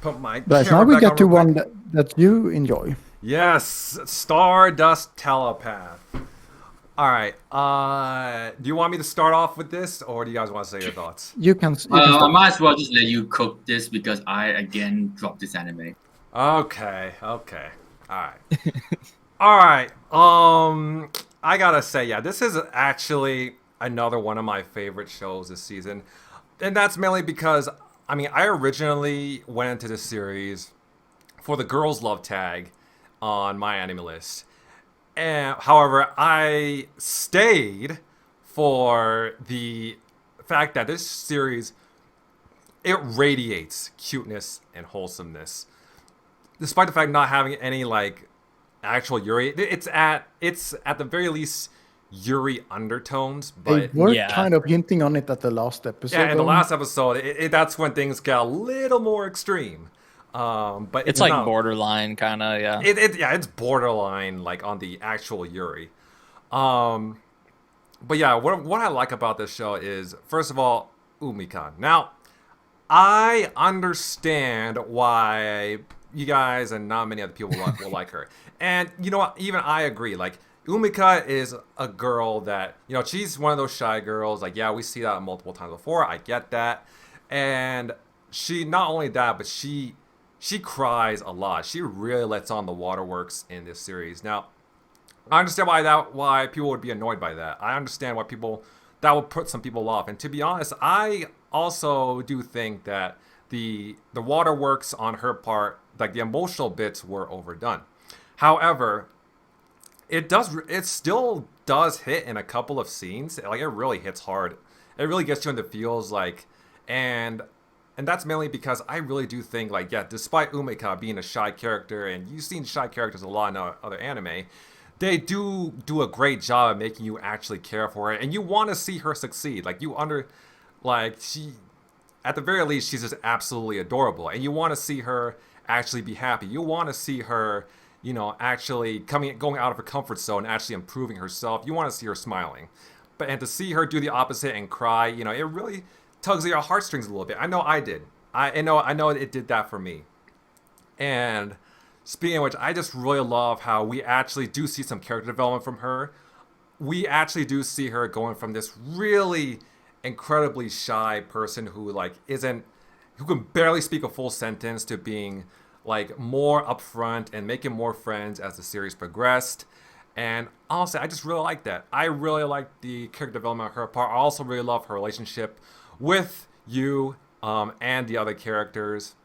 put my But now camera we back get on to real one quick. that you enjoy. Yes, Stardust Telepath. All right. Do you want me to start off with this, or do you guys want to say your thoughts? You can I start. might as well just let you cook this because I again dropped this anime. Okay. All right. All right. I gotta say, yeah, this is actually another one of my favorite shows this season, and that's mainly because I mean I originally went into this series for the girls' love tag on my anime list. And however, I stayed for the fact that this series it radiates cuteness and wholesomeness, despite the fact not having any like actual Yuri. It's at the very least Yuri undertones, They but were Yeah. kind of hinting on it at the last episode. yeah, in the though. last episode, that's when things got a little more extreme. But It's like not, borderline kind of, yeah. it's borderline like on the actual Yuri. But yeah, what I like about this show is first of all Umika. Now, I understand why you guys and not many other people will like her, and you know what? Even I agree. Like Umika is a girl that she's one of those shy girls. Like yeah, we see that multiple times before. I get that, and she not only that, but she cries a lot. She really lets on the waterworks in this series. Now, I understand why people would be annoyed by that. I understand why that would put some people off. And to be honest, I also do think that the waterworks on her part, like the emotional bits, were overdone. However, it still does hit in a couple of scenes. Like it really hits hard. It really gets you in the feels, like, and that's mainly because I really do think, like, yeah, despite Umika being a shy character, and you've seen shy characters a lot in other anime, they do a great job of making you actually care for her, and you want to see her succeed. Like, she, at the very least, she's just absolutely adorable, and you want to see her actually be happy. You want to see her, actually going out of her comfort zone, and actually improving herself. You want to see her smiling. And to see her do the opposite and cry, it really tugs at your heartstrings a little bit. I know I did. I know it did that for me. And speaking of which, I just really love how we actually do see some character development from her. We actually do see her going from this really incredibly shy person who can barely speak a full sentence to being like more upfront and making more friends as the series progressed. And honestly, I just really like that. I really like the character development on her part. I also really love her relationship with you and the other characters.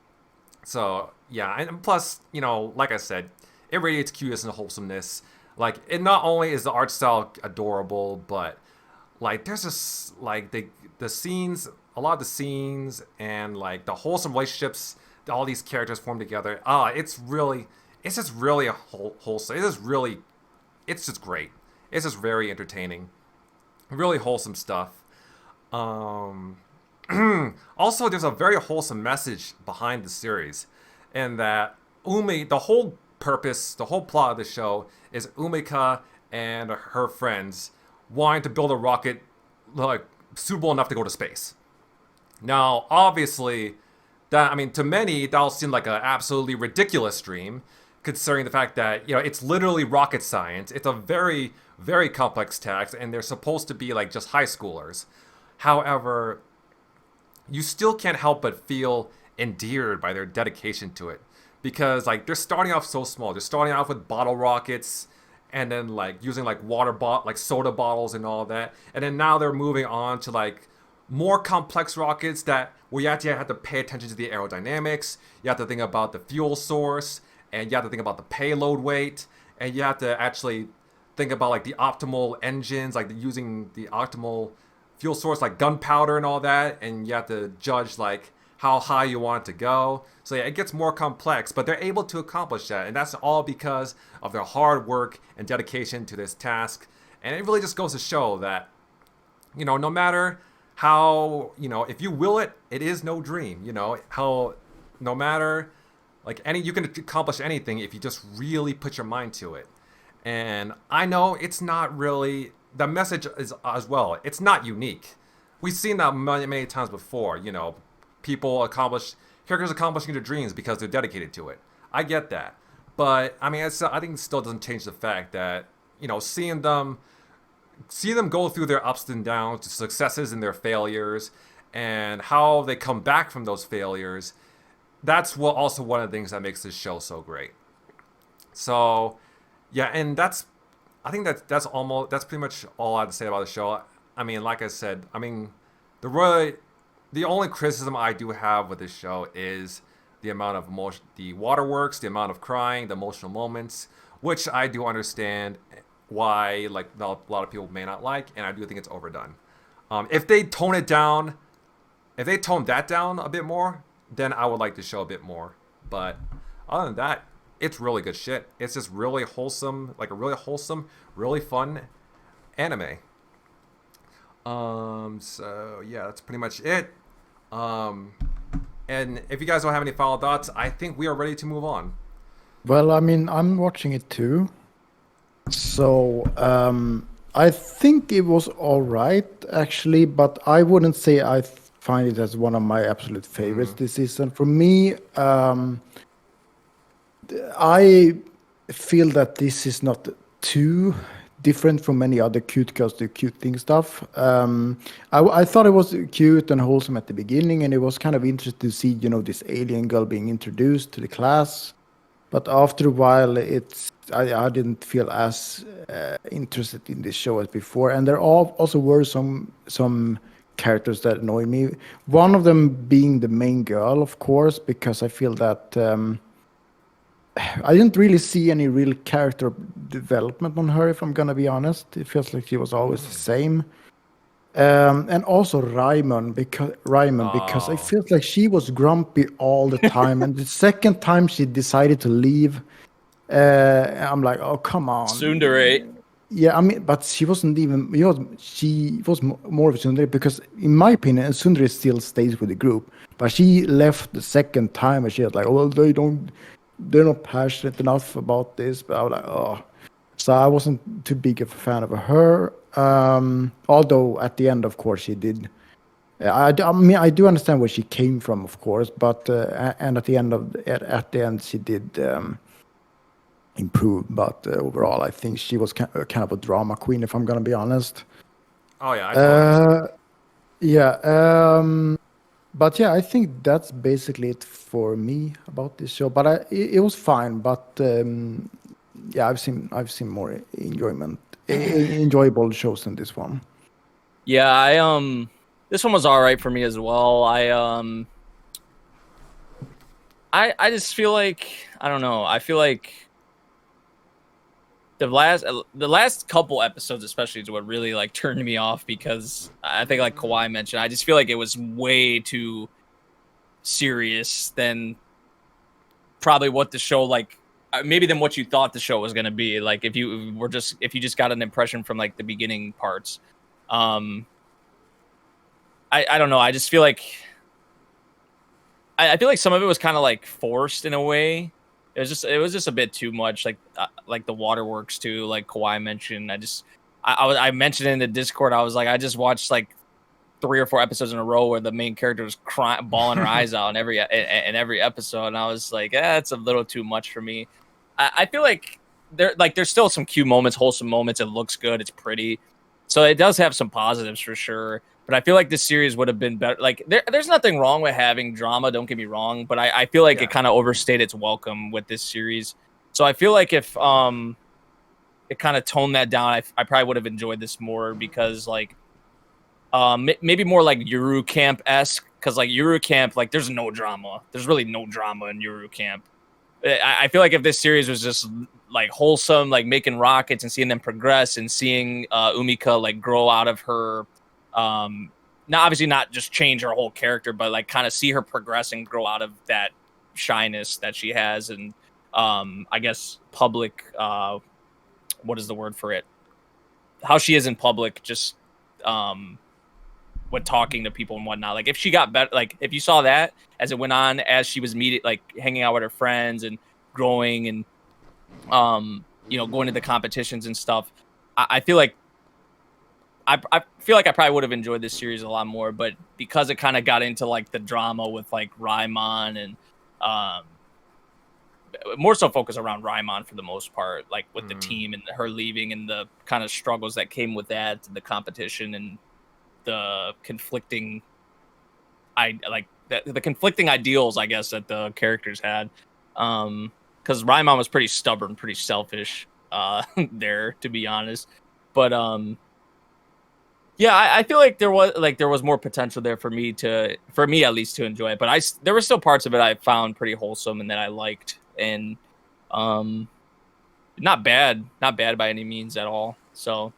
So yeah, and plus, like I said, it radiates cuteness and wholesomeness. Like, it not only is the art style adorable, but like there's just like the scenes, a lot of the scenes, and like the wholesome relationships that all these characters form together. It's just really a wholesome. It's just great. It's just very entertaining, really wholesome stuff. Also, there's a very wholesome message behind the series, in that the whole plot of the show is Umika and her friends wanting to build a rocket like suitable enough to go to space. Now, obviously, to many that'll seem like an absolutely ridiculous dream, considering the fact that it's literally rocket science. It's a very, very complex task, and they're supposed to be like just high schoolers. However, you still can't help but feel endeared by their dedication to it, because like they're starting off so small. They're starting off with bottle rockets, and then like using like soda bottles and all that, and then now they're moving on to like more complex rockets where you actually have to pay attention to the aerodynamics. You have to think about the fuel source, and you have to think about the payload weight, and you have to actually think about like the optimal engines, like using the optimal fuel source like gunpowder and all that, and you have to judge like how high you want it to go. So yeah, it gets more complex, but they're able to accomplish that, and that's all because of their hard work and dedication to this task. And it really just goes to show that no matter how if you will it, it is no dream. How no matter like you can accomplish anything if you just really put your mind to it. And I know it's not really, the message is as well, it's not unique. We've seen that many, many times before. Characters accomplishing their dreams because they're dedicated to it. I get that. But I think it still doesn't change the fact that, seeing them go through their ups and downs, the successes and their failures, and how they come back from those failures, that's also one of the things that makes this show so great. So yeah, and that's pretty much all I have to say about the show. Like I said, the only criticism I do have with this show is the amount of emotion, the waterworks, the amount of crying, the emotional moments, which I do understand why a lot of people may not like, and I do think it's overdone. If they tone that down a bit more, then I would like the show a bit more. But other than that, it's really good shit. It's just really wholesome, like a really wholesome, really fun anime. So yeah, that's pretty much it. And if you guys don't have any final thoughts, I think we are ready to move on. Well, I'm watching it too. So I think it was all right actually, but I wouldn't say I find it as one of my absolute favorites this season. For me, I feel that this is not too different from many other cute girls do cute thing stuff. I thought it was cute and wholesome at the beginning, and it was kind of interesting to see, this alien girl being introduced to the class. But after a while, I didn't feel as interested in this show as before. And there also were some characters that annoyed me. One of them being the main girl, of course, because I feel that I didn't really see any real character development on her, if I'm gonna be honest. It feels like she was always the same. And also Raimon, because I feel like she was grumpy all the time. And the second time she decided to leave, I'm like, oh, come on. Tsundere. Yeah, but she wasn't even. She was more of a tsundere, because, in my opinion, tsundere still stays with the group. But she left the second time, and she was like, "Oh, they're not passionate enough about this." But I was like, "Oh," so I wasn't too big of a fan of her. Although at the end, of course, she did I mean, I do understand where she came from, of course, but and at the end she did improve. But overall, I think she was kind of a drama queen, if I'm gonna be honest. Oh yeah, I totally Yeah. But yeah, I think that's basically it for me about this show. But it was fine. But yeah, I've seen more enjoyable shows than this one. Yeah, this one was all right for me as well. I just feel like, I don't know. I feel like the last couple episodes, especially, is what really like turned me off, because I think, like Kawaii mentioned, I just feel like it was way too serious than probably what the show, like maybe than what you thought the show was going to be. Like if you just got an impression from like the beginning parts. I don't know. I just feel like I feel like some of it was kind of like forced in a way. It was just a bit too much, like the waterworks too, like Kawaii mentioned. I mentioned it in the Discord. I was like, I just watched like 3 or 4 episodes in a row where the main character was crying, bawling her eyes out in every episode, and I was like, it's a little too much for me. I feel like there's still some cute moments, wholesome moments. It looks good, it's pretty, so it does have some positives for sure. But I feel like this series would have been better. Like there's nothing wrong with having drama, don't get me wrong, but I feel like it kind of overstayed its welcome with this series. So I feel like if it kind of toned that down, I probably would have enjoyed this more, because like maybe more like Yuru Camp-esque, because like Yuru Camp, like there's no drama. There's really no drama in Yuru Camp. I feel like if this series was just like wholesome, like making rockets and seeing them progress and seeing Umika like grow out of her, now obviously not just change her whole character, but like kind of see her progress and grow out of that shyness that she has, and I guess public, what is the word for it? How she is in public, just when talking to people and whatnot. Like if she got better, like if you saw that as it went on, as she was like hanging out with her friends and growing and going to the competitions and stuff, I feel like I probably would have enjoyed this series a lot more. But because it kind of got into like the drama with like Raimon and more so focus around Raimon for the most part, like with the team and her leaving and the kind of struggles that came with that, the competition and the conflicting the conflicting ideals, I guess, that the characters had, because Raimon was pretty stubborn, pretty selfish there, to be honest. But yeah, I feel like there was more potential there for me at least to enjoy it. But there were still parts of it I found pretty wholesome and that I liked, and not bad by any means at all. So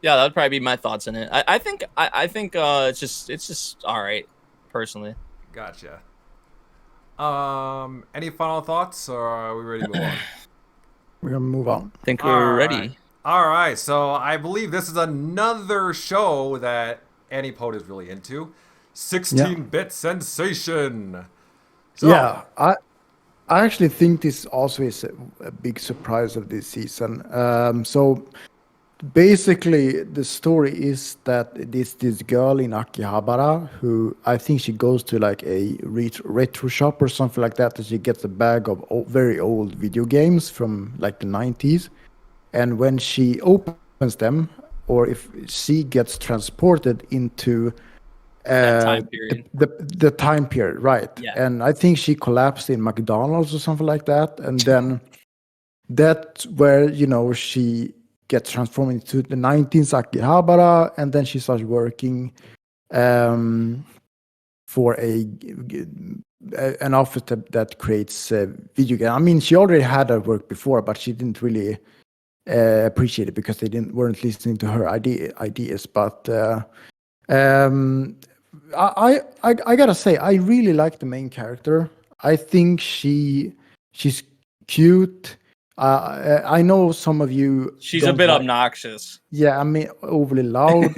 yeah, that'd probably be my thoughts on it. I think it's just all right, personally. Gotcha. Any final thoughts, or are we ready to move on? We're gonna move on. I think we're ready. All right, so I believe this is another show that Anipai is really into. 16-bit sensation. So, yeah, I actually think this also is a big surprise of this season. So basically, the story is that this girl in Akihabara, who I think she goes to like a retro shop or something like that, and she gets a bag of very old video games from like the 90s. And when she opens them, or if she gets transported into time period. The time period, right? Yeah. And I think she collapsed in McDonald's or something like that. And then that's where, she gets transformed into the 19th Akihabara, and then she starts working for an office that creates video games. I mean, she already had her work before, but she didn't really appreciate it because they weren't listening to her ideas. But I gotta say, I really like the main character. I think she's cute. I know some of you. She's a bit obnoxious. Yeah, I mean, overly loud.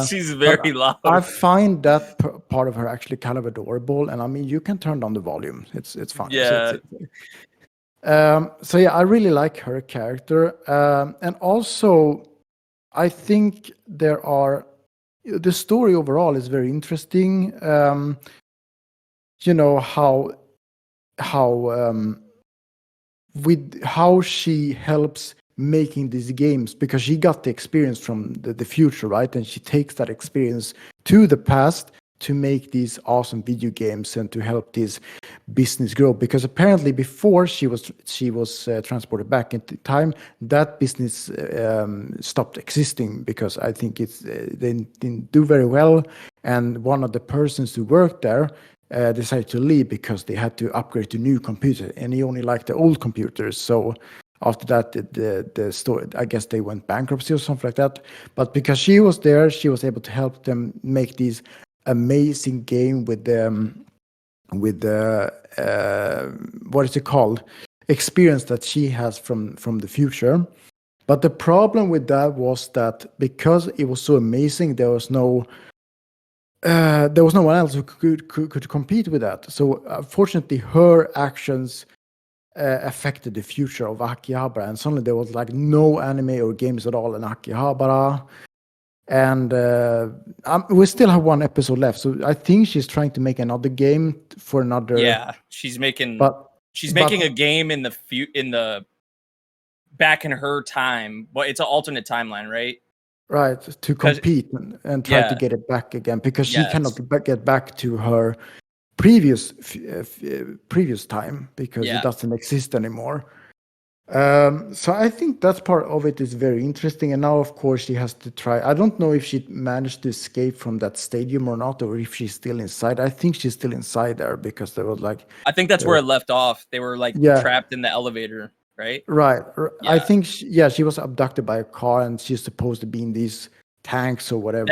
She's very loud. I find that part of her actually kind of adorable, and I mean, you can turn down the volume. It's fine. Yeah. So yeah, I really like her character, and also I think there are the story overall is very interesting. You know how with how she helps making these games, because she got the experience from the future, right? And she takes that experience to the past to make these awesome video games and to help this business grow. Because apparently before she was transported back into time, that business stopped existing because I think they didn't do very well. And one of the persons who worked there decided to leave because they had to upgrade to new computer, and he only liked the old computers. So after that, the store, I guess they went bankruptcy or something like that. But because she was there, she was able to help them make these amazing game with the what is it called, experience that she has from the future. But the problem with that was that because it was so amazing, there was no one else who could compete with that. So unfortunately, her actions affected the future of Akihabara, and suddenly there was like no anime or games at all in Akihabara. And we still have one episode left, so I think she's trying to make another game for another. Yeah, she's making a game in the back in her time, but it's an alternate timeline, right? Right, to compete and try to get it back again, because she cannot get back to her previous time because it doesn't exist anymore. So I think that part of it is very interesting. And now, of course, she has to try. I don't know if she managed to escape from that stadium or not, or if she's still inside. I think she's still inside there because there was like. I think that's where it left off. They were like trapped in the elevator, right? Right. Yeah. I think she was abducted by a car, and she's supposed to be in these tanks or whatever.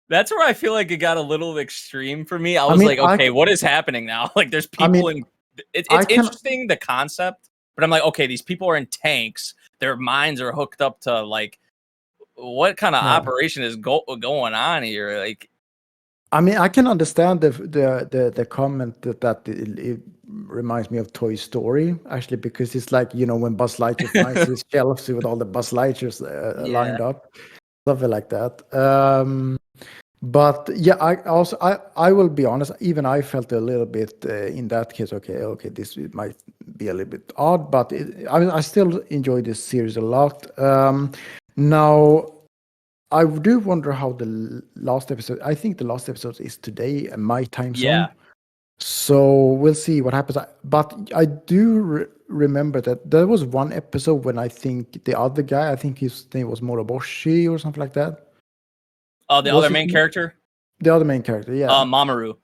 That's where I feel like it got a little extreme for me. I was like, okay, what is happening now? Like, there's people in. It's interesting, the concept. But I'm like, okay, these people are in tanks. Their minds are hooked up to like, what kind of operation is going on here? Like, I mean, I can understand the comment that it reminds me of Toy Story, actually, because it's like, you know, when Buzz Lightyear finds his shelves with all the Buzz Lightyears lined up, something like that. But yeah, I will be honest. Even I felt a little bit in that case. Okay, this might be a little bit odd, but I still enjoy this series a lot. Now, I do wonder how the last episode. I think the last episode is today, my time zone. Yeah. So we'll see what happens. But I do remember that there was one episode when I think the other guy, I think his name was Moroboshi or something like that. Oh, the other main character? The other main character, yeah. Mamoru,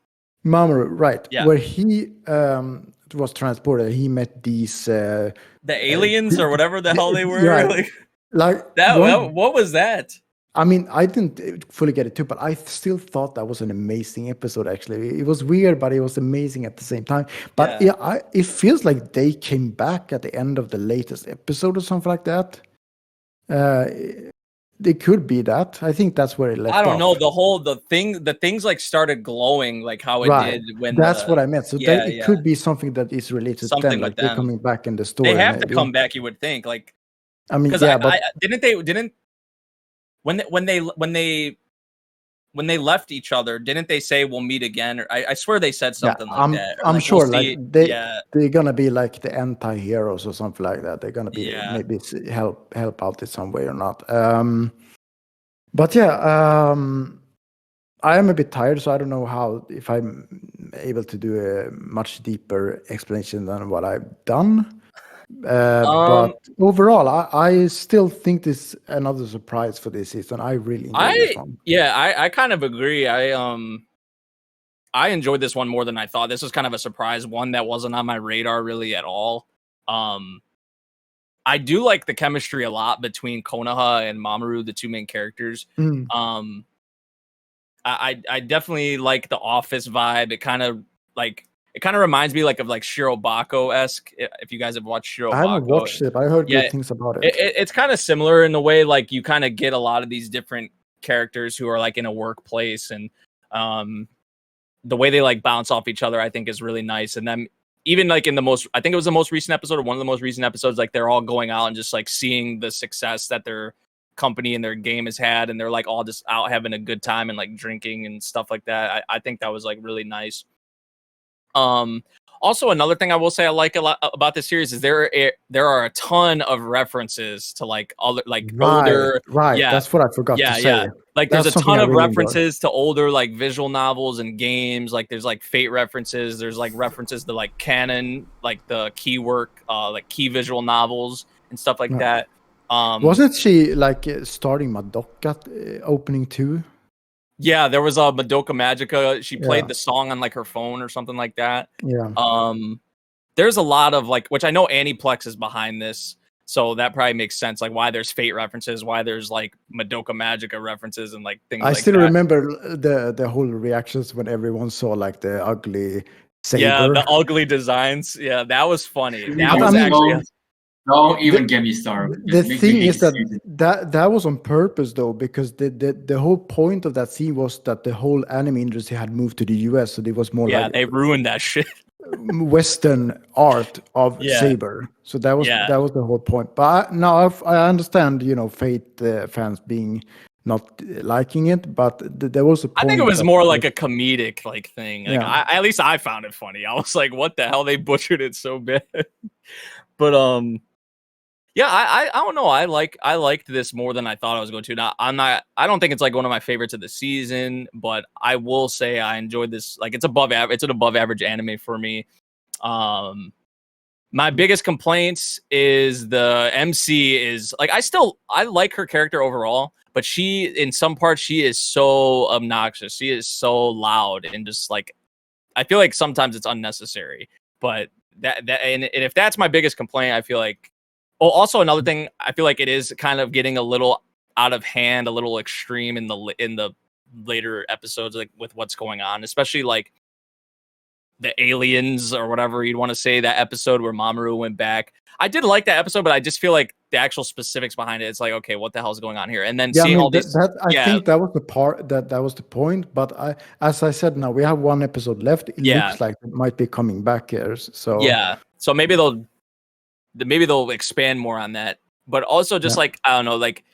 right. Yeah. Where he was transported, he met these... the aliens or whatever the hell they were? Right. Like that, what was that? I mean, I didn't fully get it too, but I still thought that was an amazing episode, actually. It was weird, but it was amazing at the same time. But it feels like they came back at the end of the latest episode or something like that. It could be that. I think that's where it left off. I don't know. The things like started glowing, like how it did when. That's what I meant. So it could be something that is related to them, like they're coming back in the story. They have to come back, you would think. Like, I mean, didn't when they left each other, didn't they say we'll meet again? Or I swear they said something like that. I'm sure, like they're gonna be like the anti-heroes or something like that. They're gonna be maybe help out in some way or not. But I am a bit tired, so I don't know if I'm able to do a much deeper explanation than what I've done. But overall, I still think this is another surprise for this season. I really enjoyed this one. Yeah, I kind of agree. I enjoyed this one more than I thought. This was kind of a surprise one that wasn't on my radar really at all. I do like the chemistry a lot between Konoha and Mamoru, the two main characters. I definitely like the office vibe. It kind of reminds me of Shirobako-esque, if you guys have watched Shirobako. I haven't watched it, but I heard good things about it. It's kind of similar in the way, like, you kind of get a lot of these different characters who are, like, in a workplace, and the way they, like, bounce off each other, I think, is really nice. And then even, like, I think it was the most recent episode, or one of the most recent episodes, like, they're all going out and just, like, seeing the success that they're company in their game has had, and they're like all just out having a good time and like drinking and stuff like that. I think that was like really nice. Also, another thing I will say I like a lot about this series is there are a ton of references to like other older. Right. Yeah, That's what I forgot to say. yeah. Like That's there's a something ton I of really references to older like visual novels and games. Like there's like Fate references. There's like references to like canon, like the key work, like key visual novels and stuff like that. Wasn't she like starting Madoka opening too? Yeah, there was a Madoka Magica. She played the song on like her phone or something like that. Yeah. There's a lot of like, which I know Aniplex is behind this, so that probably makes sense. Like why there's Fate references, why there's like Madoka Magica references, and like things. I like still that. remember the whole reactions when everyone saw like the ugly saber. Yeah, the ugly designs. Yeah, that was funny. That was actually. Don't even get me started. The thing is that was on purpose though, because the whole point of that scene was that the whole anime industry had moved to the US, so it was more like they ruined that shit. Western art of saber. So that was the whole point. But now I understand, Fate fans being not liking it, but there was a point. I think it was more like a comedic like thing. Like at least I found it funny. I was like, what the hell? They butchered it so bad. But yeah, I don't know. I liked this more than I thought I was going to. Now I don't think it's like one of my favorites of the season, but I will say I enjoyed this. Like it's above average. It's an above average anime for me. My biggest complaints is the MC is like I like her character overall, but in some parts she is so obnoxious. She is so loud and just like I feel like sometimes it's unnecessary. But and if that's my biggest complaint, I feel like. Oh, also another thing, I feel like it is kind of getting a little out of hand, a little extreme in the later episodes, like with what's going on, especially like the aliens or whatever you'd want to say. That episode where Mamoru went back, I did like that episode, but I just feel like the actual specifics behind it, it's like, okay, what the hell is going on here? And then seeing all these, I think that was the part that was the point. But as I said, now we have one episode left. It looks like it might be coming back here. So so maybe they'll expand more on that, but also just like I don't know, like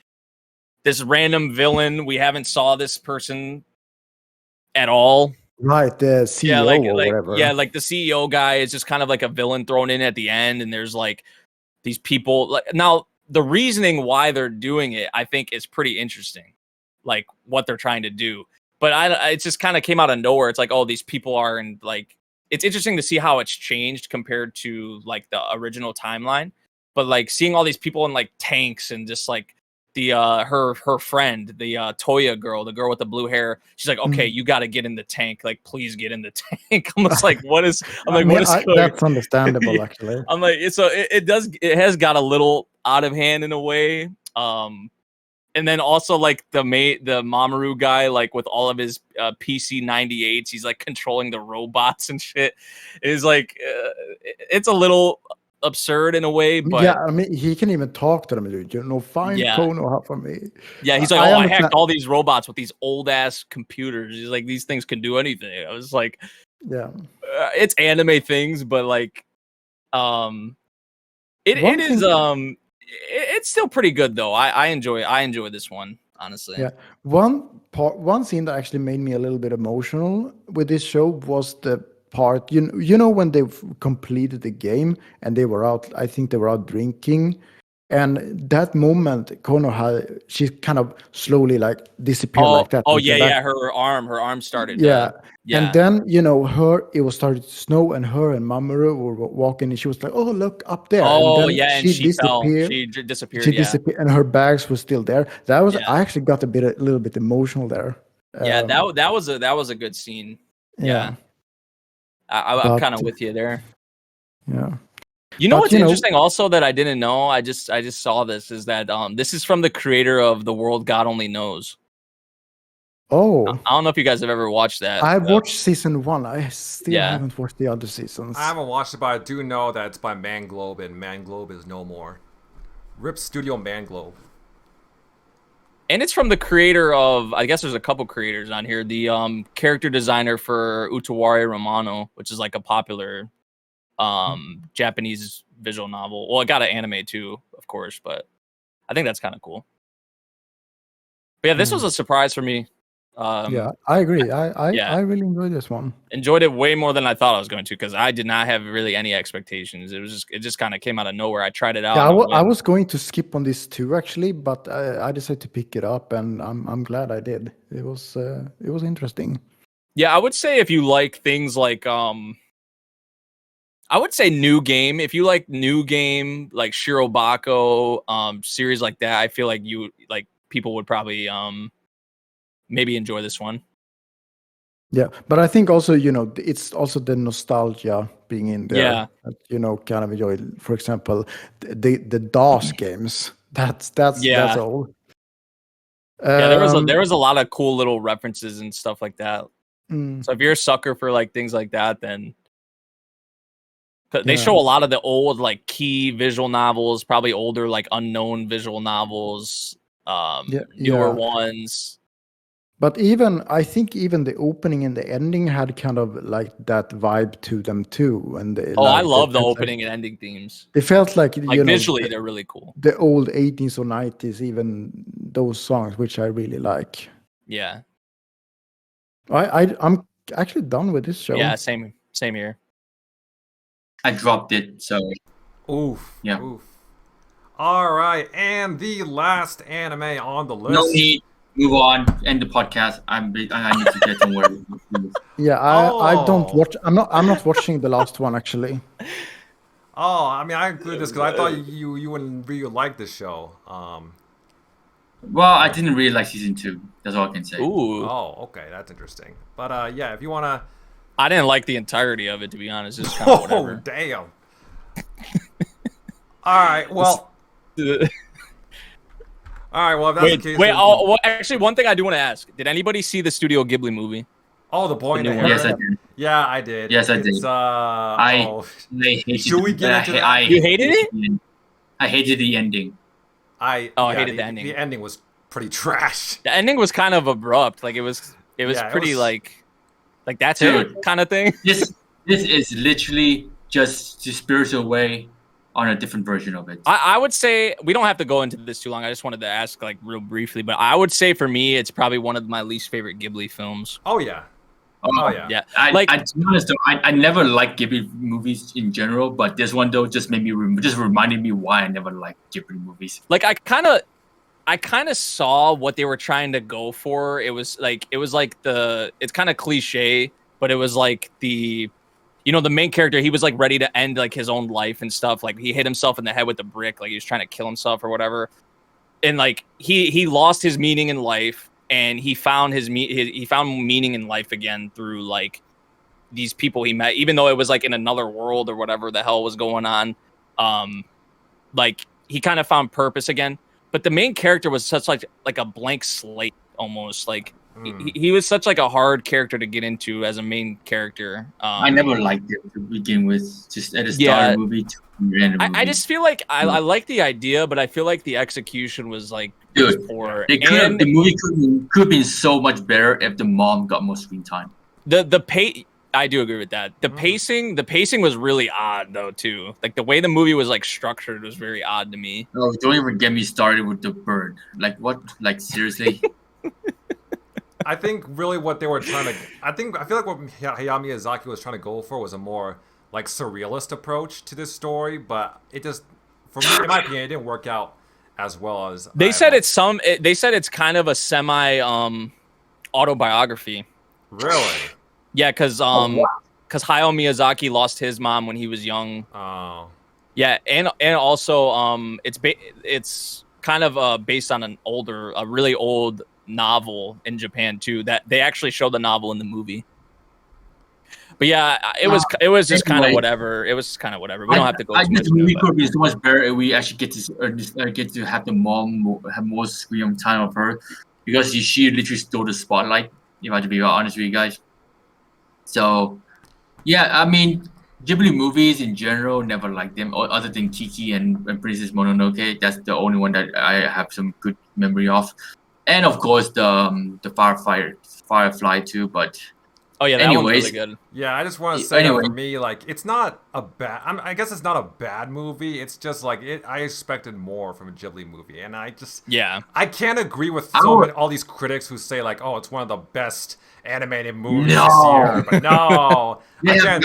this random villain we haven't saw this person at all. Right, the CEO or whatever. Yeah, like the CEO guy is just kind of like a villain thrown in at the end, and there's like these people. Like now, the reasoning why they're doing it, I think, is pretty interesting. Like what they're trying to do, but it just kind of came out of nowhere. It's like, oh, these people are in like. It's interesting to see how it's changed compared to like the original timeline, but like seeing all these people in like tanks and just like the her friend, the Toya girl, the girl with the blue hair, she's like, okay, you got to get in the tank, like please get in the tank. I'm just like, what is? I'm like, what is? That's understandable, actually. I'm like, it has got a little out of hand in a way. And then also like the Mamoru guy, like with all of his PC-98s, he's like controlling the robots and shit. It's like it's a little absurd in a way, but yeah, I mean he can even talk to them. Find Kono for me. Yeah, he's like, I hacked all these robots with these old ass computers. He's like, these things can do anything. I was like, yeah, it's anime things, but like, it's still pretty good though. I enjoy this one, honestly. Yeah. One scene that actually made me a little bit emotional with this show was the part you know when they completed the game and they were out. I think they were out drinking, and that moment Kono she kind of slowly like disappeared like that. Oh yeah, her arm started. Yeah. And then it was started to snow, and her and Mamoru were walking, and she was like, "Oh, look up there!" Oh, and then she disappeared. She disappeared. She disappeared, and her bags were still there. That was I actually got a little bit emotional there. Yeah, that was a good scene. Yeah, I'm kind of with you there. Yeah. You know what's interesting also that I didn't know? I just saw this is that this is from the creator of The World God Only Knows. Oh, I don't know if you guys have ever watched that. I've watched season 1. I still haven't watched the other seasons. I haven't watched it, but I do know that it's by Manglobe, and Manglobe is no more. RIP Studio Manglobe. And it's from the creator of, I guess there's a couple creators on here. The character designer for Utawari Romano, which is like a popular Japanese visual novel. Well, it got an anime too, of course, but I think that's kind of cool. But yeah, this was a surprise for me. Yeah, I agree. Yeah. I really enjoyed this one. Enjoyed it way more than I thought I was going to because I did not have really any expectations. It just kind of came out of nowhere. I tried it out. Yeah, and I was going to skip on this too actually, but I decided to pick it up, and I'm glad I did. It was interesting. Yeah, I would say if you like things like I would say new game. If you like new game like Shirobako, series like that, I feel like people would probably maybe enjoy this one. Yeah, but I think also, it's also the nostalgia being in there. Yeah. That, kind of enjoy. For example, the DOS games. That's all. Yeah, there was a lot of cool little references and stuff like that. So if you're a sucker for like things like that, then they show a lot of the old like key visual novels, probably older like unknown visual novels, newer ones. But I think even the opening and the ending had kind of like that vibe to them too. And I love the opening and ending themes. It felt like visually they're really cool. The old 80s or 90s, even those songs, which I really like. Yeah. I'm actually done with this show. Yeah, same here. I dropped it, so. Oof. Yeah. Oof. All right, and the last anime on the list. No need. Move on. End the podcast. I need to get somewhere. Yeah, I don't watch. I'm not watching the last one actually. Oh, I mean, I included this because I thought you wouldn't really like this show. Well, I didn't really like season 2. That's all I can say. Ooh. Oh, okay, that's interesting. But yeah, if you wanna. I didn't like the entirety of it, to be honest. It's kind of whatever. Oh, damn. All right, well. All right, well, if that's the case. Wait, well, actually, one thing I do want to ask. Did anybody see the Studio Ghibli movie? Oh, the Boy and The Heron? Yes, I did. Yeah, I did. Yes, I did. Should we get into that? You hated it? I hated the ending. I hated the ending. The ending was pretty trash. The ending was kind of abrupt. Like, it was pretty, like that's it kind of thing. This is literally just the spiritual way on a different version of it. I would say we don't have to go into this too long. I just wanted to ask like real briefly, but I would say for me, it's probably one of my least favorite Ghibli films. Oh yeah. Yeah. To be honest though, I never liked Ghibli movies in general, but this one though just made me just reminded me why I never liked Ghibli movies. Like I kind of saw what they were trying to go for. It's kind of cliche, but it was like the main character, he was like ready to end like his own life and stuff. Like he hit himself in the head with a brick, like he was trying to kill himself or whatever. And like he lost his meaning in life, and he found he found meaning in life again through like these people he met, even though it was like in another world or whatever the hell was going on. Like he kind of found purpose again. But the main character was such like a blank slate almost. Like he was such like a hard character to get into as a main character. I never liked it to begin with. Just at the start of the movie to the end of the movie. I just feel like I like the idea, but I feel like the execution was like poor. The movie could have been so much better if the mom got more screen time. I do agree with that. The pacing was really odd though too. Like the way the movie was like structured was very odd to me. Oh, don't even get me started with the bird. Like what? Like seriously? I think really what they were trying to. I feel like what Hayao Miyazaki was trying to go for was a more like surrealist approach to this story, but it just, for me, in my opinion, it didn't work out as well as they said. They said it's kind of a semi autobiography. Really? Yeah, because Hayao Miyazaki lost his mom when he was young. Oh. Yeah, and also it's kind of based on a really old novel in Japan too. That they actually show the novel in the movie. But yeah, it was just kind of whatever. It was kind of whatever. We don't have to go. I think the movie could be so much better if we actually get to have the mom have more screen time of her, because she literally stole the spotlight. If I have to be honest with you guys. So, yeah, I mean, Ghibli movies in general, never liked them. Other than Kiki and Princess Mononoke, that's the only one that I have some good memory of. And of course, the Firefly too. But oh yeah, that anyways, one's really good. Yeah, I just want to say Anyway. that for me, like, it's not a bad. I guess it's not a bad movie. It's just like I expected more from a Ghibli movie, and I can't agree with all these critics who say like, oh, it's one of the best animated movies this year. But no, they have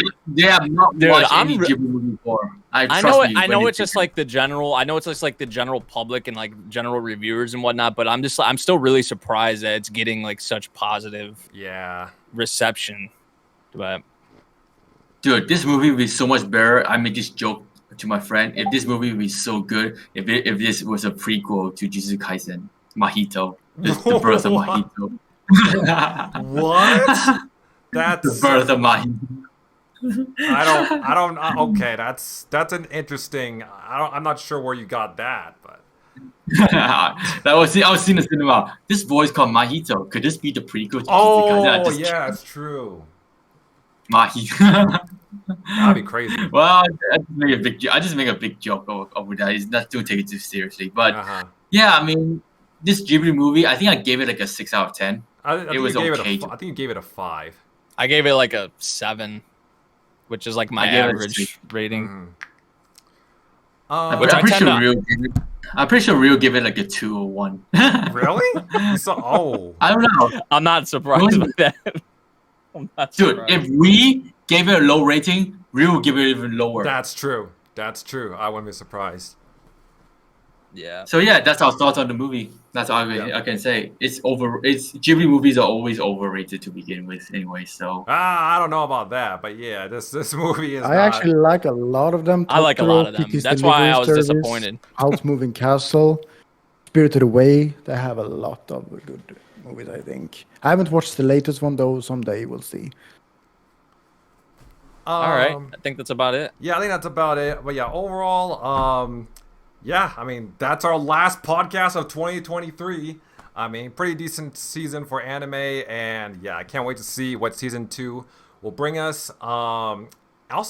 not watched any Ghibli movie before. I know it's just like the general. I know it's just like the general public and like general reviewers and whatnot. But I'm still really surprised that it's getting like such positive reception. But dude, this movie would be so much better. I made this joke to my friend. If this movie would be so good, if this was a prequel to Jujutsu Kaisen, Mahito, the birth of Mahito. What? That's the birth of Mahito. I don't. Okay, that's an interesting. I'm not sure where you got that, but. I was seeing the cinema. This voice called Mahito. Could this be the prequel to Jujutsu Kaisen? Oh, yeah, it's true. Mahito. That'd be crazy. Well, I just make a big joke over that. It's not to take it too seriously, but yeah, I mean, this Ghibli movie, I think I gave it like a 6 out of 10. I think you gave it a 5. I gave it like a 7, which is like my average rating. But I'm pretty sure Rio give it like a 2 or 1. Really? So, I don't know. I'm not surprised by that. Dude, if we gave it a low rating, Rio will give it even lower. That's true. I wouldn't be surprised. Yeah. So yeah, that's our thoughts on the movie. That's all I can say. It's Ghibli movies are always overrated to begin with, anyway. So I don't know about that, but yeah, this movie is. I actually like a lot of them. I like a lot of them. That's why I was disappointed. Howl's Moving Castle, Spirited Away. They have a lot of good movies, I think. I haven't watched the latest one though. Someday we'll see. All right, I think that's about it. Yeah, I think that's about it. But yeah, overall, yeah, I mean, that's our last podcast of 2023. I mean, pretty decent season for anime, and yeah, I can't wait to see what season 2 will bring us. Also,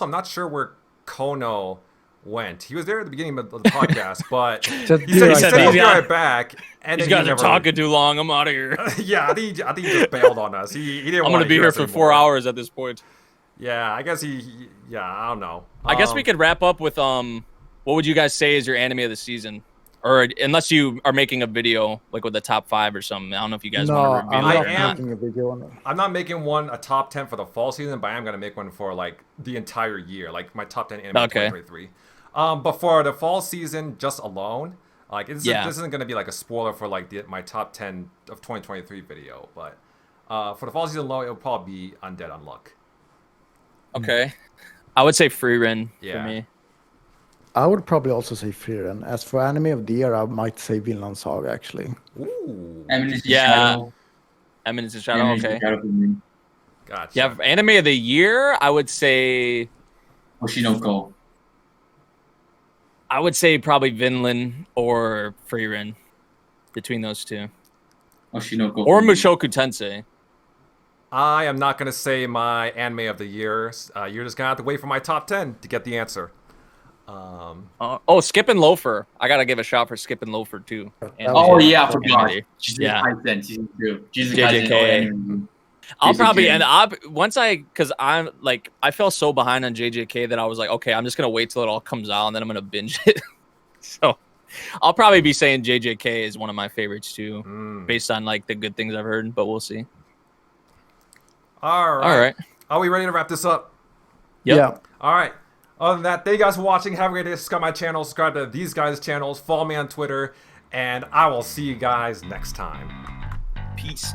I'm not sure where Kono went. He was there at the beginning of the podcast, but he said he'll be right back. And he's got talking too long. I'm out of here. Yeah, I think he just bailed on us. He didn't. I'm gonna be here for 4 hours at this point. Yeah, I guess yeah, I don't know. I guess we could wrap up with what would you guys say is your anime of the season? Or unless you are making a video like with the top 5 or something. I don't know if you guys want to reveal it. I'm not making a top 10 for the fall season, but I am gonna make one for like the entire year, like my top 10 anime of 2023. But for the fall season, just alone, like this isn't gonna be like a spoiler for like my top 10 of 2023 video. But for the fall season alone, it'll probably be Undead Unluck. Okay, I would say Frieren for me. I would probably also say Frieren. As for anime of the year, I might say Vinland Saga actually. Ooh. Eminence and Shadow. Okay. Gotcha. Yeah, for anime of the year, I would say Oshinoko. I would say probably Vinland or Frieren. Between those two. Oshinoko. Or Mushoku Tensei. I am not going to say my anime of the year. You're just going to have to wait for my top 10 to get the answer. Skip and Loafer. I got to give a shout for Skip and Loafer, too. I forgot. Yeah. JJK. I'll probably, because I'm like, I fell so behind on JJK that I was like, okay, I'm just going to wait till it all comes out and then I'm going to binge it. So I'll probably be saying JJK is one of my favorites, too, based on like the good things I've heard, but we'll see. All right. Are we ready to wrap this up? Yep. Yeah. All right. Other than that, thank you guys for watching. Have a great day. Subscribe to my channel. Subscribe to these guys' channels. Follow me on Twitter. And I will see you guys next time. Peace.